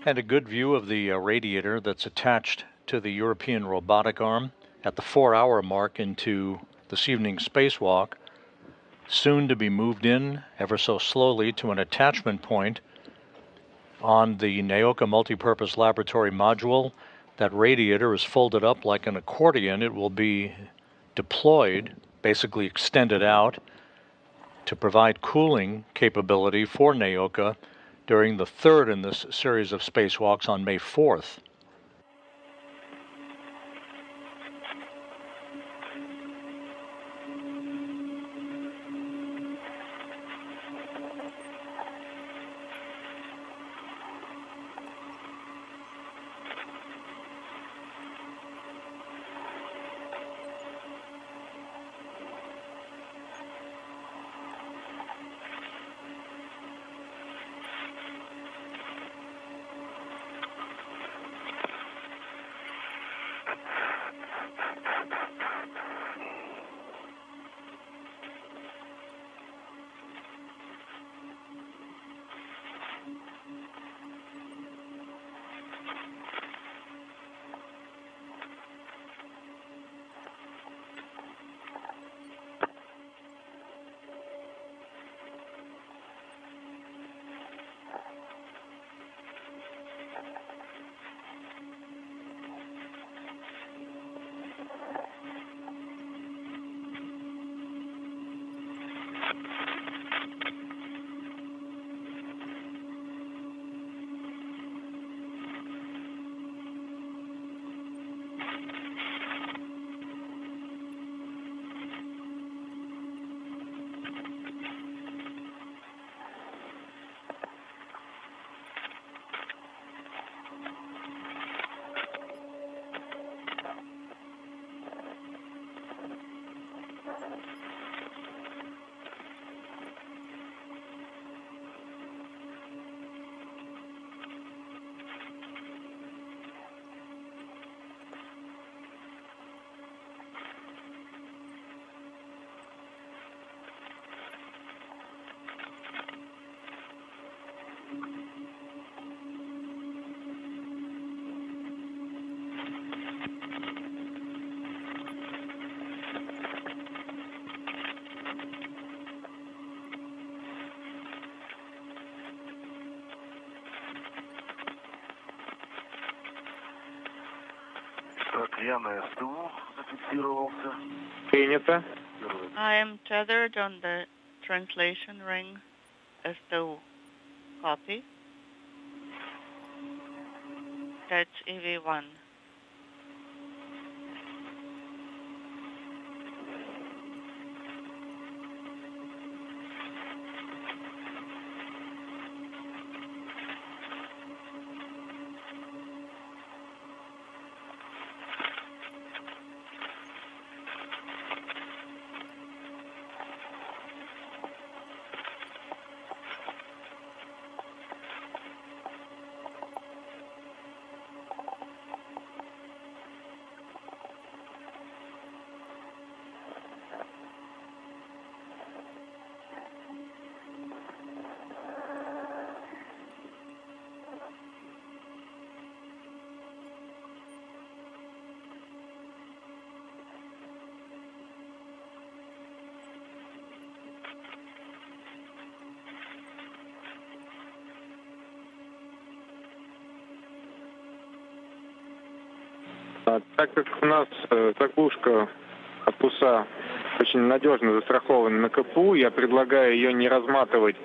And a good view of the radiator that's attached to the European robotic arm at the 4-hour mark into this evening's spacewalk, soon to be moved in ever so slowly to an attachment point on the Nauka multipurpose laboratory module. That radiator is folded up like an accordion. It will be deployed, basically extended out, to provide cooling capability for Nauka during the third in this series of spacewalks on May 4th.
Я на СТУ зафиксировался.
Принято.
I am tethered on the translation ring STU. Copy. That's EV1.
Так как у нас заглушка корпуса очень надежно застрахована на КПУ, я предлагаю ее не разматывать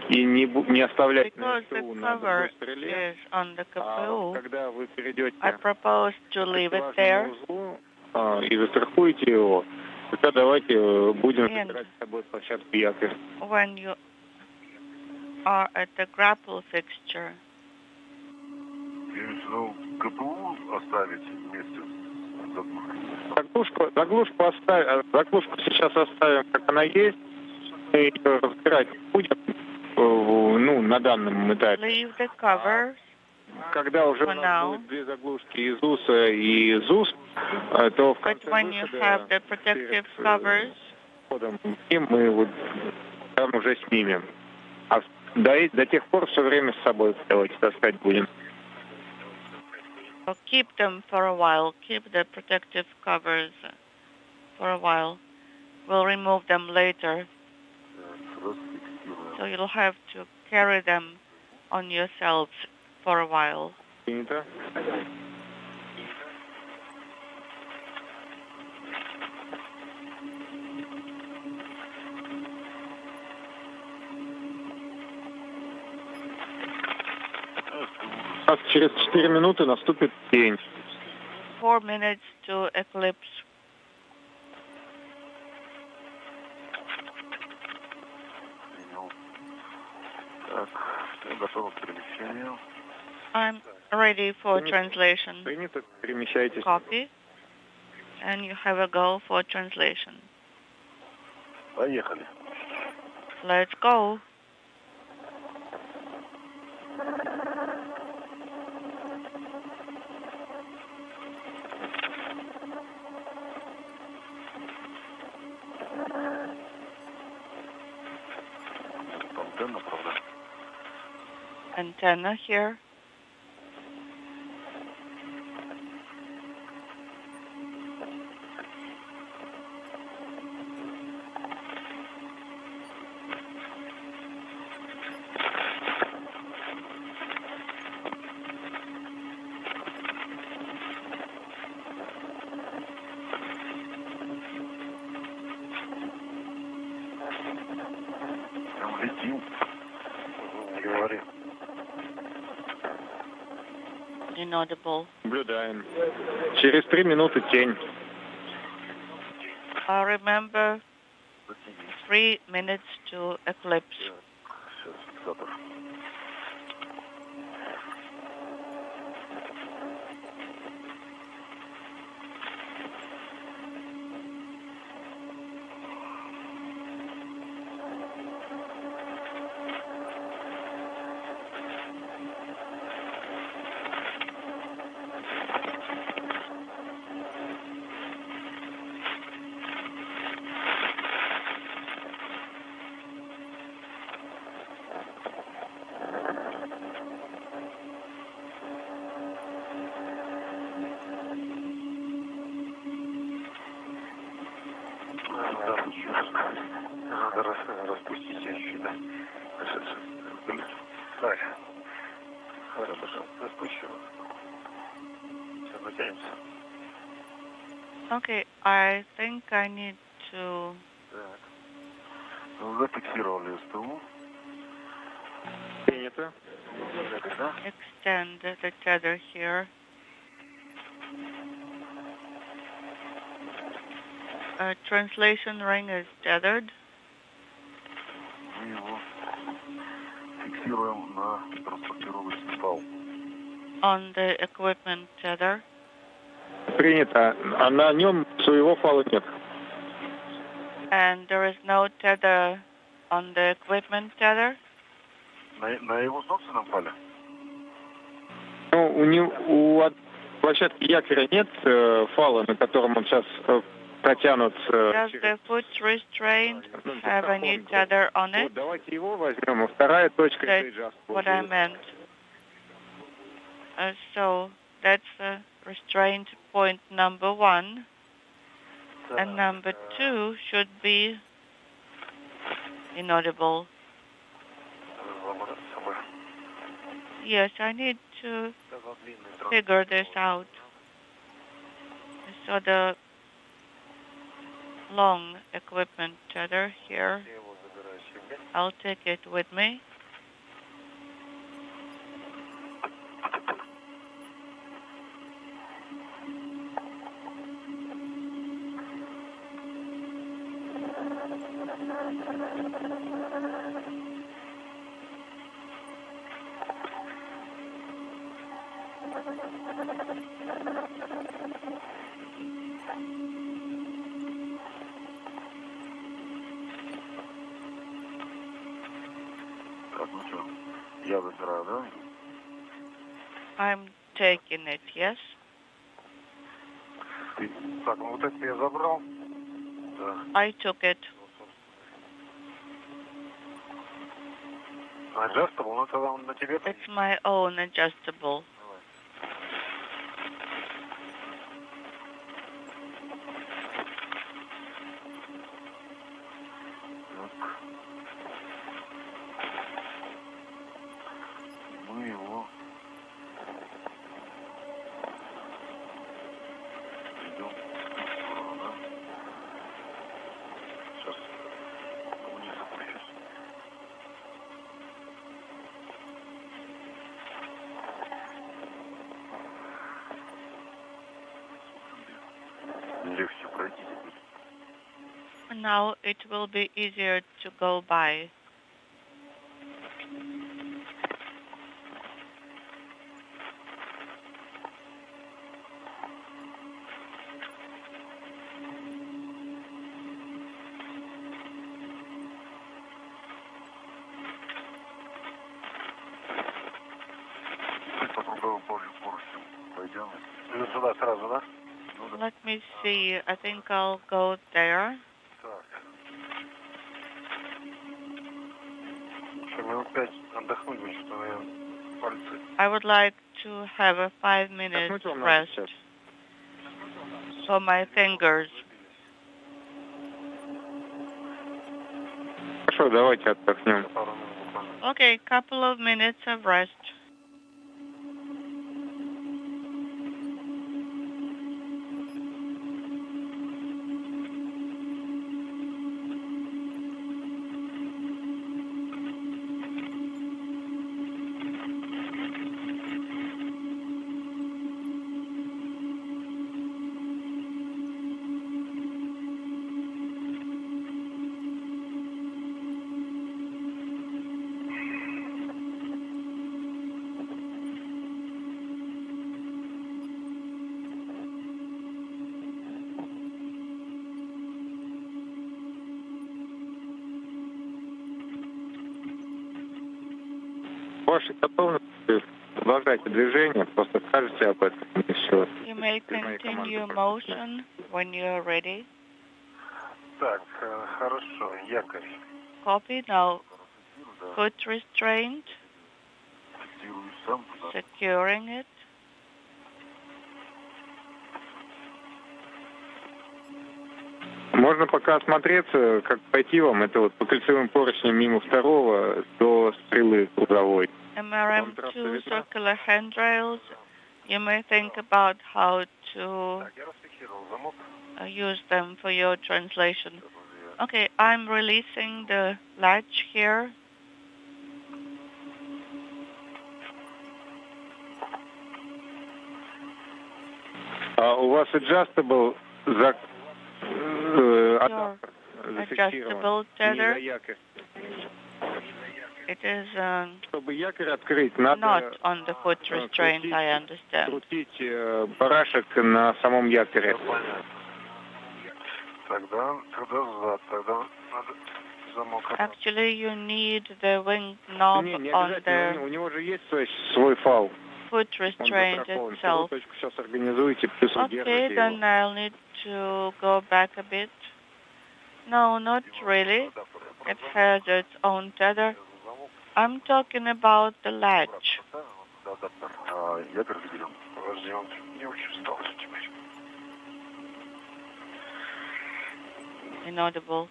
и не оставлять на СТУ на другой стреле. Когда вы перейдете к узлу и застрахуете его, тогда давайте будем собирать с собой площадку якорь.
When you are at the grapple fixture,
КПУ оставить вместе с
заглушкой. Заглушку сейчас оставим, как она есть. Мы ее разбирать будем, на данном этапе.
Leave the covers.
Когда уже у нас будет две заглушки из УСа и из УС, то в конце и мы вот там уже снимем. А до тех пор все время с собой таскать будем.
So keep them for a while. Keep the protective covers for a while. We'll remove them later. So you'll have to carry them on yourselves for a while.
Принято. Через 4 минуты наступит день.
4 minutes to eclipse.
Так, готово к перемещению.
I'm ready for translation.
Принято, перемещайтесь.
Copy. And you have a go for translation.
Поехали.
Let's go. Antenna here.
Летим. Говори.
Inaudible.
Наблюдаем. Через 3 минуты тень.
I remember 3 minutes to eclipse.
Сейчас фиксатор. Так. Хорошо, спущу. Сейчас затянемся.
Okay, I think I need to...
Так. Зафиксировали СТУ.
Принято.
extend the tether here. Translation ring is tethered.
Мы его фиксируем на транспортировочный вал.
On the equipment tether.
Принято. А на нем своего фала нет.
And there is no tether on the equipment tether.
На его собственном фале?
Ну, у площадки якоря нет фала, на котором он сейчас протянут.
Does the foot restraint have any tether on it?
Вот, давайте его возьмем. А вторая точка это
That's what I meant. So that's restraint point number 1. And number 2 should be inaudible. Yes, I need to figure this out. So the long equipment tether here, I'll take it with me. I'm taking it, yes?
Так, ну вот это я забрал. Да.
I took it.
Adjustable, ну тогда он на тебе.
It's my own adjustable.
Мы его идем. Да? Сейчас вниз опущусь. Легче пройти.
Now it will be easier to go by. Let me see. I think I'll go there. I would like to have a 5-minute rest for my fingers.
Хорошо, давайте отдохнем.
Okay, couple of minutes of rest.
Ваши готовности, продолжайте движение, просто скажите об этом и все.
You may continue motion when you're ready.
Так, хорошо, якорь.
Copy now. Foot restraint. Securing it.
Можно пока осмотреться, как пойти вам. Это вот по кольцевым поручням мимо второго до стрелы грузовой.
MRM2 circular handrails. You may think about how to use them for your translation. Okay, I'm releasing the latch here.
У вас adjustable
adjustable tether. It is
Чтобы якорь открыть, надо
not on the foot restraint, I understand.
крутить барашек на самом якоре.
Actually, you need the wing knob
Не
on
обязательно,
the
у него же есть свой фал.
foot restraint itself.
Сейчас организуете, плюс
Okay,
удержите
then
его.
I'll need to go back a bit. No, not really. It has its own tether. I'm talking about the latch. Inaudible.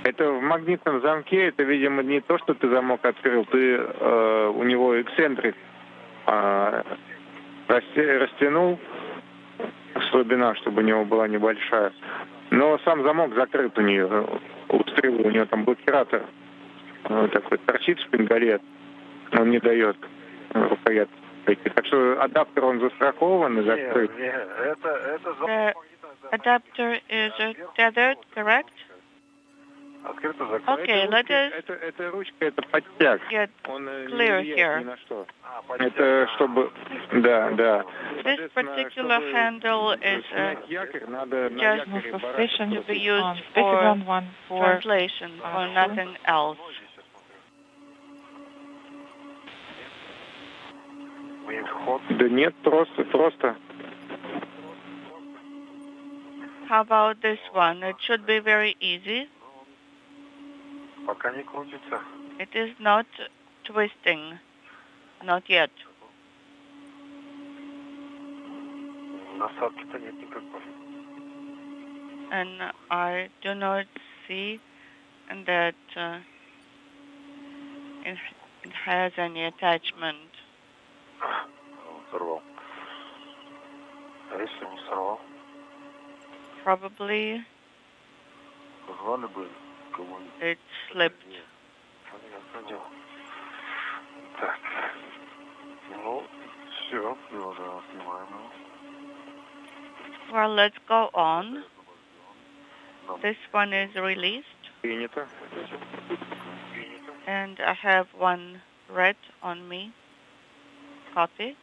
Это в магнитном замке, это, видимо, не то, что ты замок открыл, ты у него эксцентрик растянул, слабина, чтобы у него была небольшая. Но сам замок закрыт у нее, у стрелы, у нее там блокиратор такой торчит шпингалет, он не дает рукоятки. Так что адаптер, он застрахован и закрыт.
The adapter is tethered, correct? Okay, let us
эта ручка, это подтяг.
get
Он
clear
не
here.
ни на что. Это чтобы... Да.
This particular handle is
якорь, надо на
just
якоре
Sufficient
to be used
on
for
Spacewalk 1 for
translation, for nothing else.
Да нет, просто.
How about this one? It should be very easy.
Пока не крутится.
It is not twisting. Not yet.
Насадки-то нет никакой.
And I do not see that it has any attachment.
Сорвал. А если не сорвал?
Probably
Позвали бы кого-нибудь.
it slipped.
Так. Ну, все, уже снимаем.
Well, let's go on. This one is released.
Принято.
And I have one red on me. Copy.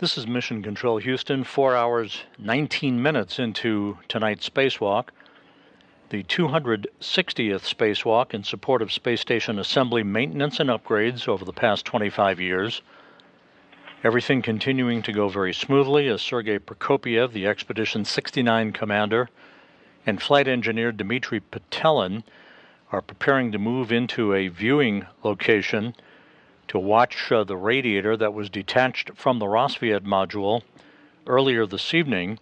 This is Mission Control Houston, 4 hours, 19 minutes into tonight's spacewalk. The 260th spacewalk in support of space station assembly, maintenance, and upgrades over the past 25 years. Everything continuing to go very smoothly as Sergey Prokopyev, the Expedition 69 commander, and flight engineer Dmitri Petelin are preparing to move into a viewing location to watch the radiator that was detached from the Rassvet module earlier this evening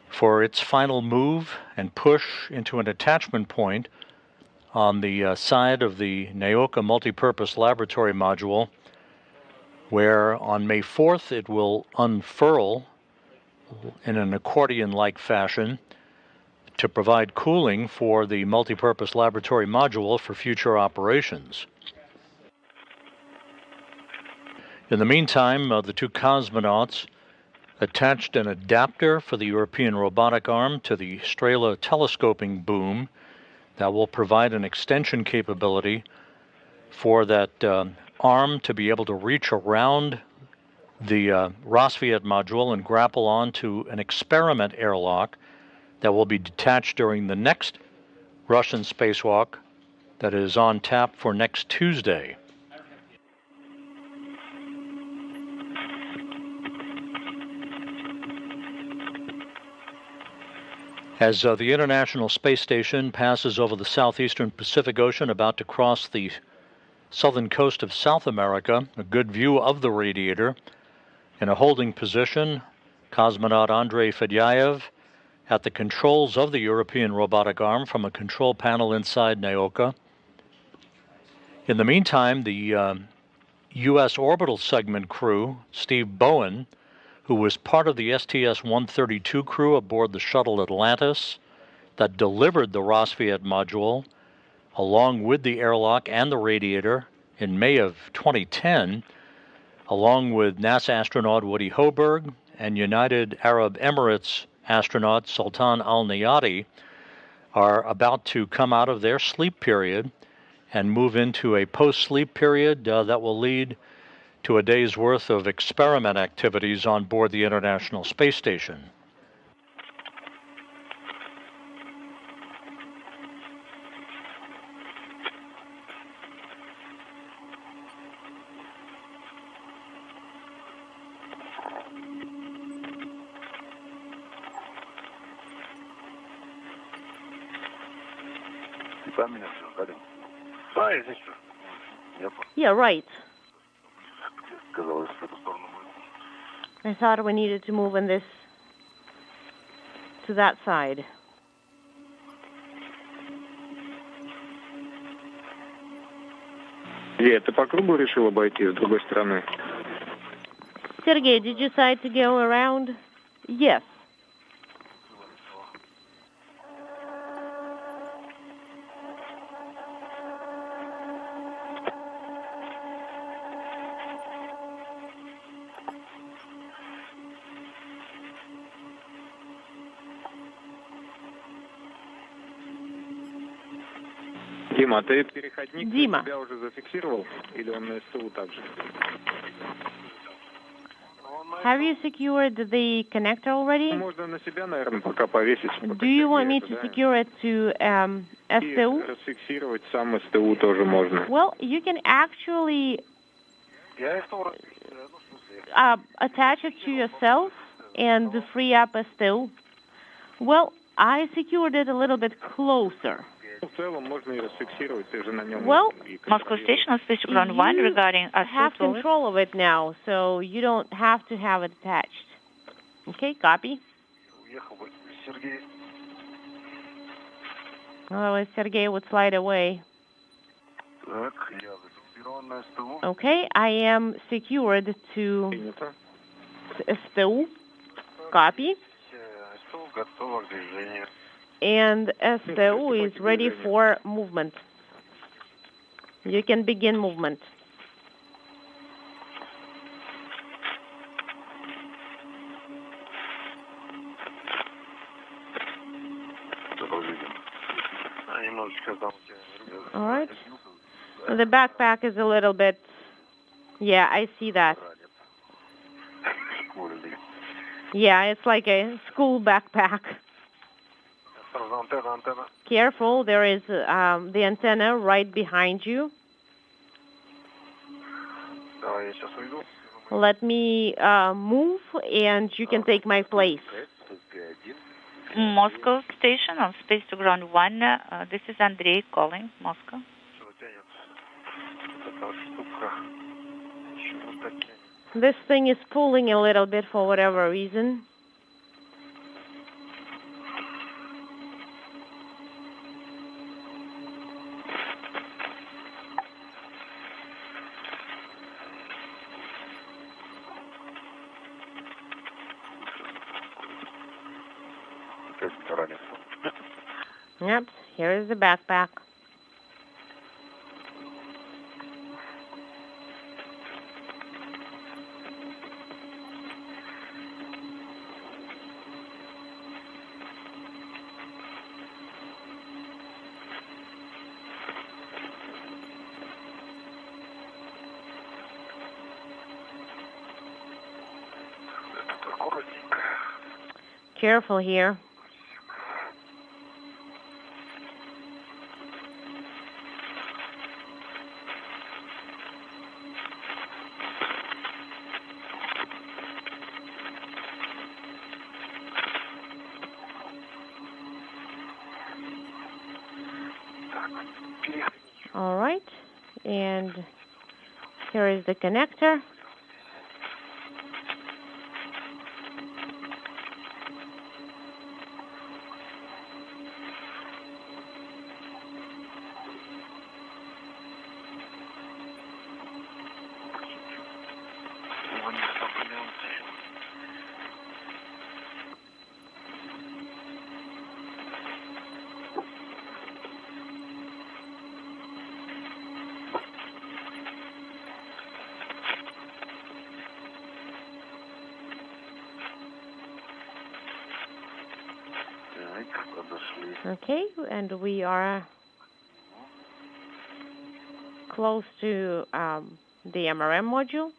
for its final move and push into an attachment point on the side of the Nauka multipurpose laboratory module, where on May 4th it will unfurl in an accordion-like fashion to provide cooling for the multipurpose laboratory module for future operations. In the meantime, the two cosmonauts attached an adapter for the European robotic arm to the Strela telescoping boom that will provide an extension capability for that arm to be able to reach around the Rassvet module and grapple onto an experiment airlock that will be detached during the next Russian spacewalk that is on tap for next Tuesday. As the International Space Station passes over the southeastern Pacific Ocean, about to cross the southern coast of South America, a good view of the radiator. In a holding position, cosmonaut Andrey Fedyaev at the controls of the European robotic arm from a control panel inside Nauka. In the meantime, the U.S. orbital segment crew, Steve Bowen, who was part of the STS-132 crew aboard the shuttle Atlantis that delivered the Rassvet module, along with the airlock and the radiator in May of 2010, along with NASA astronaut Woody Hoberg and United Arab Emirates astronaut Sultan Al-Nayati, are about to come out of their sleep period and move into a post-sleep period that will lead to a day's worth of experiment activities on board the International Space Station.
Yeah, right. I thought we needed to move in this to that side.
Ты по кругу решил обойти с другой стороны?
Sergey, did you decide to go around? Yes.
Дима, ты переходник на себя уже зафиксировал? Или он на СТУ также?
Have you secured the connector already?
Можно на себя, наверное, пока повесить.
Do you want me to secure it to STU?
Расфиксировать сам СТУ тоже можно.
Well, you can actually attach it to yourself and free up STU. Well, I secured it a little bit closer.
Well, Moscow Station on Space Ground 1 regarding
I have control of it now, so you don't have to have it attached. Okay, copy. Otherwise, Sergey would slide away. Okay, I am secured to STU. Copy. And STU is ready for movement. You can begin movement. All right. The backpack is a little bit... Yeah, I see that. Yeah, it's like a school backpack. Careful, there is the antenna right behind you. Let me move, and you can take my place.
Moscow station on Space to Ground 1. This is Andrey calling, Moscow.
This thing is pulling a little bit for whatever reason. Yep, here is the backpack. Careful here. All right, and here is the connector. Okay, and we are close to the MRM module.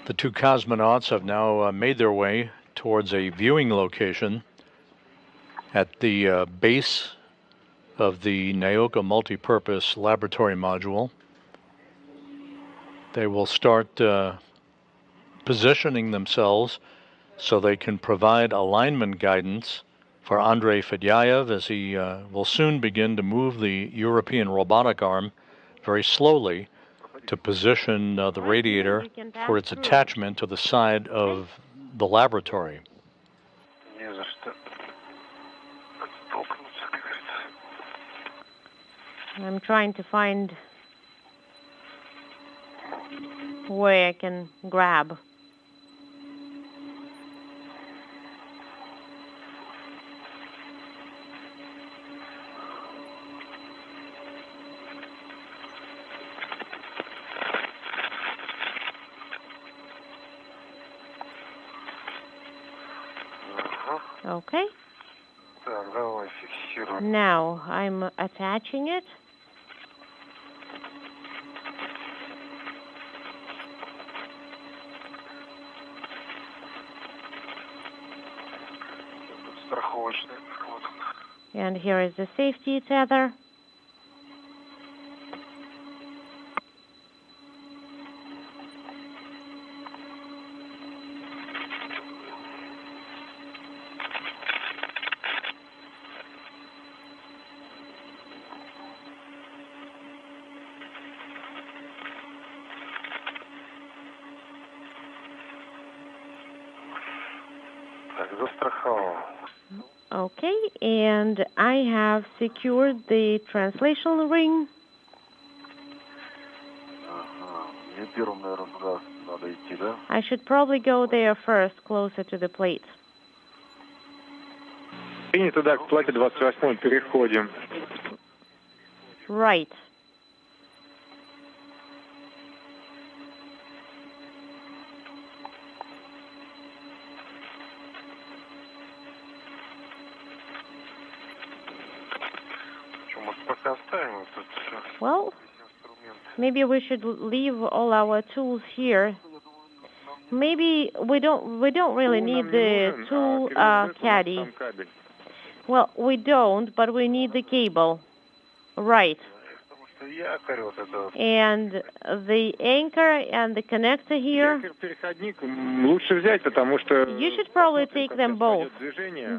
The two cosmonauts have now made their way towards a viewing location at the base of the Nauka multipurpose laboratory module. They will start positioning themselves so they can provide alignment guidance for Andrey Fedyaev as he will soon begin to move the European robotic arm very slowly to position the radiator for its attachment to the side of the laboratory.
I'm trying to find where I can grab. Okay. Now I'm attaching it. And here is the safety tether. Okay, and I have secured the translation ring. I should probably go there first, closer to the plate.
Принято, да, к плате 28 переходим.
Right. Well, maybe we should leave all our tools here. Maybe we don't really need the tool caddy. Well, we don't, but we need the cable. Right. And the anchor and the connector here, you should probably take them both,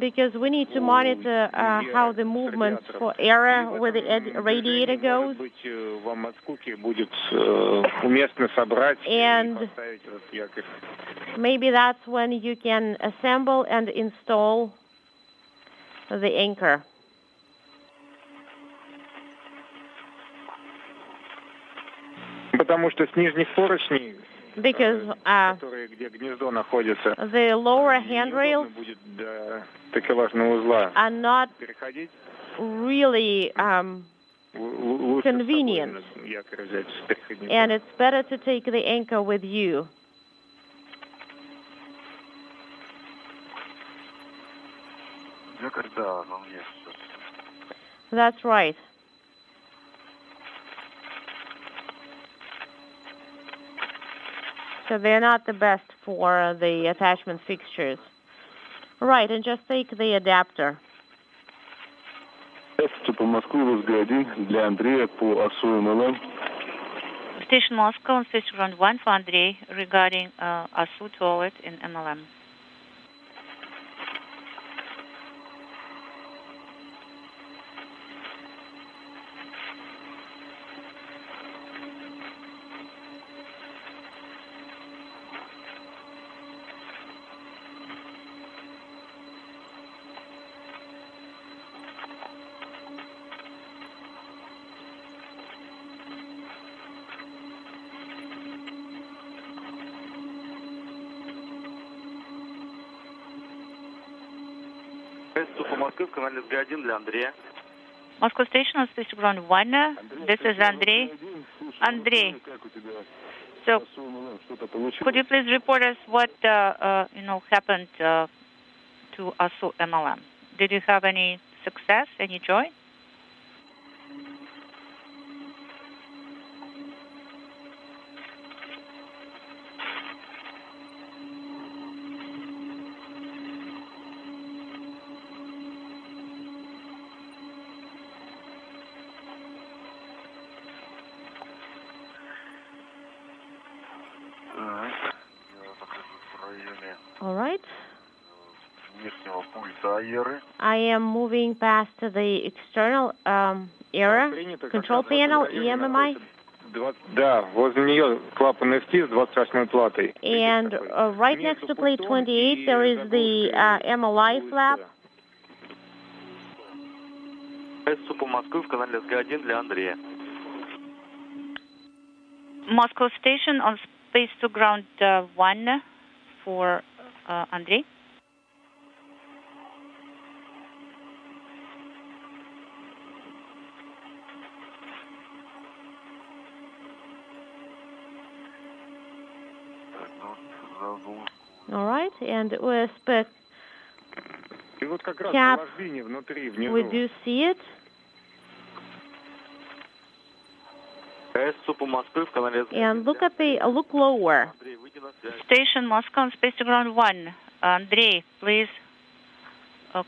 because we need to monitor how the movement for error with the radiator goes. And maybe that's when you can assemble and install the anchor.
Потому что с нижних поручней,
because the lower handrails are not really convenient, and it's better to take the anchor with you. That's right. So they're not the best for the attachment fixtures. Right, and just take the adapter.
Station Moscow on Station Ground 1 for Andrey regarding ASU toilet in MLM. Moscow Station on Station Ground 1. This is Andrey. Andrey. So, could you please report us what happened to ASU MLM? Did you have any success, any joy?
All right. I am moving past the external error control panel, EMMI.
Да, возле нее клапан FT с 28-й платой.
And right next to plate 28, there is the MLI flap.
По Москве в канале СГ1 для Андрея.
Moscow Station on Space to Ground 1 for Andrey.
All right, and with spec cap, we do see it. And look lower.
Station Moscow on Space to Ground 1. Andrey, please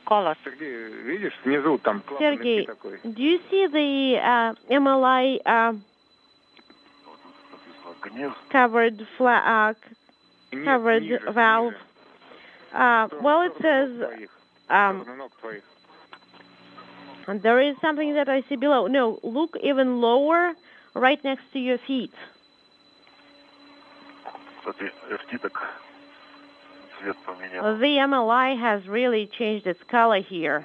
call us.
Sergey, do you see the MLI covered valve? Well, it says there is something that I see below. No, look even lower, right next to your feet. The MLI has really changed its color here.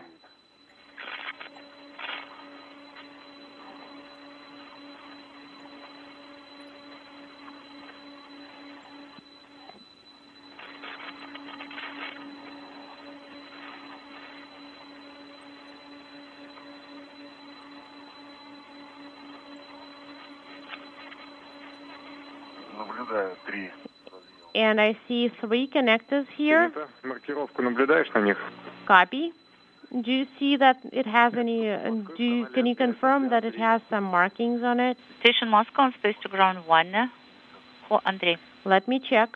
And I see 3 connectors here.
Маркировку наблюдаешь на них?
Copy. Do you see that it has any, can you confirm that it has some markings on it?
Station Moscow on space to ground 1 for Andrey.
Let me check.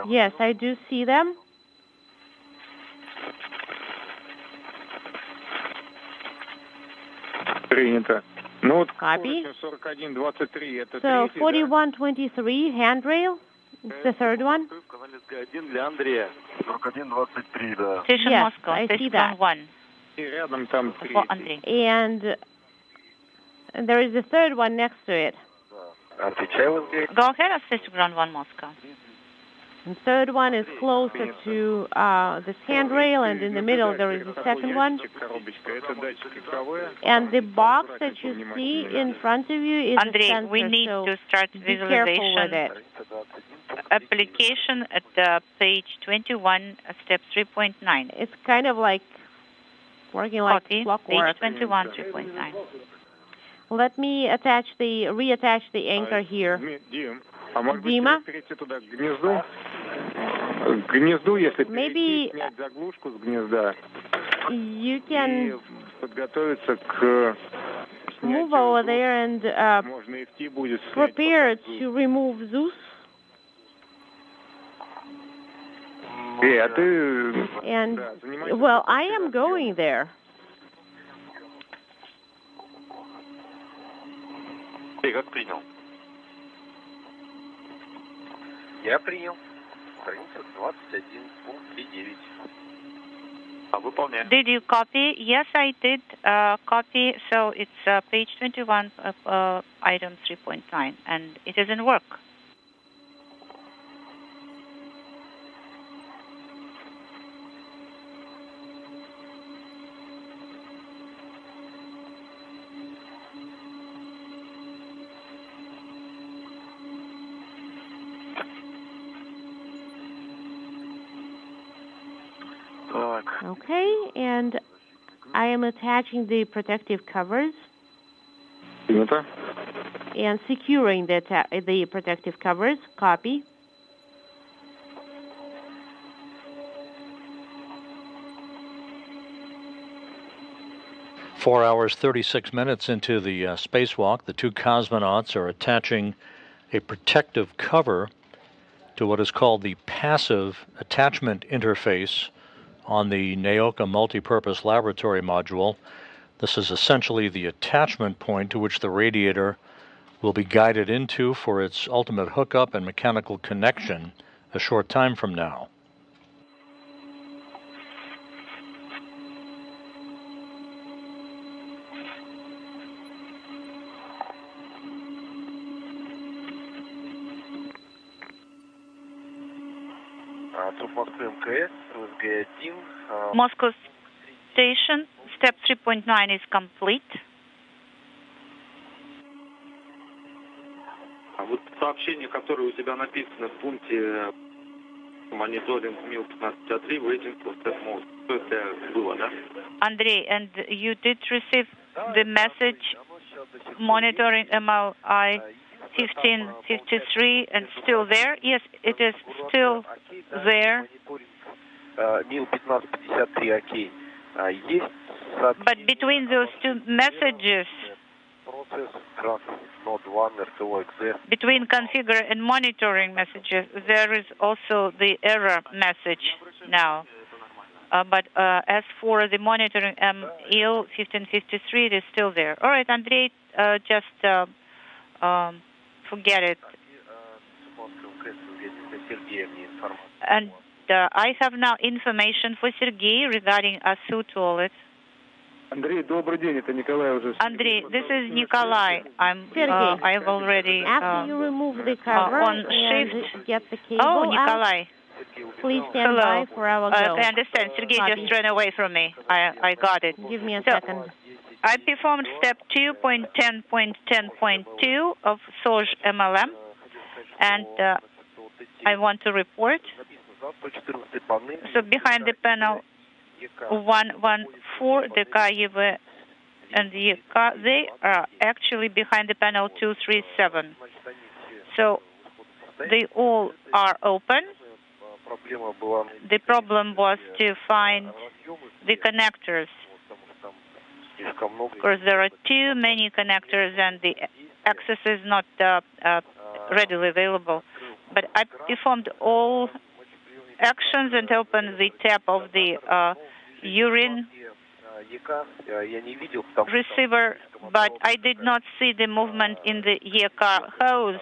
Yes, I do see them.
Принято. Ну вот
Copy.
41-23 это
So
третий,
4123 handrail. It's the third one.
Для Андрея. 41-23, да.
Station
Yes,
Moscow,
I see
station
that.
1
И рядом там
for Andrey.
And there is a third one next to it.
Отвечай, возгорит.
Go ahead on station ground 1 Moscow.
The third one is closer to this handrail, and in the middle there is a second one. And the box that you see in front of you is
Andrey,
a sensor,
we need
so
to start
be careful with
visualization.
it.
Application at page 21, step 3.9.
It's kind of like working like
Copy.
clockwork.
Page 21, 3.9.
Let me reattach the anchor here.
А может быть,
Дима?
перейти туда, к гнезду? К гнезду, если
Maybe
снять заглушку с гнезда
you
и
can
подготовиться к
move over there and
можно идти будет
prepare to remove Zeus.
А ты...
And, well, I am going there.
Ты как принял? Я принял. Страница 21, пункт 3.9. А выполняй.
Did you copy? Yes, I did copy. So it's page 21 of item 3.9, and it doesn't work.
Okay, and I am attaching the protective covers and securing the protective covers. Copy.
Four hours, 36 minutes into the spacewalk, the two cosmonauts are attaching a protective cover to what is called the passive attachment interface on the Nauka multipurpose laboratory module. This is essentially the attachment point to which the radiator will be guided into for its ultimate hookup and mechanical connection a short time from now.
Moscow Station, step 3.9 is complete.
А вот сообщение, которое у тебя написано в пункте мониторинг МИЛ-15А3, waiting for step mode. Что это было, да?
Andrey, and you did receive the message monitoring MLI 1553 and still there? Yes, it is still there.
МИЛ-1553, окей. Есть...
But between those two messages, between configure and monitoring messages, there is also the error message now. But as for the monitoring ML 1553, it is still there. All right, Andrey, just forget it. And I have now information for Sergey regarding ASU toilet.
Андрей, добрый день, это Николай уже.
Andrey, this is Nikolai. I've already
after you remove the cover
on
and
shift.
get the cable
Oh,
out,
Nikolai.
please stand
Hello.
by for our go.
I understand. Sergey
Copy.
just ran away from me. I got it.
Give me a
So,
second.
I performed step 2.10.10.2 of SOJ MLM, and I want to report. So behind the panel 114, the KYV and the YK, they are actually behind the panel 237. So they all are open. The problem was to find the connectors. Of course, there are too many connectors and the access is not readily available. But I performed all actions and opened the tap of the urine receiver, but I did not see the movement in the YK hose.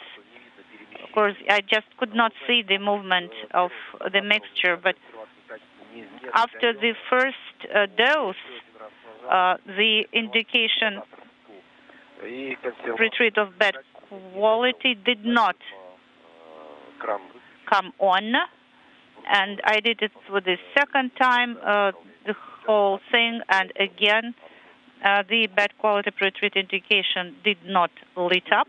Of course, I just could not see the movement of the mixture, but after the first dose, the indication retreat of bad quality did not come on, and I did it for the second time, the whole thing, and again, the bad quality retreat indication did not lit up.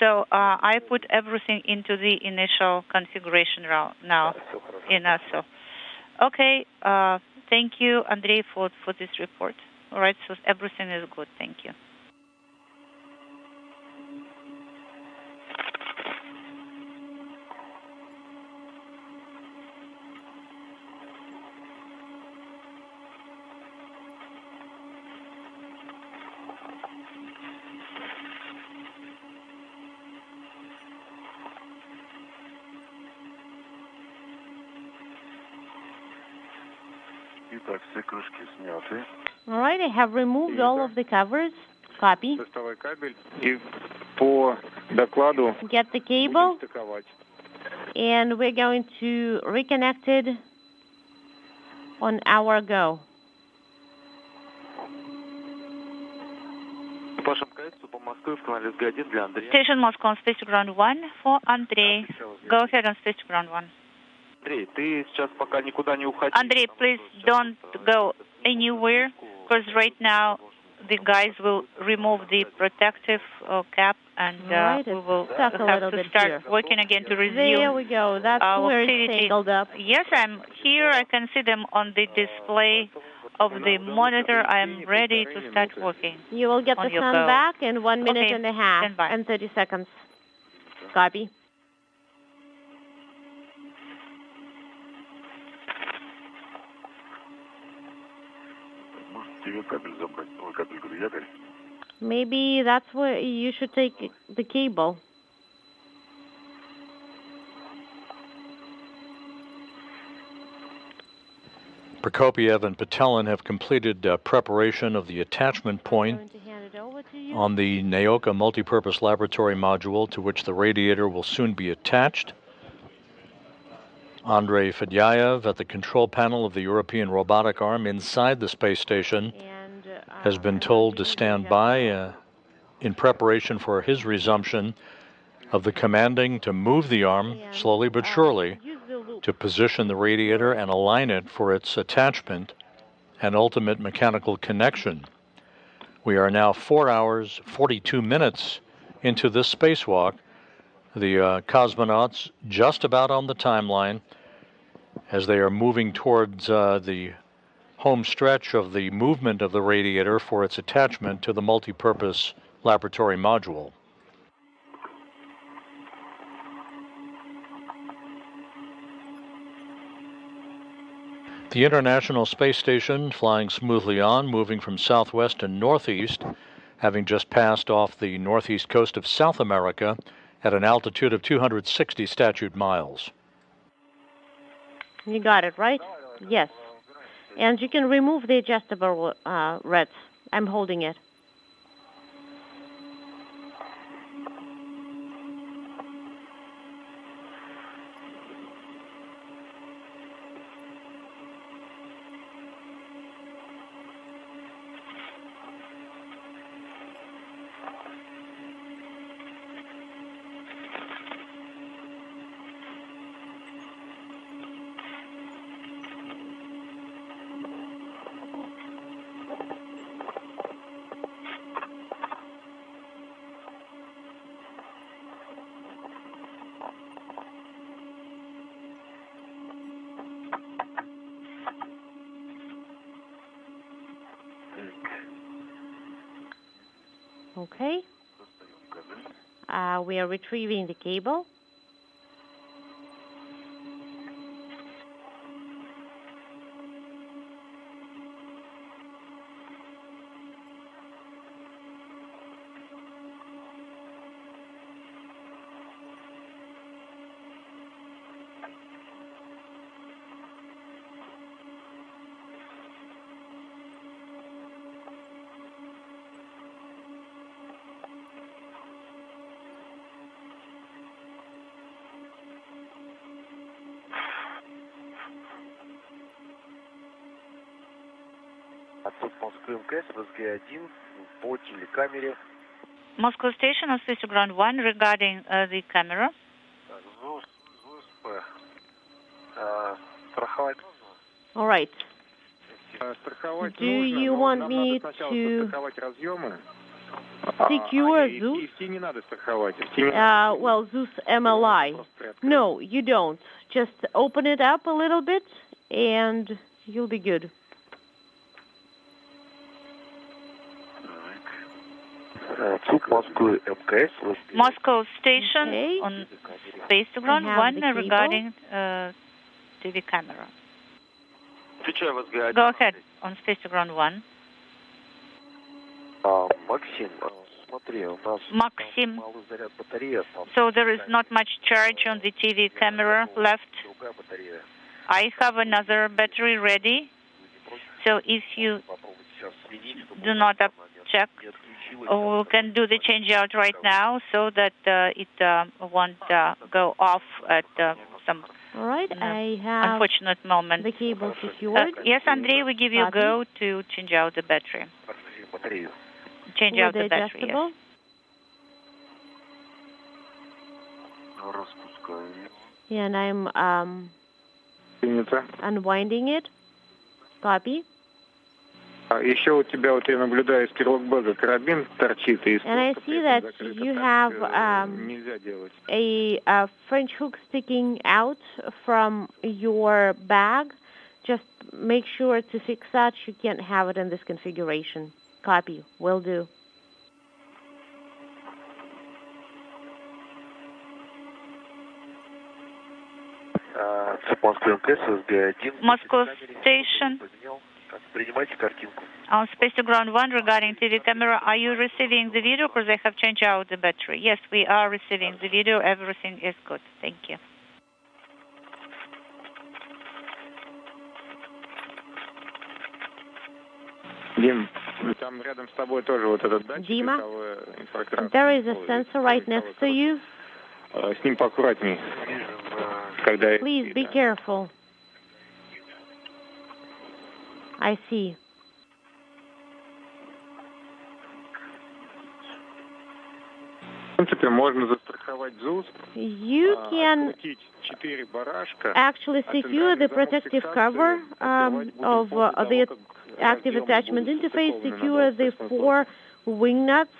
So I put everything into the initial configuration now in ASO. Okay, thank you, Andrey, for this report. All right, so everything is good. Thank you.
All right, I have removed all of the covers. Copy. Get the cable, and we're going to reconnect it on our go.
Station Moscow on space to ground 1 for Andrey. Go ahead on space to ground 1. Andrey, please don't go anywhere, because right now the guys will remove the protective cap, and we will have to start working again to resume.
There we go. That's where it's tangled up.
Yes, I'm here. I can see them on the display of the monitor. I am ready to start working.
You will get the sun back in 1 minute and a half and 30 seconds. Copy. Maybe that's where you should take the cable.
Prokopyev and Petelin have completed preparation of the attachment point on the Nauka multipurpose laboratory module, to which the radiator will soon be attached. Andrey Fedyaev at the control panel of the European robotic arm inside the space station has been told to stand by in preparation for his resumption of the commanding to move the arm slowly but surely to position the radiator and align it for its attachment and ultimate mechanical connection. We are now 4 hours, 42 minutes into this spacewalk. The cosmonauts just about on the timeline as they are moving towards the home stretch of the movement of the radiator for its attachment to the multipurpose laboratory module. The International Space Station flying smoothly on, moving from southwest to northeast, having just passed off the northeast coast of South America at an altitude of 260 statute miles.
You got it, right? Yes. And you can remove the adjustable reds. I'm holding it. Okay. We are retrieving the cable.
Moscow Station on Space Ground 1 regarding the camera.
All right. Do you want me to secure Zeus? Well, Zeus MLI. No, you don't. Just open it up a little bit and you'll be good.
Moscow Station on Space Ground 1 regarding TV camera. Go ahead on Space Ground 1. Maxim. So there is not much charge on the TV camera left. I have another battery ready. So if you do not check, we can do the change out right now so that it won't go off at some
I have
unfortunate moment.
The cable secured.
Yes, Andrey, we give you a go to change out the battery. Change out the battery, yes.
And I'm unwinding it. Copy.
Еще у тебя, вот я наблюдаю, из керлогбага карабин торчит из.
And I see that you have a French hook sticking out from your bag. Just make sure to fix that. You can't have it in this configuration. Copy. Will do.
Moscow Station. On Space Ground 1 regarding TV camera, are you receiving the video because they have changed out the battery? Yes, we are receiving the video. Everything is good. Thank you.
Дим, там рядом с тобой тоже вот этот датчик.
Dima, there is a sensor right next to you.
С ним поаккуратней.
Please be careful. I see. You can actually secure the protective cover of the active attachment interface, secure the 4 wing nuts.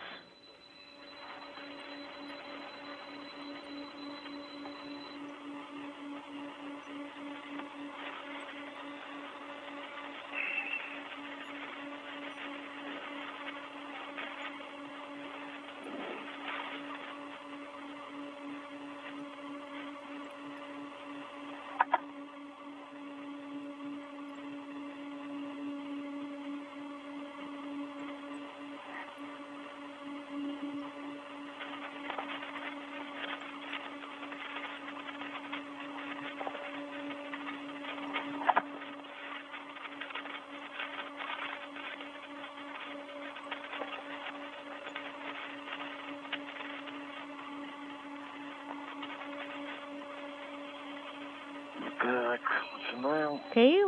Okay,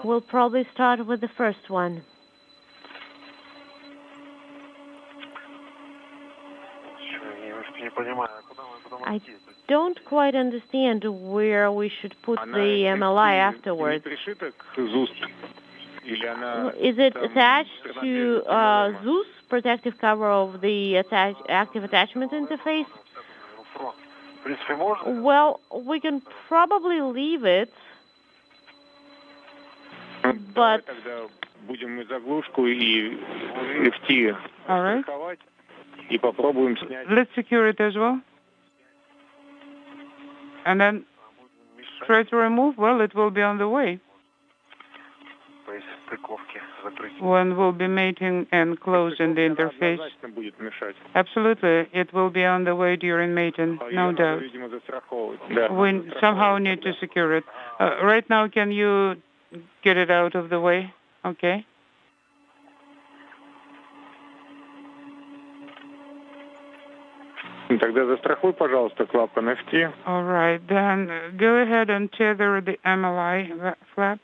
we'll probably start with the first one. I don't quite understand where we should put the MLI afterwards. Is it attached to Zeus, protective cover of the active attachment interface? Well, we can probably leave it, but
будем мы заглушку и FT страховать и попробуем снять.
Let's secure it as well. And then try to remove. Well, it will be on the way. When we'll be mating and closing the interface. Absolutely. It will be on the way during mating, no doubt. We somehow need to secure it. Right now, can you get it out of the way? Okay.
Тогда застрахуй, пожалуйста, клапан FT.
All right, then go ahead and tether the MLI flap.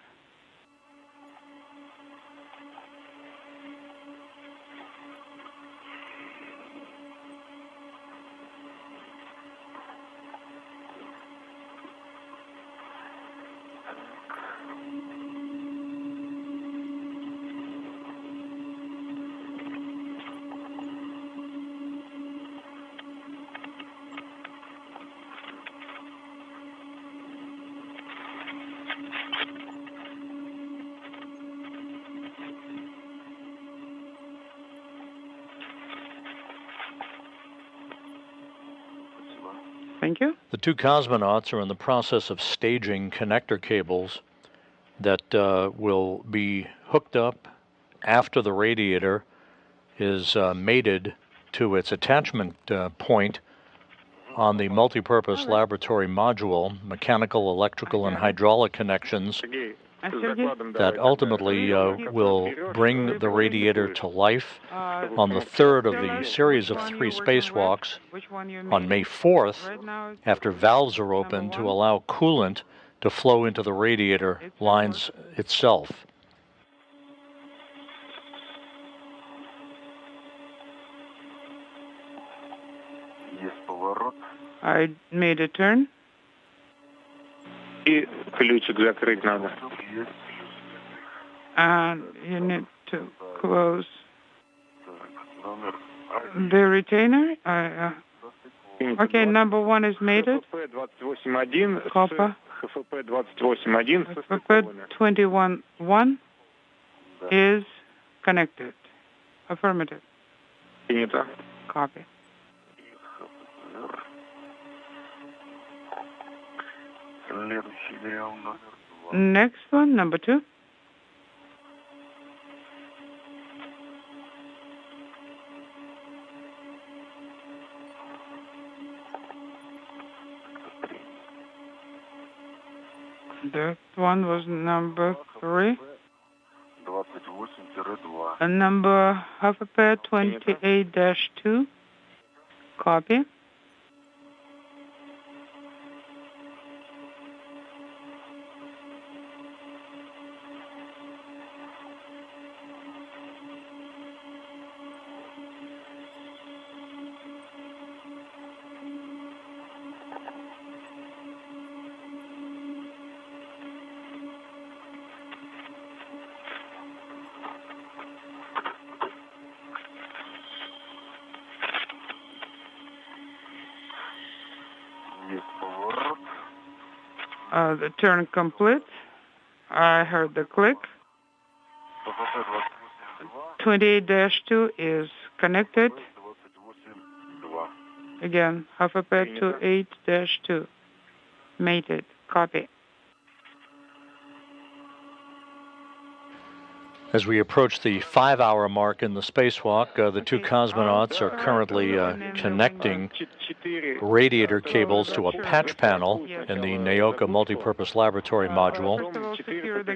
Thank you.
The two cosmonauts are in the process of staging connector cables that will be hooked up after the radiator is mated to its attachment point on the multipurpose laboratory module, mechanical, electrical, and hydraulic connections that ultimately will bring the radiator to life on the third of the series of 3 spacewalks on May 4th, after valves are opened to allow coolant to flow into the radiator lines itself.
I made a turn.
И ключик закрыть надо.
And you need to close the retainer. Okay, number 1 is mated. Copper.
ХФП 28.1.
ХФП 21.1 is connected. Affirmative.
Принято.
Copy. Next one, number 2. That one was number 3. And number ХФП 28-2. Copy. The turn complete. I heard the click. 28-2 is connected. Again, ХФП 28-2. Mated. Copy.
As we approach the 5-hour mark in the spacewalk, the two cosmonauts are currently connecting radiator cables to a patch panel in the Nauka multipurpose laboratory module,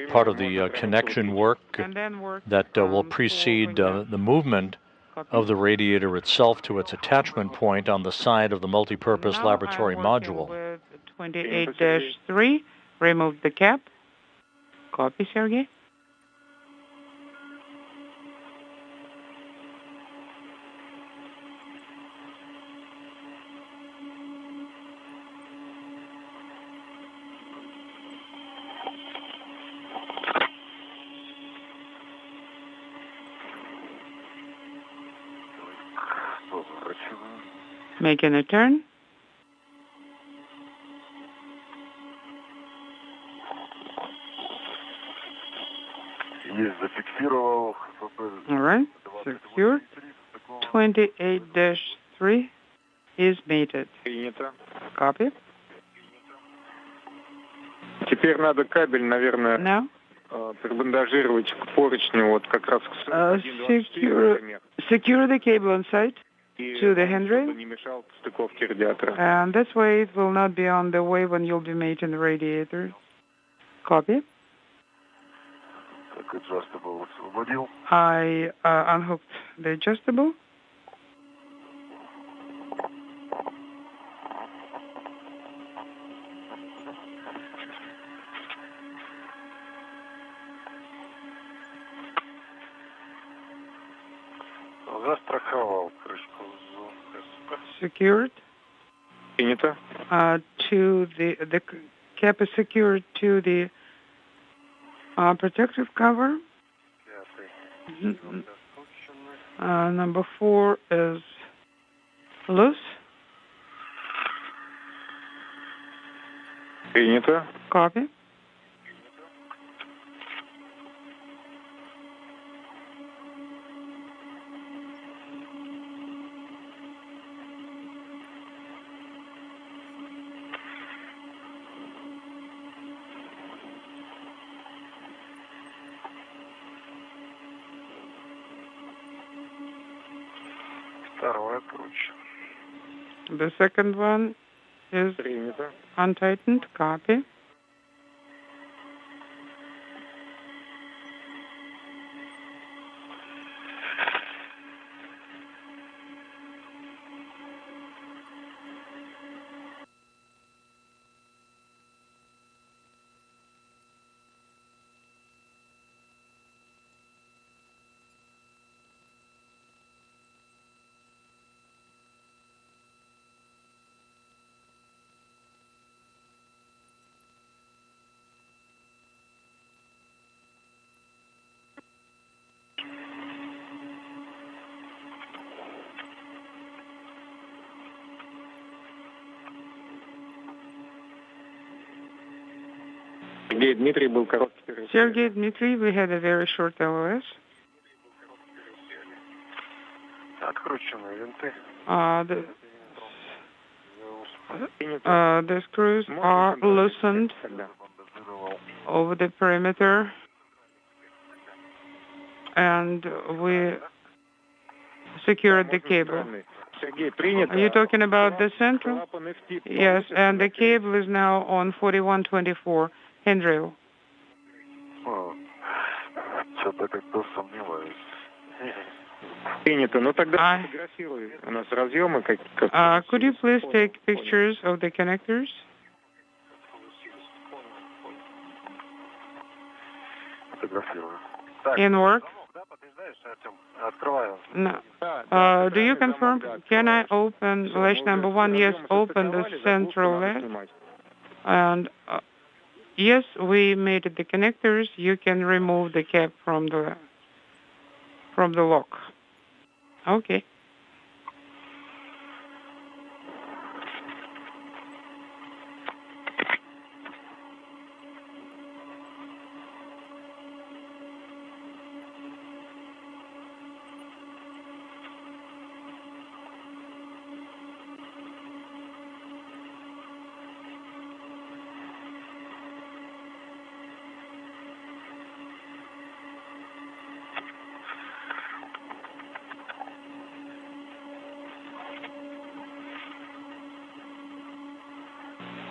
part of the connection work that will precede the movement of the radiator itself to its attachment point on the side of the multipurpose laboratory module.
With 28-3, remove the cap. Copy, Sergey. Making a turn. All right, secured. 28-3 is mated. Copy.
Теперь надо кабель, наверное,
Now,
прибандажировать к поручню, вот как раз к
secure the cable on site to the handrail,
не мешал стыковке радиатора.
and this way it will not be on the way when you'll be mating the radiator. Copy. I unhooked the adjustable.
Застраховал крышку.
Secured.
Принято.
To the cap is secured to the protective cover. Number 4 is loose.
Принято.
Copy. The second one is untightened. Copy.
Sergey, Dmitri был короткий перерыв.
Sergey, Dmitri, we had a very short LOS.
Открученные винты.
The screws are loosened over the perimeter, and we secured the cable. Are you talking about the central? Yes, and the cable is now on 4124 handrail.
Что-то как-то сомневаюсь.
Принято. Ну тогда фотографируй. У нас разъемы как.
Could you please take pictures of the connectors?
Фотографирую.
In work? No. Do you confirm? Can I open latch number 1? Yes, open the central latch. And yes, we made the connectors. You can remove the cap from the lock. Okay.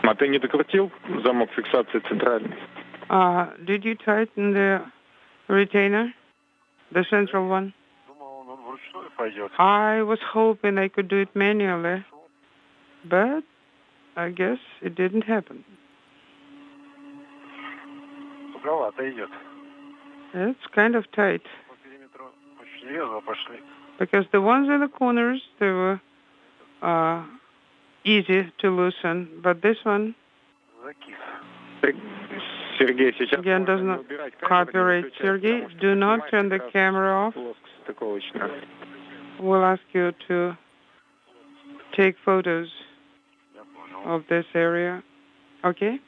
А ты не докрутил замок фиксации центральный?
Did you tighten the retainer, the central one? I was hoping I could do it manually, but I guess it didn't happen. It's kind of tight. Because the ones in the corners, they were easy to loosen, but this one again does not cooperate. Sergey, do not turn the camera off. We'll ask you to take photos of this area. Okay?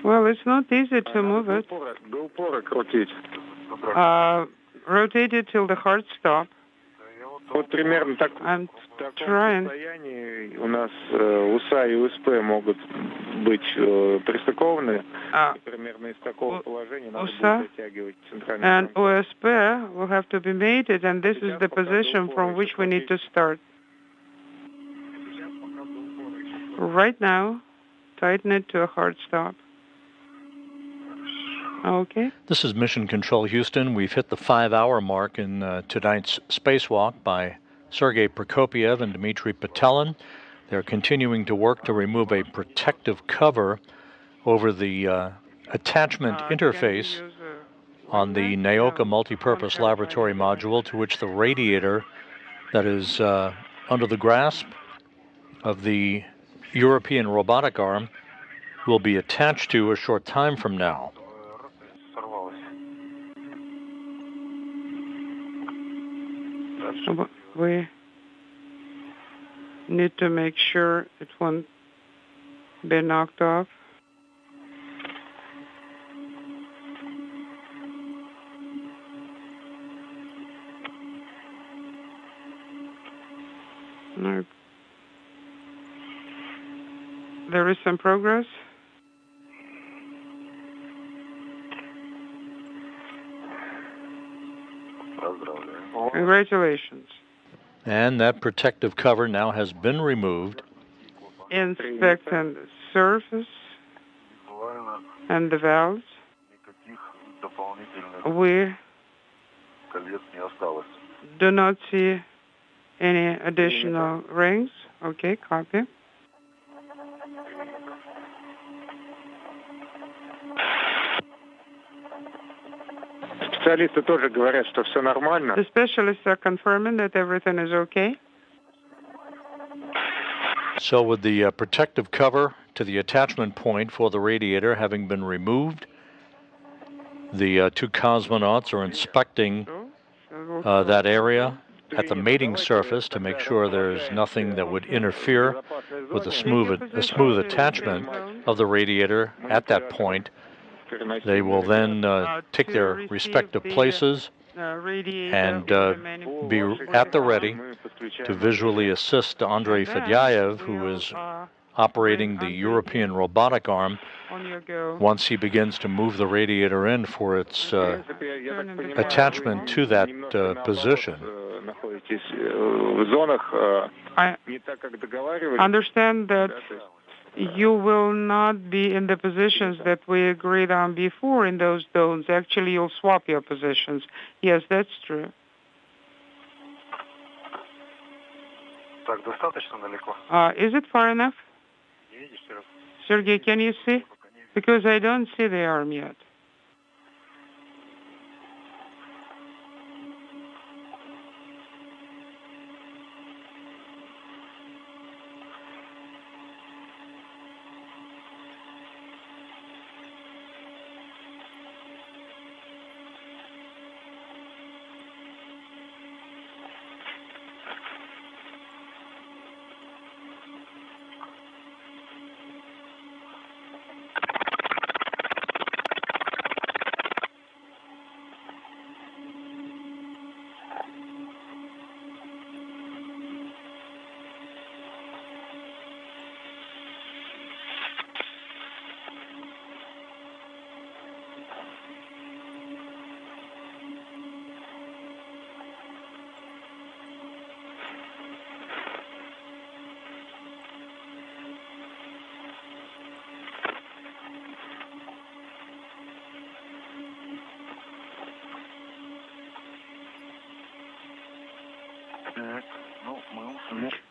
Well, it's not easy to move it. Rotate it till the hard stop.
Вот примерно так,
I'm
в таком
trying.
состоянии у нас УСА и УСП могут быть пристыкованы. И примерно из такого положения надо будет затягивать центральный
and
контроль.
OSP will have to be mated, and this is the position from which we need to start. Right now, tighten it to a hard stop. Okay.
This is Mission Control Houston. We've hit the 5-hour mark in tonight's spacewalk by Sergey Prokopyev and Dmitri Petelin. They're continuing to work to remove a protective cover over the attachment interface on the Nauka multipurpose laboratory module, to which the radiator that is under the grasp of the European robotic arm will be attached to a short time from now.
We need to make sure it won't be knocked off. No. There is some progress. Congratulations.
And that protective cover now has been removed.
Inspecting the surface and the valves. We do not see any additional rings. Okay, copy.
Специалисты тоже говорят, что все нормально.
The specialists are confirming that everything is okay.
So with the protective cover to the attachment point for the radiator having been removed, the two cosmonauts are inspecting that area at the mating surface to make sure there's nothing that would interfere with the smooth attachment of the radiator at that point. They will then take their respective places and be at the ready to visually assist Andrey Fedyaev, who is operating the European robotic arm, once he begins to move the radiator in for its attachment to that position.
I understand that you will not be in the positions that we agreed on before in those zones. Actually, you'll swap your positions. Yes, that's true. Is it far enough? Sergey, can you see? Because I don't see the arm yet.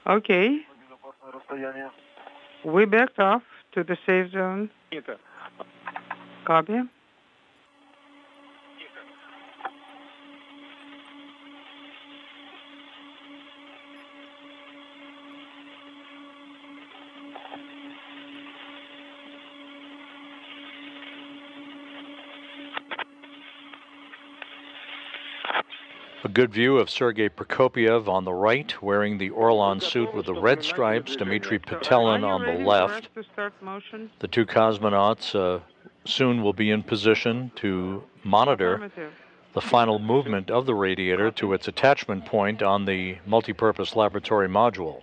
Okay. We backed off to the safe zone. Copy.
A good view of Sergey Prokopyev on the right, wearing the Orlan suit with the red stripes, Dmitri Petelin on the left. The two cosmonauts soon will be in position to monitor the final movement of the radiator to its attachment point on the multipurpose laboratory module.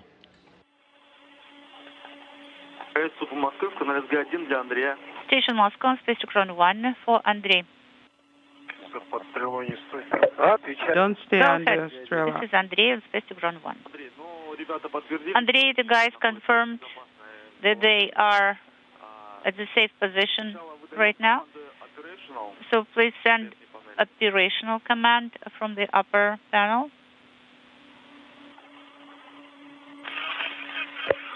Station Moscow, Spacewalk Run 1 for Andrey.
Don't stay
Go
under
ahead.
Strela.
This is Andrey on Spacewalk Run 1. Andrey, the guys confirmed that they are at the safe position right now. So please send operational command from the upper panel.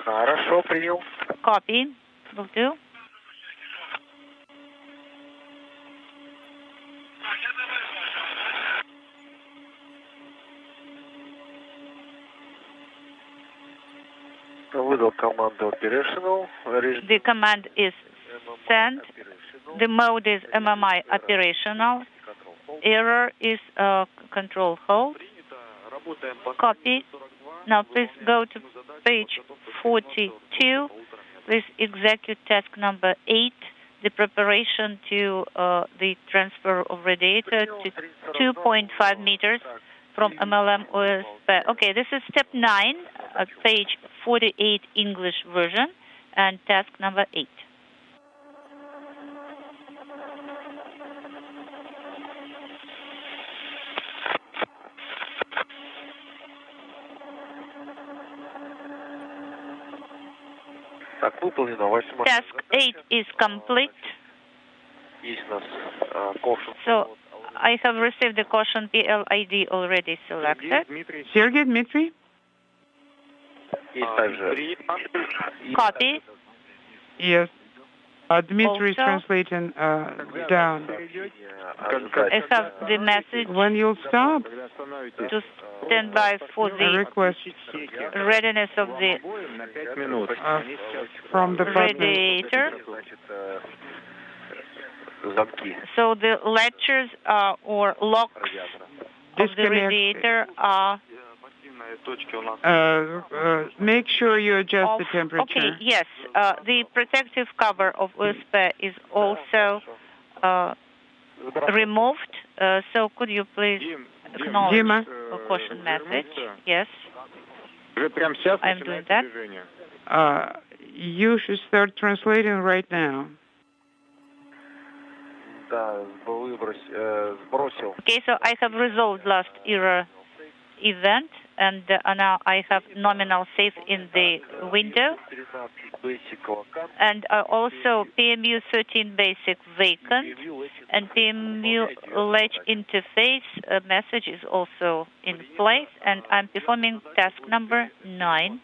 Хорошо, принял.
Copy. Will do.
Выдал команду operational.
The command is sent. The mode is MMI operational. Error is control hold. Copy. Now please go to page 42. Please execute task number 8, the preparation to the transfer of radiator to 2.5 meters from MLM OSP. Okay, this is step 9, page 48 English version, and task number 8. Task 8 is complete. So I have received the caution PLID already selected.
Sergey, Dmitri?
Copy.
Yes. Dmitri is translating down.
I have the message
when you'll stop
to stand by for the readiness of the
from the
radiator. So the latches or locks of the radiator are
make sure you adjust the temperature.
Okay, yes. The protective cover of OSP is also removed. So could you please acknowledge a caution message? Yes. I'm doing that.
You should start translating right now.
Okay, so I have resolved last error event, and now I have nominal safe in the window. And also PMU 13 basic vacant, and PMU latch interface message is also in place, and I'm performing task number 9.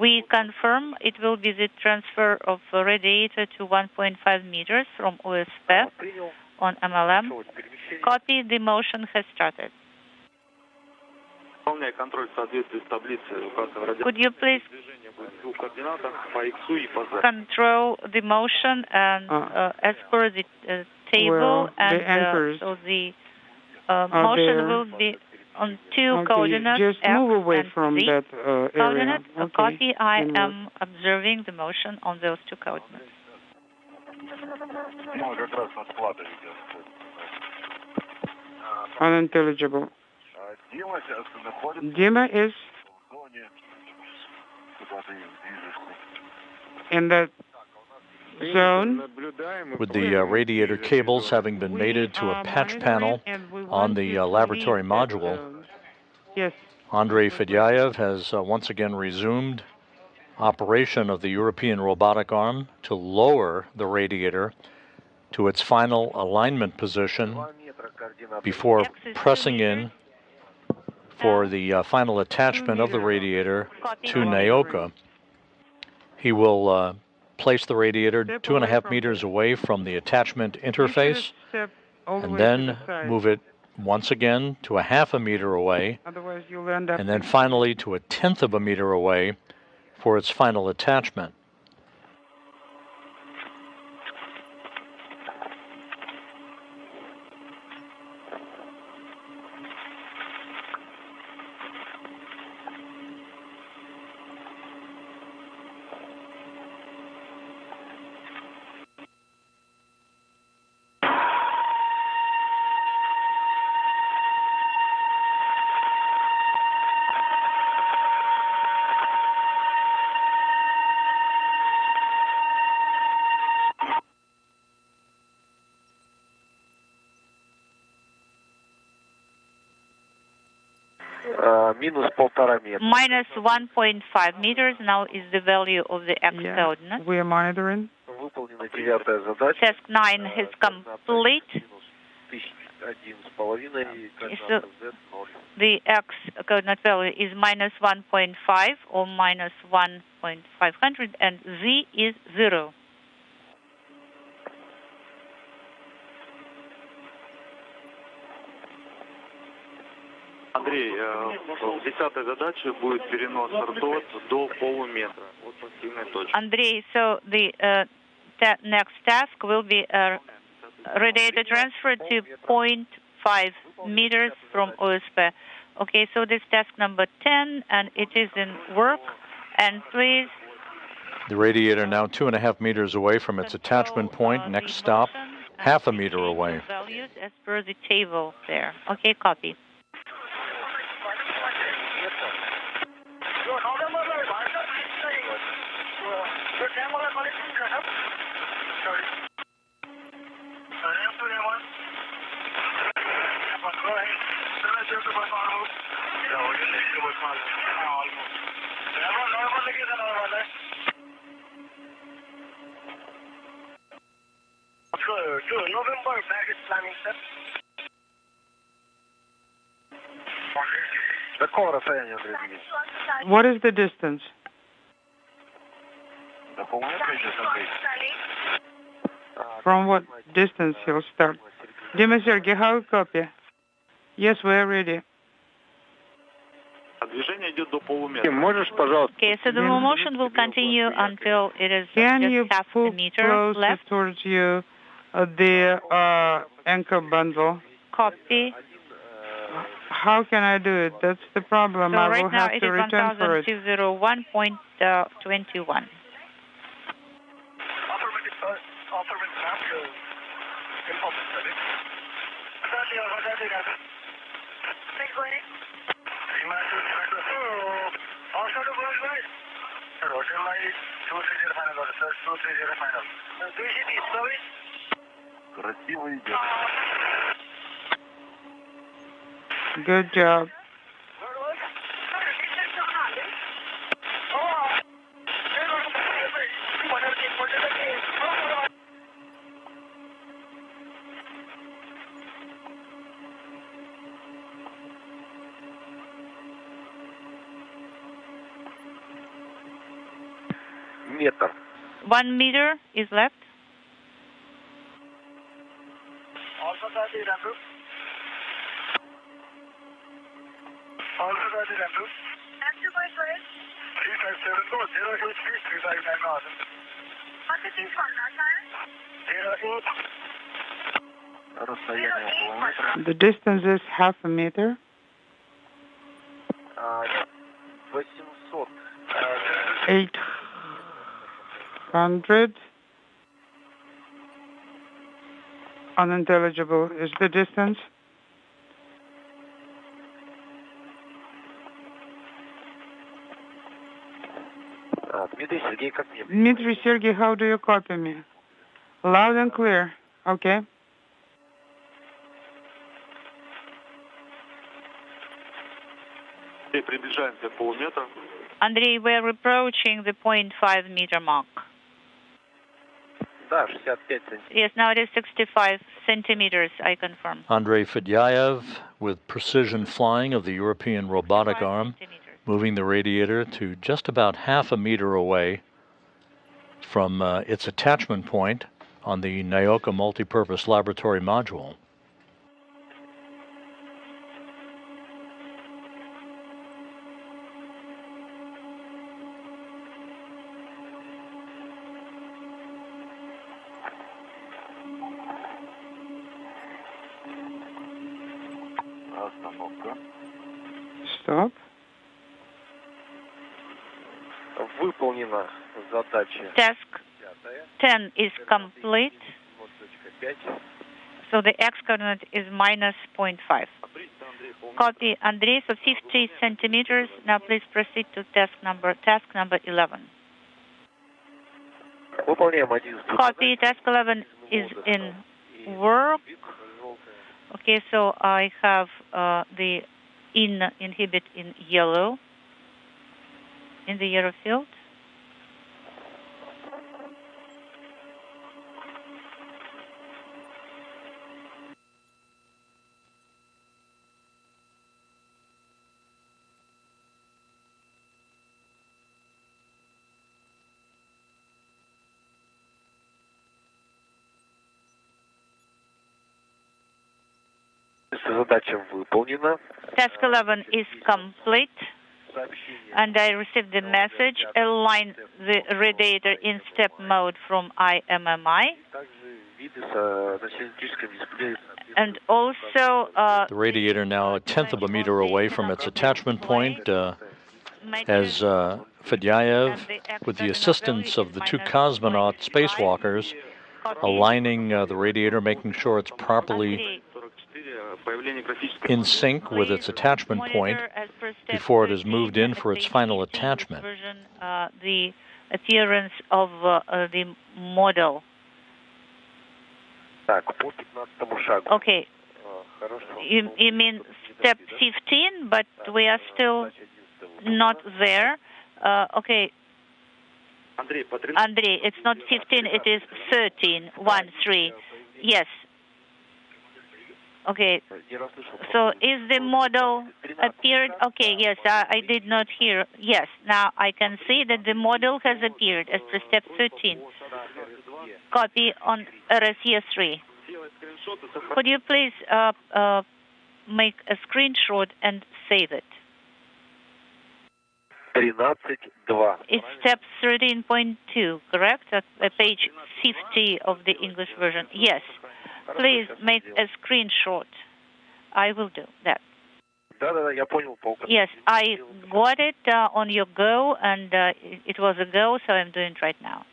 We confirm it will be the transfer of radiator to 1.5 meters from OSP on MLM. Copy, the motion has started. Could you please control the motion and as per the table, and so the motion will be on 2 coordinates.
Just move away from that area.
Okay. Copy, I am observing the motion on those 2 coordinates.
Unintelligible. Dima is in that zone.
With the radiator cables having been mated to a patch panel on the laboratory module,
yes.
Andrey Fedyaev has once again resumed operation of the European robotic arm to lower the radiator to its final alignment position before pressing in for the final attachment of the radiator to Nauka. He will place the radiator 2.5 meters away from the attachment interface, and then move it once again to 0.5 meter away, and then finally to 1/10 of a meter away for its final attachment.
Минус 1,5 метра.
Minus 1.5 meters now is the value of the X coordinate.
We are monitoring.
Выполнена 9-я задача.
Task 9 is complete. So the X coordinate value is minus 1.5 or minus 1.500 and Z is 0.
Андрей, в 10-й задаче будет перенос ртот до полуметра от пассивной точки.
Anдрей, so the next task will be radiator transfer to 0.5 meters from OSP. Okay, so this task number 10, and it is in work. And please...
The radiator now 2.5 meters away from its attachment point. Next stop, half a meter away.
Values as per the table there. Okay, copy.
November baggage planning, sir. Какого расстояния, Андрей?
What is the distance?
До полуметра идет, Андрей.
From what distance he'll start? Dmitri, Sergey, how copy? Yes, we are ready.
Движение идет до полуметра.
Можешь, пожалуйста?
Okay, so the motion will continue until it is just half a meter left.
Towards you the anchor bundle.
Copy.
How can I do it? That's the problem.
So
I
right
will
now
have
it
to
is
return for it.
1201.21.
Красиво идет.
Good job.
Метр.
1 meter is left.
Also, that is Andrew. Also, that is Andrew. Andrew, by the way. 357 go 083 What is this one, sir? 08.
The distance is half a meter.
800.
800. Unintelligible is the distance. Dmitri, Sergey, how do you copy me? Loud and clear. Okay.
Приближаемся к полуметра.
Andrey, we are approaching the 0.5 meter mark.
Да, 65 сантиметров.
Yes, now it is 65 centimeters, I confirm.
Andrey Fedyaev with precision flying of the European robotic arm, moving the radiator to just about half a meter away from its attachment point on the Nauka multipurpose laboratory module.
Stop.
Выполнена задача.
Task 10 is complete. So the X coordinate is minus 0.5. Copy, Andrey, so 50 centimeters. Now please proceed to task number 11. Copy, task 11 is in work. Okay, so I have the inhibit in yellow, in the yellow field. Task 11 is complete, and I received the message, align the radiator in step mode from IMMI. And also...
the radiator now a tenth of a meter away from its attachment point, as Fedyaev, with the assistance of the two cosmonaut spacewalkers, aligning the radiator, making sure it's properly in sync with its attachment point before it is moved in for its final attachment.
The appearance of the model. Okay. You mean step 15, but we are still not there. Okay. Andrey, it's not 15, it is 13, 1-3. Yes. Okay. So is the model appeared? Okay, yes, I did not hear. Yes, now I can see that the model has appeared as per step 13. Copy on RSE3. Could you please make a screenshot and save it? It's step 13.2, correct? At page 50 of the English version. Yes. Please make a screenshot. I will do that. Yes, I got it on your go, and it was a go, so I'm doing it right now.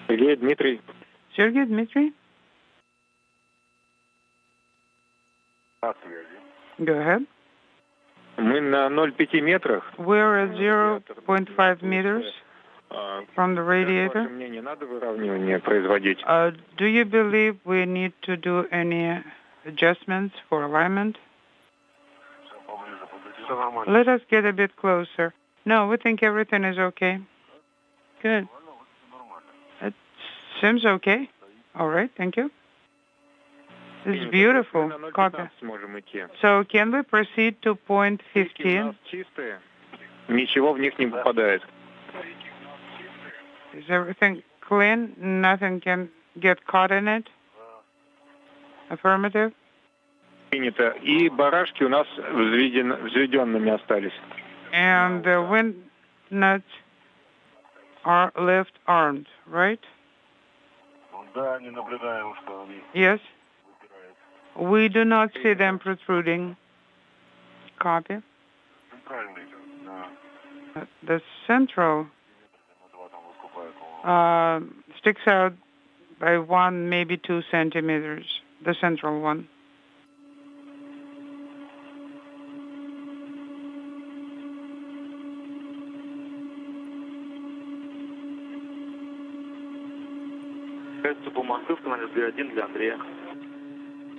Sergey, Dmitri.
Sergey, Dmitri? Go ahead.
Мы на 0,5 метрах.
We're at 0.5 meters from the radiator.
Мне не надо выравнивание производить.
Do you believe we need to do any adjustments for alignment? Let us get a bit closer. No, we think everything is okay. Good. It seems okay. All right, thank you. It's beautiful. Copy. So can we proceed to point 15?
Ничего в них не попадает.
Is everything clean? Nothing can get caught in it? Affirmative.
Принято. И барашки у нас взведенными остались.
And the wind nuts are left armed, right? Yes. We do not see them protruding. Copy. The central sticks out by 1, maybe 2 centimeters. The central one.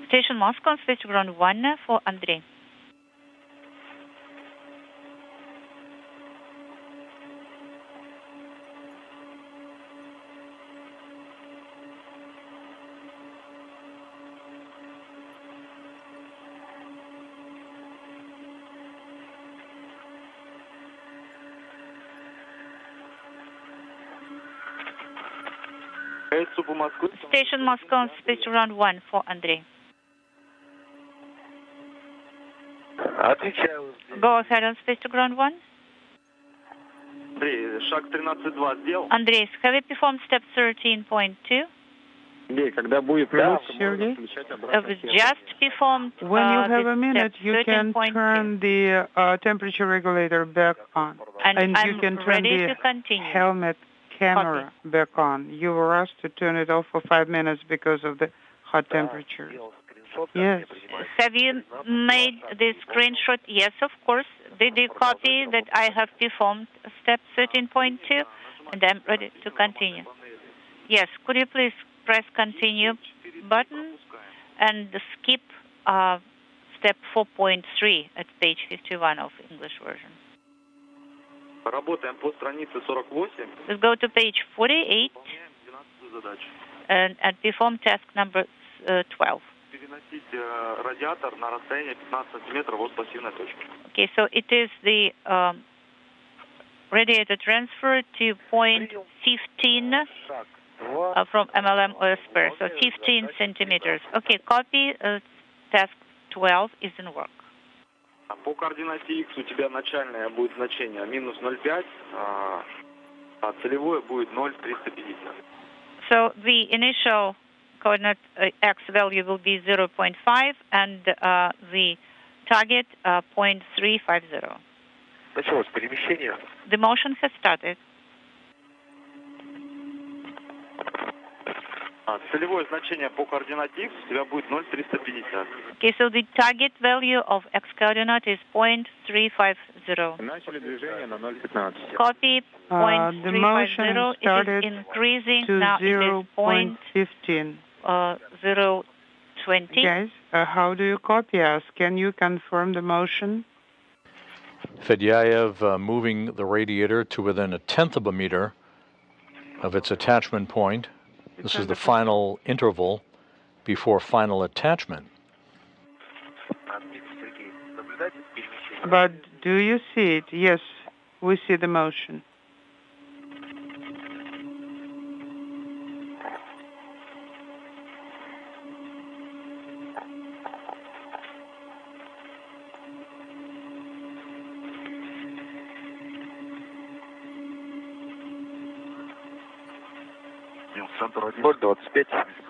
Station Moscow, station ground 1 for Andrey. Station Moscow, station ground 1 for Andrey. Go ahead on space to ground 1. Andrey, have you performed step 13.2? Just performed.
When you have a minute, you can turn the temperature regulator back on, and you can turn the helmet camera back on. You were asked to turn it off for 5 minutes because of the hot temperature. Yes.
Have you made the screenshot? Yes, of course. Did you copy that I have performed step 13.2? And I'm ready to continue. Yes, could you please press continue button and skip step 4.3 at page 51 of English version.
Работаем по странице 48.
Let's go to page 48 and perform task number 12.
Переносить радиатор на расстояние 15 сантиметров от пассивной точки.
Okay, so it is the radiator transfer to point 15 from MLM OSPR, so 15 centimeters. Okay, copy task 12 is in work.
По координате X у тебя начальное будет значение минус 0,5, а целевое будет 0,350.
So the initial coordinate X value will be 0.5 and the target 0.350.
Началось перемещение.
The motion has started.
Целевое значение по координате X у тебя будет 0,350.
Okay, so the target value of X coordinate is 0.350.
Начали движение на 0,15.
Copy
The motion
0.350
started
is increasing.
to
Now it is
0.15.
0.20.
Guys, how do you copy us? Can you confirm the motion?
Fedyaev moving the radiator to within 1/10 of a meter of its attachment point. This is the final interval before final attachment.
But do you see it? Yes, we see the motion.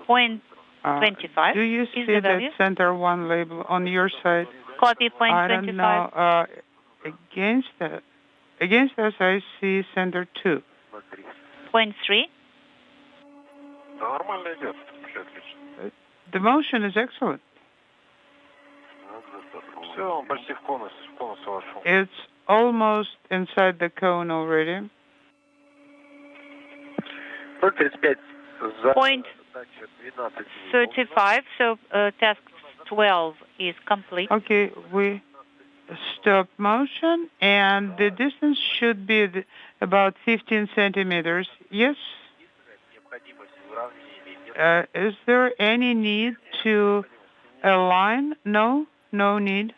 Point 25
do you
is
see
the
that
value.
center 1 label on your side?
Copy point
I
25.
don't know. Against us, I see center 2.
Point 3.
The motion is excellent. It's almost inside the cone already.
Point 35, so task 12 is complete.
Okay, we stop motion, and the distance should be about 15 centimeters. Yes? Is there any need to align? No? No need?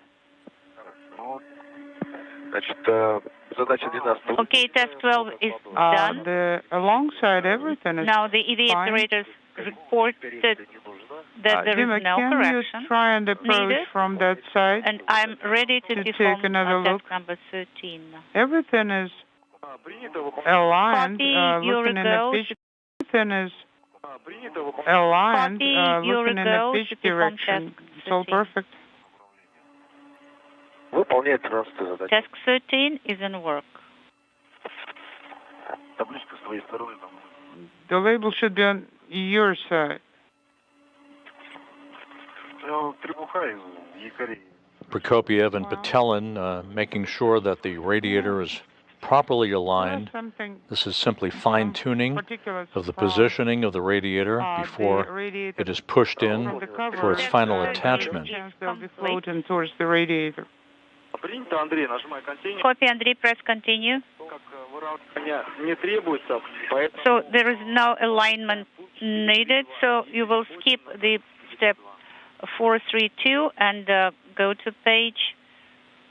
Okay, task 12 is done.
Alongside everything is
now the EV
fine.
operators reported that there
Dima,
is no
can
correction
you try and approach
needed,
from that side?
and I'm ready to perform
take another
task
look.
number 13.
Everything is aligned.
Copy your
Looking in the
goals.
pitch. Everything is aligned.
Copy your
Looking in the
goals
pitch
to perform
direction.
task
It's all
13.
perfect.
Task 13 is in work.
The label should be on your side.
Prokopyev and Petelin making sure that the radiator is properly aligned. This is simply fine-tuning of the positioning of the radiator before it is pushed in for its final attachment.
They'll be floating towards the radiator.
Copy, Andrey, press continue. So there is no alignment needed, so you will skip the step 432 and go to page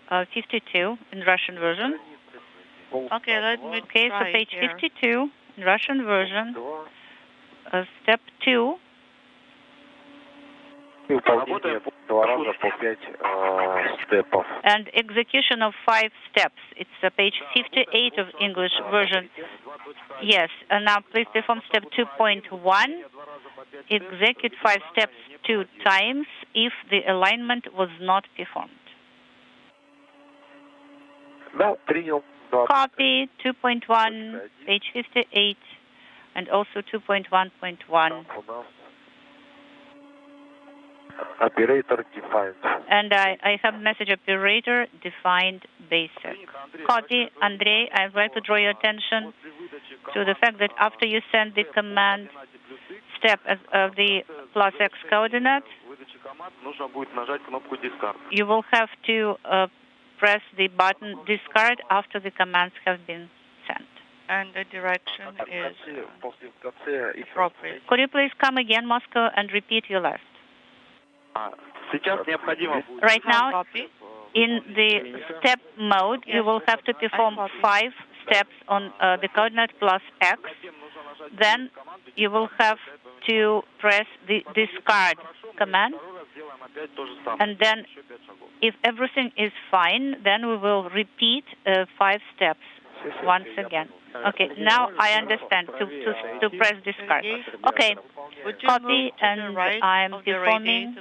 52 in Russian version.
Okay, let me
Okay, so
try
page
here.
52 in Russian version, step 2. And execution of 5 steps. It's page 58 of English version. Yes, and now please perform step 2.1. Execute 5 steps 2 times if the alignment was not performed. Copy 2.1, page 58, and also 2.1.1.
Operator defined.
And I have message operator defined basic. Copy, Andrey. I would like to draw your attention to the fact that after you send the command step of the plus X coordinate, you will have to press the button discard after the commands have been sent.
And the direction is appropriate.
Could you please come again, Moscow, and repeat your last? Right now, in the step mode, you will have to perform 5 steps on the coordinate plus X. Then you will have to press the discard command. And then if everything is fine, then we will repeat 5 steps once again. Okay, now I understand to press discard. Okay, copy, and I'm performing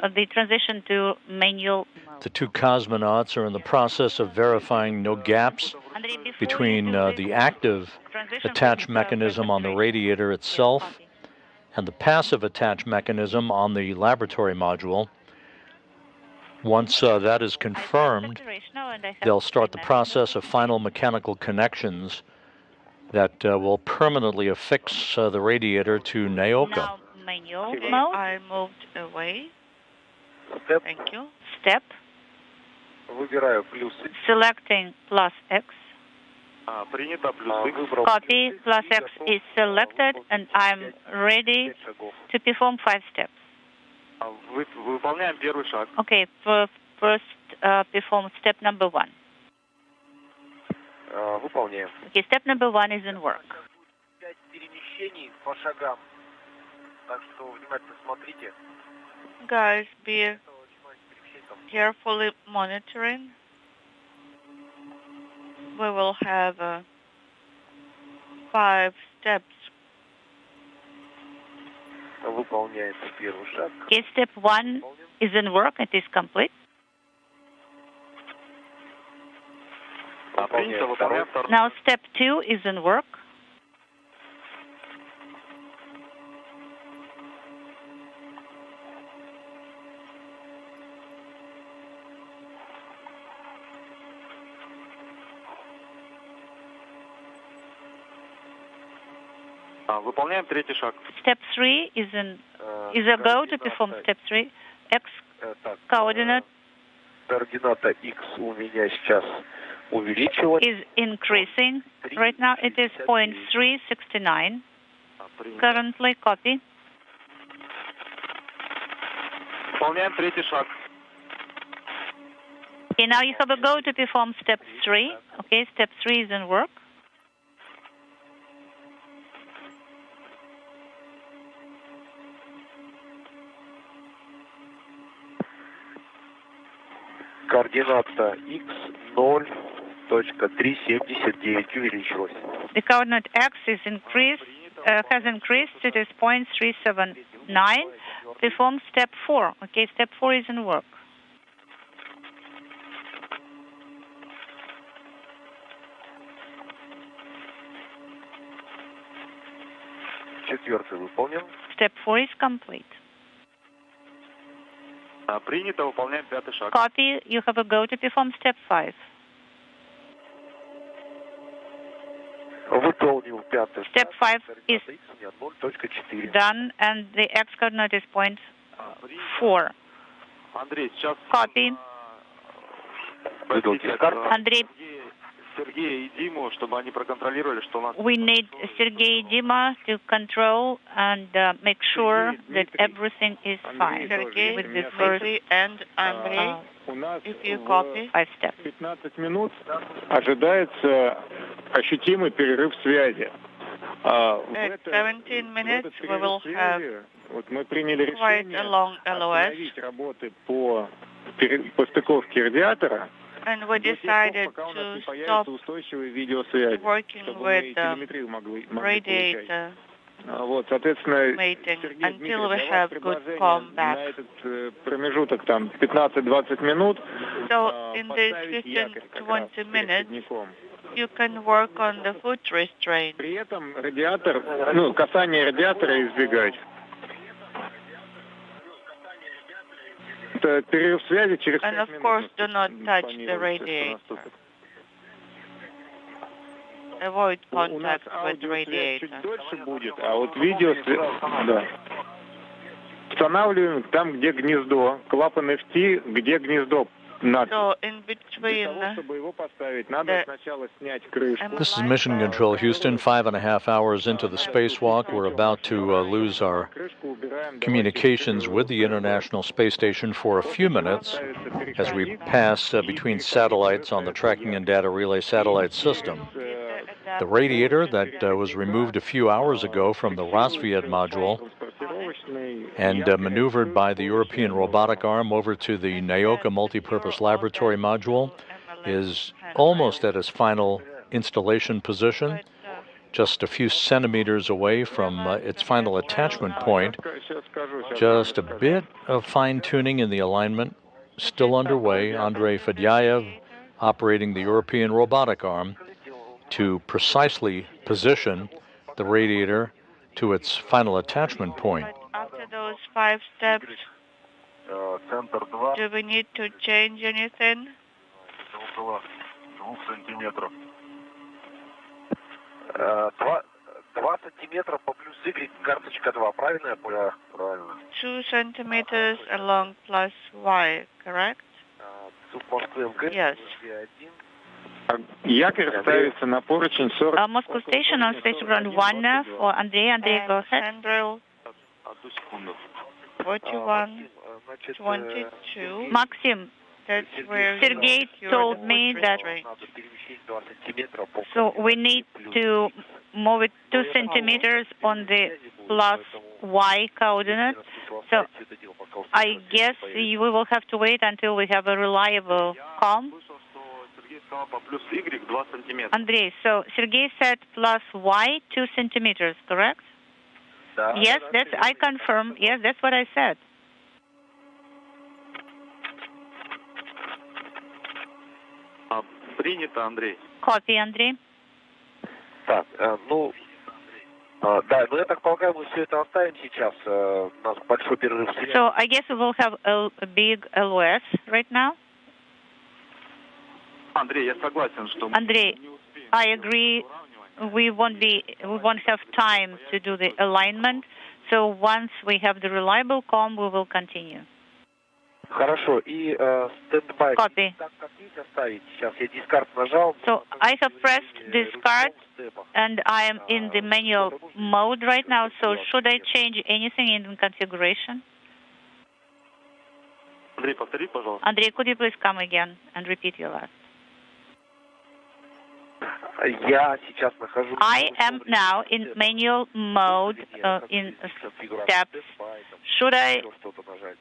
the transition to manual.
The 2 cosmonauts are in the process of verifying no gaps between the active attach mechanism on the radiator itself and the passive attach mechanism on the laboratory module. Once that is confirmed, they'll start the process of final mechanical connections that will permanently affix the radiator to Nauka.
Now, manual mode.
I moved away. Thank you.
Step. Selecting plus X. Copy, plus X is selected, and I'm ready to perform 5 steps. Okay, first perform step number 1. Okay, step number 1 is in work.
Guys, be carefully monitoring. We will have 5 steps.
Okay, step 1 is in work. It is complete. Now step 2 is in work. Step 3 is a go to perform step 3. X coordinate is increasing. Right now it is 0.369. Currently, copy. Okay, now you have a go to perform step 3. Okay, step 3 is in work.
Координата X 0.379 увеличилась.
The coordinate X is has increased. It is 0.379. Perform step 4. Okay, step 4 is in work.
Четвертый выполнен.
Step 4 is complete. Copy. You have a go to perform step 5. Step 5 is done, and the X coordinate is 0.4. Copy. Andrey, we need Sergey and Dima to control and make sure that everything is fine.
Sergey,
with the first
and Andrey, if you copy.
5 steps.
15 минут ожидается ощутимый перерыв связи.
At 17 minutes we will have quite a long LOS.
По стыковке радиатора.
And we decided to stop working with the radiator
Вот, соответственно,
waiting
Сергей, Дмитрий,
until we
для вас
have good
предложение
combat.
на этот промежуток там 15-20 минут
So in these
поставить якорь как раз
15-20
перед
minutes,
Федяком.
you can work on the foot restraint.
При этом радиатор, ну, касание радиатора избегать. Это перерыв связи через 5
And of
минут.
course, do not touch the radiator. Avoid
У нас
contact with
аудиосвязь чуть
radiator.
дольше будет, а вот видеосвязь, да. Устанавливаем там, где гнездо, клапан FT, где гнездо.
So in
Для
between
того, чтобы его поставить, надо сначала снять крышку.
This is Mission Control Houston, 5.5 hours into the spacewalk. We're about to lose our communications with the International Space Station for a few minutes as we pass between satellites on the tracking and data relay satellite system. The radiator that was removed a few hours ago from the Rassvet module and maneuvered by the European robotic arm over to the Nauka multipurpose laboratory module is almost at its final installation position, just a few centimeters away from its final attachment point. Just a bit of fine-tuning in the alignment still underway. Andrey Fedyaev operating the European robotic arm to precisely position the radiator to its final attachment point.
After those 5 steps, do we need to change anything?
Около 2 сантиметров.
2 сантиметра по плюс Y, карточка 2, правильно я понял?
Правильно.
2 centimeters along plus Y, correct? Yes.
Якорь ставится на поручень 40.
Moscow Station on station ground 1 for Andrey. Andrey, go ahead.
41, 22.
Maxim,
That's where
Sergey told me that so we need to move it 2 centimeters on the plus Y coordinate. So I guess we will have to wait until we have a reliable comm. Andrey, so Sergey said plus Y 2 centimeters, correct? Yes, I confirm. Yes, that's what I said.
Принято, Андрей.
Copy, Andrey.
Так, да, я так полагаю, мы все это оставим сейчас. У нас большой перерыв.
So I guess we will have a big LOS right now.
Андрей, я согласен, что...
Andrey, I agree. We won't have time to do the alignment. So once we have the reliable comm, we will continue.
Хорошо. И стендбай.
Copy.
Сейчас я дискард нажал.
So I have pressed discard, and I am in the manual mode right now. So should I change anything in the configuration?
Андрей, повтори, пожалуйста.
Andrey, could you please come again and repeat your last?
Я сейчас нахожусь.
I am now in manual mode in steps. Should I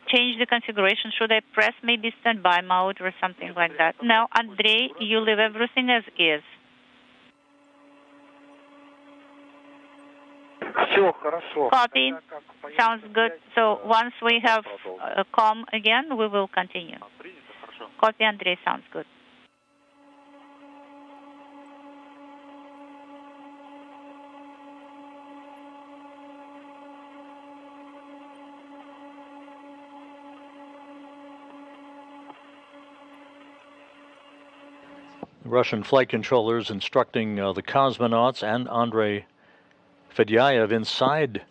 change the configuration? Should I press maybe standby mode or something like that? No, Andrey, you leave everything as is.
Все хорошо.
Copy. Sounds good. So once we have a comm again, we will continue. Copy, Andrey. Sounds good.
Russian flight controllers instructing the cosmonauts and Andrey Fedyaev inside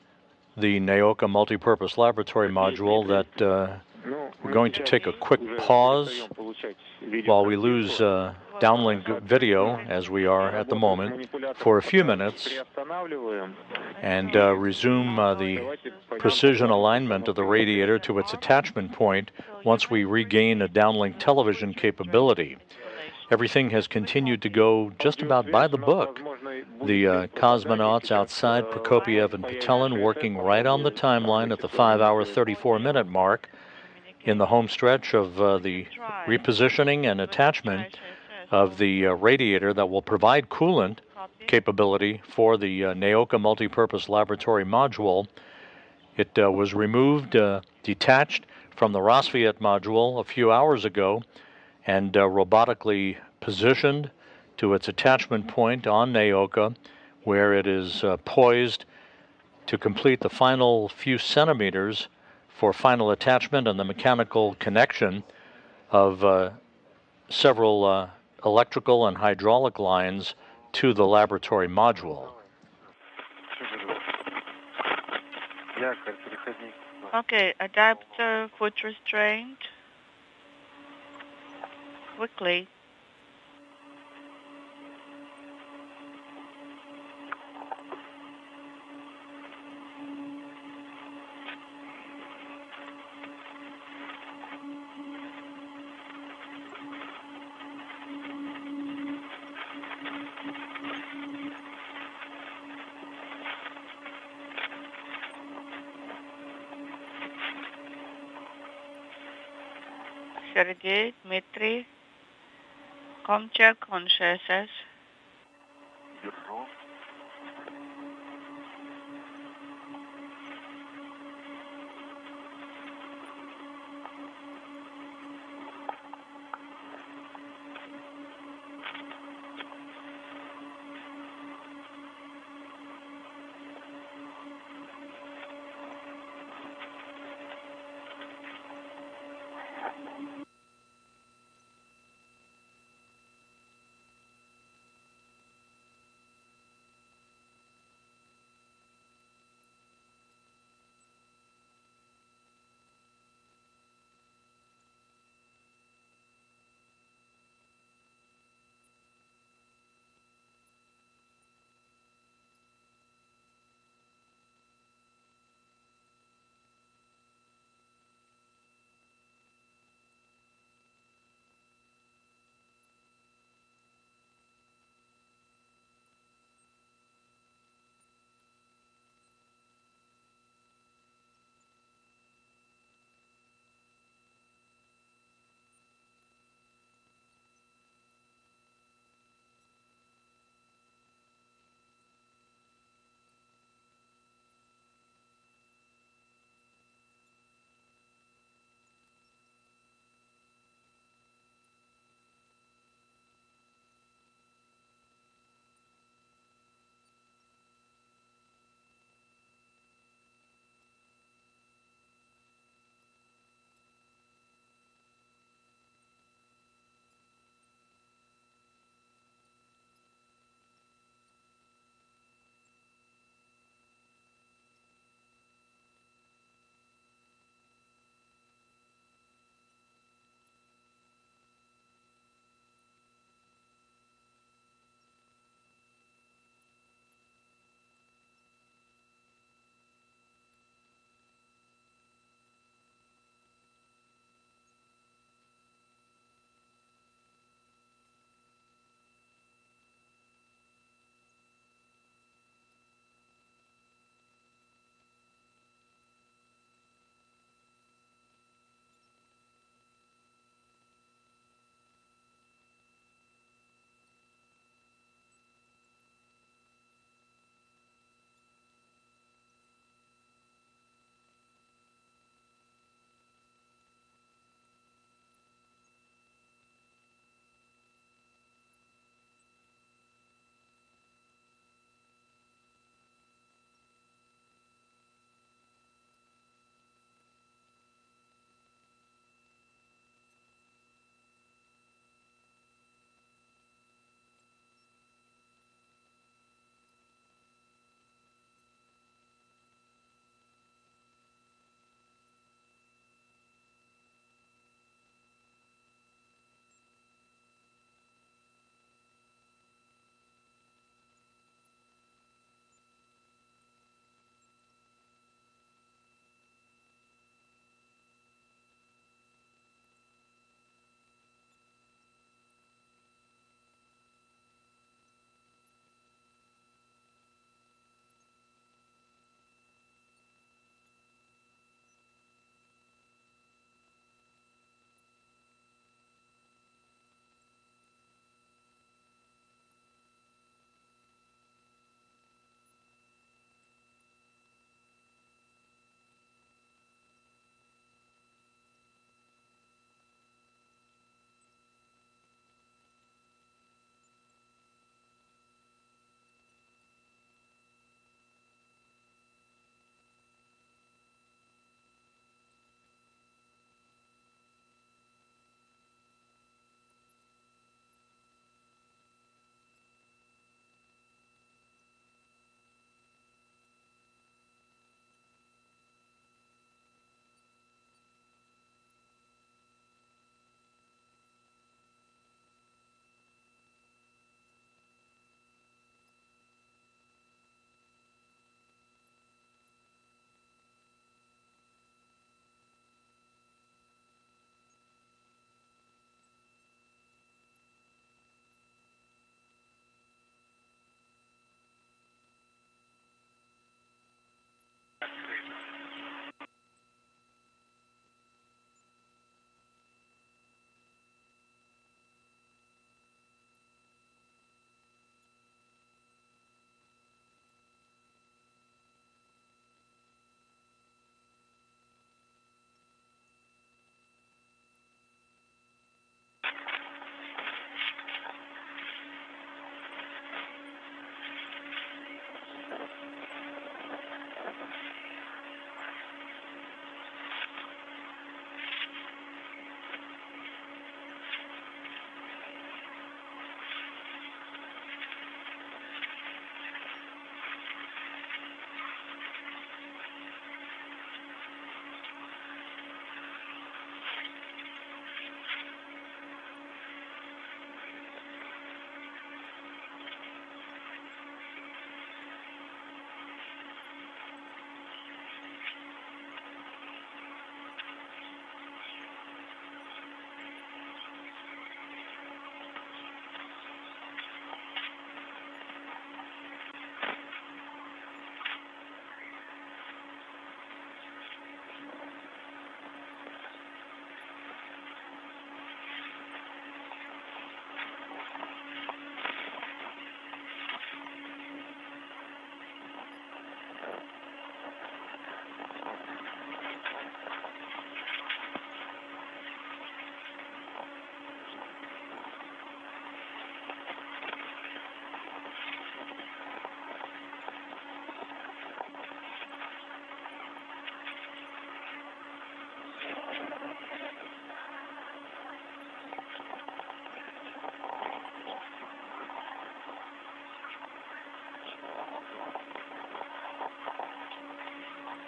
the Nauka multipurpose laboratory module that we're going to take a quick pause while we lose downlink video, as we are at the moment, for a few minutes, and resume the precision alignment of the radiator to its attachment point once we regain a downlink television capability. Everything has continued to go just about by the book. The cosmonauts outside Prokopyev and Petelin working right on the timeline at the 5-hour, 34-minute mark in the home stretch of the repositioning and attachment of the radiator that will provide coolant capability for the Nauka multipurpose laboratory module. It was removed, detached from the Rassvet module a few hours ago and robotically positioned to its attachment point on Nauka, where it is poised to complete the final few centimeters for final attachment and the mechanical connection of several electrical and hydraulic lines to the laboratory module.
Okay, adapter, foot restraint. Quickly. Sergey, Dmitri, check consciousness.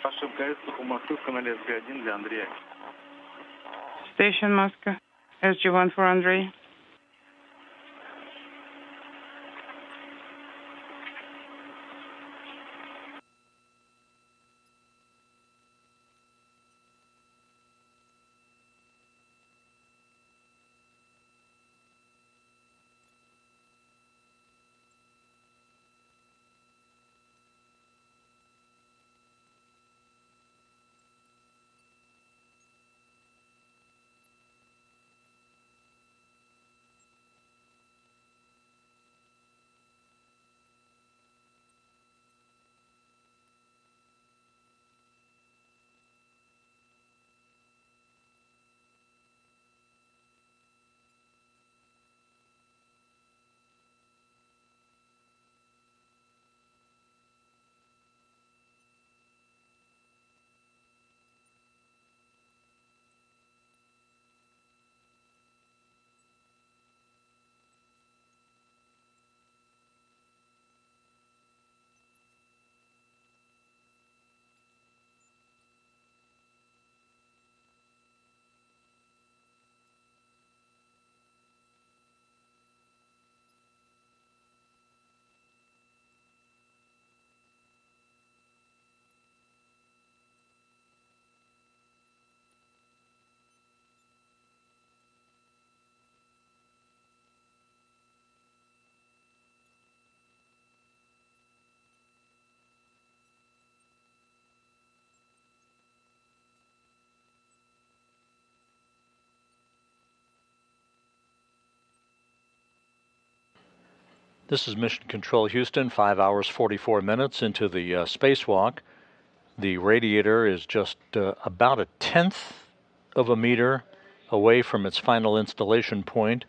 Ошибка S по Москве в канале SG1 для Андрея.
Station Moscow, SG1 for Andrey.
This is Mission Control Houston, 5 hours 44 minutes into the spacewalk. The radiator is just about 1/10 of a meter away from its final installation point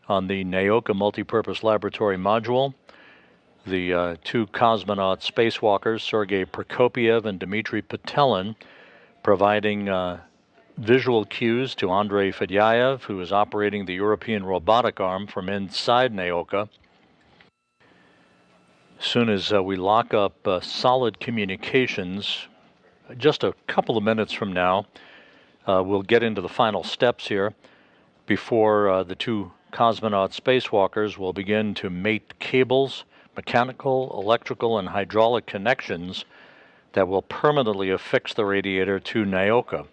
on the Nauka multipurpose laboratory module. The two cosmonaut spacewalkers, Sergey Prokopyev and Dmitri Petelin, providing visual cues to Andrey Fedyaev, who is operating the European robotic arm from inside Nauka. As soon as we lock up solid communications, just a couple of minutes from now, we'll get into the final steps here before the two cosmonaut spacewalkers will begin to mate cables, mechanical, electrical, and hydraulic connections that will permanently affix the radiator to Nauka.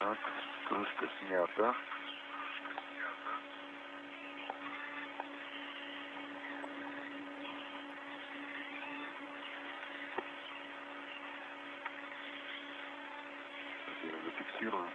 Так, крышка снята. Я зафиксирую.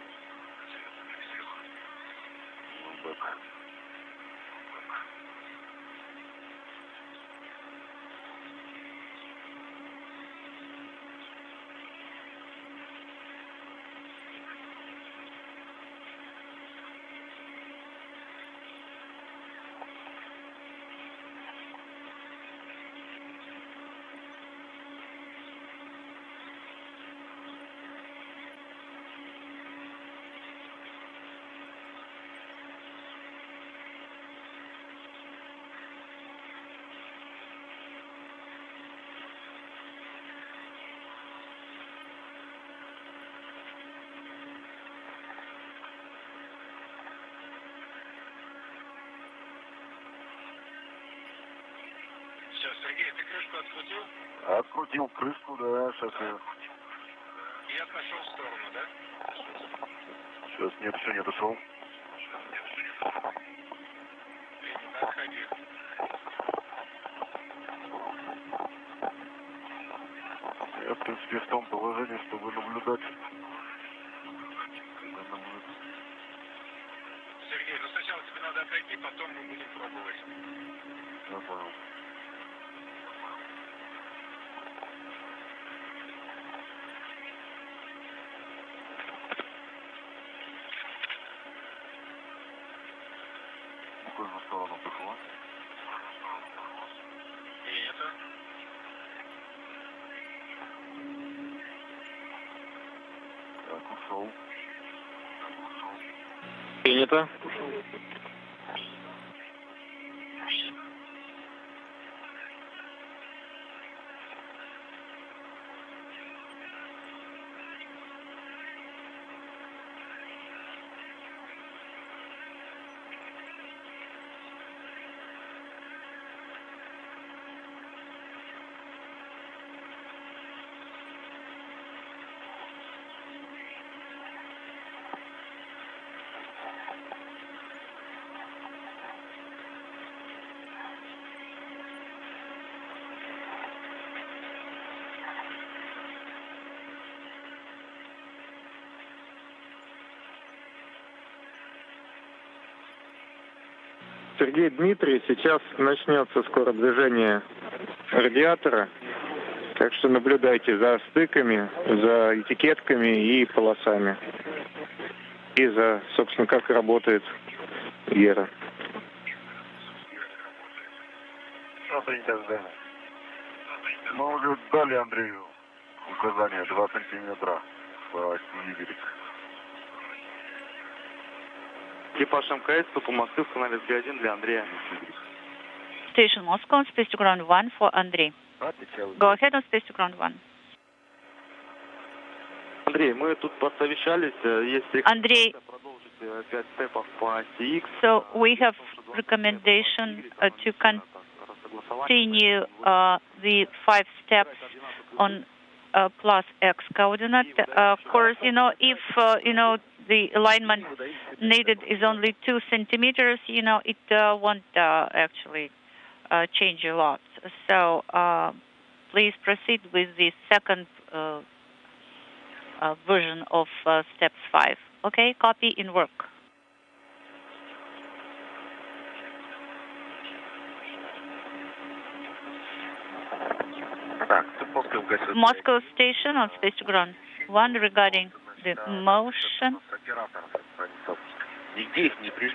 Все, Сергей, ты крышку открутил?
Открутил крышку, да, сейчас я...
И отошел в сторону, да?
Сейчас, нет, еще не отошел.
Отходи.
Я, в принципе, в том положении, чтобы наблюдать.
Сергей, ну сначала тебе надо отойти, потом мы будем пробовать.
Я понял. В какую же сторону пошло?
И это?
Так, ушел.
Принято. Сергей, Дмитрий, сейчас начнется скоро движение радиатора, так что наблюдайте за стыками, за этикетками и полосами. И за, собственно, как работает Гера.
Принято, да. Мы уже дали Андрею указание 2 сантиметра по оси Y.
Экипаж МКС по Москве установит Г1 для Андрея.
Station Moscow, space to ground 1 for Andrey. Go ahead on space to ground 1.
Андрей, мы тут посовещались, есть
Andrey,
продолжить 5 степов по оси X.
so we have recommendation to continue the 5 steps on plus X coordinate. Of course, if the alignment needed is only 2 centimeters, it won't actually change a lot. So please proceed with the second version of steps 5. Okay, copy in work. Moscow station on space to ground 1 regarding the motion.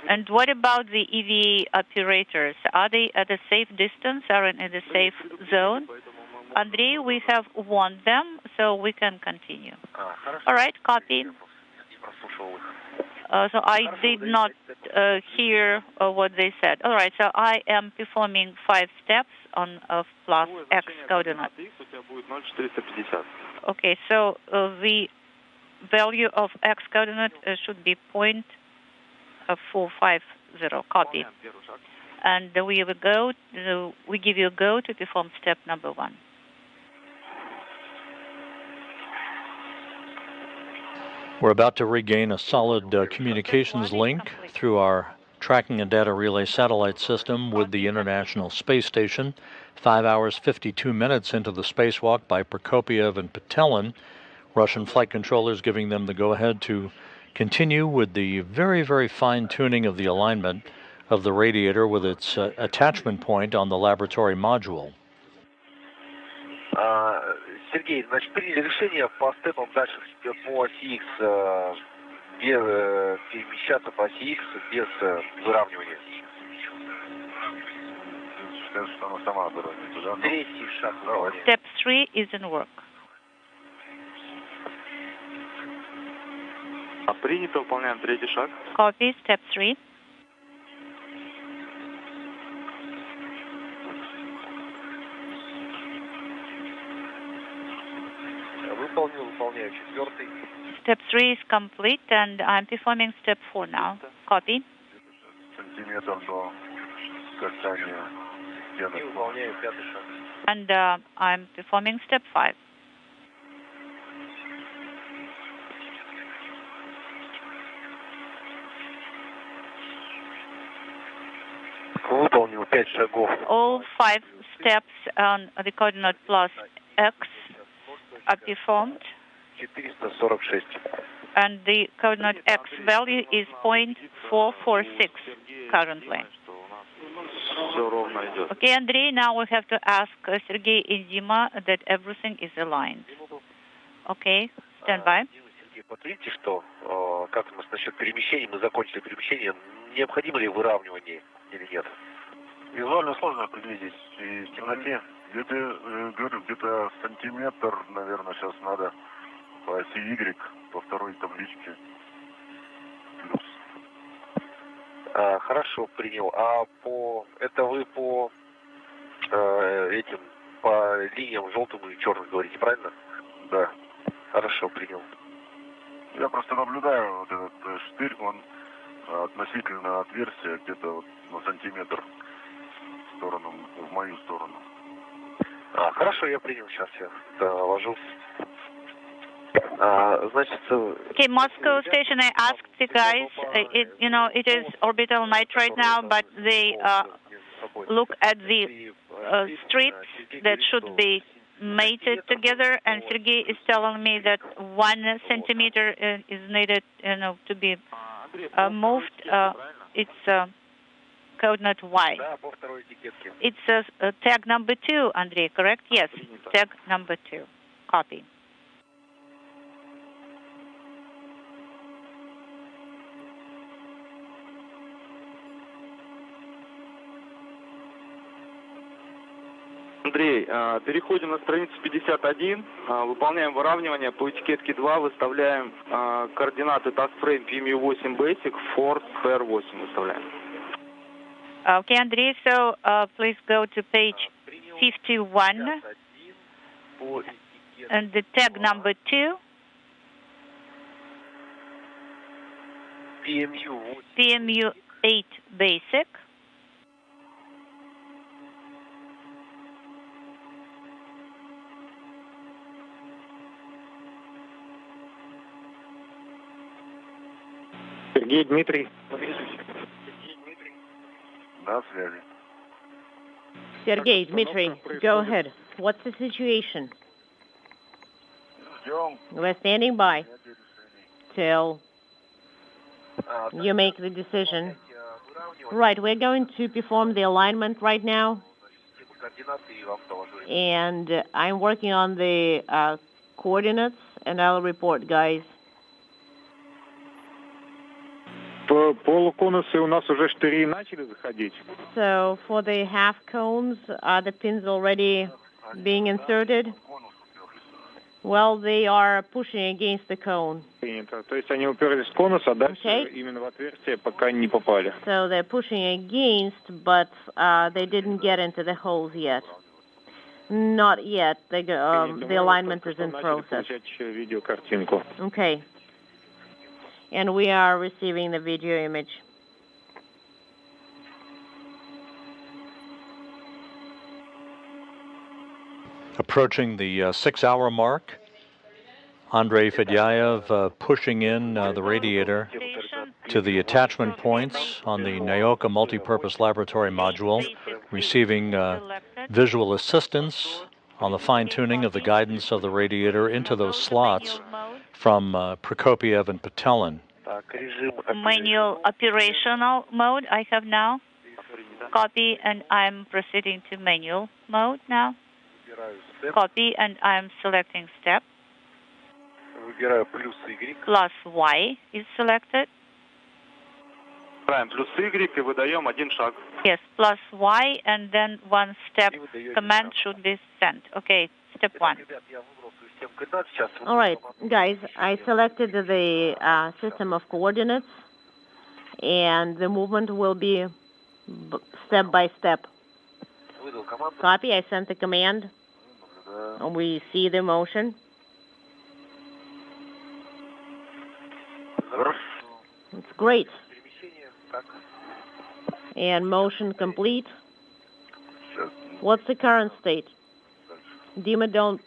And what about the EVA operators? Are they at a safe distance? Are in a safe zone? Andrey, we have warned them, so we can continue. All right, copy. So I did not hear what they said. All right, so I am performing 5 steps on plus X coordinate. Okay, so the value of X coordinate should be 0.450. Copy. And we give you a go to perform step number 1.
We're about to regain a solid communications link through our tracking and data relay satellite system with the International Space Station. 5 hours, 52 minutes into the spacewalk by Prokopyev and Petelin. Russian flight controllers giving them the go-ahead to continue with the very, very fine tuning of the alignment of the radiator with its attachment point on the laboratory module.
Sergey, значит, приняли решение по степам дальше по оси X, перемещаться по оси X без выравнивания. Третий шаг.
Step 3 is in work.
Принято, выполняем третий шаг.
Copy, step 3.
Выполняю четвертый.
Step 3 is complete and I'm performing step 4 now. Copy.
Сантиметр до касания стены.
И выполняю пятый шаг.
And I'm performing step 5.
Выполнил 5 шагов.
All 5 steps on the coordinate plus X are performed.
446.
And the coordinate X value is 0.446 currently. Okay, Andrey, now we have to ask Sergey and Dima that everything is aligned. Okay, stand by.
Сергей, подтвердите, что как у нас насчет перемещений, мы закончили перемещение, необходимо ли выравнивание или нет?
Визуально сложно определить и в темноте. Где-то сантиметр, наверное, сейчас надо по оси Y, по второй табличке. Плюс.
Хорошо, принял. А это вы по этим, по линиям желтым и черным говорите, правильно?
Да.
Хорошо, принял.
Я просто наблюдаю вот этот штырь, он относительно отверстия где-то вот на сантиметр в сторону, в мою сторону.
Хорошо, я принял, сейчас я доложу. Значит,
okay, Moscow station, I asked the guys, it is orbital night right now, but they look at the strips that should be mated together, and Sergey is telling me that 1 centimeter is needed, to be moved. It's coordinate Y. It's tag number 2, Andrey, correct? Yes, tag number 2. Copy.
Андрей, переходим на страницу 51, выполняем выравнивание, по этикетке 2 выставляем координаты taskframe PMU8 Basic, Force PR8 выставляем.
Okay, Andrey, so please go to page 51 and the tag number 2. PMU8 Basic.
Sergey, Dmitri.
На связи.
Sergey, Dmitri, go ahead. What's the situation? We're standing by till you make the decision. Right, we're going to perform the alignment right now. And I'm working on the coordinates, and I'll report, guys.
Полуконусы у нас уже штыри начали заходить.
So for the half cones, are the pins already being inserted? Well, they are pushing against the cone.
Принято. То есть они уперлись в конус, а дальше именно в отверстие пока не попали.
So they're pushing against, but they didn't get into the holes yet. Not yet. The alignment is in process.
Видеокартинку.
Okay. And we are receiving the video image.
Approaching the 6-hour mark Andrey Fedyaev pushing in the radiator to the attachment points on the Nauka multipurpose laboratory module, receiving visual assistance on the fine-tuning of the guidance of the radiator into those slots from Prokopyev and Petelin.
Manual operational mode I have now. Copy, and I'm proceeding to manual mode now. Copy, and I'm selecting step. Plus Y is selected.
Плюс Y и выдаем один шаг.
Yes, plus Y, and then one step command should be sent. Okay, step 1.
All right, guys, I selected the system of coordinates, and the movement will be step by step. Copy, I sent the command. We see the motion. It's great. And motion complete. What's the current state? Dima, don't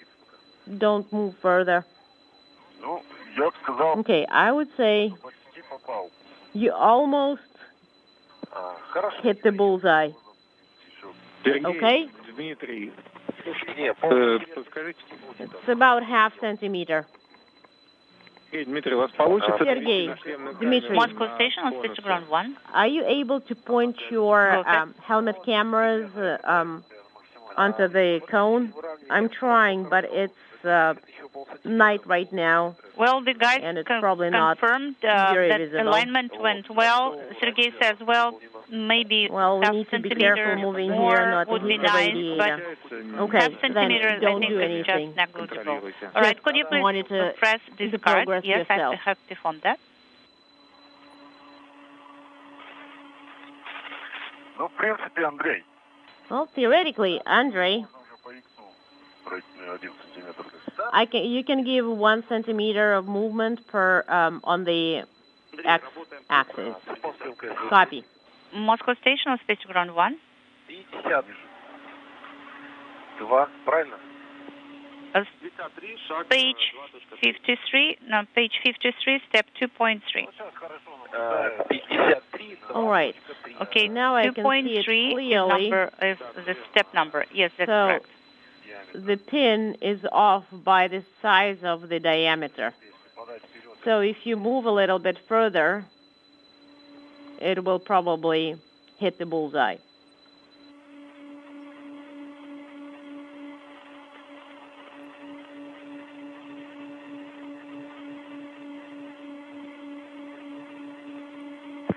move further. Okay, I would say you almost hit the bullseye. Okay?
Dmitri.
It's about half centimeter. Sergey, Dmitri.
Moscow station on Space Ground 1.
Are you able to point your helmet cameras onto the cone? I'm trying, but it's night right now.
Well, the guys
and it's probably
confirmed
not
that
visible.
alignment went well. Sergey says, well, maybe
we need to be careful moving here, not
would
to
be
hit the
nice,
radiator.
but
Okay,
half centimeters,
then don't
I think,
do
is
anything.
just negligible. All right, could you please press this card? Yes, I have performed that.
Ну, в принципе, Андрей.
Well, theoretically, Andrey, you can give 1 centimeter of movement per on the x-axis. Copy.
Moscow station on Space Ground 1. Page 53, page 53, step 2.3.
All right.
Okay,
now I can see it clearly.
Is the step number. Yes, that's
so
correct.
The pin is off by the size of the diameter. So if you move a little bit further, it will probably hit the bullseye.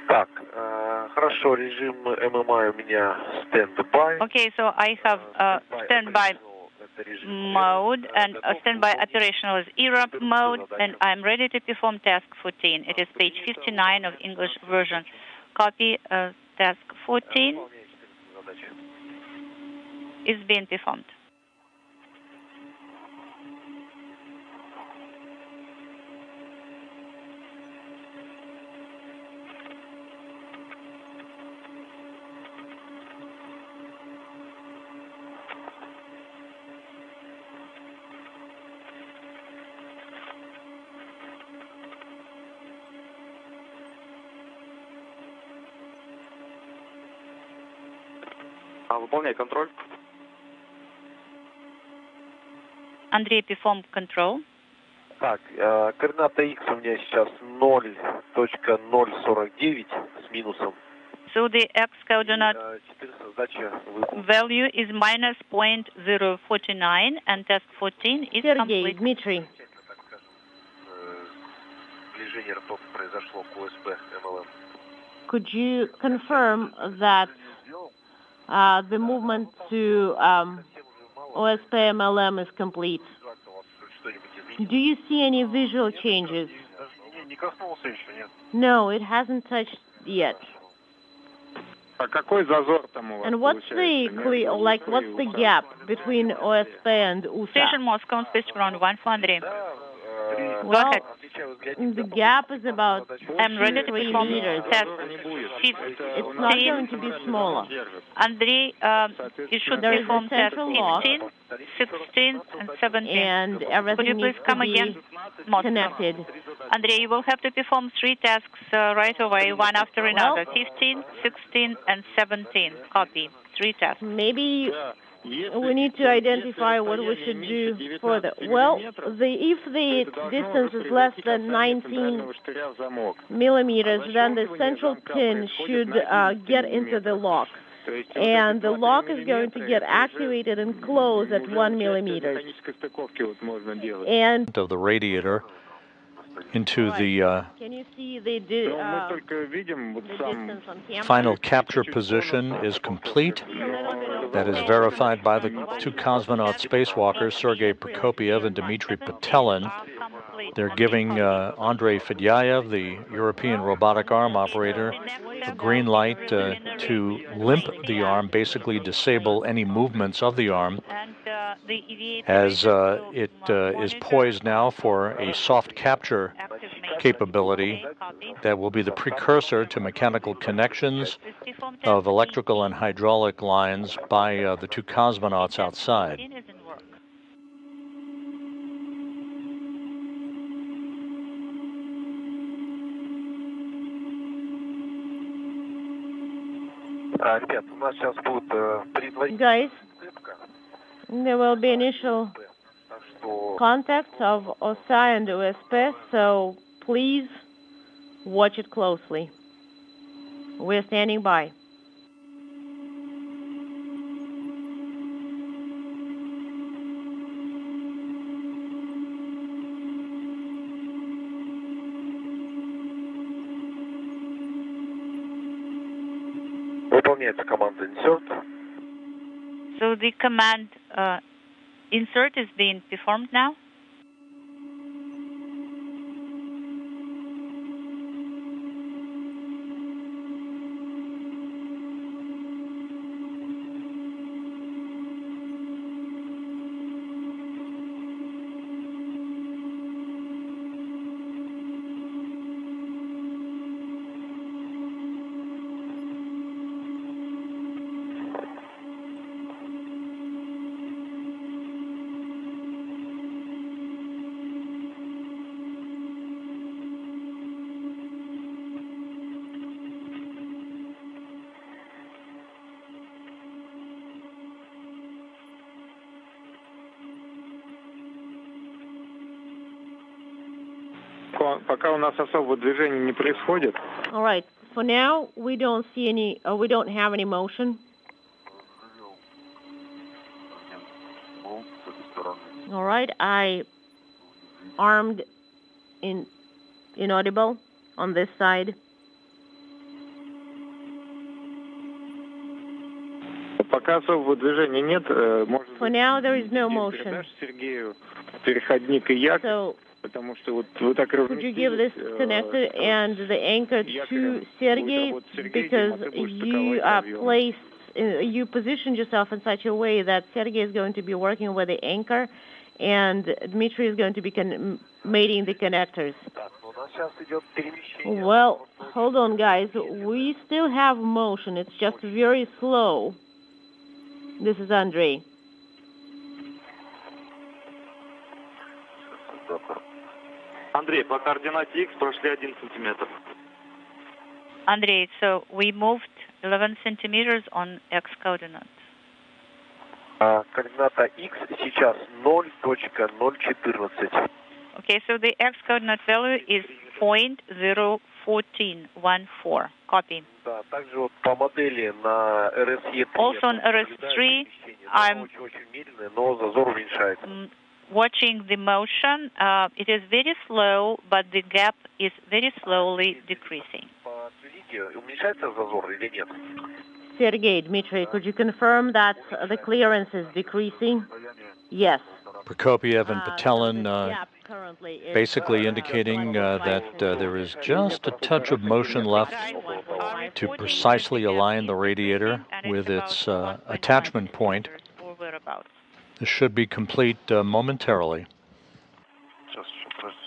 Так, хорошо, режим ММА у меня stand-by.
Okay, so I have standby mode, and standby operational is ERAP mode, and I'm ready to perform task 14. It is page 59 of English version. Copy task 14 is being performed.
Выполняй контроль.
Andrey, perform control.
Так, координата X у меня сейчас 0.049 с минусом.
So the X coordinate value is minus 0.049, and task 14 is
Sergey,
complete.
Dmitri.
Движение ртов произошло к ОСП МЛМ.
Could you confirm that the movement to OSP MLM is complete? Do you see any visual changes? No, it hasn't touched yet. And what's the gap between OSP and USA?
Station Moscow, Space Ground 1 for Andrey.
Well, the gap is about
I'm ready to
3
perform
meters.
test.
It's not going to be smaller.
Andrey, you should
There is a
perform test
central lock,
15, 16, and 17.
and
Could
everything
you
needs
please
to
come
be
again? Moscow.
connected.
Andrey, you will have to perform 3 tasks right away, one after another. 15, 16, and 17. Copy. 3 tasks.
Maybe we need to identify what we should do further. Well, if the distance is less than 19 millimeters, then the central pin should get into the lock. And the lock is going to get activated and close at 1 millimeter. And
of the radiator into the
can you see the distance on camera?
final capture position is complete. That is verified by the 2 cosmonaut spacewalkers, Sergey Prokopyev and Dmitri Petelin. They're giving Andrey Fedyaev, the European robotic arm operator, a green light to limp the arm, basically disable any movements of the arm, as it is poised now for a soft capture capability that will be the precursor to mechanical connections of electrical and hydraulic lines by the 2 cosmonauts outside.
Guys, there will be initial contact of OSI and USP, so please watch it closely. We're standing by.
So the command insert is being performed now.
Пока у нас особого движения не происходит.
All right. For now, we don't see any. We don't have any motion. All right. I armed inaudible on this side.
Пока особого движения нет, можно.
For now, there is no motion.
Сергею переходник и як.
So,
Потому что вот вы так
could you give this connector and the anchor to Sergey, because you positioned yourself in such a way that Sergey is going to be working with the anchor and Dmitri is going to be mating the connectors. Well, hold on, guys. We still have motion. It's just very slow. This is Andrey.
Андрей, по координате X прошли 1 сантиметр.
Andrey, so we moved 11 centimeters on X coordinate.
Координата X сейчас 0.014.
Okay, so the X coordinate value is 0.01414. Copy.
Да, также вот по модели на RSE 3.
Also on RS3, I'm
но зазор уменьшается.
Watching the motion. It is very slow, but the gap is very slowly decreasing.
Уменьшается зазор или нет?
Sergey, Dmitri, could you confirm that the clearance is decreasing? Yes.
Prokopyev and Petelin basically indicating that there is just a touch of motion left to precisely align the radiator with its attachment point. This should be complete momentarily.
Сейчас еще подожди.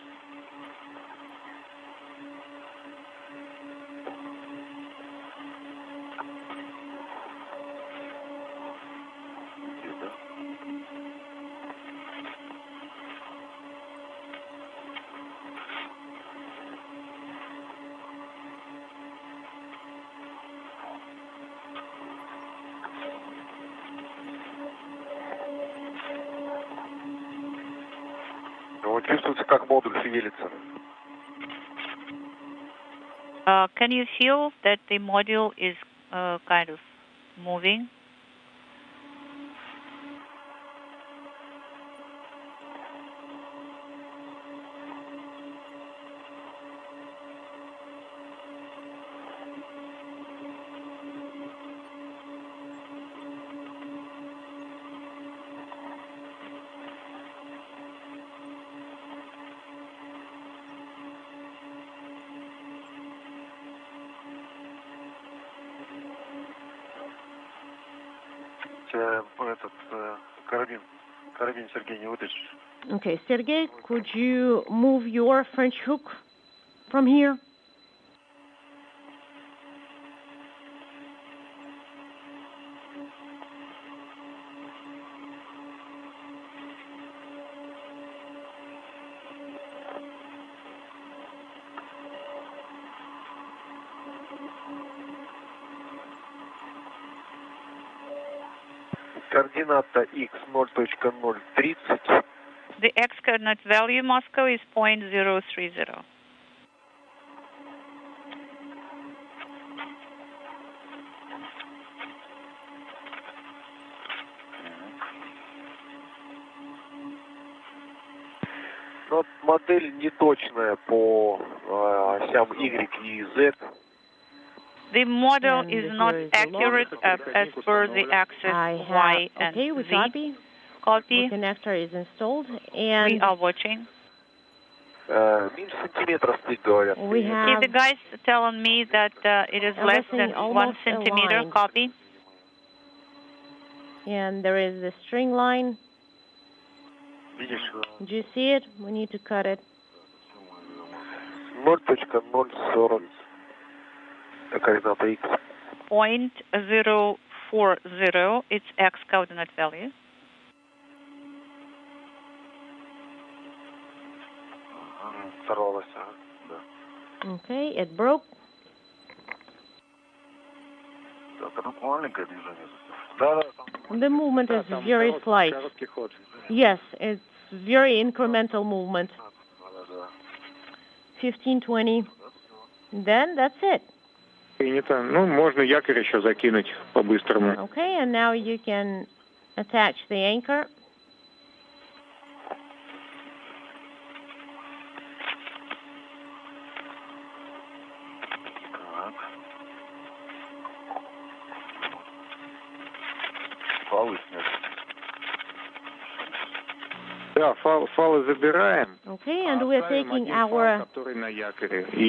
Чувствуется, как модуль шевелится.
Can you feel that the module is kind of moving?
Карабин, Sergey, не вытащишь.
Okay, Sergey, could you move your French hook from here?
Координата x 0.030.
The x coordinate value Moscow is 0.030.
Но модель неточная по осям y и z.
The model is not accurate as per the axis Y and
okay, we
Z.
copy.
Copy.
The connector is installed, and
we are watching.
Меньше сантиметра стык, говорят.
We have
the guys telling me that it is less than 1 centimeter.
aligned.
Copy.
And there is the string line. Do you see it? We need to cut it.
0.040. Координата x.
0.040. It's x coordinate value.
Сорвалась, да.
Okay, it broke.
Маленькое движение. Да.
The movement is very slight. Yes, it's very incremental movement. 15, 20. Then that's it.
Принято. Ну, можно якорь еще закинуть по-быстрому.
Okay, and now you can attach the anchor.
Да, фалы забираем.
Okay, and we're taking our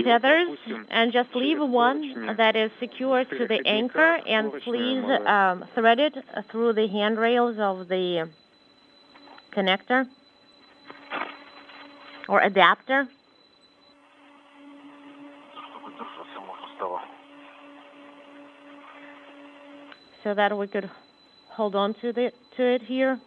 tethers and just leave one that is secured to the anchor, and please thread it through the handrails of the connector or adapter. So that we could hold on to it here.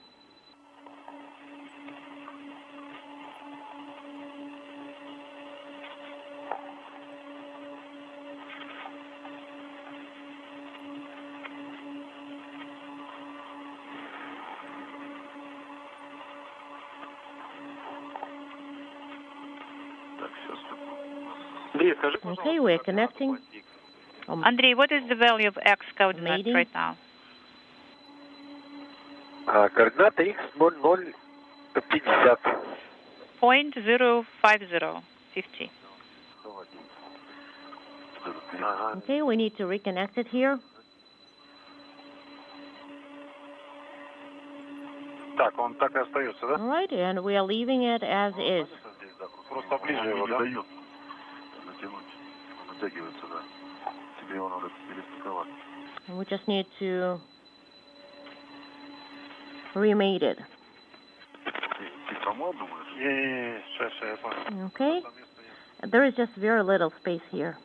Okay, we're connecting.
Andrey, what is the value of x coordinate right now?
Координата x 0.050.
0.050.
Okay, we need to reconnect it here.
Так, он так и остается, да?
All right, and we are leaving it as is.
Просто ближе его, да? Натянуть. Натягивается, да. Тебе его надо перестыковать.
We just need to remate it. Okay. There is just very little space here.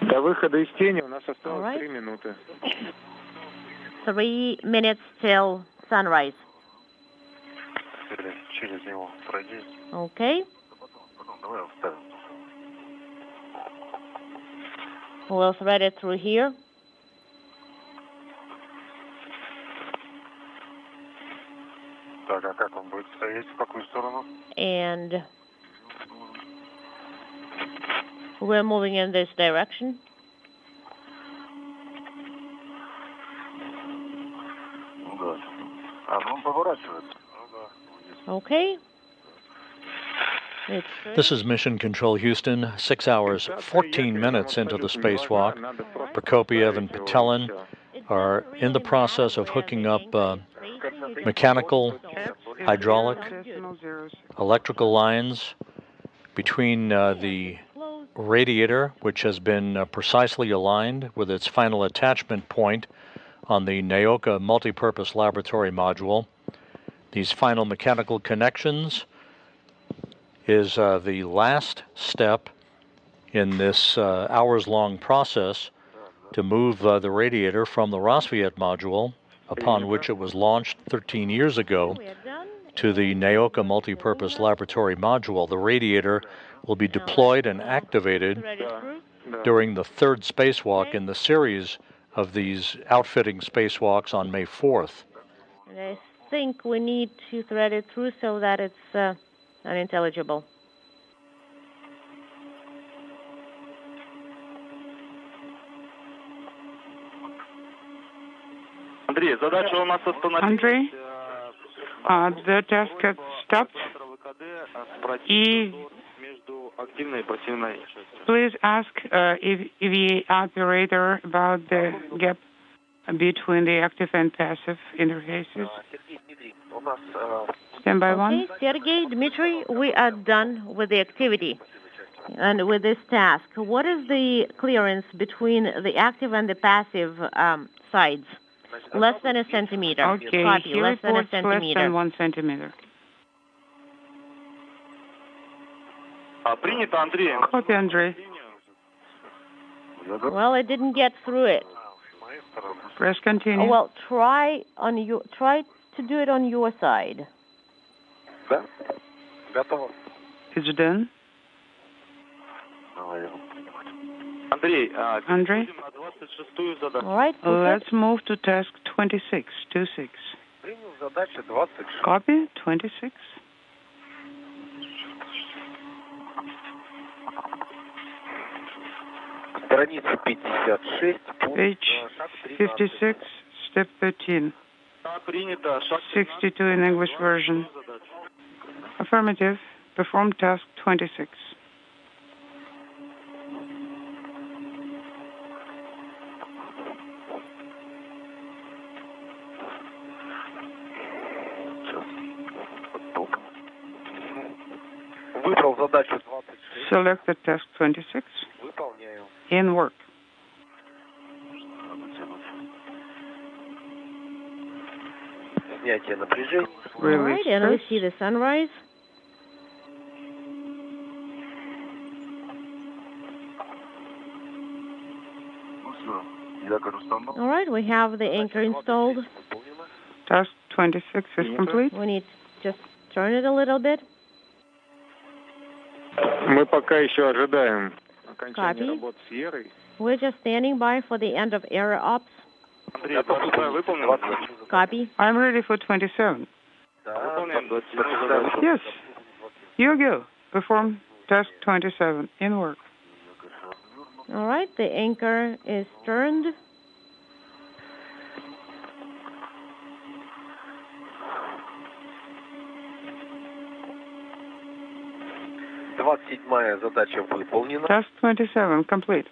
До выхода из тени у нас осталось 3 минуты.
3 minutes till sunrise. Okay. We'll thread it through here. And we're moving in this direction. Okay.
This is Mission Control Houston, 6 hours, 14 minutes into the spacewalk. Prokopyev and Petelin are in the process of hooking up mechanical, hydraulic, electrical lines between the radiator, which has been precisely aligned with its final attachment point on the Nauka multipurpose laboratory module. These final mechanical connections is the last step in this hours-long process to move the radiator from the Rassvet module, upon which it was launched 13 years ago, to the Nauka multipurpose laboratory module. The radiator will be deployed and activated during the third spacewalk in the series of these outfitting spacewalks on May 4th.
And I think we need to thread it through so that it's unintelligible.
Andrey, задача у нас остановить.
Andrey, the task has stopped. Please ask the operator about the gap between the active and passive interfaces. Standby one.
Okay, Sergey, Dmitri, we are done with the activity and with this task. What is the clearance between the active and the passive sides? Less than a centimeter.
Okay,
Copy,
he
less than a
reports
centimeter.
less than 1 centimeter.
Принято, Андрей.
Copy, Andrey.
Well, it didn't get through it.
Press continue.
Oh, well, try to do it on your side.
It's done.
Andrey.
Andrey.
All right.
Let's move to task 26. 26. Copy 26. Page 56, step 13. 62 in English version. Affirmative. Perform task 26. Select the task 26. In work.
All right, and we see the sunrise. All right, we have the anchor installed.
Task 26 is complete.
We need to just turn it a little bit.
Мы пока еще ожидаем окончания
Copy.
работ с Ерой.
We're just standing by for the end of air ops. Copy.
I'm ready for 27. Yes. You go. Perform task 27. In work.
All right, the anchor is turned.
Task 27 complete.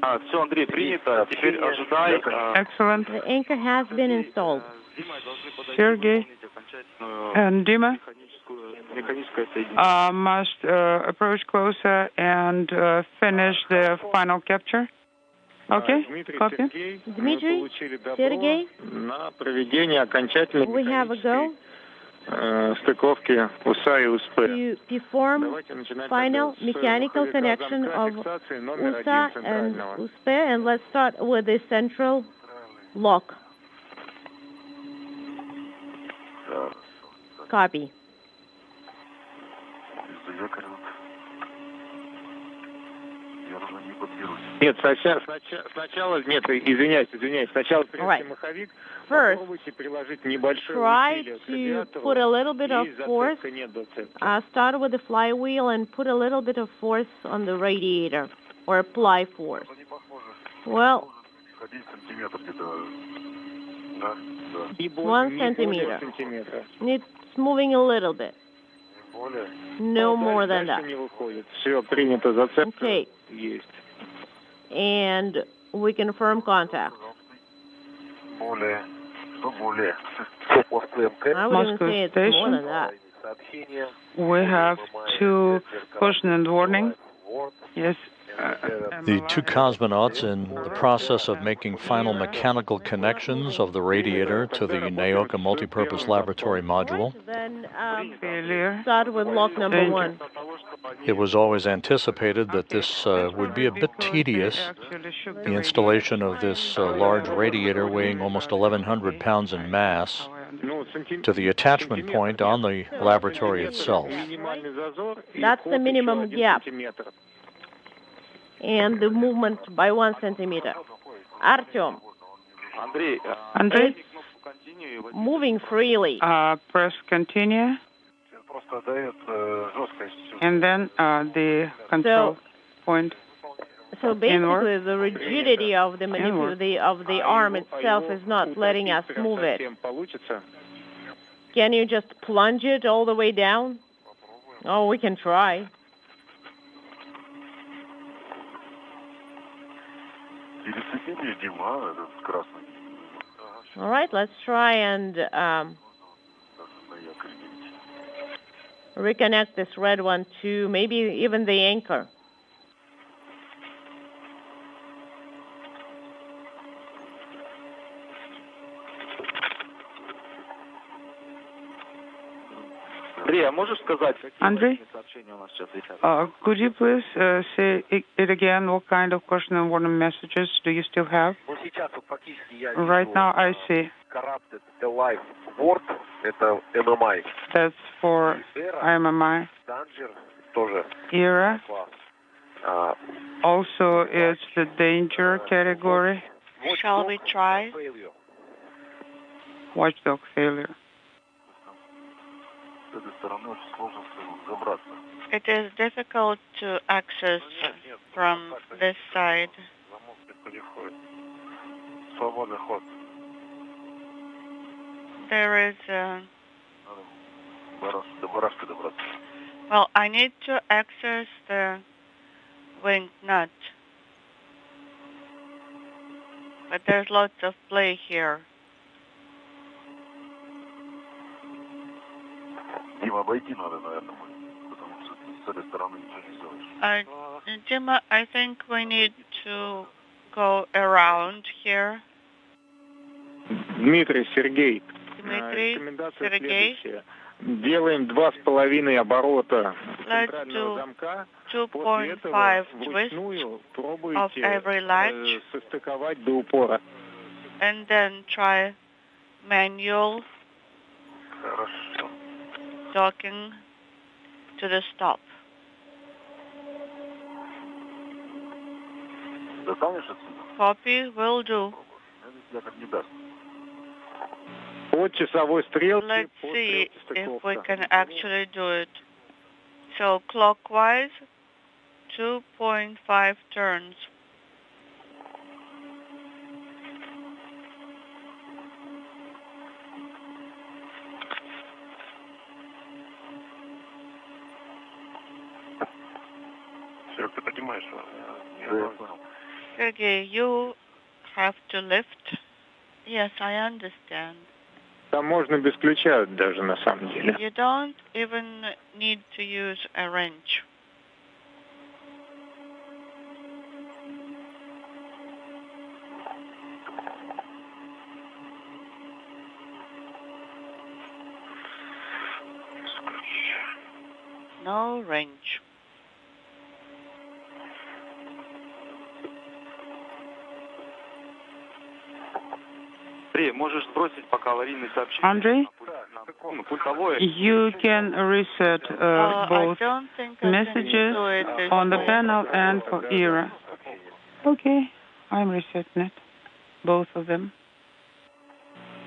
Все, Андрей, принято. Теперь ожидай.
Excellent.
The anchor has been installed.
Sergey and Dima must approach closer and finish the final capture. Okay, copy.
Dmitri, Sergey, we have a go to perform final mechanical connection of USA and USP, and let's start with the central lock. Copy.
Нет, сначала, нет, извиняюсь, сначала прежде маховик, попробуйте приложить небольшое усилие к
put a little bit of force, start with the flywheel and put a little bit of force on the radiator, or apply force. Well, 1 centimeter. It's moving a little bit. No more than that. Okay. And we confirm contact. I wouldn't say it's more than that.
We have 2 caution and warning. Yes.
The 2 cosmonauts in the process of making final mechanical connections of the radiator to the Nauka multipurpose laboratory module.
Then start with lock number 1.
It was always anticipated that this would be a bit tedious. The installation of this large radiator weighing almost 1,100 pounds in mass to the attachment point on the laboratory itself.
That's the minimum gap. And the movement by 1 centimeter. Artyom.
Andrey.
Moving freely.
Press continue. And then the control point.
So basically, the rigidity of the arm itself is not letting us move it. Can you just plunge it all the way down? Oh, we can try. All right, let's try and reconnect this red one to maybe even the anchor.
Andrey, could you please say it again? What kind of caution and warning messages do you still have? Right now I see. That's for MMI. Era. Also, it's the danger category.
Shall we try?
Watchdog failure.
It is difficult to access from this side. There is a... Well, I need to access the wing nut. But there's lots of play here. Dima, I think we need to go around here.
Dmitri, Sergey.
Dmitri, Sergey.
Делаем 2,5 оборота.
Let's do 2.5 twists of every latch.
Состыковать до упора.
And then try manual docking to the stop. Copy, will do. Let's see if we can actually do it. So clockwise, 2.5 turns. Sergey, you have to lift. Yes, I understand.
Там можно без ключа даже на самом деле.
You don't even need to use a wrench. No wrench.
Можешь сбросить пока аварийные сообщения.
Andrey, you can reset both messages on the panel and for ERA. Okay, I'm resetting it, both of them.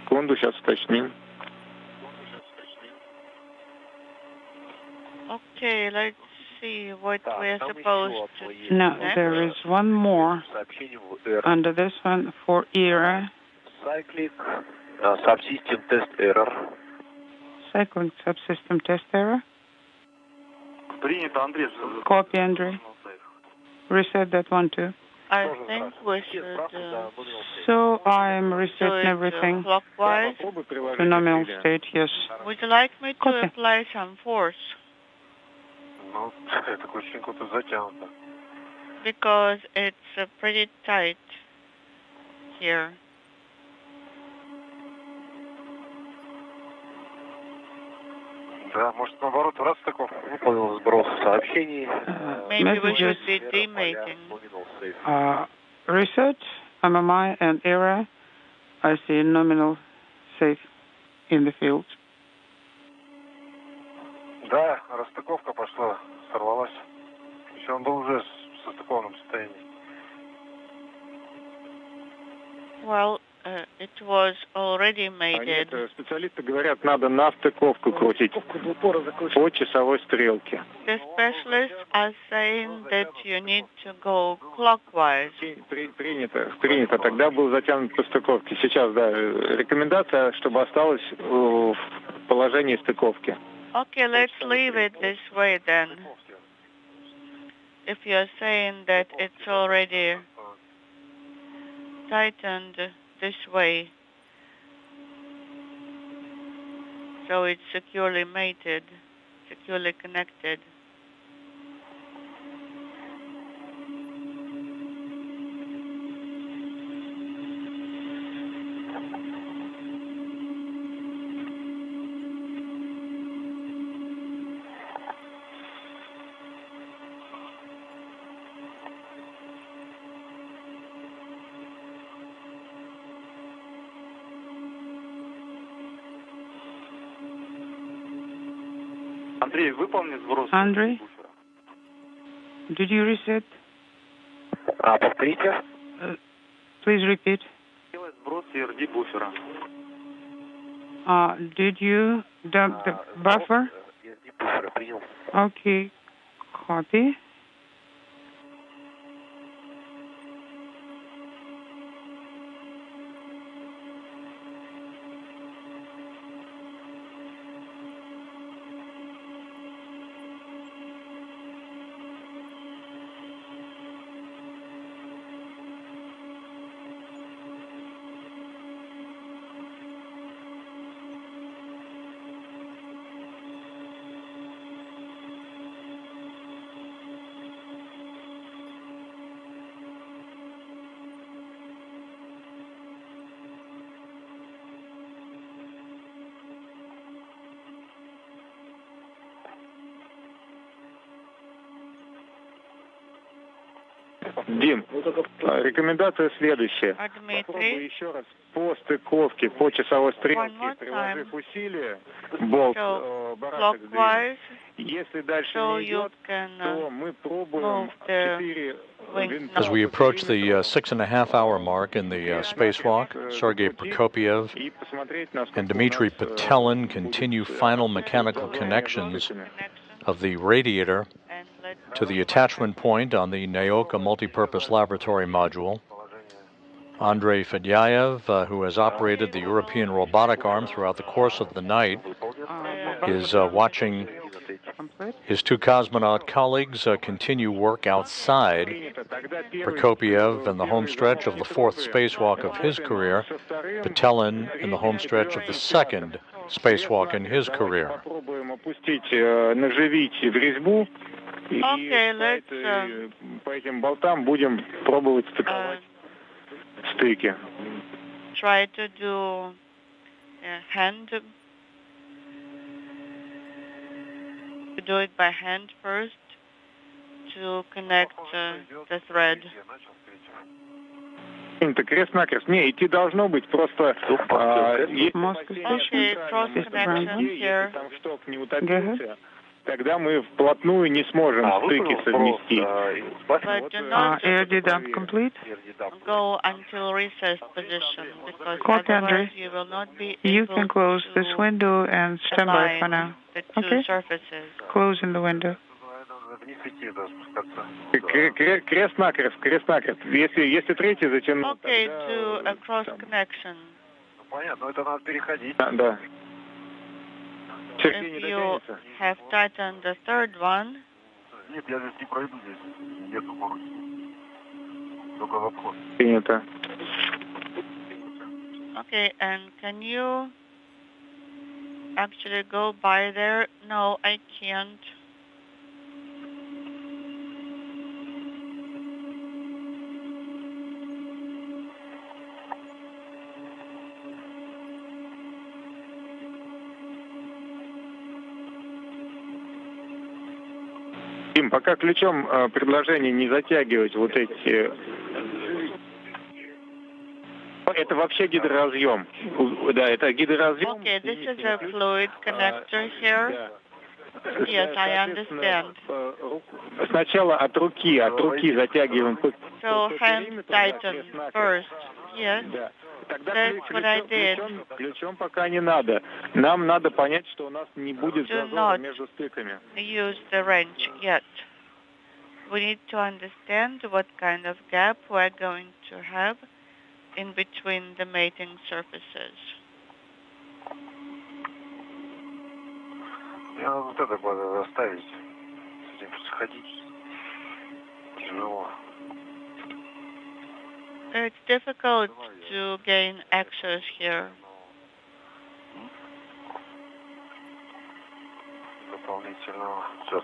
Секунду, сейчас уточним.
Okay, let's see what we're supposed to do.
Now, there is one more under this one for ERA.
Cycling subsystem test error.
Cycling subsystem test error.
Принято, Андрей.
Copy, Andrey. Reset that one too.
I think we should
So I'm resetting everything
clockwise.
to nominal state, yes.
Would you like me to apply some force?
Ну, это очень круто затянуто.
Because it's pretty tight here.
Да, может, наоборот, раз таков.
Выполнил сброс сообщений.
Maybe we should be demating.
Reset, MMI and error. I see nominal safe in the field.
Да, расстыковка пошла, сорвалась. Еще он был уже в состыкованном состоянии.
Well, it was already mated.
Специалисты говорят, надо на стыковку крутить по часовой стрелке.
The specialists are saying that you need to go clockwise.
Принято. Тогда был затянут по стыковке. Сейчас, да, рекомендация, чтобы осталось в положении стыковки.
Okay, let's leave it this way then. If you're saying that it's already tightened this way, so it's securely mated, securely connected.
Андрей, выполни сброс.
Andrey, did you reset?
Повторите.
Please repeat.
Делай сброс ERD буфера.
Did you dump the buffer? Okay, copy.
Дим, рекомендация следующая.
Dmitri,
Еще раз по стыковке, по часовой стрелке, приложив усилия, болт, барашек
clockwise,
если дальше не идет, то мы пробуем 4 винта.
As we approach the 6.5-hour mark in the spacewalk, Sergey Prokopyev and Dmitri Petelin continue final mechanical connections of the radiator to the attachment point on the Nauka multipurpose laboratory module. Andrey Fedyaev, who has operated the European robotic arm throughout the course of the night, is watching His two cosmonaut colleagues continue work outside. Prokopyev in the home stretch of the fourth spacewalk of his career, Petelin in the home stretch of the second spacewalk in his career.
Okay, let's try to do it by hand first to connect the thread.
Крест-накрест. Не, идти должно быть просто...
Okay, cross connection here.
Там шток не утопился. Тогда мы вплотную не сможем стыки совместить.
But do not
air deduct complete.
Go until recessed position, because
Copy,
otherwise
Andrey.
you will not be
You
able
can close this window and stand by for now.
the two
Okay?
surfaces.
Closing the window.
Крест-накрест, крест-накрест. Если третий затянуть...
Okay, to a cross connection.
Понятно, это надо переходить.
Да.
If you have tightened the third one,
Нет, я здесь не пройду, здесь нету короче. Только в обход.
Принято.
okay, and can you actually go by there? No, I can't.
Дим, пока ключом предложение не затягивать вот эти... Это вообще гидроразъем. Да, это гидроразъем.
Okay, this is a fluid connector here. Yes, I understand.
Сначала от руки затягиваем.
So hand tighten first. Yes, that's what I did.
Ключом пока не надо. Нам надо понять, что у нас не будет зазора между стыками.
Use the wrench yet. We need to understand what kind of gap we're going to have in between the mating surfaces.
Я вот это надо оставить. С этим сходить. Тяжело.
It's difficult to gain access here.
Дополнительно. Сейчас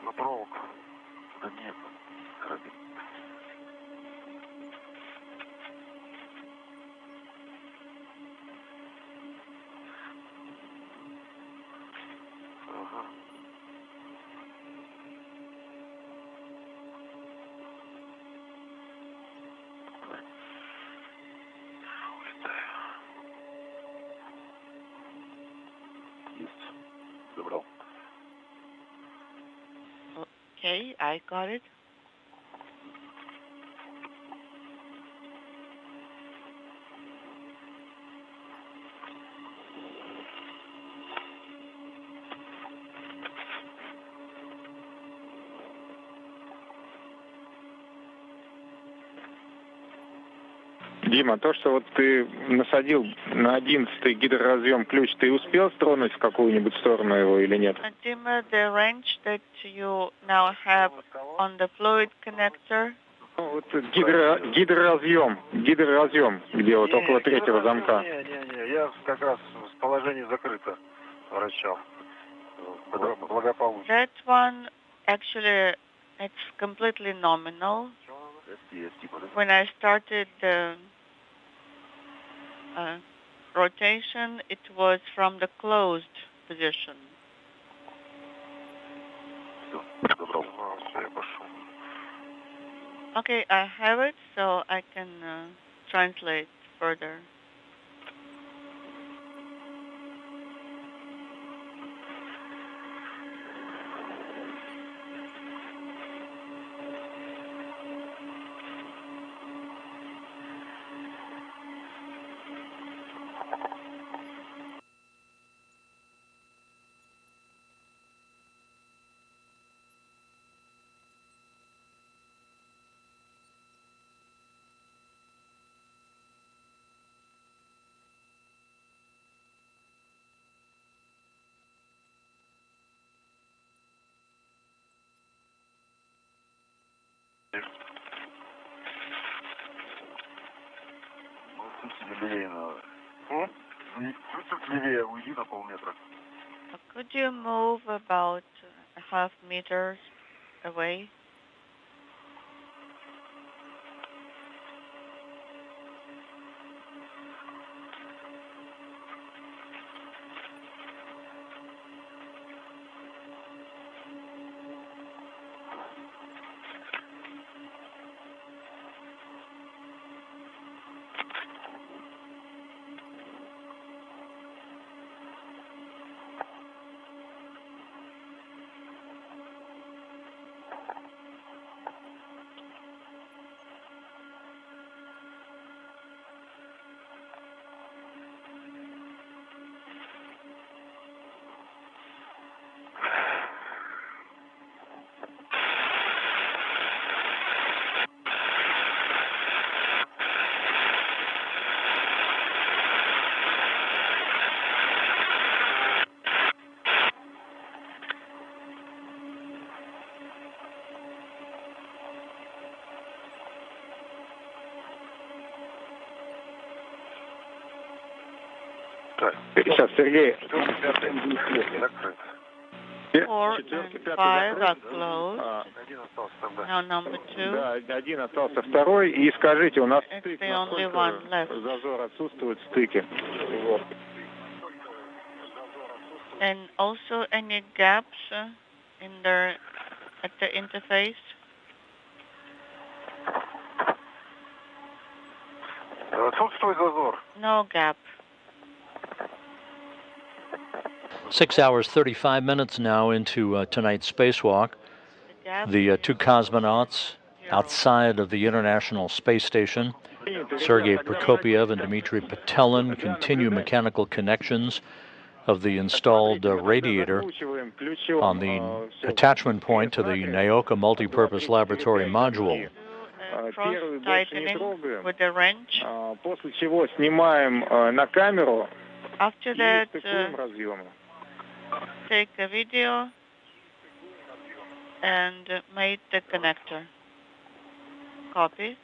на проволоку. Да нет. Ага. Есть. Забрал.
Okay, I got it.
Дима, то, что вот ты насадил на 11-й гидроразъем ключ, ты успел стронуть в какую-нибудь сторону его или нет?
Dima, the wrench that you now have on the fluid connector.
Вот гидроразъем, где вот около третьего замка.
Не, я как раз с положения закрыто вращал. Благополучно.
That one, actually, it's completely nominal. When I started the rotation, it was from the closed position. Okay, I have it, so I can translate further. Could you move about a half meters away?
Сейчас, Сергей.
4 and 5 are closed. Now number 2.
Да, один остался второй. И скажите, у нас
It's the only one left.
зазор отсутствует в стыке.
And also any gaps in the at the interface?
Отсутствует зазор.
No gap.
6 hours, 35 minutes now into tonight's spacewalk. The two cosmonauts outside of the International Space Station, Sergey Prokopyev and Dmitri Petelin, continue mechanical connections of the installed radiator on the attachment point to the Nauka multipurpose laboratory module.
Cross-tightening with the wrench.
После чего снимаем на камеру.
After that, take a video and made the connector. Copy.